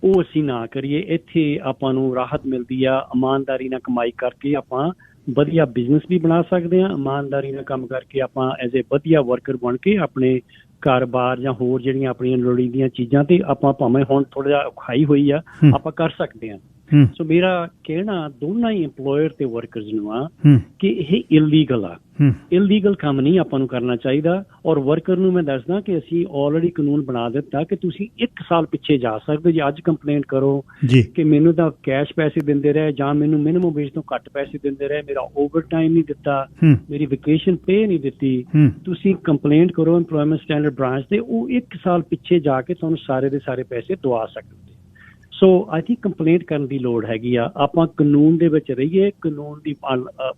ਉਹ ਅਸੀਂ ਨਾ ਕਰੀਏ। ਇੱਥੇ ਆਪਾਂ ਨੂੰ ਰਾਹਤ ਮਿਲਦੀ ਆ, ਇਮਾਨਦਾਰੀ ਨਾਲ ਕਮਾਈ ਕਰਕੇ ਆਪਾਂ ਵਧੀਆ ਬਿਜ਼ਨਸ ਵੀ ਬਣਾ ਸਕਦੇ ਹਾਂ। ਇਮਾਨਦਾਰੀ ਨਾਲ ਕੰਮ ਕਰਕੇ ਆਪਾਂ ਐਜ਼ ਏ ਵਧੀਆ ਵਰਕਰ ਬਣ ਕੇ ਆਪਣੇ ਕਾਰੋਬਾਰ ਜਾਂ ਹੋਰ ਜਿਹੜੀਆਂ ਆਪਣੀਆਂ ਲੋੜੀਂਦੀਆਂ ਚੀਜ਼ਾਂ ਤੇ ਆਪਾਂ ਭਾਵੇਂ ਹੁਣ ਥੋੜਾ ਜਿਹਾ ਔਖਾਈ ਹੋਈ ਆ, ਆਪਾਂ ਕਰ ਸਕਦੇ ਹਾਂ। ਸੋ ਮੇਰਾ ਕਹਿਣਾ ਦੋਨਾਂ ਹੀ ਇੰਪਲੋਇਰ ਤੇ ਵਰਕਰਸ ਨੂੰ ਆ ਕਿ ਇਹ ਇਲੀਗਲ ਆ, ਇਲੀਗਲ ਕੰਮ ਨਹੀਂ ਆਪਾਂ ਨੂੰ ਕਰਨਾ ਚਾਹੀਦਾ। ਔਰ ਵਰਕਰ ਨੂੰ ਮੈਂ ਦੱਸਦਾ ਕਿ ਅਸੀਂ ਆਲਰੇਡੀ ਕਾਨੂੰਨ ਬਣਾ ਦਿੱਤਾ ਕਿ ਤੁਸੀਂ 1 ਸਾਲ ਪਿੱਛੇ ਜਾ ਸਕਦੇ ਜੇ ਅੱਜ ਕੰਪਲੇਂਟ ਕਰੋ ਕਿ ਮੈਨੂੰ ਤਾਂ ਕੈਸ਼ ਪੈਸੇ ਦਿੰਦੇ ਰਹੇ ਜਾਂ ਮੈਨੂੰ ਮਿਨੀਮਮ ਵੇਜ ਤੋਂ ਘੱਟ ਪੈਸੇ ਦਿੰਦੇ ਰਹੇ, ਮੇਰਾ ਓਵਰ ਟਾਈਮ ਨਹੀਂ ਦਿੱਤਾ, ਮੇਰੀ ਵੈਕੇਸ਼ਨ ਪੇ ਨਹੀਂ ਦਿੱਤੀ, ਤੁਸੀਂ ਕੰਪਲੇਂਟ ਕਰੋ ਇੰਪਲੋਇਮੈਂਟ ਸਟੈਂਡਰਡ ਬ੍ਰਾਂਚ ਤੇ, ਉਹ 1 ਸਾਲ ਪਿੱਛੇ ਜਾ ਕੇ ਤੁਹਾਨੂੰ ਸਾਰੇ ਦੇ ਸਾਰੇ ਪੈਸੇ ਦਵਾ ਸਕਦੇ। ਸੋ ਆਈ ਥਿੰਕ ਕੰਪਲੇਂਟ ਕਰਨ ਦੀ ਲੋੜ ਹੈਗੀ ਆ। ਆਪਾਂ ਕਾਨੂੰਨ ਦੇ ਵਿੱਚ ਰਹੀਏ, ਕਾਨੂੰਨ ਦੀ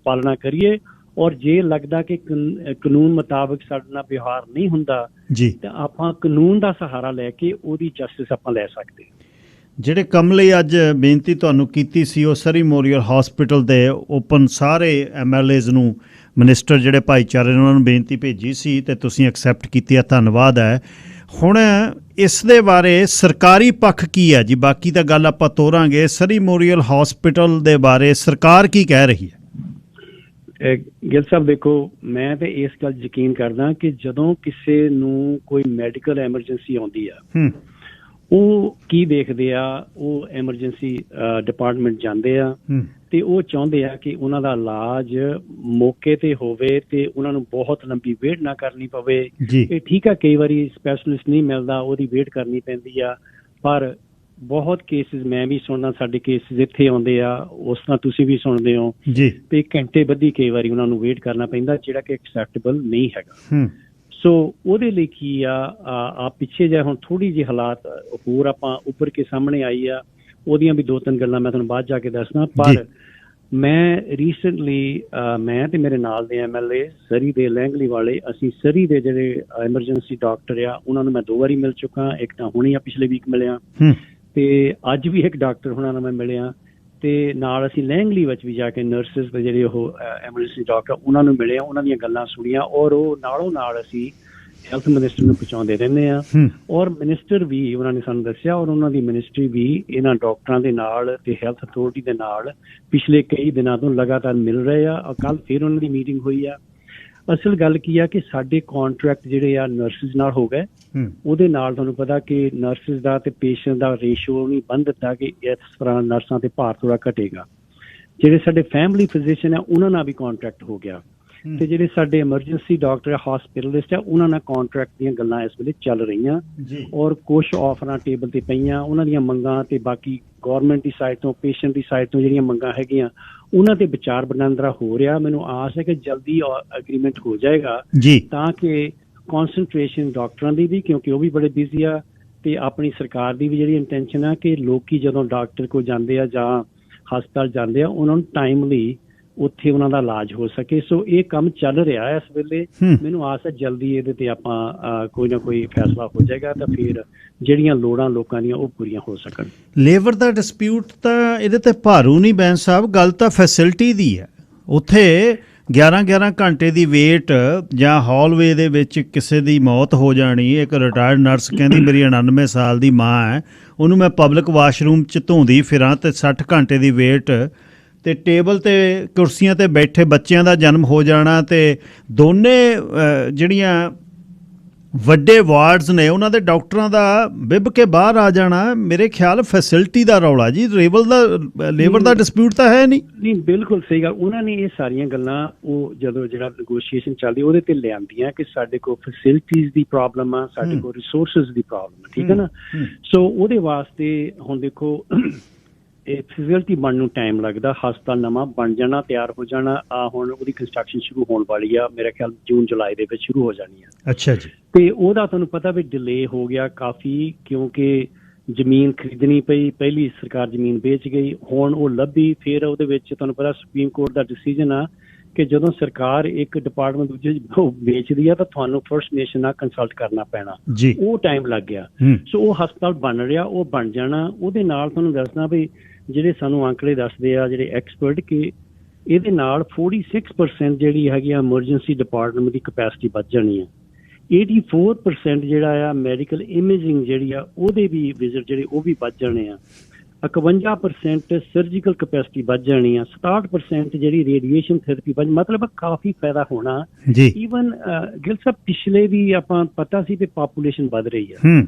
ਪਾਲਣਾ ਕਰੀਏ, ਔਰ ਜੇ ਲੱਗਦਾ ਕਿ ਕਾਨੂੰਨ ਮੁਤਾਬਕ ਸਾਡੇ ਨਾਲ ਵਿਵਹਾਰ ਨਹੀਂ ਹੁੰਦਾ ਜੀ ਤਾਂ ਆਪਾਂ ਕਾਨੂੰਨ ਦਾ ਸਹਾਰਾ ਲੈ ਕੇ ਉਹਦੀ ਜਸਟਿਸ ਆਪਾਂ ਲੈ ਸਕਦੇ। ਜਿਹੜੇ ਕੰਮ ਲਈ ਅੱਜ ਬੇਨਤੀ ਤੁਹਾਨੂੰ ਕੀਤੀ ਸੀ ਉਹ ਸਰੀ ਮੈਮੋਰੀਅਲ ਹਸਪੀਟਲ ਦੇ ਓਪਨ ਸਾਰੇ MLAs ਨੂੰ, ਮਿਨਿਸਟਰ ਜਿਹੜੇ ਭਾਈਚਾਰੇ ਨੇ ਉਹਨਾਂ ਨੂੰ ਬੇਨਤੀ ਭੇਜੀ ਸੀ ਅਤੇ ਤੁਸੀਂ ਐਕਸੈਪਟ ਕੀਤੀ ਹੈ, ਧੰਨਵਾਦ ਹੈ। ਹੁਣ ਇਸ ਦੇ ਬਾਰੇ ਸਰਕਾਰੀ ਪੱਖ ਕੀ ਹੈ ਜੀ? ਬਾਕੀ ਤਾਂ ਗੱਲ ਆਪਾਂ ਤੋਰਾਂਗੇ, ਸਰੀ ਮੈਮੋਰੀਅਲ ਹਸਪੀਟਲ ਦੇ ਬਾਰੇ ਸਰਕਾਰ ਕੀ ਕਹਿ ਰਹੀ ਹੈ? ਗਿੱਲ ਸਾਹਿਬ ਦੇਖੋ, ਮੈਂ ਤਾਂ ਇਸ ਗੱਲ ਯਕੀਨ ਕਰਦਾ ਕਿ ਜਦੋਂ ਕਿਸੇ ਨੂੰ ਕੋਈ ਮੈਡੀਕਲ ਐਮਰਜੈਂਸੀ ਆਉਂਦੀ ਆ ਉਹ ਕੀ ਦੇਖਦੇ ਆ, ਉਹ ਐਮਰਜੈਂਸੀ ਡਿਪਾਰਟਮੈਂਟ ਜਾਂਦੇ ਆ ਤੇ ਉਹ ਚਾਹੁੰਦੇ ਆ ਕਿ ਉਹਨਾਂ ਦਾ ਇਲਾਜ ਮੌਕੇ ਤੇ ਹੋਵੇ ਤੇ ਉਹਨਾਂ ਨੂੰ ਬਹੁਤ ਲੰਬੀ ਵੇਟ ਨਾ ਕਰਨੀ ਪਵੇ। ਇਹ ਠੀਕ ਆ, ਕਈ ਵਾਰੀ ਸਪੈਸ਼ਲਿਸਟ ਨਹੀਂ ਮਿਲਦਾ, ਉਹਦੀ ਵੇਟ ਕਰਨੀ ਪੈਂਦੀ ਆ, ਪਰ ਬਹੁਤ ਕੇਸਿਸ ਮੈਂ ਵੀ ਸੁਣਦਾ, ਸਾਡੇ ਕੇਸਿਸ ਇੱਥੇ ਆਉਂਦੇ ਆ, ਉਸ ਤਰ੍ਹਾਂ ਤੁਸੀਂ ਵੀ ਸੁਣਦੇ ਹੋ ਤੇ ਘੰਟੇ ਬੱਧੀ ਕਈ ਵਾਰੀ ਉਹਨਾਂ ਨੂੰ ਵੇਟ ਕਰਨਾ ਪੈਂਦਾ, ਜਿਹੜਾ ਕਿ ਐਕਸੈਪਟੇਬਲ ਨਹੀਂ ਹੈਗਾ। ਸੋ ਉਹਦੇ ਲਈ ਕੀ ਆ ਪਿੱਛੇ ਜਿਹੇ ਹੁਣ ਥੋੜੀ ਜਿਹੀ ਹਾਲਾਤ ਹੋਰ ਆਪਾਂ ਉੱਭਰ ਕੇ ਸਾਹਮਣੇ ਆਈ ਆ, ਉਹਦੀਆਂ ਵੀ 2-3 ਗੱਲਾਂ ਮੈਂ ਤੁਹਾਨੂੰ ਬਾਅਦ ਜਾ ਕੇ ਦੱਸਦਾ। ਪਰ ਮੈਂ ਰੀਸੈਂਟਲੀ ਮੈਂ ਤੇ ਮੇਰੇ ਨਾਲ ਦੇ MLA ਸਰੀ ਦੇ ਲਹਿੰਗਲੀ ਵਾਲੇ, ਅਸੀਂ ਸਰੀ ਦੇ ਜਿਹੜੇ ਐਮਰਜੈਂਸੀ ਡਾਕਟਰ ਆ ਉਹਨਾਂ ਨੂੰ ਮੈਂ 2 ਵਾਰੀ ਮਿਲ ਚੁੱਕਾ। ਇੱਕ ਤਾਂ ਹੁਣੀ ਆ ਪਿਛਲੇ ਵੀਕ ਮਿਲਿਆ ਤੇ ਅੱਜ ਵੀ ਇੱਕ ਡਾਕਟਰ ਹੁਣਾਂ ਨਾਲ ਮੈਂ ਮਿਲਿਆ ਤੇ ਨਾਲ ਅਸੀਂ ਲਹਿੰਗਲੀ ਵਿੱਚ ਵੀ ਜਾ ਕੇ ਨਰਸਿਸ ਦੇ ਜਿਹੜੇ ਉਹ ਐਮਰਜੈਂਸੀ ਡਾਕਟਰ ਉਹਨਾਂ ਨੂੰ ਮਿਲਿਆ, ਉਹਨਾਂ ਦੀਆਂ ਗੱਲਾਂ ਸੁਣੀਆਂ ਔਰ ਉਹ ਨਾਲੋਂ ਨਾਲ ਅਸੀਂ ਹੈਲਥ ਮਿਨਿਸਟਰ ਨੂੰ ਪਹੁੰਚਾਉਂਦੇ ਰਹਿੰਦੇ ਆ। ਔਰ ਮਿਨਿਸਟਰ ਵੀ ਉਹਨਾਂ ਨੇ ਸਾਨੂੰ ਦੱਸਿਆ ਔਰ ਉਹਨਾਂ ਦੀ ਮਿਨਿਸਟਰੀ ਵੀ ਇਹਨਾਂ ਡਾਕਟਰਾਂ ਦੇ ਨਾਲ ਤੇ ਹੈਲਥ ਅਥਾਰਟੀ ਦੇ ਨਾਲ ਪਿਛਲੇ ਕਈ ਦਿਨਾਂ ਤੋਂ ਲਗਾਤਾਰ ਮਿਲ ਰਹੇ ਆ। ਕੱਲ ਫਿਰ ਉਹਨਾਂ ਦੀ ਮੀਟਿੰਗ ਹੋਈ ਆ। ਅਸਲ ਗੱਲ ਕੀ ਆ ਕਿ ਸਾਡੇ ਕੰਟਰੈਕਟ ਜਿਹੜੇ ਆ ਨਰਸਿਸ ਨਾਲ ਹੋ ਗਏ, ਉਹਦੇ ਨਾਲ ਤੁਹਾਨੂੰ ਪਤਾ ਕਿ ਨਰਸਿਸ ਦਾ ਤੇ ਪੇਸ਼ੈਂਟ ਦਾ ਰੇਸ਼ੋ ਨਹੀਂ ਬੰਦ ਦਿੱਤਾ ਕਿ ਇਸ ਤਰ੍ਹਾਂ ਨਰਸਾਂ ਤੇ ਭਾਰ ਥੋੜਾ ਘਟੇਗਾ। ਜਿਹੜੇ ਸਾਡੇ ਫੈਮਿਲੀ ਫਿਜ਼ੀਸ਼ੀਅਨ ਆ ਉਹਨਾਂ ਨਾਲ ਵੀ ਕੰਟਰੈਕਟ ਹੋ ਗਿਆ ਤੇ ਜਿਹੜੇ ਸਾਡੇ ਐਮਰਜੈਂਸੀ ਡਾਕਟਰ ਹਸਪੀਟਲਿਸਟ ਆ ਉਹਨਾਂ ਨਾਲ ਕੰਟਰੈਕਟ ਦੀਆਂ ਗੱਲਾਂ ਇਸ ਵੇਲੇ ਚੱਲ ਰਹੀਆਂ ਔਰ ਕੁਝ ਆਫਰਾਂ ਟੇਬਲ ਤੇ ਪਈਆਂ। ਉਹਨਾਂ ਦੀਆਂ ਮੰਗਾਂ ਤੇ ਬਾਕੀ ਗੌਰਮੈਂਟ ਦੀ ਸਾਈਡ ਤੋਂ, ਪੇਸ਼ੈਂਟ ਦੀ ਸਾਈਡ ਤੋਂ ਜਿਹੜੀਆਂ ਮੰਗਾਂ ਹੈਗੀਆਂ ਉਹਨਾਂ ਤੇ ਵਿਚਾਰ ਵਟਾਂਦਰਾ ਹੋ ਰਿਹਾ। ਮੈਨੂੰ ਆਸ ਹੈ ਕਿ ਜਲਦੀ ਐਗਰੀਮੈਂਟ ਹੋ ਜਾਏਗਾ ਤਾਂ ਕਿ ਕੌਨਸਨਟ੍ਰੇਸ਼ਨ ਡਾਕਟਰਾਂ ਦੀ ਵੀ, ਕਿਉਂਕਿ ਉਹ ਵੀ ਬੜੇ ਬਿਜ਼ੀ ਆ, ਤੇ ਆਪਣੀ ਸਰਕਾਰ ਦੀ ਵੀ ਜਿਹੜੀ ਇੰਟੈਂਸ਼ਨ ਆ ਕਿ ਲੋਕੀ ਜਦੋਂ ਡਾਕਟਰ ਕੋਲ ਜਾਂਦੇ ਆ ਜਾਂ ਹਸਪਤਾਲ ਜਾਂਦੇ ਆ ਉਹਨਾਂ ਨੂੰ ਟਾਈਮਲੀ ਉੱਥੇ ਉਹਨਾਂ ਦਾ ਇਲਾਜ ਹੋ ਸਕੇ। ਸੋ ਇਹ ਕੰਮ ਚੱਲ ਰਿਹਾ ਹੈ ਇਸ ਵੇਲੇ। ਮੈਨੂੰ ਆਸ ਹੈ ਜਲਦੀ ਇਹਦੇ ਤੇ ਆਪਾਂ ਕੋਈ ਨਾ ਕੋਈ ਫੈਸਲਾ ਹੋ ਜਾਏਗਾ ਤਾਂ ਫਿਰ ਜਿਹੜੀਆਂ ਲੋੜਾਂ ਲੋਕਾਂ ਦੀਆਂ ਉਹ ਪੂਰੀਆਂ ਹੋ ਸਕਣ। ਲੇਬਰ ਦਾ ਡਿਸਪਿਊਟ ਤਾਂ ਇਹਦੇ ਤੇ ਭਾਰੂ ਨਹੀਂ ਬੈਂਸ ਸਾਹਿਬ, ਗੱਲ ਤਾਂ ਫੈਸਿਲਿਟੀ ਦੀ ਹੈ। ਉੱਥੇ 11-11 ਘੰਟੇ ਦੀ ਵੇਟ ਜਾਂ ਹਾਲਵੇ ਦੇ ਵਿੱਚ ਕਿਸੇ ਦੀ ਮੌਤ ਹੋ ਜਾਣੀ। ਇੱਕ ਰਿਟਾਇਰਡ ਨਰਸ ਕਹਿੰਦੀ ਮੇਰੀ 99 ਸਾਲ ਦੀ ਮਾਂ ਹੈ, ਉਹਨੂੰ ਮੈਂ ਪਬਲਿਕ ਵਾਸ਼ਰੂਮ 'ਚ ਧੋਂਦੀ ਫਿਰਾਂ ਤੇ 60 ਘੰਟੇ ਦੀ ਵੇਟ ਤੇ ਟੇਬਲ ਤੇ ਕੁਰਸੀਆਂ ਤੇ ਬੈਠੇ ਬੱਚਿਆਂ ਦਾ ਜਨਮ ਹੋ ਜਾਣਾ ਤੇ ਦੋਨੇ ਜਿਹੜੀਆਂ ਵੱਡੇ ਵਾਰਡਸ ਨੇ ਉਹਨਾਂ ਦੇ ਡਾਕਟਰਾਂ ਦਾ ਬਿੱਬ ਕੇ ਬਾਹਰ ਆ ਜਾਣਾ। ਮੇਰੇ ਖਿਆਲ ਫੈਸਿਲਿਟੀ ਦਾ ਰੌਲਾ ਜੀ, ਲੇਬਰ ਦਾ ਡਿਸਪਿਊਟ ਤਾਂ ਹੈ ਨਹੀਂ। ਬਿਲਕੁਲ ਸਹੀ ਗੱਲ। ਉਹਨਾਂ ਨੇ ਇਹ ਸਾਰੀਆਂ ਗੱਲਾਂ ਉਹ ਜਦੋਂ ਜਿਹੜਾ ਨੈਗੋਸ਼ੀਏਸ਼ਨ ਚੱਲਦੀ ਉਹਦੇ ਤੇ ਲਿਆਂਦੀਆਂ ਕਿ ਸਾਡੇ ਕੋਲ ਫੈਸਿਲਿਟੀਜ਼ ਦੀ ਪ੍ਰੋਬਲਮ ਆ, ਸਾਡੇ ਕੋਲ ਰਿਸੋਰਸਿਸ ਦੀ ਪ੍ਰੋਬਲਮ ਆ, ਠੀਕ ਹੈ ਨਾ। ਸੋ ਉਹਦੇ ਵਾਸਤੇ ਹੁਣ ਦੇਖੋ ਇਹ ਫੈਸਿਲਿਟੀ ਬਣਨ ਨੂੰ ਟਾਈਮ ਲੱਗਦਾ। ਹਸਪਤਾਲ ਨਵਾਂ ਬਣ ਜਾਣਾ, ਤਿਆਰ ਹੋ ਜਾਣਾ, ਹੁਣ ਉਹਦੀ ਕੰਸਟਰਕਸ਼ਨ ਸ਼ੁਰੂ ਹੋਣ ਵਾਲੀ ਆ, ਮੇਰਾ ਖਿਆਲ ਜੂਨ-ਜੁਲਾਈ ਦੇ ਵਿੱਚ ਸ਼ੁਰੂ ਹੋ ਜਾਣੀ ਆ। ਅੱਛਾ ਜੀ। ਤੇ ਉਹਦਾ ਤੁਹਾਨੂੰ ਪਤਾ ਵੀ ਡਿਲੇ ਹੋ ਗਿਆ ਕਾਫੀ, ਕਿਉਂਕਿ ਜ਼ਮੀਨ ਖਰੀਦਣੀ ਪਈ, ਪਹਿਲੀ ਸਰਕਾਰ ਜ਼ਮੀਨ ਵੇਚ ਗਈ, ਹੁਣ ਉਹ ਲੱਭੀ, ਫਿਰ ਉਹਦੇ ਵਿੱਚ ਤੁਹਾਨੂੰ ਪਤਾ ਸੁਪਰੀਮ ਕੋਰਟ ਦਾ ਡਿਸੀਜਨ ਆ ਕਿ ਜਦੋਂ ਸਰਕਾਰ ਇੱਕ ਡਿਪਾਰਟਮੈਂਟ ਦੂਜੇ ਵੇਚਦੀ ਆ ਤਾਂ ਤੁਹਾਨੂੰ ਫਰਸਟ ਨੇਸ਼ਨ ਨਾਲ ਕੰਸਲਟ ਕਰਨਾ ਪੈਣਾ। ਉਹ ਟਾਈਮ ਲੱਗ ਗਿਆ। ਸੋ ਉਹ ਹਸਪਤਾਲ ਬਣ ਰਿਹਾ, ਉਹ ਬਣ ਜਾਣਾ। ਉਹਦੇ ਨਾਲ ਤੁਹਾਨੂੰ ਦੱਸਣਾ ਵੀ ਜਿਹੜੇ ਸਾਨੂੰ ਅੰਕੜੇ ਦੱਸਦੇ ਆ ਜਿਹੜੇ ਐਕਸਪਰਟ ਕਿ ਇਹਦੇ ਨਾਲ 46% ਜਿਹੜੀ ਹੈਗੀ ਆ ਐਮਰਜੈਂਸੀ ਡਿਪਾਰਟਮੈਂਟ ਦੀ ਕਪੈਸਿਟੀ ਵੱਧ ਜਾਣੀ ਆ। 84% ਜਿਹੜਾ ਆ ਮੈਡੀਕਲ ਇਮੇਜਿੰਗ ਜਿਹੜੀ ਆ ਉਹਦੇ ਵੀ ਵਿਜ਼ਿਟ ਜਿਹੜੇ ਉਹ ਵੀ ਵੱਧ ਜਾਣੇ ਆ। 51% ਸਰਜੀਕਲ ਕਪੈਸਿਟੀ ਵੱਧ ਜਾਣੀ ਆ। 67% ਜਿਹੜੀ ਰੇਡੀਏਸ਼ਨ ਥੈਰੇਪੀ ਵੱਧ, ਮਤਲਬ ਕਾਫੀ ਫਾਇਦਾ ਹੋਣਾ। ਈਵਨ ਗਿੱਲ ਸਾਹਿਬ ਪਿਛਲੇ ਵੀ ਆਪਾਂ ਪਤਾ ਸੀ ਕਿ ਪਾਪੂਲੇਸ਼ਨ ਵੱਧ ਰਹੀ ਆ,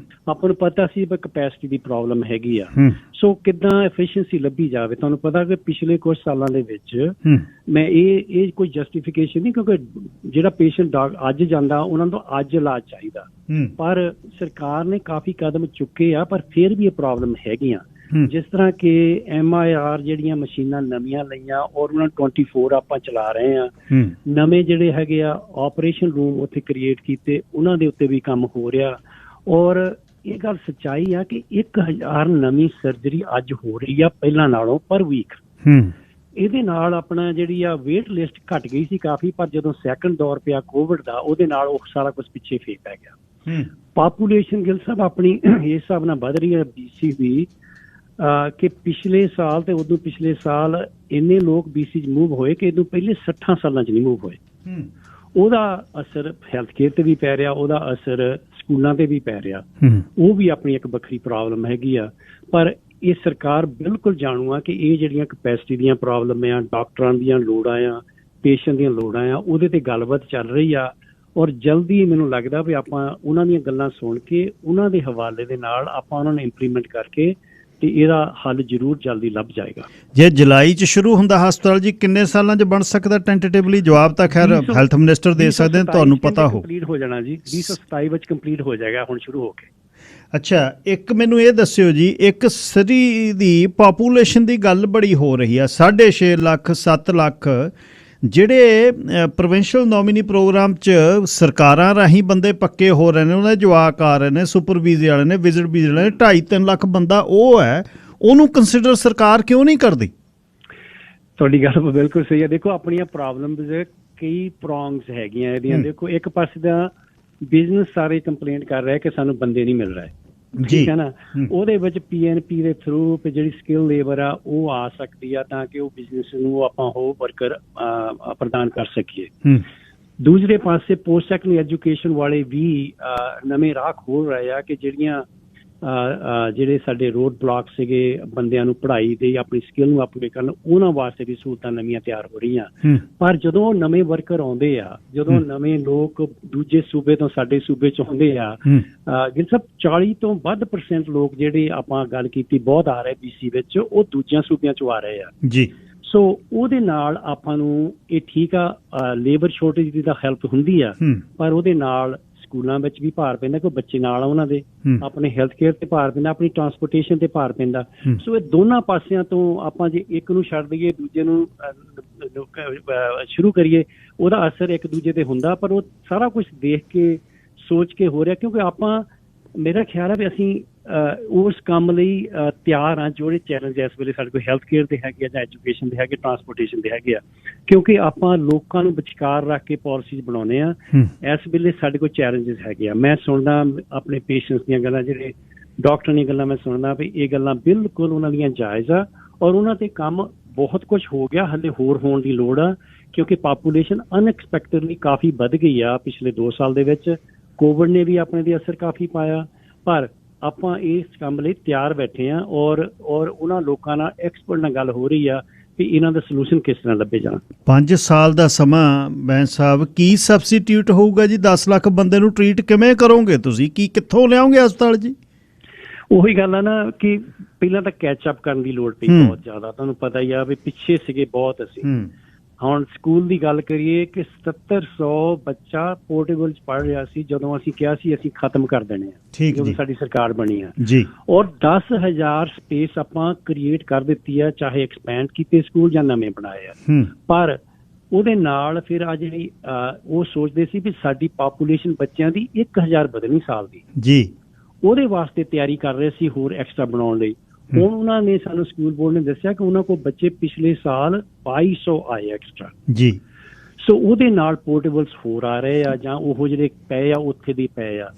ਆਪਾਂ ਨੂੰ ਪਤਾ ਸੀ ਕਿ ਕਪੈਸਿਟੀ ਦੀ ਪ੍ਰੋਬਲਮ ਹੈਗੀ ਆ। ਸੋ ਕਿੱਦਾਂ ਐਫੀਸ਼ੀਐਂਸੀ ਲੱਭੀ ਜਾਵੇ। ਤੁਹਾਨੂੰ ਪਤਾ ਕਿ ਪਿਛਲੇ ਕੁਝ ਸਾਲਾਂ ਦੇ ਵਿੱਚ ਮੈਂ ਇਹ ਕੋਈ ਜਸਟੀਫਿਕੇਸ਼ਨ ਨਹੀਂ, ਕਿਉਂਕਿ ਜਿਹੜਾ ਪੇਸ਼ੈਂਟ ਅੱਜ ਜਾਂਦਾ ਉਹਨਾਂ ਨੂੰ ਅੱਜ ਇਲਾਜ ਚਾਹੀਦਾ, ਪਰ ਸਰਕਾਰ ਨੇ ਕਾਫੀ ਕਦਮ ਚੁੱਕੇ ਆ, ਪਰ ਫਿਰ ਵੀ ਇਹ ਪ੍ਰੋਬਲਮ ਹੈਗੀਆਂ। ਜਿਸ ਤਰ੍ਹਾਂ ਕਿ MIR ਜਿਹੜੀਆਂ ਮਸ਼ੀਨਾਂ ਨਵੀਆਂ ਲਈਆਂ ਔਰ ਉਹਨਾਂ 24 ਆਪਾਂ ਚਲਾ ਰਹੇ ਆ। ਨਵੇਂ ਜਿਹੜੇ ਹੈਗੇ ਆ ਆਪਰੇਸ਼ਨ ਰੂਮ ਉੱਥੇ ਕ੍ਰੀਏਟ ਕੀਤੇ, ਉਹਨਾਂ ਦੇ ਉੱਤੇ ਵੀ ਕੰਮ ਹੋ ਰਿਹਾ। ਔਰ ਇਹ ਗੱਲ ਸੱਚਾਈ ਆ ਕਿ 1000 ਨਵੀਂ ਸਰਜਰੀ ਅੱਜ ਹੋ ਰਹੀ ਆ ਪਹਿਲਾਂ ਨਾਲੋਂ ਪਰ ਵੀਕ। ਇਹਦੇ ਨਾਲ ਆਪਣਾ ਜਿਹੜੀ ਆ ਵੇਟ ਲਿਸਟ ਘਟ ਗਈ ਸੀ ਕਾਫੀ, ਪਰ ਜਦੋਂ ਸੈਕੰਡ ਦੌਰ ਪਿਆ ਕੋਵਿਡ ਦਾ ਉਹਦੇ ਨਾਲ ਉਹ ਸਾਰਾ ਕੁਝ ਪਿੱਛੇ ਫੇਰ ਪੈ ਗਿਆ। ਪਾਪੂਲੇਸ਼ਨ ਗਿਲ ਸਾਹਿਬ ਆਪਣੀ ਇਸ ਹਿਸਾਬ ਨਾਲ ਵੱਧ ਰਹੀ ਹੈ BC ਵੀ ਕਿ ਪਿਛਲੇ ਸਾਲ ਤੇ ਉਦੋਂ ਪਿਛਲੇ ਸਾਲ ਇੰਨੇ ਲੋਕ BC 'ਚ ਮੂਵ ਹੋਏ ਕਿ ਇਹਦੋਂ ਪਹਿਲੇ 60 ਸਾਲਾਂ 'ਚ ਨਹੀਂ ਮੂਵ ਹੋਏ। ਉਹਦਾ ਅਸਰ ਹੈਲਥ ਕੇਅਰ ਤੇ ਵੀ ਪੈ ਰਿਹਾ, ਉਹਦਾ ਅਸਰ ਸਕੂਲਾਂ ਤੇ ਵੀ ਪੈ ਰਿਹਾ। ਉਹ ਵੀ ਆਪਣੀ ਇੱਕ ਵੱਖਰੀ ਪ੍ਰੋਬਲਮ ਹੈਗੀ ਆ। ਪਰ ਇਹ ਸਰਕਾਰ ਬਿਲਕੁਲ ਜਾਣੂ ਆ ਕਿ ਇਹ ਜਿਹੜੀਆਂ ਕਪੈਸਿਟੀ ਦੀਆਂ ਪ੍ਰੋਬਲਮ ਆ, ਡਾਕਟਰਾਂ ਦੀਆਂ ਲੋੜਾਂ ਆ, ਪੇਸ਼ੈਂਟ ਦੀਆਂ ਲੋੜਾਂ ਆ, ਉਹਦੇ ਤੇ ਗੱਲਬਾਤ ਚੱਲ ਰਹੀ ਆ। ਔਰ ਜਲਦੀ ਮੈਨੂੰ ਲੱਗਦਾ ਵੀ ਆਪਾਂ ਉਹਨਾਂ ਦੀਆਂ ਗੱਲਾਂ ਸੁਣ ਕੇ ਉਹਨਾਂ ਦੇ ਹਵਾਲੇ ਦੇ ਨਾਲ ਆਪਾਂ ਉਹਨਾਂ ਨੂੰ ਇੰਪਲੀਮੈਂਟ ਕਰਕੇ ਤੇ ਇਹਦਾ ਹੱਲ ਜ਼ਰੂਰ ਜਲਦੀ ਲੱਭ ਜਾਏਗਾ। ਜੇ ਜੁਲਾਈ 'ਚ ਸ਼ੁਰੂ ਹੁੰਦਾ ਹਸਪਤਾਲ ਜੀ, ਕਿੰਨੇ ਸਾਲਾਂ 'ਚ ਬਣ ਸਕਦਾ ਟੈਂਟੇਟਿਵਲੀ? ਜਵਾਬ ਤਾਂ ਖੈਰ ਹੈਲਥ ਮਿਨਿਸਟਰ ਦੇ ਸਕਦੇ ਨੇ, ਤੁਹਾਨੂੰ ਪਤਾ ਹੋ। ਕੰਪਲੀਟ ਹੋ ਜਾਣਾ ਜੀ, 2027 ਵਿੱਚ ਕੰਪਲੀਟ ਹੋ ਜਾਏਗਾ ਹੁਣ ਸ਼ੁਰੂ ਹੋ ਕੇ। ਅੱਛਾ, ਇੱਕ ਮੈਨੂੰ ਇਹ ਦੱਸਿਓ ਜੀ, ਇੱਕ ਸਿਟੀ ਦੀ ਪਾਪੂਲੇਸ਼ਨ ਦੀ ਗੱਲ ਬੜੀ ਹੋ ਰਹੀ ਆ, 6.5 ਲੱਖ 7 ਲੱਖ ਜਿਹੜੇ ਪ੍ਰੋਵਿੰਸ਼ੀਅਲ ਨੋਮੀਨੀ ਪ੍ਰੋਗਰਾਮ 'ਚ ਸਰਕਾਰਾਂ ਰਾਹੀਂ ਬੰਦੇ ਪੱਕੇ ਹੋ ਰਹੇ ਨੇ, ਉਹਨਾਂ ਦੇ ਜਵਾਕ ਆ ਰਹੇ ਨੇ, ਸੁਪਰ ਵੀਜ਼ੇ ਵਾਲੇ ਨੇ, ਵਿਜ਼ਿਟ ਵੀਜ਼ੇ ਵਾਲੇ ਨੇ, 2.5-3 ਲੱਖ ਬੰਦਾ ਉਹ ਹੈ, ਉਹਨੂੰ ਕੰਸੀਡਰ ਸਰਕਾਰ ਕਿਉਂ ਨਹੀਂ ਕਰਦੀ? ਤੁਹਾਡੀ ਗੱਲ ਬਿਲਕੁਲ ਸਹੀ ਹੈ। ਦੇਖੋ ਆਪਣੀਆਂ ਪ੍ਰੋਬਲਮਸ ਕਈ ਪ੍ਰੋਂਗਸ ਹੈਗੀਆਂ ਇਹਦੀਆਂ। ਦੇਖੋ ਇੱਕ ਪਾਸੇ ਦਾ ਬਿਜ਼ਨਸ ਸਾਰੇ ਕੰਪਲੇਂਟ ਕਰ ਰਿਹਾ ਕਿ ਸਾਨੂੰ ਬੰਦੇ ਨਹੀਂ ਮਿਲ ਰਹੇ, ਠੀਕ ਹੈ ਨਾ। ਉਹਦੇ ਵਿੱਚ PNP ਦੇ ਥਰੂ ਜਿਹੜੀ ਸਕਿੱਲ ਲੇਬਰ ਆ ਉਹ ਆ ਸਕਦੀ ਆ ਤਾਂ ਕਿ ਉਹ ਬਿਜ਼ਨਸ ਨੂੰ ਆਪਾਂ ਹੋਰ ਵਰਕਰ ਪ੍ਰਦਾਨ ਕਰ ਸਕੀਏ। ਦੂਸਰੇ ਪਾਸੇ ਪੋਸਟ ਸੈਕੰਡਰੀ ਐਜੂਕੇਸ਼ਨ ਵਾਲੇ ਵੀ ਨਵੇਂ ਰਾਹ ਖੋਲ ਰਹੇ ਆ ਕਿ ਜਿਹੜੇ ਸਾਡੇ ਰੋਡ ਬਲਾਕ ਸੀਗੇ ਬੰਦਿਆਂ ਨੂੰ ਪੜ੍ਹਾਈ ਦੇ ਆਪਣੀ ਸਕਿੱਲ ਨੂੰ ਅਪਗ੍ਰੇਡ ਕਰਨ, ਉਹਨਾਂ ਵਾਸਤੇ ਵੀ ਸਹੂਲਤਾਂ ਨਵੀਆਂ ਤਿਆਰ ਹੋ ਰਹੀਆਂ। ਪਰ ਜਦੋਂ ਨਵੇਂ ਵਰਕਰ ਆਉਂਦੇ ਆ, ਜਦੋਂ ਨਵੇਂ ਲੋਕ ਦੂਜੇ ਸੂਬੇ ਤੋਂ ਸਾਡੇ ਸੂਬੇ 'ਚ ਆਉਂਦੇ ਆ, ਜਿਸ ਸਭ 40 ਤੋਂ ਵੱਧ % ਲੋਕ ਜਿਹੜੇ ਆਪਾਂ ਗੱਲ ਕੀਤੀ ਬਹੁਤ ਆ ਰਹੇ BC ਵਿੱਚ, ਉਹ ਦੂਜਿਆਂ ਸੂਬਿਆਂ 'ਚੋਂ ਆ ਰਹੇ ਆ ਜੀ। ਸੋ ਉਹਦੇ ਨਾਲ ਆਪਾਂ ਨੂੰ ਇਹ ਠੀਕ ਆ, ਲੇਬਰ ਸ਼ੋਰਟੇਜ ਦੀ ਤਾਂ ਹੈਲਪ ਹੁੰਦੀ ਆ, ਪਰ ਉਹਦੇ ਨਾਲ ਸਕੂਲਾਂ ਵਿੱਚ ਵੀ ਭਾਰ ਪੈਂਦਾ ਕਿ ਬੱਚੇ ਨਾਲ ਉਹਨਾਂ ਦੇ, ਆਪਣੇ ਹੈਲਥ ਕੇਅਰ ਤੇ ਭਾਰ ਪੈਂਦਾ, ਆਪਣੀ ਟਰਾਂਸਪੋਰਟੇਸ਼ਨ ਤੇ ਭਾਰ ਪੈਂਦਾ। ਸੋ ਇਹ ਦੋਨਾਂ ਪਾਸਿਆਂ ਤੋਂ ਆਪਾਂ ਜੇ ਇੱਕ ਨੂੰ ਛੱਡ ਦਈਏ ਦੂਜੇ ਨੂੰ ਸ਼ੁਰੂ ਕਰੀਏ, ਉਹਦਾ ਅਸਰ ਇੱਕ ਦੂਜੇ ਤੇ ਹੁੰਦਾ। ਪਰ ਉਹ ਸਾਰਾ ਕੁਝ ਦੇਖ ਕੇ ਸੋਚ ਕੇ ਹੋ ਰਿਹਾ, ਕਿਉਂਕਿ ਆਪਾਂ ਮੇਰਾ ਖਿਆਲ ਹੈ ਵੀ ਅਸੀਂ ਉਸ ਕੰਮ ਲਈ ਤਿਆਰ ਹਾਂ। ਜਿਹੜੇ ਚੈਲੰਜ ਇਸ ਵੇਲੇ ਸਾਡੇ ਕੋਲ ਹੈਲਥ ਕੇਅਰ ਦੇ ਹੈਗੇ ਆ, ਜਾਂ ਐਜੂਕੇਸ਼ਨ ਦੇ ਹੈਗੇ, ਟਰਾਂਸਪੋਰਟੇਸ਼ਨ ਦੇ ਹੈਗੇ ਆ, ਕਿਉਂਕਿ ਆਪਾਂ ਲੋਕਾਂ ਨੂੰ ਵਿਚਕਾਰ ਰੱਖ ਕੇ ਪਾਲਿਸੀਜ਼ ਬਣਾਉਂਦੇ ਆ। ਇਸ ਵੇਲੇ ਸਾਡੇ ਕੋਲ ਚੈਲੰਜਸ ਹੈਗੇ ਆ। ਮੈਂ ਸੁਣਦਾ ਆਪਣੇ ਪੇਸ਼ੈਂਟਸ ਦੀਆਂ ਗੱਲਾਂ, ਜਿਹੜੇ ਡਾਕਟਰਾਂ ਦੀਆਂ ਗੱਲਾਂ ਮੈਂ ਸੁਣਦਾ ਵੀ ਇਹ ਗੱਲਾਂ ਬਿਲਕੁਲ ਉਹਨਾਂ ਦੀਆਂ ਜਾਇਜ਼ ਆ, ਔਰ ਉਹਨਾਂ ਤੇ ਕੰਮ ਬਹੁਤ ਕੁਝ ਹੋ ਗਿਆ, ਹਾਲੇ ਹੋਰ ਹੋਣ ਦੀ ਲੋੜ ਆ, ਕਿਉਂਕਿ ਪਾਪੂਲੇਸ਼ਨ ਅਨਐਕਸਪੈਕਟਡਲੀ ਕਾਫੀ ਵੱਧ ਗਈ ਆ ਪਿਛਲੇ 2 ਸਾਲ ਦੇ ਵਿੱਚ। ਕੋਵਿਡ ਨੇ ਵੀ ਆਪਣੇ ਤੇ ਅਸਰ ਕਾਫੀ ਪਾਇਆ, ਪਰ ਆਪਾਂ ਇਸ ਕੰਮ ਲਈ ਤਿਆਰ ਬੈਠੇ ਆ। ਔਰ ਉਹਨਾਂ ਲੋਕਾਂ ਨਾਲ ਐਕਸਪਰਟ ਨਾਲ ਗੱਲ ਹੋ ਰਹੀ ਆ ਵੀ ਇਹਨਾਂ ਦਾ ਸੋਲੂਸ਼ਨ ਕਿਸ ਤਰ੍ਹਾਂ ਲੱਭੇ ਜਾਣ। 5 ਸਾਲ ਦਾ ਸਮਾਂ ਬੈਂਸ ਸਾਹਿਬ, ਕੀ ਸਬਸਟੀਟਿਊਟ ਹੋਊਗਾ ਜੀ? 10 ਲੱਖ ਬੰਦੇ ਨੂੰ ਟ੍ਰੀਟ ਕਿਵੇਂ ਕਰੋਗੇ ਤੁਸੀਂ? ਕਿੱਥੋਂ ਲਿਆਓਗੇ ਹਸਪਤਾਲ ਜੀ? ਉਹੀ ਗੱਲ ਆ ਨਾ ਕਿ ਪਹਿਲਾਂ ਤਾਂ ਕੈਚ ਅਪ ਕਰਨ ਦੀ ਲੋੜ ਪਈ ਬਹੁਤ ਜ਼ਿਆਦਾ। ਤੁਹਾਨੂੰ ਪਤਾ ਹੀ ਆ ਵੀ ਪਿੱਛੇ ਸੀਗੇ ਬਹੁਤ ਅਸੀਂ। ਹੁਣ ਸਕੂਲ ਦੀ ਗੱਲ ਕਰੀਏ ਕਿ 7700 ਬੱਚਾ ਪੋਰਟੇਬਲ 'ਚ ਪੜ੍ਹ ਰਿਹਾ ਸੀ ਜਦੋਂ ਅਸੀਂ ਕਿਹਾ ਸੀ ਅਸੀਂ ਖਤਮ ਕਰ ਦੇਣੇ ਆ, ਜਦੋਂ ਸਾਡੀ ਸਰਕਾਰ ਬਣੀ ਆ ਜੀ। ਔਰ 10,000 ਸਪੇਸ ਆਪਾਂ ਕ੍ਰੀਏਟ ਕਰ ਦਿੱਤੀ ਆ, ਚਾਹੇ ਐਕਸਪੈਂਡ ਕੀਤੇ ਸਕੂਲ ਜਾਂ ਨਵੇਂ ਬਣਾਏ ਆ। ਪਰ ਉਹਦੇ ਨਾਲ ਫਿਰ ਆ ਜਿਹੜੀ ਉਹ ਸੋਚਦੇ ਸੀ ਵੀ ਸਾਡੀ ਪਾਪੂਲੇਸ਼ਨ ਬੱਚਿਆਂ ਦੀ 1000 ਵਧਣੀ ਸਾਲ ਦੀ ਜੀ, ਉਹਦੇ ਵਾਸਤੇ ਤਿਆਰੀ ਕਰ ਰਹੇ ਸੀ ਹੋਰ ਐਕਸਟਰਾ ਬਣਾਉਣ ਲਈ। ਹੁਣ ਉਹਨਾਂ ਨੇ ਸਾਨੂੰ ਸਕੂਲ ਬੋਰਡ ਨੇ ਦੱਸਿਆ ਕਿ ਉਹਨਾਂ ਕੋਲ ਬੱਚੇ ਪਿਛਲੇ ਸਾਲ 2200 ਆਏ ਐਕਸਟਰਾ ਜੀ। ਸੋ ਉਹਦੇ ਨਾਲ ਪੋਰਟੇਬਲਸ ਹੋਰ ਆ ਰਹੇ ਆ, ਜਾਂ ਉਹ ਜਿਹੜੇ ਪਏ ਆ ਉੱਥੇ ਦੀ ਪਏ ਆ।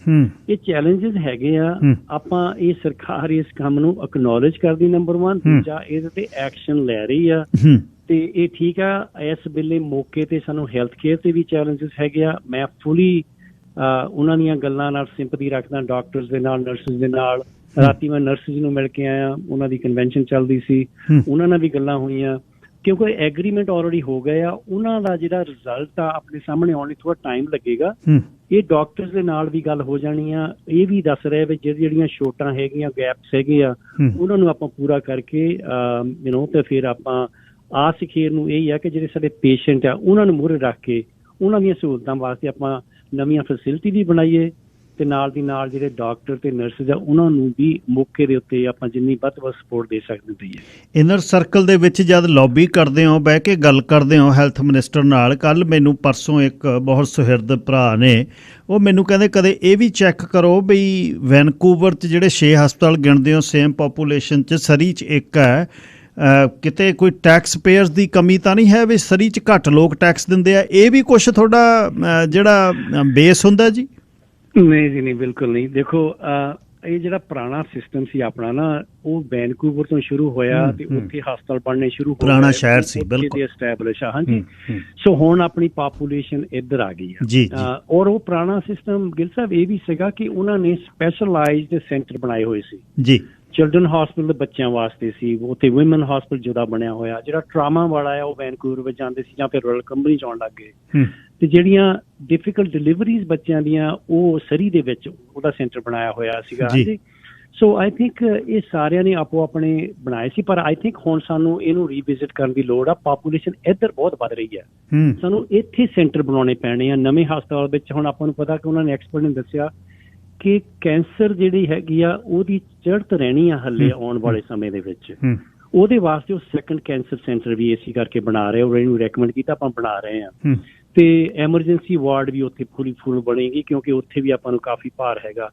ਇਹ ਚੈਲੰਜਸ ਹੈਗੇ ਆ। ਆਪਾਂ ਇਹ ਸਰਕਾਰ ਇਸ ਕੰਮ ਨੂੰ ਅਕਨੋਲੇਜ ਕਰਦੀ, ਨੰਬਰ 1। ਦੂਜਾ ਇਹਦੇ ਤੇ ਐਕਸ਼ਨ ਲੈ ਰਹੀ ਆ, ਤੇ ਇਹ ਠੀਕ ਆ। ਇਸ ਵੇਲੇ ਮੌਕੇ ਤੇ ਸਾਨੂੰ ਹੈਲਥ ਕੇਅਰ ਤੇ ਵੀ ਚੈਲੰਜਸ ਹੈਗੇ ਆ। ਮੈਂ ਫੁੱਲੀ ਉਹਨਾਂ ਦੀਆਂ ਗੱਲਾਂ ਨਾਲ ਸਿੰਪਥੀ ਰੱਖਦਾ, ਡਾਕਟਰਸ ਦੇ ਨਾਲ, ਨਰਸਿਸ ਦੇ ਨਾਲ। ਰਾਤੀ ਮੈਂ ਨਰਸਿਸ ਨੂੰ ਮਿਲ ਕੇ ਆਇਆ, ਉਹਨਾਂ ਦੀ ਕਨਵੈਨਸ਼ਨ ਚੱਲਦੀ ਸੀ, ਉਹਨਾਂ ਨਾਲ ਵੀ ਗੱਲਾਂ ਹੋਈਆਂ, ਕਿਉਂਕਿ ਐਗਰੀਮੈਂਟ ਆਲਰੇਡੀ ਹੋ ਗਏ ਆ। ਉਹਨਾਂ ਦਾ ਜਿਹੜਾ ਰਿਜ਼ਲਟ ਆ ਆਪਣੇ ਸਾਹਮਣੇ ਆਉਣ ਲਈ ਥੋੜਾ ਟਾਈਮ ਲੱਗੇਗਾ। ਇਹ ਡਾਕਟਰਸ ਦੇ ਨਾਲ ਵੀ ਗੱਲ ਹੋ ਜਾਣੀ ਆ। ਇਹ ਵੀ ਦੱਸ ਰਹੇ ਵੀ ਜਿਹੜੀਆਂ ਛੋਟਾਂ ਹੈਗੀਆਂ, ਗੈਪਸ ਹੈਗੇ ਆ, ਉਹਨਾਂ ਨੂੰ ਆਪਾਂ ਪੂਰਾ ਕਰਕੇ ਤੇ ਫਿਰ ਆਪਾਂ ਆਸ ਖੇਰ ਨੂੰ ਇਹ ਆ ਕਿ ਜਿਹੜੇ ਸਾਡੇ ਪੇਸ਼ੈਂਟ ਆ ਉਹਨਾਂ ਨੂੰ ਮੂਹਰੇ ਰੱਖ ਕੇ ਉਹਨਾਂ ਦੀਆਂ ਸਹੂਲਤਾਂ ਵਾਸਤੇ ਆਪਾਂ ਨਵੀਆਂ ਫੈਸਿਲਿਟੀ ਵੀ ਬਣਾਈਏ, ਤੇ ਨਾਲ ਦੀ ਨਾਲ ਜਿਹੜੇ ਡਾਕਟਰ ਤੇ ਨਰਸਿਸ ਆ ਉਹਨਾਂ ਨੂੰ ਵੀ ਮੌਕੇ ਦੇ ਉੱਤੇ ਆਪਾਂ ਜਿੰਨੀ ਵੱਧ ਤੋਂ ਵੱਧ ਸਪੋਰਟ ਦੇ ਸਕਦੇ ਦਈਏ। ਇਨਰ ਸਰਕਲ ਦੇ ਵਿੱਚ ਜਦ ਲੌਬੀ ਕਰਦੇ ਹੋ, ਬਹਿ ਕੇ ਗੱਲ ਕਰਦੇ ਹੋ ਹੈਲਥ ਮਿਨਿਸਟਰ ਨਾਲ, ਕੱਲ ਮੈਨੂੰ ਪਰਸੋਂ ਇੱਕ ਬਹੁਤ ਸੁਹਿਰਦ ਭਰਾ ਨੇ ਉਹ ਮੈਨੂੰ ਕਹਿੰਦੇ ਕਦੇ ਇਹ ਵੀ ਚੈੱਕ ਕਰੋ ਵੀ ਵੈਨਕੂਵਰ 'ਚ ਜਿਹੜੇ 6 ਹਸਪਤਾਲ ਗਿਣਦੇ ਹੋ ਸੇਮ ਪਾਪੂਲੇਸ਼ਨ 'ਚ, ਸਰੀ 'ਚ ਇੱਕ ਹੈ, ਕਿਤੇ ਕੋਈ ਟੈਕਸ ਪੇਅਰਸ ਦੀ ਕਮੀ ਤਾਂ ਨਹੀਂ ਹੈ ਵੀ ਸਰੀ 'ਚ ਘੱਟ ਲੋਕ ਟੈਕਸ ਦਿੰਦੇ ਆ? ਇਹ ਵੀ ਕੁਛ ਤੁਹਾਡਾ ਜਿਹੜਾ ਬੇਸ ਹੁੰਦਾ ਜੀ? ਨਹੀਂ ਜੀ, ਨਹੀਂ, ਬਿਲਕੁਲ ਨਹੀਂ। ਦੇਖੋ ਇਹ ਜਿਹੜਾ ਪੁਰਾਣਾ ਸਿਸਟਮ ਸੀ ਆਪਣਾ ਨਾ, ਉਹ ਵੈਨਕੂਵਰ ਤੋਂ ਸ਼ੁਰੂ ਹੋਇਆ ਤੇ ਉੱਥੇ ਹਸਪਤਾਲ ਬਣਨੇ ਸ਼ੁਰੂ ਹੋ ਗਏ, ਪੁਰਾਣਾ ਸ਼ਹਿਰ ਸੀ ਬਿਲਕੁਲ ਐਸਟੈਬਲਿਸ਼। ਹਾਂਜੀ, ਸੋ ਹੁਣ ਆਪਣੀ ਪਾਪੂਲੇਸ਼ਨ ਇੱਧਰ ਆ ਗਈ ਆ ਔਰ ਉਹ ਪੁਰਾਣਾ ਸਿਸਟਮ ਗਿੱਲ ਸਾਹਿਬ ਇਹ ਵੀ ਸੀਗਾ ਕਿ ਉਹਨਾਂ ਨੇ ਸਪੈਸ਼ਲਾਈਜ਼ਡ ਸੈਂਟਰ ਬਣਾਏ ਹੋਏ ਸੀ ਜੀ। ਚਿਲਡਰਨ ਹਸਪੀਟਲ ਬੱਚਿਆਂ ਵਾਸਤੇ ਸੀ, ਉੱਥੇ ਵੂਮਨ ਹਸਪੀਟਲ ਜੁਦਾ ਬਣਿਆ ਹੋਇਆ। ਜਿਹੜਾ ਟਰਾਮਾ ਵਾਲਾ ਆ ਉਹ ਵੈਨਕੂਵਰ ਵਿੱਚ ਜਾਂਦੇ ਸੀ ਜਾਂ ਫਿਰ ਰਾਇਲ ਕੰਪਨੀ 'ਚ ਆਉਣ ਲੱਗ ਗਏ, ਤੇ ਜਿਹੜੀਆਂ ਡਿਫਿਕਲਟ ਡਿਲੀਵਰੀਜ਼ ਬੱਚਿਆਂ ਦੀਆਂ ਉਹ ਸਰੀ ਦੇ ਵਿੱਚ ਉਹਦਾ ਸੈਂਟਰ ਬਣਾਇਆ ਹੋਇਆ ਸੀਗਾ। ਸੋ ਆਈ ਥਿੰਕ ਇਹ ਸਾਰਿਆਂ ਨੇ ਆਪੋ ਆਪਣੇ ਬਣਾਏ ਸੀ, ਪਰ ਆਈ ਥਿੰਕ ਹੁਣ ਸਾਨੂੰ ਇਹਨੂੰ ਰੀਵਿਜ਼ਿਟ ਕਰਨ ਦੀ ਲੋੜ ਆ। ਪਾਪੂਲੇਸ਼ਨ ਇੱਧਰ ਬਹੁਤ ਵੱਧ ਰਹੀ ਹੈ, ਸਾਨੂੰ ਇੱਥੇ ਸੈਂਟਰ ਬਣਾਉਣੇ ਪੈਣੇ ਆ ਨਵੇਂ ਹਸਪਤਾਲ ਵਿੱਚ। ਹੁਣ ਆਪਾਂ ਨੂੰ ਪਤਾ ਕਿ ਉਹਨਾਂ ਨੇ ਐਕਸਪਰਟ ਨੇ ਦੱਸਿਆ ਕਿ ਕੈਂਸਰ ਜਿਹੜੀ ਹੈਗੀ ਆ ਉਹਦੀ ਚੜ੍ਹਤ ਰਹਿਣੀ ਆ ਹੱਲੇ ਆਉਣ ਵਾਲੇ ਸਮੇਂ ਦੇ ਵਿੱਚ। ਉਹਦੇ ਵਾਸਤੇ ਉਹ ਸੈਕੰਡ ਕੈਂਸਰ ਸੈਂਟਰ ਵੀ ਇਸੇ ਕਰਕੇ ਬਣਾ ਰਹੇ, ਉਹ ਇਹਨੂੰ ਰეკਮੈਂਡ ਕੀਤਾ, ਆਪਾਂ ਬਣਾ ਰਹੇ ਹਾਂ। ਤੇ ਐਮਰਜੈਂਸੀ ਵਾਰਡ ਵੀ ਉੱਥੇ ਫੁੱਲ ਬਣੇਗੀ ਕਿਉਂਕਿ ਉੱਥੇ ਵੀ ਆਪਾਂ ਨੂੰ ਕਾਫੀ ਭਾਰ ਹੈਗਾ।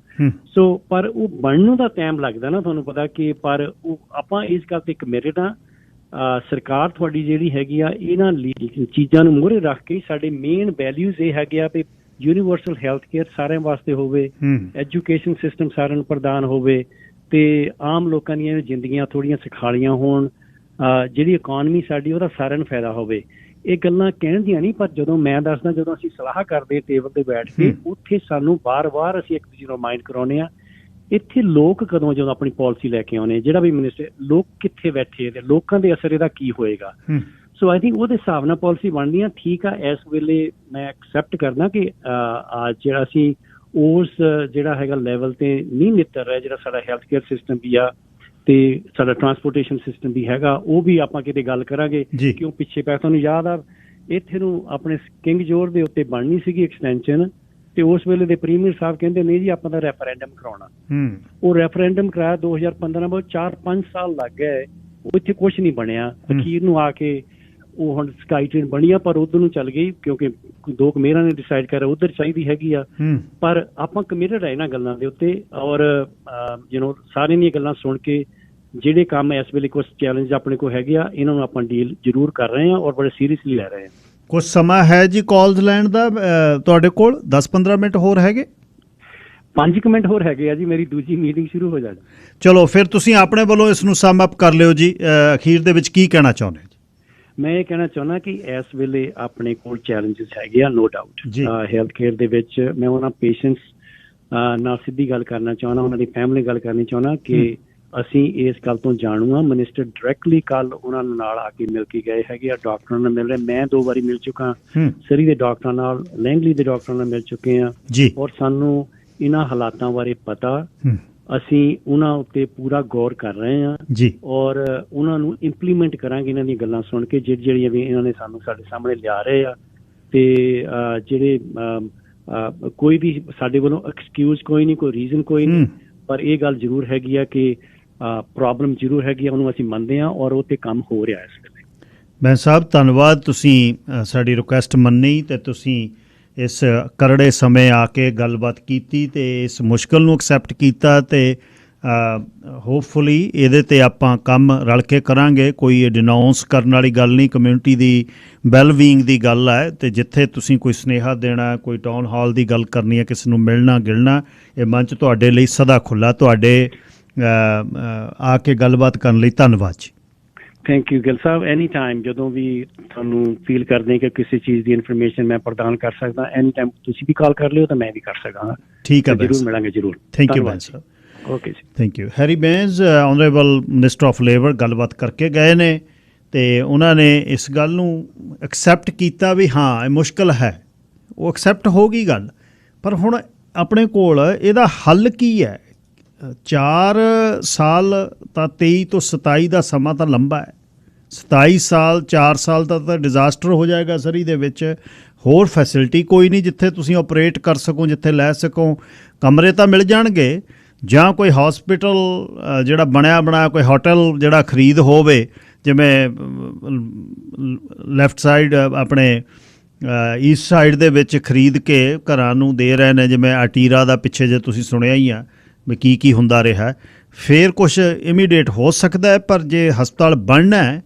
ਸੋ ਪਰ ਉਹ ਬਣਨ ਨੂੰ ਤਾਂ ਟਾਈਮ ਲੱਗਦਾ ਨਾ, ਤੁਹਾਨੂੰ ਪਤਾ ਕਿ ਪਰ ਉਹ ਆਪਾਂ ਇਸ ਗੱਲ ਤੇ ਕਮਿਟਡ ਆ। ਸਰਕਾਰ ਤੁਹਾਡੀ ਜਿਹੜੀ ਹੈਗੀ ਆ ਇਹਨਾਂ ਚੀਜ਼ਾਂ ਨੂੰ ਮੂਹਰੇ ਰੱਖ ਕੇ ਸਾਡੇ ਮੇਨ ਵੈਲਿਊਜ਼ ਇਹ ਹੈਗੇ ਆ ਵੀ ਯੂਨੀਵਰਸਲ ਹੈਲਥ ਕੇਅਰ ਸਾਰਿਆਂ ਵਾਸਤੇ ਹੋਵੇ, ਐਜੂਕੇਸ਼ਨ ਸਿਸਟਮ ਸਾਰਿਆਂ ਨੂੰ ਪ੍ਰਦਾਨ ਹੋਵੇ ਤੇ ਆਮ ਲੋਕਾਂ ਦੀਆਂ ਜ਼ਿੰਦਗੀਆਂ ਥੋੜ੍ਹੀਆਂ ਸੁਖਾਲੀਆਂ ਹੋਣ, ਜਿਹੜੀ ਇਕੋਨਮੀ ਸਾਡੀ ਉਹਦਾ ਸਾਰਿਆਂ ਨੂੰ ਫਾਇਦਾ ਹੋਵੇ। ਇਹ ਗੱਲਾਂ ਕਹਿਣ ਦੀਆਂ ਨਹੀਂ, ਪਰ ਜਦੋਂ ਮੈਂ ਦੱਸਦਾ ਜਦੋਂ ਅਸੀਂ ਸਲਾਹ ਕਰਦੇ ਟੇਬਲ ਤੇ ਬੈਠ ਕੇ, ਉੱਥੇ ਸਾਨੂੰ ਵਾਰ-ਵਾਰ ਅਸੀਂ ਇੱਕ ਦੂਜੇ ਨੂੰ ਰਿਮਾਈਂਡ ਕਰਾਉਂਦੇ ਹਾਂ ਇੱਥੇ ਲੋਕ ਕਦੋਂ ਜਦੋਂ ਆਪਣੀ ਪਾਲਿਸੀ ਲੈ ਕੇ ਆਉਣੇ, ਜਿਹੜਾ ਵੀ ਮਿਨਿਸਟਰ, ਲੋਕ ਕਿੱਥੇ ਬੈਠੇ ਤੇ ਲੋਕਾਂ ਦੇ ਅਸਰ ਇਹਦਾ ਕੀ ਹੋਏਗਾ। ਸੋ ਆਈ ਥਿੰਕ ਉਹਦੇ ਹਿਸਾਬ ਨਾਲ ਪਾਲਿਸੀ ਬਣਦੀ ਆ। ਠੀਕ ਆ, ਇਸ ਵੇਲੇ ਮੈਂ ਐਕਸੈਪਟ ਕਰਦਾ ਕਿ ਜਿਹੜਾ ਅਸੀਂ ਉਸ ਜਿਹੜਾ ਹੈਗਾ ਲੈਵਲ ਤੇ ਨਹੀਂ ਨਿੱਤਰ ਰਿਹਾ, ਜਿਹੜਾ ਸਾਡਾ ਹੈਲਥ ਕੇਅਰ ਸਿਸਟਮ ਵੀ ਆ ਤੇ ਸਾਡਾ ਟਰਾਂਸਪੋਰਟੇਸ਼ਨ ਸਿਸਟਮ ਵੀ ਹੈਗਾ, ਉਹ ਵੀ ਆਪਾਂ ਕਿਤੇ ਗੱਲ ਕਰਾਂਗੇ। ਕਿਉਂ ਪਿੱਛੇ ਪੈ, ਤੁਹਾਨੂੰ ਯਾਦ ਆ ਇੱਥੇ ਨੂੰ ਆਪਣੇ ਕਿੰਗ ਜੋਰ ਦੇ ਉੱਤੇ ਬਣਨੀ ਸੀਗੀ ਐਕਸਟੈਂਸ਼ਨ, ਤੇ ਉਸ ਵੇਲੇ ਦੇ ਪ੍ਰੀਮੀਅਰ ਸਾਹਿਬ ਕਹਿੰਦੇ ਨਹੀਂ ਜੀ ਆਪਾਂ ਤਾਂ ਰੈਫਰੈਂਡਮ ਕਰਾਉਣਾ। ਉਹ ਰੈਫਰੈਂਡਮ ਕਰਾਇਆ 2015 ਬਹੁਤ 4-5 ਸਾਲ ਲੱਗ ਗਏ, ਉਹ ਇੱਥੇ ਕੁਛ ਨਹੀਂ ਬਣਿਆ। ਅਖੀਰ ਨੂੰ ਆ ਕੇ ਉਹ ਹੁਣ ਸਕਾਈ ਟ੍ਰੇਨ ਬਣੀ ਆ, ਪਰ ਉਧਰ ਨੂੰ ਚੱਲ ਗਈ ਕਿਉਂਕਿ 2 ਮੇਅਰਾਂ ਨੇ ਡਿਸਾਈਡ ਕਰਿਆ ਉਧਰ ਚਾਹੀਦੀ ਹੈਗੀ ਆ। ਪਰ ਆਪਾਂ ਕਮਿਟਡ ਆ ਇਹਨਾਂ ਗੱਲਾਂ ਦੇ ਉੱਤੇ, ਔਰ ਸਾਰਿਆਂ ਦੀਆਂ ਗੱਲਾਂ ਸੁਣ ਕੇ ਜਿਹੜੇ ਕੰਮ ਇਸ ਵੇਲੇ ਕੁਛ ਚੈਲੰਜ ਆਪਣੇ ਕੋਲ ਹੈਗੇ ਆ, ਇਹਨਾਂ ਨੂੰ ਆਪਾਂ ਡੀਲ ਜ਼ਰੂਰ ਕਰ ਰਹੇ ਹਾਂ ਔਰ ਬੜੇ ਸੀਰੀਅਸਲੀ ਲੈ ਰਹੇ ਹਾਂ। ਕੁਛ ਸਮਾਂ ਹੈ ਜੀ ਕਾਲਸ ਲੈਣ ਦਾ ਤੁਹਾਡੇ ਕੋਲ? 10-15 ਮਿੰਟ ਹੋਰ ਹੈਗੇ? 5 ਮਿੰਟ ਹੋਰ ਹੈਗੇ ਆ ਜੀ, ਮੇਰੀ ਦੂਜੀ ਮੀਟਿੰਗ ਸ਼ੁਰੂ ਹੋ ਜਾਣੀ। ਚਲੋ ਫਿਰ ਤੁਸੀਂ ਆਪਣੇ ਵੱਲੋਂ ਇਸ ਨੂੰ ਸਮ ਅਪ ਕਰ ਲਿਓ ਜੀ, ਅਖੀਰ ਦੇ ਵਿੱਚ ਕੀ ਕਹਿਣਾ ਚਾਹੁੰਦੇ ਜੀ? ਮੈਂ ਇਹ ਕਹਿਣਾ ਚਾਹੁੰਦਾ ਕਿ ਇਸ ਵੇਲੇ ਆਪਣੇ ਕੋਲ ਚੈਲੰਜਸ ਹੈਗੇ ਆ, ਨੋ ਡਾਊਟ। ਹੈਲਥ ਕੇਅਰ ਦੇ ਵਿੱਚ ਮੈਂ ਉਹਨਾਂ ਪੇਸ਼ੈਂਟਸ ਨਾਲ ਸਿੱਧੀ ਗੱਲ ਕਰਨਾ ਚਾਹੁੰਦਾ, ਉਹਨਾਂ ਦੀ ਫੈਮਿਲੀ ਗੱਲ ਕਰਨੀ ਚਾਹੁੰਦਾ ਕਿ ਅਸੀਂ ਇਸ ਗੱਲ ਤੋਂ ਜਾਣੂ ਹਾਂ। ਮਿਨਿਸਟਰ ਡਾਇਰੈਕਟਲੀ ਕੱਲ ਉਹਨਾਂ ਨਾਲ ਆ ਕੇ ਮਿਲ ਕੇ ਗਏ ਹੈਗੇ ਆ, ਡਾਕਟਰਾਂ ਨਾਲ ਮਿਲ ਰਹੇ। ਮੈਂ 2 ਵਾਰੀ ਮਿਲ ਚੁੱਕਾ, ਸਰੀ ਦੇ ਡਾਕਟਰਾਂ ਨਾਲ, ਲੈਂਗਲੀ ਦੇ ਡਾਕਟਰਾਂ ਨਾਲ ਮਿਲ ਚੁੱਕੇ ਹਾਂ ਔਰ ਸਾਨੂੰ ਇਹਨਾਂ ਹਾਲਾਤਾਂ ਬਾਰੇ ਪਤਾ। ਅਸੀਂ ਉਹਨਾਂ ਉੱਤੇ ਪੂਰਾ ਗੌਰ ਕਰ ਰਹੇ ਹਾਂ ਔਰ ਉਹਨਾਂ ਨੂੰ ਇੰਪਲੀਮੈਂਟ ਕਰਾਂਗੇ ਇਹਨਾਂ ਦੀਆਂ ਗੱਲਾਂ ਸੁਣ ਕੇ, ਜਿਹੜੀਆਂ ਵੀ ਇਹਨਾਂ ਨੇ ਸਾਨੂੰ ਸਾਡੇ ਸਾਹਮਣੇ ਲਿਆ ਰਹੇ ਆ। ਤੇ ਜਿਹੜੇ ਕੋਈ ਵੀ ਸਾਡੇ ਵੱਲੋਂ ਐਕਸਕਿਊਜ਼ ਕੋਈ ਨਹੀਂ, ਕੋਈ ਰੀਜ਼ਨ ਕੋਈ ਨਹੀਂ, ਪਰ ਇਹ ਗੱਲ ਜ਼ਰੂਰ ਹੈਗੀ ਆ ਕਿ ਪ੍ਰੋਬਲਮ ਜ਼ਰੂਰ ਹੈਗੀ ਆ, ਉਹਨੂੰ ਅਸੀਂ ਮੰਨਦੇ ਹਾਂ ਔਰ ਉਹ 'ਤੇ ਕੰਮ ਹੋ ਰਿਹਾ ਇਸ ਵੇਲੇ। ਮੈਂ ਸਾਹਿਬ ਧੰਨਵਾਦ, ਤੁਸੀਂ ਸਾਡੀ ਰਿਕੁਐਸਟ ਮੰਨੀ ਤੇ ਤੁਸੀਂ ਇਸ ਕਰੜੇ ਸਮੇਂ ਆ ਕੇ ਗੱਲਬਾਤ ਕੀਤੀ ਤੇ ਇਸ ਮੁਸ਼ਕਲ ਨੂੰ ਐਕਸੈਪਟ ਕੀਤਾ ਤੇ ਹੋਪਫੁਲੀ ਇਹਦੇ ਤੇ ਆਪਾਂ ਕੰਮ ਰਲ ਕੇ ਕਰਾਂਗੇ। ਕੋਈ ਡਿਨਾਊਂਸ ਕਰਨ ਵਾਲੀ ਗੱਲ ਨਹੀਂ, ਕਮਿਊਨਿਟੀ ਦੀ ਵੈਲਬੀਇੰਗ ਦੀ ਗੱਲ ਹੈ। ਤੇ ਜਿੱਥੇ ਤੁਸੀਂ ਕੋਈ ਸੁਨੇਹਾ ਦੇਣਾ, ਕੋਈ ਟਾਊਨ ਹਾਲ ਦੀ ਗੱਲ ਕਰਨੀ ਹੈ, ਕਿਸੇ ਨੂੰ ਮਿਲਣਾ ਗਿਲਣਾ, ਇਹ ਮੰਚ ਤੁਹਾਡੇ ਲਈ ਸਦਾ ਖੁੱਲ੍ਹਾ। ਤੁਹਾਡੇ ਆ ਕੇ ਗੱਲਬਾਤ ਕਰਨ ਲਈ ਧੰਨਵਾਦ ਜੀ। Thank you Gill Sahib, any time ਜਦੋਂ ਵੀ ਤੁਹਾਨੂੰ ਫੀਲ ਕਰਦੇ ਕਿ ਕਿਸੇ ਚੀਜ਼ ਦੀ ਇਨਫੋਰਮੇਸ਼ਨ ਮੈਂ ਪ੍ਰਦਾਨ ਕਰ ਸਕਦਾ, ਐਨੀ ਟਾਈਮ ਤੁਸੀਂ ਵੀ ਕਾਲ ਕਰ ਲਿਓ ਤਾਂ ਮੈਂ ਵੀ ਕਰ ਸਕਾਂਗਾ। ਠੀਕ ਹੈ, ਜ਼ਰੂਰ ਮਿਲਾਂਗੇ, ਜ਼ਰੂਰ। Thank you Bains Sahib. Okay ਜੀ, thank you. Harry Bains honourable minister of labour ਗੱਲਬਾਤ ਕਰਕੇ ਗਏ ਨੇ ਤੇ ਉਹਨਾਂ ਨੇ ਇਸ ਗੱਲ ਨੂੰ ਐਕਸੈਪਟ ਕੀਤਾ ਵੀ ਹਾਂ ਇਹ ਮੁਸ਼ਕਲ ਹੈ, ਉਹ ਐਕਸੈਪਟ ਹੋ ਗਈ ਗੱਲ। ਪਰ ਹੁਣ ਆਪਣੇ ਕੋਲ ਇਹਦਾ ਹੱਲ ਕੀ ਹੈ? 4 ਸਾਲ ਤਾਂ 23 ਤੋਂ 27 ਦਾ ਸਮਾਂ ਤਾਂ ਲੰਬਾ ਹੈ। 27 ਸਾਲ 4 ਸਾਲ ਦਾ ਤਾਂ ਡਿਜ਼ਾਸਟਰ ਹੋ ਜਾਏਗਾ ਸਰੀ ਦੇ ਵਿੱਚ। ਹੋਰ ਫੈਸਿਲਿਟੀ ਕੋਈ ਨਹੀਂ ਜਿੱਥੇ ਤੁਸੀਂ ਆਪਰੇਟ ਕਰ ਸਕੋ, ਜਿੱਥੇ ਲੈ ਸਕੋ। ਕਮਰੇ ਤਾਂ ਮਿਲ ਜਾਣਗੇ, ਜਾਂ ਕੋਈ ਹਸਪੀਟਲ ਜਿਹੜਾ ਬਣਿਆ ਬਣਾਇਆ, ਕੋਈ ਹੋਟਲ ਜਿਹੜਾ ਖਰੀਦ ਹੋਵੇ, ਜਿਵੇਂ ਲੈਫਟ ਸਾਈਡ ਆਪਣੇ ਈਸਟ ਸਾਈਡ ਦੇ ਵਿੱਚ ਖਰੀਦ ਕੇ ਘਰਾਂ ਨੂੰ ਦੇ ਰਹੇ ਨੇ, ਜਿਵੇਂ ਅਟੀਰਾ ਦਾ ਪਿੱਛੇ ਜੇ ਤੁਸੀਂ ਸੁਣਿਆ ਹੀ ਆ ਵੀ ਕੀ ਹੁੰਦਾ ਰਿਹਾ, ਫਿਰ ਕੁਛ ਇਮੀਡੀਏਟ ਹੋ ਸਕਦਾ ਹੈ। ਪਰ ਜੇ ਹਸਪਤਾਲ ਬਣਨਾ ਹੈ,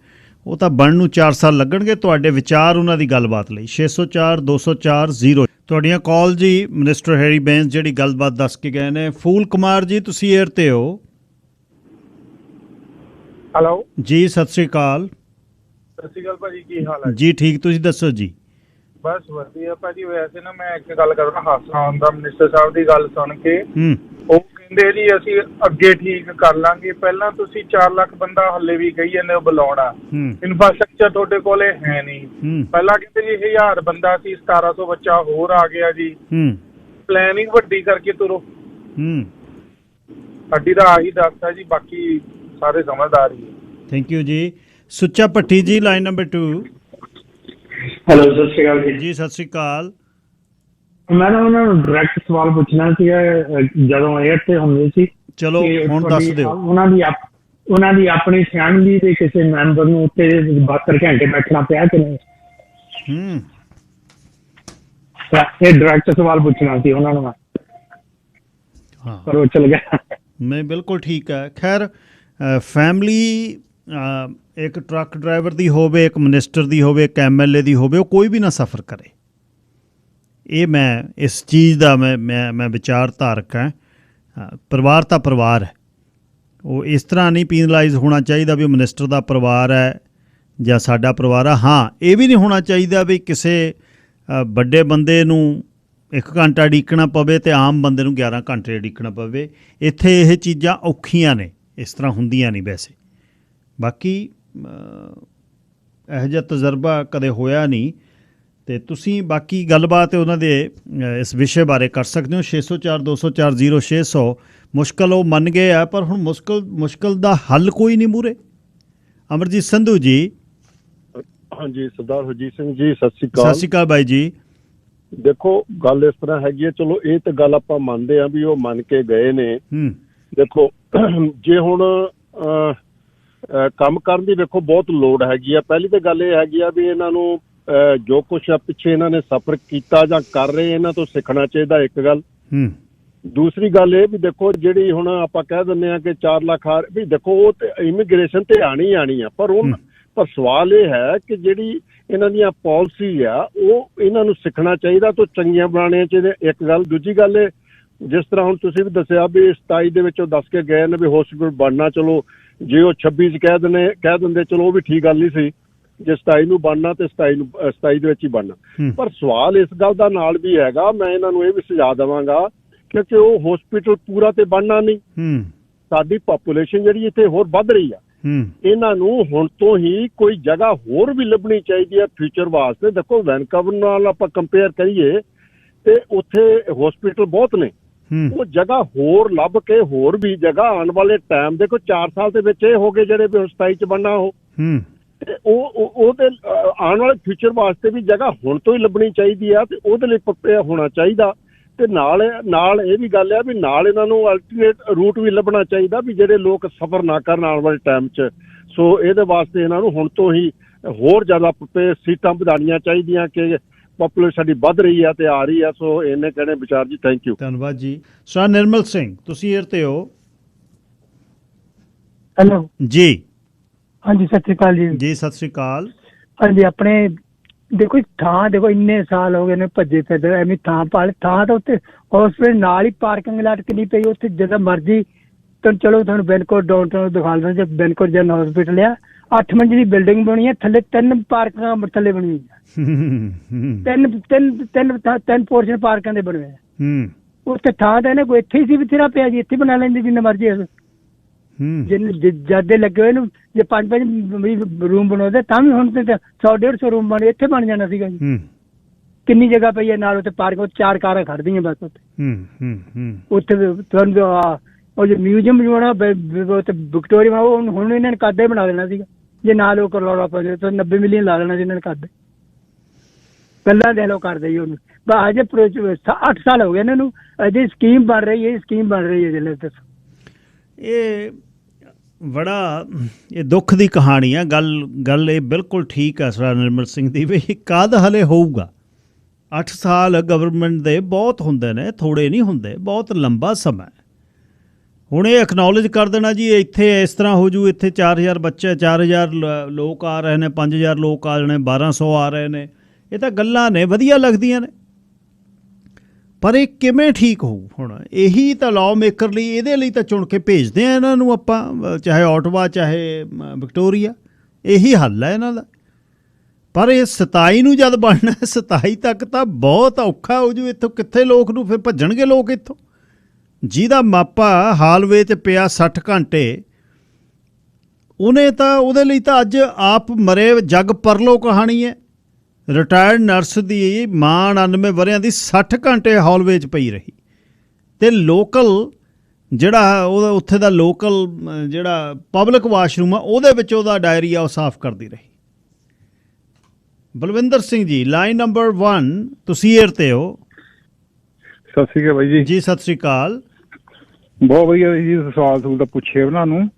ਉਹ ਤਾਂ ਬਣਨ ਨੂੰ 4 ਸਾਲ ਲੱਗਣਗੇ। ਤੁਹਾਡੇ ਵਿਚਾਰ ਉਹਨਾਂ ਦੀ ਗੱਲਬਾਤ ਲਈ 604 204 0 ਤੁਹਾਡੀਆਂ ਕਾਲ ਜੀ। ਮਿਨਿਸਟਰ ਹੈਰੀ ਬੈਂਸ ਜਿਹੜੀ ਗੱਲਬਾਤ ਦੱਸ ਕੇ ਗਏ ਨੇ। ਫੂਲ ਕੁਮਾਰ ਜੀ, ਤੁਸੀਂ ਏਅਰ 'ਤੇ ਹੋ। ਹੈਲੋ ਜੀ, ਸਤਿ ਸ਼੍ਰੀ ਅਕਾਲ। ਸਤਿ ਸ਼੍ਰੀ ਅਕਾਲ ਭਾਜੀ, ਕੀ ਹਾਲ ਹੈ? ਜੀ ਠੀਕ, ਤੁਸੀਂ ਦੱਸੋ ਜੀ। ਬਸ ਵਧੀਆ ਭਾਜੀ। ਵੈਸੇ ਨਾ ਮੈਂ ਇੱਕ ਗੱਲ ਕਰਨਾ, ਹਾਸਾ ਆਉਂਦਾ ਮਿਨਿਸਟਰ ਸਾਹਿਬ ਦੀ ਗੱਲ ਸੁਣ ਕੇ। ਉਹ ਕਹਿੰਦੇ ਜੀ ਅਸੀਂ ਅੱਗੇ ਠੀਕ ਕਰ ਲਾਂਗੇ, ਪਹਿਲਾਂ ਤੁਸੀਂ 4 ਲੱਖ ਬੰਦਾ ਹੱਲੇ ਵੀ ਕਹੀ ਜਾਂਦੇ ਹੋ ਬੁਲਾਉਣਾ, ਇਨਫਰਾਸਟ੍ਰਕਚਰ ਤੁਹਾਡੇ ਕੋਲੇ ਹੈ ਨਹੀਂ। ਪਹਿਲਾਂ ਕਹਿੰਦੇ ਜੀ 1000 ਬੰਦਾ ਸੀ, 1700 ਬੱਚਾ ਹੋਰ ਆ ਗਿਆ ਜੀ। ਪਲੈਨਿੰਗ ਵੱਡੀ ਕਰਕੇ ਤੁਰੋ। ਸਾਡੀ ਤਾਂ ਆਹੀ ਦੱਸ ਹੈ ਜੀ, ਬਾਕੀ ਸਾਰੇ ਸਮਝਦਾਰ ਹੀ। ਥੈਂਕ ਯੂ ਜੀ। ਸੁੱਚਾ ਭੱਟੀ ਜੀ, ਲਾਈਨ ਨੰਬਰ 2। ਹੈਲੋ, ਸਤਿ ਸ਼੍ਰੀ ਅਕਾਲ ਜੀ। ਜੀ ਸਤਿ ਸ਼੍ਰੀ ਅਕਾਲ। ਮੈਂ ਨਾ ਉਹਨਾਂ ਨੂੰ ਡਾਇਰੈਕਟ ਸਵਾਲ ਪੁੱਛਣਾ ਸੀ, ਜਦੋਂ ਏਅਰ ਤੇ ਹੁੰਦੇ ਸੀ। ਚਲੋ ਹੁਣ ਦੱਸ ਦਿਓ। ਉਹਨਾਂ ਦੀ ਆਪਣੀ ਫੈਮਿਲੀ ਦੇ ਕਿਸੇ ਮੈਂਬਰ ਨੂੰ ਉੱਤੇ 72 ਘੰਟੇ ਬੈਠਣਾ ਪਿਆ ਕਿ ਨਹੀਂ? ਇਹ ਡਾਇਰੈਕਟ ਸਵਾਲ ਪੁੱਛਣਾ ਸੀ ਉਹਨਾਂ ਨੂੰ। ਹਾਂ, ਪਰ ਉਹ ਚਲ ਗਿਆ। ਨਹੀਂ, ਬਿਲਕੁਲ ਠੀਕ ਹੈ। ਖੈਰ, ਫੈਮਿਲੀ ਇੱਕ ਟਰੱਕ ਡਰਾਈਵਰ ਦੀ ਹੋਵੇ, ਇੱਕ ਮਿਨਿਸਟਰ ਦੀ ਹੋਵੇ, ਇੱਕ MLA ਦੀ ਹੋਵੇ, ਉਹ ਕੋਈ ਵੀ ਨਾ ਸਫ਼ਰ ਕਰੇ। ਇਹ ਮੈਂ ਇਸ ਚੀਜ਼ ਦਾ ਮੈਂ ਵਿਚਾਰ ਧਾਰਕ ਹਾਂ। ਪਰਿਵਾਰ ਤਾਂ ਪਰਿਵਾਰ ਹੈ, ਉਹ ਇਸ ਤਰ੍ਹਾਂ ਨਹੀਂ ਪੀਨਲਾਈਜ਼ ਹੋਣਾ ਚਾਹੀਦਾ ਵੀ ਉਹ ਮਿਨਿਸਟਰ ਦਾ ਪਰਿਵਾਰ ਹੈ ਜਾਂ ਸਾਡਾ ਪਰਿਵਾਰ ਆ। ਹਾਂ, ਇਹ ਵੀ ਨਹੀਂ ਹੋਣਾ ਚਾਹੀਦਾ ਵੀ ਕਿਸੇ ਵੱਡੇ ਬੰਦੇ ਨੂੰ 1 ਘੰਟਾ ਉਡੀਕਣਾ ਪਵੇ ਅਤੇ ਆਮ ਬੰਦੇ ਨੂੰ 11 ਘੰਟੇ ਉਡੀਕਣਾ ਪਵੇ। ਇੱਥੇ ਇਹ ਚੀਜ਼ਾਂ ਔਖੀਆਂ ਨੇ, ਇਸ ਤਰ੍ਹਾਂ ਹੁੰਦੀਆਂ ਨਹੀਂ ਵੈਸੇ। ਬਾਕੀ ਇਹੋ ਜਿਹਾ ਤਜਰਬਾ ਕਦੇ ਹੋਇਆ ਨਹੀਂ। ਅਤੇ ਤੁਸੀਂ ਬਾਕੀ ਗੱਲਬਾਤ ਉਹਨਾਂ ਦੇ ਇਸ ਵਿਸ਼ੇ ਬਾਰੇ ਕਰ ਸਕਦੇ ਹੋ। 604 204 0600। ਮੁਸ਼ਕਿਲ ਉਹ ਮੰਨ ਗਏ ਆ, ਪਰ ਹੁਣ ਮੁਸ਼ਕਿਲ ਦਾ ਹੱਲ ਕੋਈ ਨਹੀਂ ਮੂਹਰੇ। ਅਮਰਜੀਤ ਸੰਧੂ ਜੀ। ਹਾਂਜੀ, ਸਰਦਾਰ ਹਰਜੀਤ ਸਿੰਘ ਜੀ, ਸਤਿ ਸ਼੍ਰੀ ਅਕਾਲ। ਸਤਿ ਸ਼੍ਰੀ ਅਕਾਲ ਬਾਈ ਜੀ। ਦੇਖੋ, ਗੱਲ ਇਸ ਤਰ੍ਹਾਂ ਹੈਗੀ ਹੈ, ਚਲੋ ਇਹ ਤਾਂ ਗੱਲ ਆਪਾਂ ਮੰਨਦੇ ਹਾਂ ਵੀ ਉਹ ਮੰਨ ਕੇ ਗਏ ਨੇ। ਦੇਖੋ, ਜੇ ਹੁਣ ਕੰਮ ਕਰਨ ਦੀ ਦੇਖੋ ਬਹੁਤ ਲੋੜ ਹੈਗੀ ਆ। ਪਹਿਲੀ ਤਾਂ ਗੱਲ ਇਹ ਹੈਗੀ ਆ ਵੀ ਇਹਨਾਂ ਨੂੰ ਜੋ ਕੁਛ ਆ ਪਿੱਛੇ ਇਹਨਾਂ ਨੇ ਸਫ਼ਰ ਕੀਤਾ ਜਾਂ ਕਰ ਰਹੇ, ਇਹਨਾਂ ਤੋਂ ਸਿੱਖਣਾ ਚਾਹੀਦਾ, ਇੱਕ ਗੱਲ। ਦੂਸਰੀ ਗੱਲ ਇਹ ਵੀ ਦੇਖੋ, ਜਿਹੜੀ ਹੁਣ ਆਪਾਂ ਕਹਿ ਦਿੰਦੇ ਹਾਂ ਕਿ 4 ਲੱਖ ਵੀ ਦੇਖੋ, ਉਹ ਤੇ ਇਮੀਗ੍ਰੇਸ਼ਨ ਤੇ ਆਣੀ ਆ, ਪਰ ਸਵਾਲ ਇਹ ਹੈ ਕਿ ਜਿਹੜੀ ਇਹਨਾਂ ਦੀਆਂ ਪਾਲਿਸੀ ਆ ਉਹ ਇਹਨਾਂ ਨੂੰ ਸਿੱਖਣਾ ਚਾਹੀਦਾ, ਤੋਂ ਚੰਗੀਆਂ ਬਣਾਉਣੀਆਂ ਚਾਹੀਦੀਆਂ, ਇੱਕ ਗੱਲ। ਦੂਜੀ ਗੱਲ ਇਹ, ਜਿਸ ਤਰ੍ਹਾਂ ਹੁਣ ਤੁਸੀਂ ਵੀ ਦੱਸਿਆ ਵੀ 27 ਦੇ ਵਿੱਚ ਉਹ ਦੱਸ ਕੇ ਗਏ ਨੇ ਵੀ ਹਸਪੀਟਲ ਬਣਨਾ। ਚਲੋ ਜੇ ਉਹ 26 'ਚ ਕਹਿ ਦਿੰਦੇ ਚਲੋ ਉਹ ਵੀ ਠੀਕ ਗੱਲ ਨਹੀਂ ਸੀ। ਜੇ 27 ਨੂੰ ਬਣਨਾ ਤੇ 27 ਦੇ ਵਿੱਚ ਹੀ ਬਣਨਾ। ਪਰ ਸਵਾਲ ਇਸ ਗੱਲ ਦਾ ਨਾਲ ਵੀ ਹੈਗਾ, ਮੈਂ ਇਹਨਾਂ ਨੂੰ ਇਹ ਵੀ ਸੁਝਾਅ ਦੇਵਾਂਗਾ, ਕਿਉਂਕਿ ਉਹ ਹਸਪੀਟਲ ਪੂਰਾ ਤੇ ਬਣਨਾ ਨਹੀਂ। ਸਾਡੀ ਪਾਪੂਲੇਸ਼ਨ ਜਿਹੜੀ ਇੱਥੇ ਹੋਰ ਵੱਧ ਰਹੀ ਆ, ਇਹਨਾਂ ਨੂੰ ਹੁਣ ਤੋਂ ਹੀ ਕੋਈ ਜਗ੍ਹਾ ਹੋਰ ਵੀ ਲੱਭਣੀ ਚਾਹੀਦੀ ਹੈ ਫਿਊਚਰ ਵਾਸਤੇ। ਦੇਖੋ, ਵੈਨਕੂਵਰ ਨਾਲ ਆਪਾਂ ਕੰਪੇਅਰ ਕਰੀਏ ਤੇ ਉੱਥੇ ਹਸਪੀਟਲ ਬਹੁਤ ਨੇ। ਉਹ ਜਗ੍ਹਾ ਹੋਰ ਲੱਭ ਕੇ ਹੋਰ ਵੀ ਜਗ੍ਹਾ ਆਉਣ ਵਾਲੇ ਟਾਈਮ, ਦੇਖੋ 4 ਸਾਲ ਦੇ ਵਿੱਚ ਇਹ ਹੋ ਗਏ ਜਿਹੜੇ ਵੀ 27 ਚ ਬਣਨਾ, ਤੇ ਉਹਦੇ ਆਉਣ ਵਾਲੇ ਫਿਊਚਰ ਵਾਸਤੇ ਵੀ ਜਗ੍ਹਾ ਹੁਣ ਤੋਂ ਹੀ ਲੱਭਣੀ ਚਾਹੀਦੀ ਆ, ਤੇ ਉਹਦੇ ਲਈ ਪ੍ਰਪੇਅਰ ਹੋਣਾ ਚਾਹੀਦਾ। ਤੇ ਨਾਲ ਇਹ ਵੀ ਗੱਲ ਆ ਵੀ ਨਾਲ ਇਹਨਾਂ ਨੂੰ ਅਲਟਰਨੇਟ ਰੂਟ ਵੀ ਲੱਭਣਾ ਚਾਹੀਦਾ ਵੀ ਜਿਹੜੇ ਲੋਕ ਸਫ਼ਰ ਨਾ ਕਰਨ ਆਉਣ ਵਾਲੇ ਟਾਈਮ 'ਚ। ਸੋ ਇਹਦੇ ਵਾਸਤੇ ਇਹਨਾਂ ਨੂੰ ਹੁਣ ਤੋਂ ਹੀ ਹੋਰ ਜ਼ਿਆਦਾ ਸੀਟਾਂ ਵਧਾਉਣੀਆਂ ਚਾਹੀਦੀਆਂ ਕਿ ਪਾਪੂਲੇਸ਼ਨ ਸਾਡੀ ਵੱਧ ਰਹੀ ਆ ਤੇ ਆ ਰਹੀ ਆ। ਸੋ ਇਹਨੇ ਕਹਿਣੇ ਵਿਚਾਰ ਜੀ। Thank you. ਧੰਨਵਾਦ ਜੀ। ਸਰ ਨਿਰਮਲ ਸਿੰਘ, ਤੁਸੀਂ ਏਅਰ ਤੇ ਹੋ। ਹੈਲੋ ਜੀ। ਹਾਂਜੀ, ਸਤਿ ਸ਼੍ਰੀ ਅਕਾਲ ਜੀ। ਜੀ ਸਤਿ ਸ਼੍ਰੀ ਅਕਾਲ। ਹਾਂਜੀ, ਆਪਣੇ ਦੇਖੋ ਥਾਂ, ਦੇਖੋ ਇੰਨੇ ਸਾਲ ਹੋ ਗਏ ਨੇ ਭੱਜੇ ਫਿਰਦੇ, ਐਵੇਂ ਥਾਂ ਤਾਂ ਉੱਤੇ ਹਸਪੀਟਲ ਨਾਲ ਹੀ ਪਾਰਕਿੰਗ ਲਟਕਣੀ ਪਈ, ਉੱਥੇ ਜਦੋਂ ਮਰਜ਼ੀ ਚਲੋ ਤੁਹਾਨੂੰ ਬੈਨਕੋਟ ਡਾਊਨਟਾਊਨ ਦਿਖਾ ਦਿੰਦੇ। ਜੇ ਬੈਨਕੋਟ ਜਨਰਲ ਹਸਪੀਟਲ ਆ, 8 ਮੰਜ਼ਲੀ ਬਿਲਡਿੰਗ ਬਣੀ ਹੈ, ਥੱਲੇ 3 ਪਾਰਕਾਂ ਥੱਲੇ ਬਣੀ ਹੋਈ ਆ। ਤਿੰਨ ਪੋਰਸ਼ਨ ਪਾਰਕਾਂ ਦੇ ਬਣੇ ਹੋਏ ਆ। ਉੱਥੇ ਥਾਂ ਤਾਂ ਇਹਨੇ ਕੋਈ ਇੱਥੇ ਹੀ ਸੀ ਬਥੇਰਾ ਪਿਆ ਜੀ, ਇੱਥੇ ਬਣਾ ਲੈਂਦੇ ਜਿੰਨਾ ਮਰਜ਼ੀ। ਜਿਆਦੇ ਲੱਗੇ ਹੋਏ ਨੂੰ ਜੇ 5-5 ਰੂਮ ਬਣਾਉਂਦੇ ਤਾਂ ਵੀ ਹੁਣ ਤੇ 100-150 ਰੂਮ ਬਣੇ, ਇੱਥੇ ਬਣ ਜਾਣਾ ਸੀਗਾ ਜੀ। ਕਿੰਨੀ ਜਗ੍ਹਾ ਪਈ ਹੈ ਨਾਲ ਉੱਥੇ ਪਾਰਕ, 4 ਕਾਰਾਂ ਖੜਦੀਆਂ ਬਸ ਉੱਥੇ। ਉੱਥੇ ਤੁਹਾਨੂੰ ਉਹ ਜੋ ਮਿਊਜ਼ੀਅਮ ਬਣਾਉਣਾ ਉੱਥੇ ਵਿਕਟੋਰੀਆ, ਉਹ ਹੁਣ ਇਹਨਾਂ ਨੇ ਕਾਦੇ ਬਣਾ ਦੇਣਾ ਸੀਗਾ ਜੇ ਨਾਲ ਉਹ ਕਰਵਾਉਣਾ ਪੈ ਜਾਵੇ ਤਾਂ 90 ਮਿਲੀਅਨ ਲਾ ਦੇਣਾ ਸੀ ਇਹਨਾਂ ਨੇ ਕਾਦੇ। ਗੱਲਾਂ ਦੇ ਲੋ ਕਰਦੇ ਜੀ ਉਹਨੂੰ ਬਸ ਅਜੇ 8 ਸਾਲ ਹੋ ਗਏ ਇਹਨਾਂ ਨੂੰ, ਅਜੇ ਸਕੀਮ ਬਣ ਰਹੀ ਹੈ ਜਿਹੜੇ ਦੱਸੋ। ਇਹ ਬੜਾ ਇਹ ਦੁੱਖ ਦੀ ਕਹਾਣੀ ਆ। ਗੱਲ ਇਹ ਬਿਲਕੁਲ ਠੀਕ ਆ ਸਰਦਾਰ ਨਿਰਮਲ ਸਿੰਘ ਦੀ ਵੀ ਕਦ ਹਲੇ ਹੋਊਗਾ। 8 ਸਾਲ ਗਵਰਨਮੈਂਟ ਦੇ ਬਹੁਤ ਹੁੰਦੇ ਨੇ, ਥੋੜ੍ਹੇ ਨਹੀਂ ਹੁੰਦੇ, ਬਹੁਤ ਲੰਬਾ ਸਮਾਂ। ਹੁਣ ਇਹ ਐਕਨੋਲੇਜ ਕਰ ਦੇਣਾ ਜੀ ਇੱਥੇ ਇਸ ਤਰ੍ਹਾਂ ਹੋ ਜੂ, ਇੱਥੇ 4000 ਬੱਚੇ, 4000 ਲੋਕ ਆ ਰਹੇ ਨੇ, 5000 ਲੋਕ ਆ ਜਾਣੇ, 1200 ਆ ਰਹੇ ਨੇ, ਇਹ ਤਾਂ ਗੱਲਾਂ ਨੇ, ਵਧੀਆ ਲੱਗਦੀਆਂ ਨੇ, ਪਰ ਇਹ ਕਿਵੇਂ ਠੀਕ ਹੋਊ? ਹੁਣ ਇਹੀ ਤਾਂ ਲਾਅ ਮੇਕਰ ਲਈ, ਇਹਦੇ ਲਈ ਤਾਂ ਚੁਣ ਕੇ ਭੇਜਦੇ ਆ ਇਹਨਾਂ ਨੂੰ ਆਪਾਂ, ਚਾਹੇ ਓਟਵਾ ਚਾਹੇ ਵਿਕਟੋਰੀਆ, ਇਹੀ ਹੱਲ ਹੈ ਇਹਨਾਂ ਦਾ। ਪਰ ਇਹ 27 ਨੂੰ ਜਦ ਬਣਨਾ, 27 ਤੱਕ ਤਾਂ ਬਹੁਤ ਔਖਾ ਹੋ ਜੂ। ਇੱਥੋਂ ਕਿੱਥੇ ਲੋਕ ਨੂੰ ਫਿਰ ਭੱਜਣਗੇ ਲੋਕ ਇੱਥੋਂ। ਜਿਹਦਾ ਮਾਪਾ ਹਾਲਵੇ 'ਚ ਪਿਆ 60 ਘੰਟੇ, ਉਹਨੇ ਤਾਂ ਉਹਦੇ ਲਈ ਤਾਂ ਅੱਜ ਆਪ ਮਰੇ ਜੱਗ ਪਰਲੋ ਕਹਾਣੀ ਹੈ। ਰਿਟਾਇਰਡ ਨਰਸ ਦੀ ਮਾਂ 99 ਵਰ੍ਹਿਆਂ ਦੀ 60 ਘੰਟੇ ਹਾਲਵੇ 'ਚ ਪਈ ਰਹੀ, ਅਤੇ ਲੋਕਲ ਜਿਹੜਾ ਉਹਦਾ ਉੱਥੇ ਦਾ ਲੋਕਲ ਜਿਹੜਾ ਪਬਲਿਕ ਵਾਸ਼ਰੂਮ ਆ ਉਹਦੇ ਵਿੱਚ ਉਹਦਾ ਡਾਇਰੀਆ ਉਹ ਸਾਫ਼ ਕਰਦੀ ਰਹੀ। ਬਲਵਿੰਦਰ ਸਿੰਘ ਜੀ, ਲਾਈਨ ਨੰਬਰ 1, ਤੁਸੀਂ ਏਅਰ 'ਤੇ ਹੋ। ਸਤਿ ਸ਼੍ਰੀ ਅਕਾਲ ਬਾਈ ਜੀ। ਜੀ ਸਤਿ ਸ਼੍ਰੀ ਅਕਾਲ। ਬਹੁਤ ਵਧੀਆ ਜੀ, ਸਵਾਲ ਤਾਂ ਪੁੱਛੇ ਉਹਨਾਂ ਨੂੰ।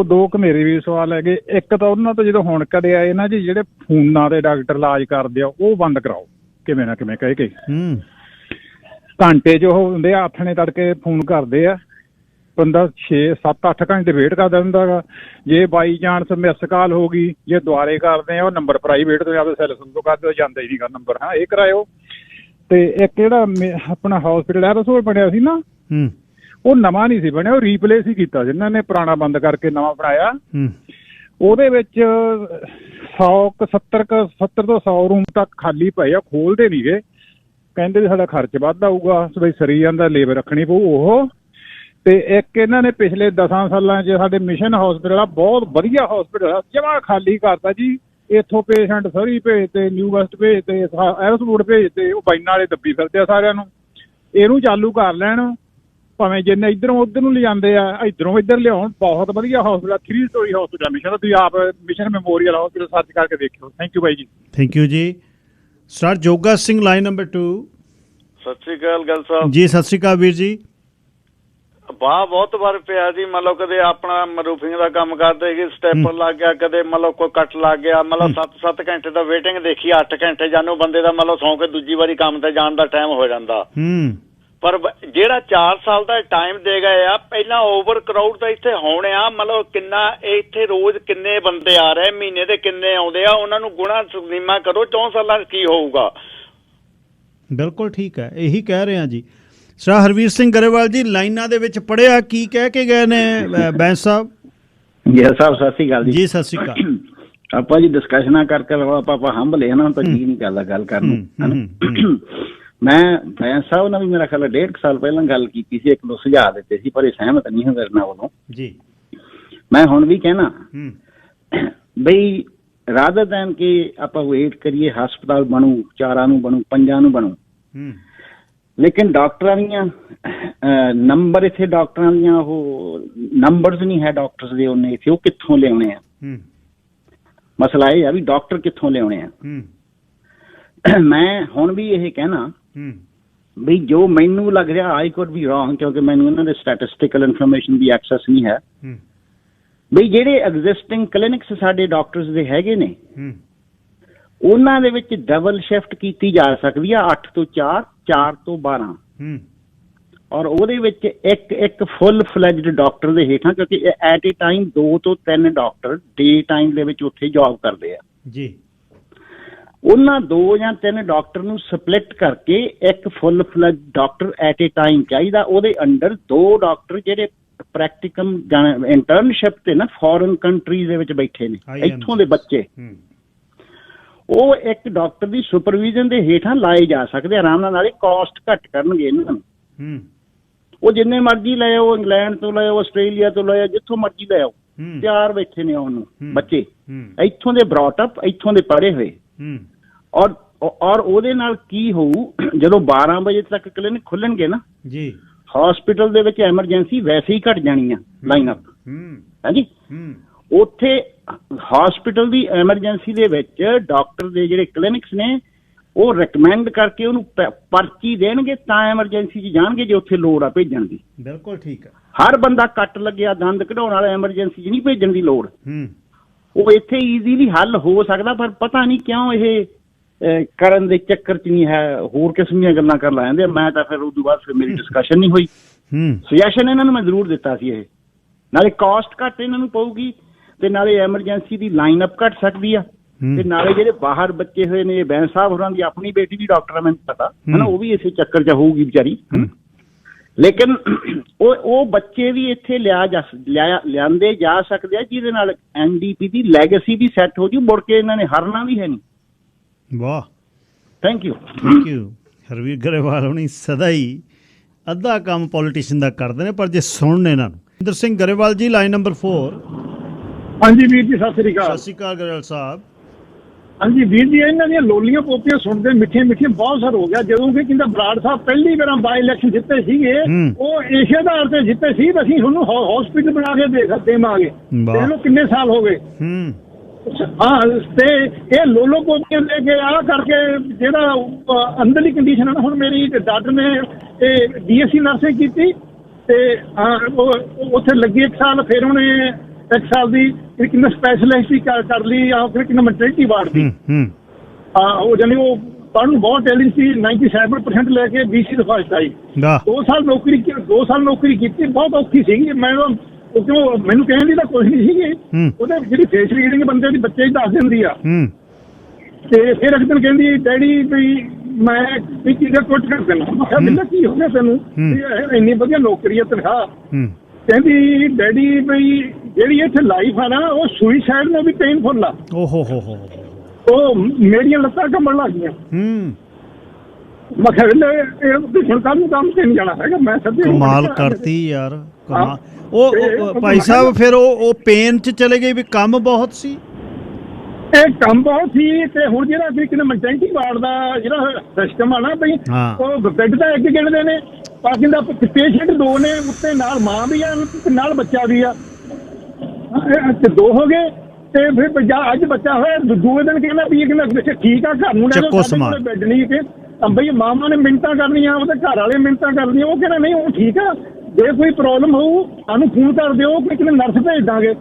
ਦੋ ਕੁ ਮੇਰੇ ਵੀ ਸਵਾਲ ਹੈਗੇ। ਇੱਕ ਤਾਂ ਉਹਨਾਂ ਤੋਂ ਜਦੋਂ ਹੁਣ ਕਦੇ ਆਏ ਨਾ ਜੀ, ਜਿਹੜੇ ਫੋਨਾਂ ਦੇ ਡਾਕਟਰ ਇਲਾਜ ਕਰਦੇ ਆ ਉਹ ਬੰਦ ਕਰਾਓ ਕਿਵੇਂ ਨਾ ਕਿਵੇਂ ਕਹਿ ਕੇ। ਘੰਟੇ 'ਚ ਉਹ ਹੁੰਦੇ ਆ, ਆਥਣੇ ਤੜਕੇ ਫੋਨ ਕਰਦੇ ਆ, ਬੰਦਾ 6, 7, 8 ਘੰਟੇ ਵੇਟ ਕਰਦਾ ਹੁੰਦਾ ਗਾ। ਜੇ ਬਾਈ ਚਾਂਸ ਮਿਸ ਕਾਲ ਹੋ ਗਈ, ਜੇ ਦੁਬਾਰੇ ਕਰਦੇ ਆ ਉਹ ਨੰਬਰ ਪ੍ਰਾਈਵੇਟ ਤੋਂ ਜਾਂ ਸੈਲਫੋਨ ਤੋਂ ਕਰਦੇ, ਜਾਂਦਾ ਹੀ ਨਹੀਂਗਾ ਨੰਬਰ। ਹਾਂ, ਇਹ ਕਰਾਇਓ। ਤੇ ਇੱਕ ਜਿਹੜਾ ਆਪਣਾ ਹੌਸਪੀਟਲ ਐਰੋਸੋਲ ਬਣਿਆ ਸੀ ਨਾ, ਉਹ ਨਵਾਂ ਨਹੀਂ ਸੀ ਬਣਿਆ, ਉਹ ਰੀਪਲੇਸ ਹੀ ਕੀਤਾ ਸੀ ਇਹਨਾਂ ਨੇ, ਪੁਰਾਣਾ ਬੰਦ ਕਰਕੇ ਨਵਾਂ ਬਣਾਇਆ। ਉਹਦੇ ਵਿੱਚ 70 ਤੋਂ 100 ਰੂਮ ਤੱਕ ਖਾਲੀ ਪਏ ਆ, ਖੋਲਦੇ ਨੀ ਗੇ। ਕਹਿੰਦੇ ਵੀ ਸਾਡਾ ਖਰਚ ਵੱਧ ਆਊਗਾ, ਬਈ ਸਰੀ ਜਾਂਦਾ, ਲੇਬਰ ਰੱਖਣੀ ਪਊ ਉਹ। ਤੇ ਇੱਕ ਇਹਨਾਂ ਨੇ ਪਿਛਲੇ 10 ਸਾਲਾਂ 'ਚ ਸਾਡੇ ਮਿਸ਼ਨ ਹੌਸਪੀਟਲ ਆ, ਬਹੁਤ ਵਧੀਆ ਹੌਸਪੀਟਲ ਆ, ਜਮਾਂ ਖਾਲੀ ਕਰਤਾ ਜੀ। ਇੱਥੋਂ ਪੇਸ਼ੈਂਟ ਸਰੀ ਭੇਜਤੇ, ਨਿਊ ਵੈਸਟ ਭੇਜਤੇ, ਐਰੋਸਪੋਰਟ ਭੇਜਤੇ, ਉਹ ਬਾਈਨਾਂ ਵਾਲੇ ਦੱਬੀ ਫਿਰਦੇ ਆ ਸਾਰਿਆਂ ਨੂੰ। ਇਹਨੂੰ ਚਾਲੂ ਕਰ ਲੈਣ, ਭਾਵੇਂ ਜਿੰਨੇ ਇੱਧਰੋਂ ਉੱਧਰ ਨੂੰ ਲਿਜਾਂਦੇ ਆ, ਇੱਧਰੋਂ ਇੱਧਰ ਲਿਆਉਣ। ਬਹੁਤ ਵਧੀਆ ਹੌਸਪੀਟਲ, 3 ਸਟੋਰੀ ਹੌਸਪੀਟਲ ਮਿਸ਼ਨ ਦਾ। ਤੁਸੀਂ ਆਪ ਮਿਸ਼ਨ ਮੈਮੋਰੀਅਲ ਹੌਸਪੀਟਲ ਸਰਚ ਕਰਕੇ ਦੇਖਿਓ। ਥੈਂਕ ਯੂ ਬਾਈ ਜੀ। ਥੈਂਕ ਯੂ ਜੀ। Sir Joga Singh, line number 2। ਸਤਿ ਸ਼੍ਰੀ ਅਕਾਲ ਗੱਲ ਸਾਹਿਬ ਜੀ। ਸਤਿ ਸ਼੍ਰੀ ਅਕਾਲ ਵੀਰ ਜੀ। ਵਾਹ ਬਹੁਤ ਵਾਰ ਪਿਆ ਜੀ। ਮਤਲਬ ਕਦੇ ਆਪਣਾ ਰੂਫਿੰਗ ਦਾ ਕੰਮ ਕਰਦੇ ਕਿ ਸਟੈਪਰ ਲੱਗ ਗਿਆ, ਕਦੇ ਮਤਲਬ ਕੋਈ ਕੱਟ ਲੱਗ ਗਿਆ, ਮਤਲਬ 7 ਘੰਟੇ ਦਾ ਵੇਟਿੰਗ ਦੇਖੀ, 8 ਘੰਟੇ ਜਾਨੂੰ ਬੰਦੇ ਦਾ ਮਤਲਬ ਸੌਂ ਕੇ ਦੂਜੀ ਵਾਰੀ ਕੰਮ ਤੇ ਜਾਣ ਦਾ ਟਾਈਮ ਹੋ ਜਾਂਦਾ। ਪਰ ਜਿਹੜਾ 4 ਸਾਲ ਦਾ ਟਾਈਮ ਦੇ ਗਏ ਆ, ਪਹਿਲਾਂ ਓਵਰ ਕਰਾਊਡ ਤਾਂ ਇੱਥੇ ਹੋਣੇ ਆ। ਮਤਲਬ ਕਿੰਨਾ ਇੱਥੇ ਰੋਜ਼ ਕਿੰਨੇ ਬੰਦੇ ਆ ਰਹੇ, ਮਹੀਨੇ ਦੇ ਕਿੰਨੇ ਆਉਂਦੇ ਆ, ਉਹਨਾਂ ਨੂੰ ਗੁਣਾ ਨੀਮਾ ਕਰੋ। 4 ਸਾਲਾਂ 'ਚ ਕੀ ਹੋਊਗਾ? ਬਿਲਕੁਲ ਠੀਕ ਹੈ, ਇਹੀ ਕਹਿ ਰਹੇ ਹਾਂ ਜੀ। ਸਰ ਹਰਵੀਰ ਸਿੰਘ ਗਰੇਵਾਲ ਜੀ, ਲਾਈਨਾਂ ਦੇ ਵਿੱਚ ਪੜ੍ਹਿਆ, ਕੀ ਕਹਿ ਕੇ ਗਏ ਨੇ ਬੈਂਸ ਸਾਹਿਬ? ਗਿੱਲ ਸਾਹਿਬ ਸਤਿ ਸ਼੍ਰੀ ਅਕਾਲ ਜੀ। ਜੀ ਸਤਿ ਸ਼੍ਰੀ ਅਕਾਲ। ਆਪਾਂ ਜੀ ਡਿਸਕਸ਼ਨਾਂ ਕਰਕੇ ਆਪਾਂ ਹੰਭਲੇ ਨਾ, ਤਾਂ ਜੀ ਨਹੀਂ ਕਰਦਾ ਗੱਲ ਕਰਨ ਨੂੰ। ਮੈਂ ਬੈਂਸ ਸਾਹਿਬ ਨਾਲ ਵੀ ਮੇਰਾ ਖਿਆਲ 1.5 ਸਾਲ ਪਹਿਲਾਂ ਗੱਲ ਕੀਤੀ ਸੀ, 1-2 ਸੁਝਾਅ ਦਿੱਤੇ ਸੀ, ਪਰ ਇਹ ਸਹਿਮਤ ਨਹੀਂ ਹੋਏ ਮੇਰੇ ਨਾਲ ਉਦੋਂ ਜੀ। ਮੈਂ ਹੁਣ ਵੀ ਕਹਿਣਾ ਬਈ ਰਾਦਰ ਦੈਨ ਕਿ ਆਪਾਂ ਵੇਟ ਕਰੀਏ ਹਸਪਤਾਲ ਬਣੂ, 4 ਨੂੰ ਬਣੂ, 5 ਨੂੰ ਬਣੂ, ਲੇਕਿਨ ਡਾਕਟਰਾਂ ਦੀਆਂ ਨੰਬਰ ਇੱਥੇ ਡਾਕਟਰਾਂ ਦੀਆਂ ਉਹ ਨੰਬਰਸ ਨਹੀਂ ਹੈ ਡਾਕਟਰਸ ਦੇ ਉਹਨੇ ਇੱਥੇ, ਉਹ ਕਿੱਥੋਂ ਲਿਆਉਣੇ ਆ? ਮਸਲਾ ਇਹ ਆ ਵੀ ਡਾਕਟਰ ਕਿੱਥੋਂ ਲਿਆਉਣੇ ਆ। ਮੈਂ ਹੁਣ ਵੀ ਇਹ ਕਹਿਣਾ ਬਈ ਜੋ ਮੈਨੂੰ ਲੱਗ ਰਿਹਾ, ਆਈ ਕੁਡ ਬੀ ਰੋਂਗ, ਕਿਉਂਕਿ ਮੈਨੂੰ ਇਹਨਾਂ ਦੇ ਸਟੈਟਿਸਟੀਕਲ ਇਨਫੋਰਮੇਸ਼ਨ ਦੀ ਐਕਸੈਸ ਨਹੀਂ ਹੈ, ਬਈ ਜਿਹੜੇ ਐਗਜ਼ਿਸਟਿੰਗ ਕਲੀਨਿਕਸ ਸਾਡੇ ਡਾਕਟਰਸ ਦੇ ਹੈਗੇ ਨੇ, ਉਹਨਾਂ ਦੇ ਵਿੱਚ ਡਬਲ ਸ਼ਿਫਟ ਕੀਤੀ ਜਾ ਸਕਦੀ ਆ, 8 ਤੋਂ 4, 4 ਤੋਂ 12, ਔਰ ਉਹਦੇ ਵਿੱਚ ਇੱਕ ਫੁੱਲ ਫਲੈਜਡ ਡਾਕਟਰ ਦੇ ਹੇਠਾਂ, ਕਿਉਂਕਿ ਐਟ ਏ ਟਾਈਮ 2 ਤੋਂ 3 ਡਾਕਟਰ ਡੇ ਟਾਈਮ ਦੇ ਵਿੱਚ ਉੱਥੇ ਜੌਬ ਕਰਦੇ ਆ ਜੀ। ਉਹਨਾਂ 2 ਜਾਂ 3 ਡਾਕਟਰ ਨੂੰ ਸਪਲਿਟ ਕਰਕੇ ਇੱਕ ਫੁੱਲ ਫਲੈਜ ਡਾਕਟਰ ਐਟ ਏ ਟਾਈਮ ਚਾਹੀਦਾ। ਉਹਦੇ ਅੰਡਰ 2 ਡਾਕਟਰ ਜਿਹੜੇ ਪ੍ਰੈਕਟੀਕਮ ਇੰਟਰਨਸ਼ਿਪ ਤੇ ਨਾ ਫੋਰਨ ਕੰਟਰੀਜ਼ ਦੇ ਵਿੱਚ ਬੈਠੇ ਨੇ, ਇੱਥੋਂ ਦੇ ਬੱਚੇ, ਉਹ ਇੱਕ ਡਾਕਟਰ ਦੀ ਸੁਪਰਵਿਜ਼ਨ ਦੇ ਹੇਠਾਂ ਲਾਏ ਜਾ ਸਕਦੇ ਆਰਾਮ ਨਾਲ। ਨਾਲੇ ਕਾਸਟ ਘੱਟ ਕਰਨਗੇ ਇਹਨਾਂ ਨੂੰ। ਉਹ ਜਿੰਨੇ ਮਰਜ਼ੀ ਲੈ ਆਓ, ਇੰਗਲੈਂਡ ਤੋਂ ਲੈ ਆਓ, ਆਸਟ੍ਰੇਲੀਆ ਤੋਂ ਲੈ ਆਓ, ਜਿੱਥੋਂ ਮਰਜ਼ੀ ਲੈ ਆਓ, ਤਿਆਰ ਬੈਠੇ ਨੇ ਆਉਣ ਨੂੰ ਬੱਚੇ, ਇੱਥੋਂ ਦੇ ਬ੍ਰੌਟ ਅਪ, ਇੱਥੋਂ ਦੇ ਪੜ੍ਹੇ ਹੋਏ। ਔਰ ਉਹਦੇ ਨਾਲ ਕੀ ਹੋਊ, ਜਦੋਂ 12 ਵਜੇ ਤੱਕ ਕਲੀਨਿਕ ਖੁੱਲਣਗੇ ਨਾ ਜੀ, ਹਸਪੀਟਲ ਦੇ ਵਿੱਚ ਐਮਰਜੈਂਸੀ ਵੈਸੇ ਹੀ ਘਟ ਜਾਣੀ ਆ ਲਾਈਨ ਅਪ, ਹਾਂਜੀ। ਉੱਥੇ ਹਸਪੀਟਲ ਦੀ ਐਮਰਜੈਂਸੀ ਦੇ ਵਿੱਚ ਡਾਕਟਰ ਦੇ ਜਿਹੜੇ ਕਲੀਨਿਕਸ ਨੇ ਉਹ ਰეკਮੈਂਡ ਕਰਕੇ ਉਹਨੂੰ ਪਰਚੀ ਦੇਣਗੇ ਤਾਂ ਐਮਰਜੈਂਸੀ 'ਚ ਜਾਣਗੇ ਜੇ ਉੱਥੇ ਲੋੜ ਆ ਭੇਜਣ ਦੀ। ਬਿਲਕੁਲ ਠੀਕ ਹੈ। ਹਰ ਬੰਦਾ ਕੱਟ ਲੱਗਿਆ ਦੰਦ ਕਢਾਉਣ ਵਾਲਾ ਐਮਰਜੈਂਸੀ 'ਚ ਨਹੀਂ ਭੇਜਣ ਦੀ ਲੋੜ। ਉਹ ਇੱਥੇ ਈਜ਼ੀਲੀ ਹੱਲ ਹੋ ਸਕਦਾ, ਪਰ ਪਤਾ ਨਹੀਂ ਕਿਉਂ ਇਹ ਕਰਨ ਦੇ ਚੱਕਰ 'ਚ ਨਹੀਂ ਹੈ, ਹੋਰ ਕਿਸਮ ਦੀਆਂ ਗੱਲਾਂ ਕਰ ਲਾ ਜਾਂਦੇ। ਮੈਂ ਤਾਂ ਫਿਰ ਉਸ ਤੋਂ ਬਾਅਦ ਫਿਰ ਮੇਰੀ ਡਿਸਕਸ਼ਨ ਨਹੀਂ ਹੋਈ। ਸੁਜੈਸ਼ਨ ਇਹਨਾਂ ਨੂੰ ਮੈਂ ਜ਼ਰੂਰ ਦਿੱਤਾ ਸੀ, ਇਹ ਨਾਲੇ ਕਾਸਟ ਘੱਟ ਇਹਨਾਂ ਨੂੰ ਪਊਗੀ ਤੇ ਨਾਲੇ ਐਮਰਜੈਂਸੀ ਦੀ ਲਾਈਨ ਅਪ ਘੱਟ ਸਕਦੀ ਆ ਤੇ ਨਾਲੇ ਜਿਹੜੇ ਬਾਹਰ ਬੱਚੇ ਹੋਏ ਨੇ, ਬੈਂਸ ਸਾਹਿਬ ਹੋਰਾਂ ਦੀ ਆਪਣੀ ਬੇਟੀ ਵੀ ਡਾਕਟਰ ਆ ਮੈਨੂੰ ਪਤਾ ਹੈ ਨਾ, ਉਹ ਵੀ ਇਸੇ ਚੱਕਰ 'ਚ ਹੋਊਗੀ ਵਿਚਾਰੀ। ਲੇਕਿਨ ਉਹ ਬੱਚੇ ਵੀ ਇੱਥੇ ਲਿਆਂਦੇ ਜਾ ਸਕਦੇ ਆ ਜਿਹਦੇ ਨਾਲ NDP ਦੀ ਲੈਗੇਸੀ ਵੀ ਸੈੱਟ ਹੋ ਜੂ, ਮੁੜ ਕੇ ਇਹਨਾਂ ਨੇ ਹਰਨਾ ਵੀ ਹੈ ਨਹੀਂ। ਵਾਹ, ਥੈਂਕ ਯੂ। ਹਰਵੀਰ ਗਰੇਵਾਲ ਹੁਣੀ ਸਦਾ ਹੀ ਅੱਧਾ ਕੰਮ ਪੋਲੀਟੀਸ਼ੀਅਨ ਦਾ ਕਰਦੇ ਨੇ, ਪਰ ਜੇ ਸੁਣਨ ਇਹਨਾਂ ਨੂੰ। ਮਹਿੰਦਰ ਸਿੰਘ ਗਰੇਵਾਲ ਜੀ, ਲਾਈਨ ਨੰਬਰ 4। ਹਾਂਜੀ ਵੀਰ ਜੀ, ਸਤਿ ਸ੍ਰੀ ਅਕਾਲ। ਸਤਿ ਸ੍ਰੀ ਅਕਾਲ ਗਰੇਵਾਲ ਸਾਹਿਬ। ਹਾਂਜੀ ਵੀਰ ਜੀ, ਇਹਨਾਂ ਦੀਆਂ ਲੋਲੀਆਂ ਪੋਪੀਆਂ ਸੁਣਦੇ ਮਿੱਠੀਆਂ ਮਿੱਠੀਆਂ ਬਹੁਤ ਸਾਰ ਹੋ ਗਿਆ। ਜਦੋਂ ਕਿ ਕਹਿੰਦਾ ਬਰਾੜ ਸਾਹਿਬ ਪਹਿਲੀ ਵਾਰ ਬਾਈ ਇਲੈਕਸ਼ਨ ਜਿੱਤੇ ਸੀਗੇ, ਉਹ ਇਸੇ ਆਧਾਰ ਤੇ ਜਿੱਤੇ ਸੀ, ਅਸੀਂ ਤੁਹਾਨੂੰ ਹਸਪੀਟਲ ਬਣਾ ਕੇ ਦੇਵਾਂਗੇ। ਦੇਖ ਲਓ ਕਿੰਨੇ ਸਾਲ ਹੋ ਗਏ। ਹਾਂ, ਤੇ ਇਹ ਲੋਲੋ ਪੋਪੀਆਂ ਲੈ ਕੇ ਆ ਕਰਕੇ ਜਿਹੜਾ ਅੰਦਰਲੀ ਕੰਡੀਸ਼ਨ ਹੈ ਨਾ, ਹੁਣ ਮੇਰੀ ਡਾਕਟਰ ਨੇ DSC ਨਰਸਿੰਗ ਕੀਤੀ ਤੇ ਉੱਥੇ ਲੱਗੀ 1 ਸਾਲ, ਫਿਰ ਉਹਨੇ 1 ਸਾਲ ਦੀ ਕਿੰਨਾ ਸਪੈਸ਼ਲਿਸਟ ਕਰ ਲਈ, ਫਿਰ ਕਿੰਨਾ ਮੈਟਰਨਿਟੀ ਵਾਰਡ ਦੀ। ਉਹ ਜਾਨੀ ਉਹ ਪੜ੍ਹਨ ਬਹੁਤ ਟੈਲੈਂਟ ਸੀ, 97% ਲੈ ਕੇ BC ਦਾ ਫਸਟ ਆਈ। 2 ਸਾਲ ਨੌਕਰੀ ਕੀਤੀ, ਬਹੁਤ ਔਖੀ ਸੀਗੀ। ਮੈਨੂੰ ਕਹਿਣ ਦੀ ਤਾਂ ਕੁਛ ਨਹੀਂ ਸੀਗੀ, ਉਹਦੇ ਜਿਹੜੀ ਫੇਸ ਰੀਡਿੰਗ ਬੰਦੇ ਦੀ ਬੱਚੇ ਹੀ ਦੱਸ ਦਿੰਦੀ ਆ। ਤੇ ਫਿਰ ਇੱਕ ਦਿਨ ਕਹਿੰਦੀ ਡੈਡੀ ਵੀ ਮੈਂ ਇਹ ਚੀਜ਼ਾਂ ਕੁੱਟ ਕਰ ਦੇਣਾ। ਮੈਂ ਕਿਹਾ ਬੇਟਾ ਕੀ ਹੋ ਗਿਆ ਤੈਨੂੰ, ਇੰਨੀ ਵਧੀਆ ਨੌਕਰੀ ਆ, ਤਨਖਾਹ। ਕਹਿੰਦੀ ਡੈਡੀ ਬਈ ਜਿਹੜੀ ਇੱਥੇ ਲਾਈਫ ਆ ਨਾ, ਉਹ ਸੁਈਸਾਈਡ ਨਾਲ ਵੀ ਪੇਨਫੁਲ ਆ। ਉਹ ਮੇਰੀਆਂ ਲੱਤਾਂ ਕੰਬਣ ਲੱਗ ਗਈਆਂ। ਮੈਂ ਕਿਹਾ ਹੁਣ ਕੱਲ ਨੂੰ ਕੰਮ ਤੇ ਨਹੀਂ ਜਾਣਾ ਹੈਗਾ। ਮੈਂ ਸੱਚੀ ਕਮਾਲ ਕਰਤੀ ਯਾਰ, ਕਮਾਲ। ਉਹ ਭਾਈ ਸਾਹਿਬ ਫਿਰ ਉਹ ਪੇਨ 'ਚ ਚਲੇ ਗਏ ਵੀ ਕੰਮ ਬਹੁਤ ਸੀ। ਇਹ ਕੰਮ ਬਹੁਤ ਸੀ। ਤੇ ਹੁਣ ਜਿਹੜਾ ਅਸੀਂ ਮੈਟਰਨਿਟੀ ਵਾਰਡ ਦਾ ਜਿਹੜਾ ਸਿਸਟਮ ਆ ਨਾ ਬਈ, ਉਹ ਬੈੱਡ ਤਾਂ ਇੱਕ ਗਿਣਦੇ ਨੇ, ਬਾਕੀ ਦਾ ਪੇਸ਼ੈਂਟ 2 ਨੇ, ਉੱਤੇ ਨਾਲ ਮਾਂ ਵੀ ਆ ਨਾਲ ਬੱਚਾ ਵੀ ਆ, ਤੇ 2 ਹੋ ਗਏ। ਤੇ ਫਿਰ ਅੱਜ ਬੱਚਾ ਹੋਇਆ, ਦੂਏ ਦਿਨ ਕਹਿੰਦਾ ਵੀ ਇਹ ਕਹਿੰਦਾ ਠੀਕ ਆ, ਘਰ ਨੂੰ ਲੈ ਜਾਓ, ਬੈੱਡ ਨਹੀਂ। ਕਿ ਬਈ ਮਾਮਾ ਨੇ ਮਿੰਨਤਾਂ ਕਰਨੀਆਂ, ਉਹਦੇ ਘਰ ਵਾਲੇ ਮਿੰਨਤਾਂ ਕਰਨੀਆਂ। ਉਹ ਕਹਿੰਦਾ ਨਹੀਂ, ਉਹ ਠੀਕ ਆ, ਜੇ ਕੋਈ ਪ੍ਰੋਬਲਮ ਹੋਊ ਸਾਨੂੰ ਫੋਨ ਕਰ ਦਿਓ, ਕਿ ਨਰਸ ਭੇਜ ਦਾਂਗੇ।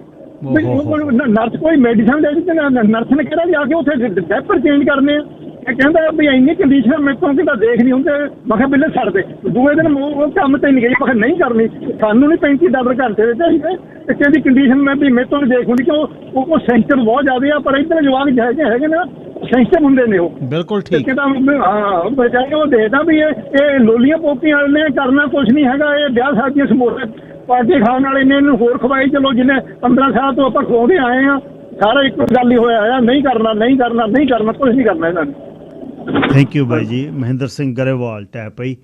ਨਰਸ ਕੋਈ ਮੈਡੀਸਨ ਦੇ ਦਿੱਤੀ, ਨਰਸ ਨੇ ਕਿਹੜਾ ਜਾ ਕੇ ਉੱਥੇ ਡਾਇਪਰ ਚੇਂਜ ਕਰਨੇ ਆ। ਇਹ ਕਹਿੰਦਾ ਵੀ ਇੰਨੀ ਕੰਡੀਸ਼ਨ ਮੇਰੇ ਤੋਂ ਕਿਹਦਾ ਦੇਖ ਨਹੀਂ ਹੁੰਦੇ। ਮੈਂ ਕਿਹਾ ਬਿੱਲੇ ਛੱਡ ਦੇ। ਦੂਏ ਦਿਨ ਉਹ ਕੰਮ ਤੇ ਨਹੀਂ ਗਈ। ਮੈਂ ਕਿਹਾ ਨਹੀਂ ਕਰਨੀ, ਸਾਨੂੰ ਨਹੀਂ $35 ਘੰਟੇ ਦੇ ਚਾਹੀਦੇ। ਤੇ ਕਹਿੰਦੀ ਕੰਡੀਸ਼ਨ ਮੈਂ ਵੀ ਮੇਰੇ ਤੋਂ ਨਹੀਂ ਦੇਖ ਹੁੰਦੀ, ਕਿਉਂ ਉਹ ਸੈਂਸਟਿਵ ਬਹੁਤ ਜ਼ਿਆਦਾ ਆ। ਪਰ ਇੱਧਰ ਜਵਾਕ ਹੈਗੇ ਨਾ, ਸੈਂਸਟਿਵ ਹੁੰਦੇ ਨੇ ਉਹ। ਬਿਲਕੁਲ ਠੀਕ। ਹਾਂ, ਬਚਾਏ ਉਹ ਦੇਖਦਾ ਵੀ ਇਹ ਲੋਲੀਆਂ ਪੋਪੀਆਂ ਵਾਲੇ ਕਰਨਾ ਕੁਛ ਨਹੀਂ ਹੈਗਾ। ਇਹ ਵਿਆਹ ਸ਼ਾਦੀਆਂ ਸਮੋਸੇ ਪਾਰਟੀ ਖਾਣ ਵਾਲੇ ਨੇ ਇਹਨੂੰ ਹੋਰ ਖਵਾਈ ਚਲੋ, ਜਿੰਨੇ 15 ਸਾਲ ਤੋਂ ਆਪਾਂ ਖਵਾਉਂਦੇ ਆਏ ਆ। ਸਾਰਾ ਇੱਕੋ ਗੱਲ ਹੀ ਹੋਇਆ ਆ, ਨਹੀਂ ਕਰਨਾ ਕੁਛ ਨਹੀਂ ਕਰਨਾ ਇਹਨਾਂ ਨੇ। ਥੈਂਕ ਯੂ ਬਾਈ ਜੀ। ਮਹਿੰਦਰ ਸਿੰਘ ਗਰੇਵਾਲ ਟੈਪ ਆਈ।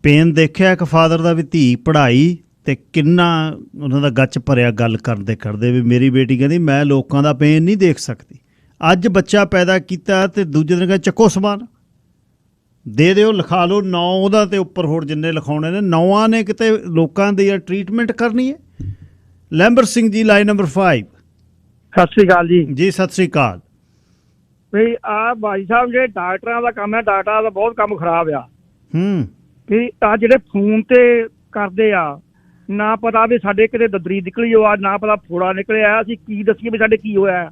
ਪੇਨ ਦੇਖਿਆ ਇੱਕ ਫਾਦਰ ਦਾ ਵੀ, ਧੀ ਪੜ੍ਹਾਈ ਤੇ ਕਿੰਨਾ ਉਹਨਾਂ ਦਾ ਗੱਚ ਭਰਿਆ ਗੱਲ ਕਰਦੇ ਵੀ ਮੇਰੀ ਬੇਟੀ ਕਹਿੰਦੀ ਮੈਂ ਲੋਕਾਂ ਦਾ ਪੇਨ ਨਹੀਂ ਦੇਖ ਸਕਦੀ। ਅੱਜ ਬੱਚਾ ਪੈਦਾ ਕੀਤਾ ਤੇ ਦੂਜੇ ਦਿਨ ਕਹਿੰਦਾ ਚੱਕੋ ਸਮਾਨ ਦੇ ਦਿਓ, ਲਿਖਾ ਲਓ 9 ਉਹਦਾ ਤੇ ਉੱਪਰ ਹੋਰ ਜਿੰਨੇ ਲਿਖਾਉਣੇ ਨੇ। 9 ਨੇ ਕਿਤੇ ਲੋਕਾਂ ਦੀ ਟਰੀਟਮੈਂਟ ਕਰਨੀ ਹੈ। Lumber Singh ji, line number 5। Sat Sri ਅਕਾਲ ਜੀ। ਜੀ ਸਤਿ ਸ੍ਰੀ ਅਕਾਲ। ਵੀ ਆ ਭਾਈ ਸਾਹਿਬ, ਜਿਹੜੇ ਡਾਕਟਰਾਂ ਦਾ ਕੰਮ ਹੈ, ਡਾਕਟਰਾਂ ਦਾ ਬਹੁਤ ਕੰਮ ਖਰਾਬ ਆ। ਵੀ ਆ ਜਿਹੜੇ ਫੋਨ ਤੇ ਕਰਦੇ ਆ, ਨਾ ਪਤਾ ਵੀ ਸਾਡੇ ਕਿਤੇ ਦਦਰੀ ਨਿਕਲੀ ਆ, ਨਾ ਪਤਾ ਫੋੜਾ ਨਿਕਲਿਆ। ਅਸੀਂ ਕੀ ਦੱਸੀਏ ਵੀ ਸਾਡੇ ਕੀ ਹੋਇਆ।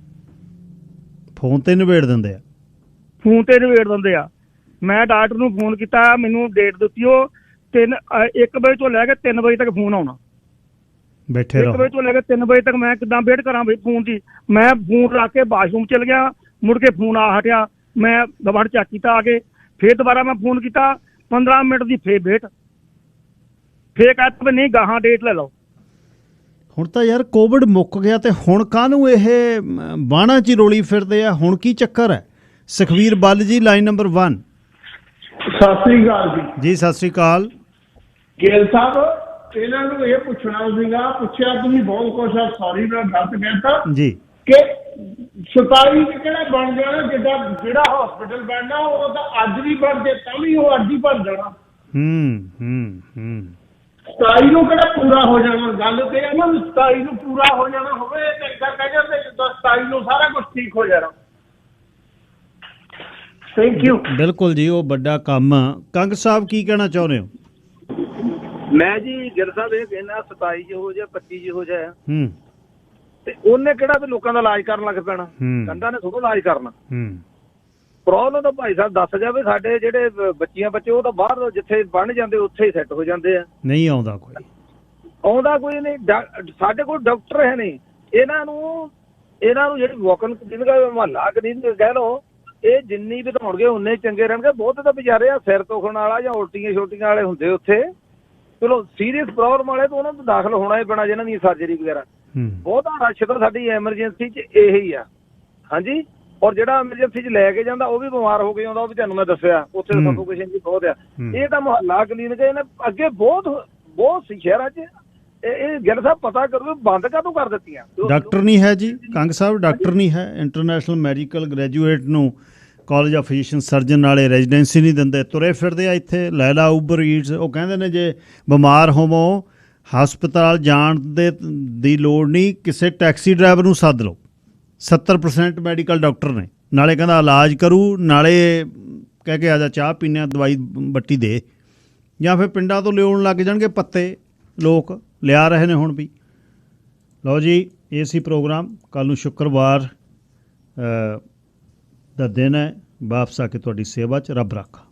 ਫੋਨ ਤੇ ਨਿਬੇੜ ਦਿੰਦੇ ਆ। ਮੈਂ ਡਾਕਟਰ ਨੂੰ ਫੋਨ ਕੀਤਾ, ਮੈਨੂੰ ਡੇਟ ਦਿੱਤੀ, ਉਹ 1 ਵਜੇ ਤੋਂ ਲੈ ਕੇ 3 ਵਜੇ ਤੱਕ ਫੋਨ ਆਉਣਾ। ਬੈਠੇ ਰਹੋ। 1 ਵਜੇ ਤੋਂ ਲੈ ਕੇ 3 ਵਜੇ ਤੱਕ ਮੈਂ ਕਿੱਦਾਂ ਵੇਟ ਕਰਾਂ ਬਈ ਫੋਨ ਦੀ। ਮੈਂ ਫੋਨ ਰੱਖ ਕੇ ਬਾਥਰੂਮ ਚਲ ਗਿਆ, ਮੁੜ ਕੇ ਫੋਨ ਆ ਹਟਿਆ। ਮੈਂ ਦੁਬਾਰਾ ਚੈੱਕ ਕੀਤਾ ਆ ਕੇ, ਫਿਰ ਦੁਬਾਰਾ ਮੈਂ ਫੋਨ ਕੀਤਾ, 15 ਮਿੰਟ ਦੀ ਫੇਰ ਵੇਟ, ਫੇਰ ਕਹਿੰਦਾ ਵੀ ਨਹੀਂ ਗਾਹਾਂ ਡੇਟ ਲੈ ਲਓ। ਹੁਣ ਤਾਂ ਯਾਰ ਕੋਵਿਡ ਮੁੱਕ ਗਿਆ ਤੇ ਹੁਣ ਕਾਹਨੂੰ ਇਹ ਬਾਣਾ 'ਚ ਰੋਲੀ ਫਿਰਦੇ ਆ? ਹੁਣ ਕੀ ਚੱਕਰ ਹੈ? ਸੁਖਵੀਰ ਬੱਲ ਜੀ, ਲਾਈਨ ਨੰਬਰ 1। ਸਤਿ ਸ੍ਰੀ ਅਕਾਲ ਜੀ। ਜੀ ਸਤਿ ਸ੍ਰੀ ਅਕਾਲ। ਗਿੱਲ ਸਾਹਿਬ, ਇਹਨਾਂ ਨੂੰ ਇਹ ਪੁੱਛਣਾ ਸੀਗਾ, ਪੁੱਛਿਆ ਤੁਸੀਂ ਬਹੁਤ ਕੁਛ ਆ, ਸੌਰੀ ਮੈਂ ਗਲਤ ਕਹਿਤਾ ਜੀ, ਕਿ 27 ਚ ਕਿਹੜਾ ਬਣ ਜਾਣਾ, ਜਿਹੜਾ ਹਸਪੀਟਲ ਬਣਨਾ ਉਹ ਤਾਂ ਅੱਜ ਵੀ ਬਣ ਜੇ ਤਾਂ ਵੀ ਉਹ ਅੱਜ ਹੀ ਬਣ ਜਾਣਾ। 27 ਨੂੰ ਕਿਹੜਾ ਪੂਰਾ ਹੋ ਜਾਣਾ, ਗੱਲ ਤੇ ਇਹ ਨਾ 27 ਨੂੰ ਪੂਰਾ ਹੋ ਜਾਣਾ ਹੋਵੇ ਤੇ ਇਦਾਂ ਕਹਿ ਜਾਂਦੇ 27 ਨੂੰ ਸਾਰਾ ਕੁਝ ਠੀਕ ਹੋ ਜਾਣਾ। Thank you. ਬਿਲਕੁਲ ਜੀ, ਉਹ ਵੱਡਾ ਕੰਮ। ਕੰਗ ਸਾਹਿਬ ਕੀ ਕਹਿਣਾ ਚਾਹੁੰਦੇ ਹੋ? ਮੈਂ ਜੀ ਗਿੱਲ ਸਾਹਿਬ ਇਹ ਕਹਿੰਦਾ 27 ਚ ਹੋ ਜਾ 25 ਚ ਹੋ ਜਾ ਤੇ ਉਹਨੇ ਕਿਹੜਾ ਵੀ ਲੋਕਾਂ ਦਾ ਇਲਾਜ ਕਰਨ ਲੱਗ ਪੈਣਾ, ਕੰਧਾਂ ਨੇ ਥੋੜਾ ਇਲਾਜ ਕਰਨਾ। ਪ੍ਰੋਬਲਮ ਤਾਂ ਭਾਈ ਸਾਹਿਬ ਦੱਸ ਗਿਆ ਵੀ ਸਾਡੇ ਜਿਹੜੇ ਬੱਚੇ ਉਹ ਤਾਂ ਬਾਹਰ ਜਿੱਥੇ ਬਣ ਜਾਂਦੇ ਉੱਥੇ ਹੀ ਸੈੱਟ ਹੋ ਜਾਂਦੇ ਆ। ਨਹੀਂ ਆਉਂਦਾ ਕੋਈ ਨਹੀਂ। ਸਾਡੇ ਕੋਲ ਡਾਕਟਰ ਹੈ ਨਹੀਂ। ਇਹਨਾਂ ਨੂੰ ਜਿਹੜੀ ਵਾਕਨ ਕਲੀਨਿਕ ਮੁਹੱਲਾ ਕਲੀਨਿਕ ਕਹਿ ਲਓ, ਇਹ ਜਿੰਨੀ ਵਧਾਉਣਗੇ ਉਨੇ ਚੰਗੇ ਰਹਿਣਗੇ। ਬਹੁਤ ਤਾਂ ਵਿਚਾਰੇ ਆ ਸਿਰ ਦੁਖਣ ਵਾਲਾ ਜਾਂ ਉਲਟੀਆਂ ਛੋਟੀਆਂ ਵਾਲੇ ਹੁੰਦੇ ਉੱਥੇ, ਚਲੋ ਸੀਰੀਅਸ ਪ੍ਰੋਬਲਮ ਵਾਲੇ ਤਾਂ ਉਹਨਾਂ ਨੂੰ ਦਾਖਲ ਹੋਣਾ ਹੀ ਪੈਣਾ ਜਿਹਨਾਂ ਦੀ ਸਰਜਰੀ ਵਗੈਰਾ। ਬਹੁਤਾ ਰਸ਼ ਤਾਂ ਸਾਡੀ ਐਮਰਜੈਂਸੀ 'ਚ ਇਹੀ ਆ। ਹਾਂਜੀ, ਔਰ ਜਿਹੜਾ ਐਮਰਜੈਂਸੀ 'ਚ ਲੈ ਕੇ ਜਾਂਦਾ ਉਹ ਵੀ ਬਿਮਾਰ ਹੋ ਕੇ ਆਉਂਦਾ, ਉਹ ਵੀ ਤੁਹਾਨੂੰ ਮੈਂ ਦੱਸਿਆ ਉੱਥੇ ਸਫੋਕੇਸ਼ਨ ਵੀ ਬਹੁਤ ਆ। ਇਹ ਤਾਂ ਮੁਹੱਲਾ ਕਲੀਨਿਕ ਇਹਨੇ ਅੱਗੇ ਬਹੁਤ ਸੀ ਸ਼ਹਿਰਾਂ 'ਚ। ਇਹ ਗਿੱਲ ਸਾਹਿਬ ਪਤਾ ਕਰੋ ਬੰਦ ਕਾਹਤੋਂ ਕਰ ਦਿੱਤੀਆਂ। ਡਾਕਟਰ ਨਹੀਂ ਹੈ ਜੀ ਕੰਗ ਸਾਹਿਬ, ਡਾਕਟਰ ਨਹੀਂ ਹੈ। ਇੰਟਰਨੈਸ਼ਨਲ ਮੈਡੀਕਲ ਗ੍ਰੈਜੂਏਟ ਨੂੰ ਕਾਲਜ ਆਫ ਫਿਜ਼ੀਸ਼ੀਅਨ ਸਰਜਨ ਵਾਲੇ ਰੈਜ਼ੀਡੈਂਸੀ ਨਹੀਂ ਦਿੰਦੇ, ਤੁਰੇ ਫਿਰਦੇ ਆ ਇੱਥੇ ਲੈ ਲਾ ਉਬਰ ਈਟਸ। ਉਹ ਕਹਿੰਦੇ ਨੇ ਜੇ ਬਿਮਾਰ ਹੋਵੋ ਹਸਪਤਾਲ ਜਾਣ ਦੀ ਲੋੜ ਨਹੀਂ, ਕਿਸੇ ਟੈਕਸੀ ਡਰਾਈਵਰ ਨੂੰ ਸੱਦ ਲਓ। 70% ਮੈਡੀਕਲ ਡਾਕਟਰ ਨੇ, ਨਾਲੇ ਕਹਿੰਦਾ ਇਲਾਜ ਕਰੂ, ਨਾਲੇ ਕਹਿ ਕੇ ਆ ਜਾ ਚਾਹ ਪੀਨੇ, ਦਵਾਈ ਬੱਟੀ ਦੇ। ਜਾਂ ਫਿਰ ਪਿੰਡਾਂ ਤੋਂ ਲਿਆਉਣ ਲੱਗ ਜਾਣਗੇ ਪੱਤੇ, ਲੋਕ ਲਿਆ ਰਹੇ ਨੇ ਹੁਣ ਵੀ। ਲਓ ਜੀ, ਇਹ ਸੀ ਪ੍ਰੋਗਰਾਮ। ਕੱਲ੍ਹ ਨੂੰ ਸ਼ੁੱਕਰਵਾਰ ਦਾ ਦਿਨ ਹੈ। ਵਾਪਸ ਆ ਕੇ ਤੁਹਾਡੀ ਸੇਵਾ 'ਚ। ਰੱਬ ਰਾਖਾ।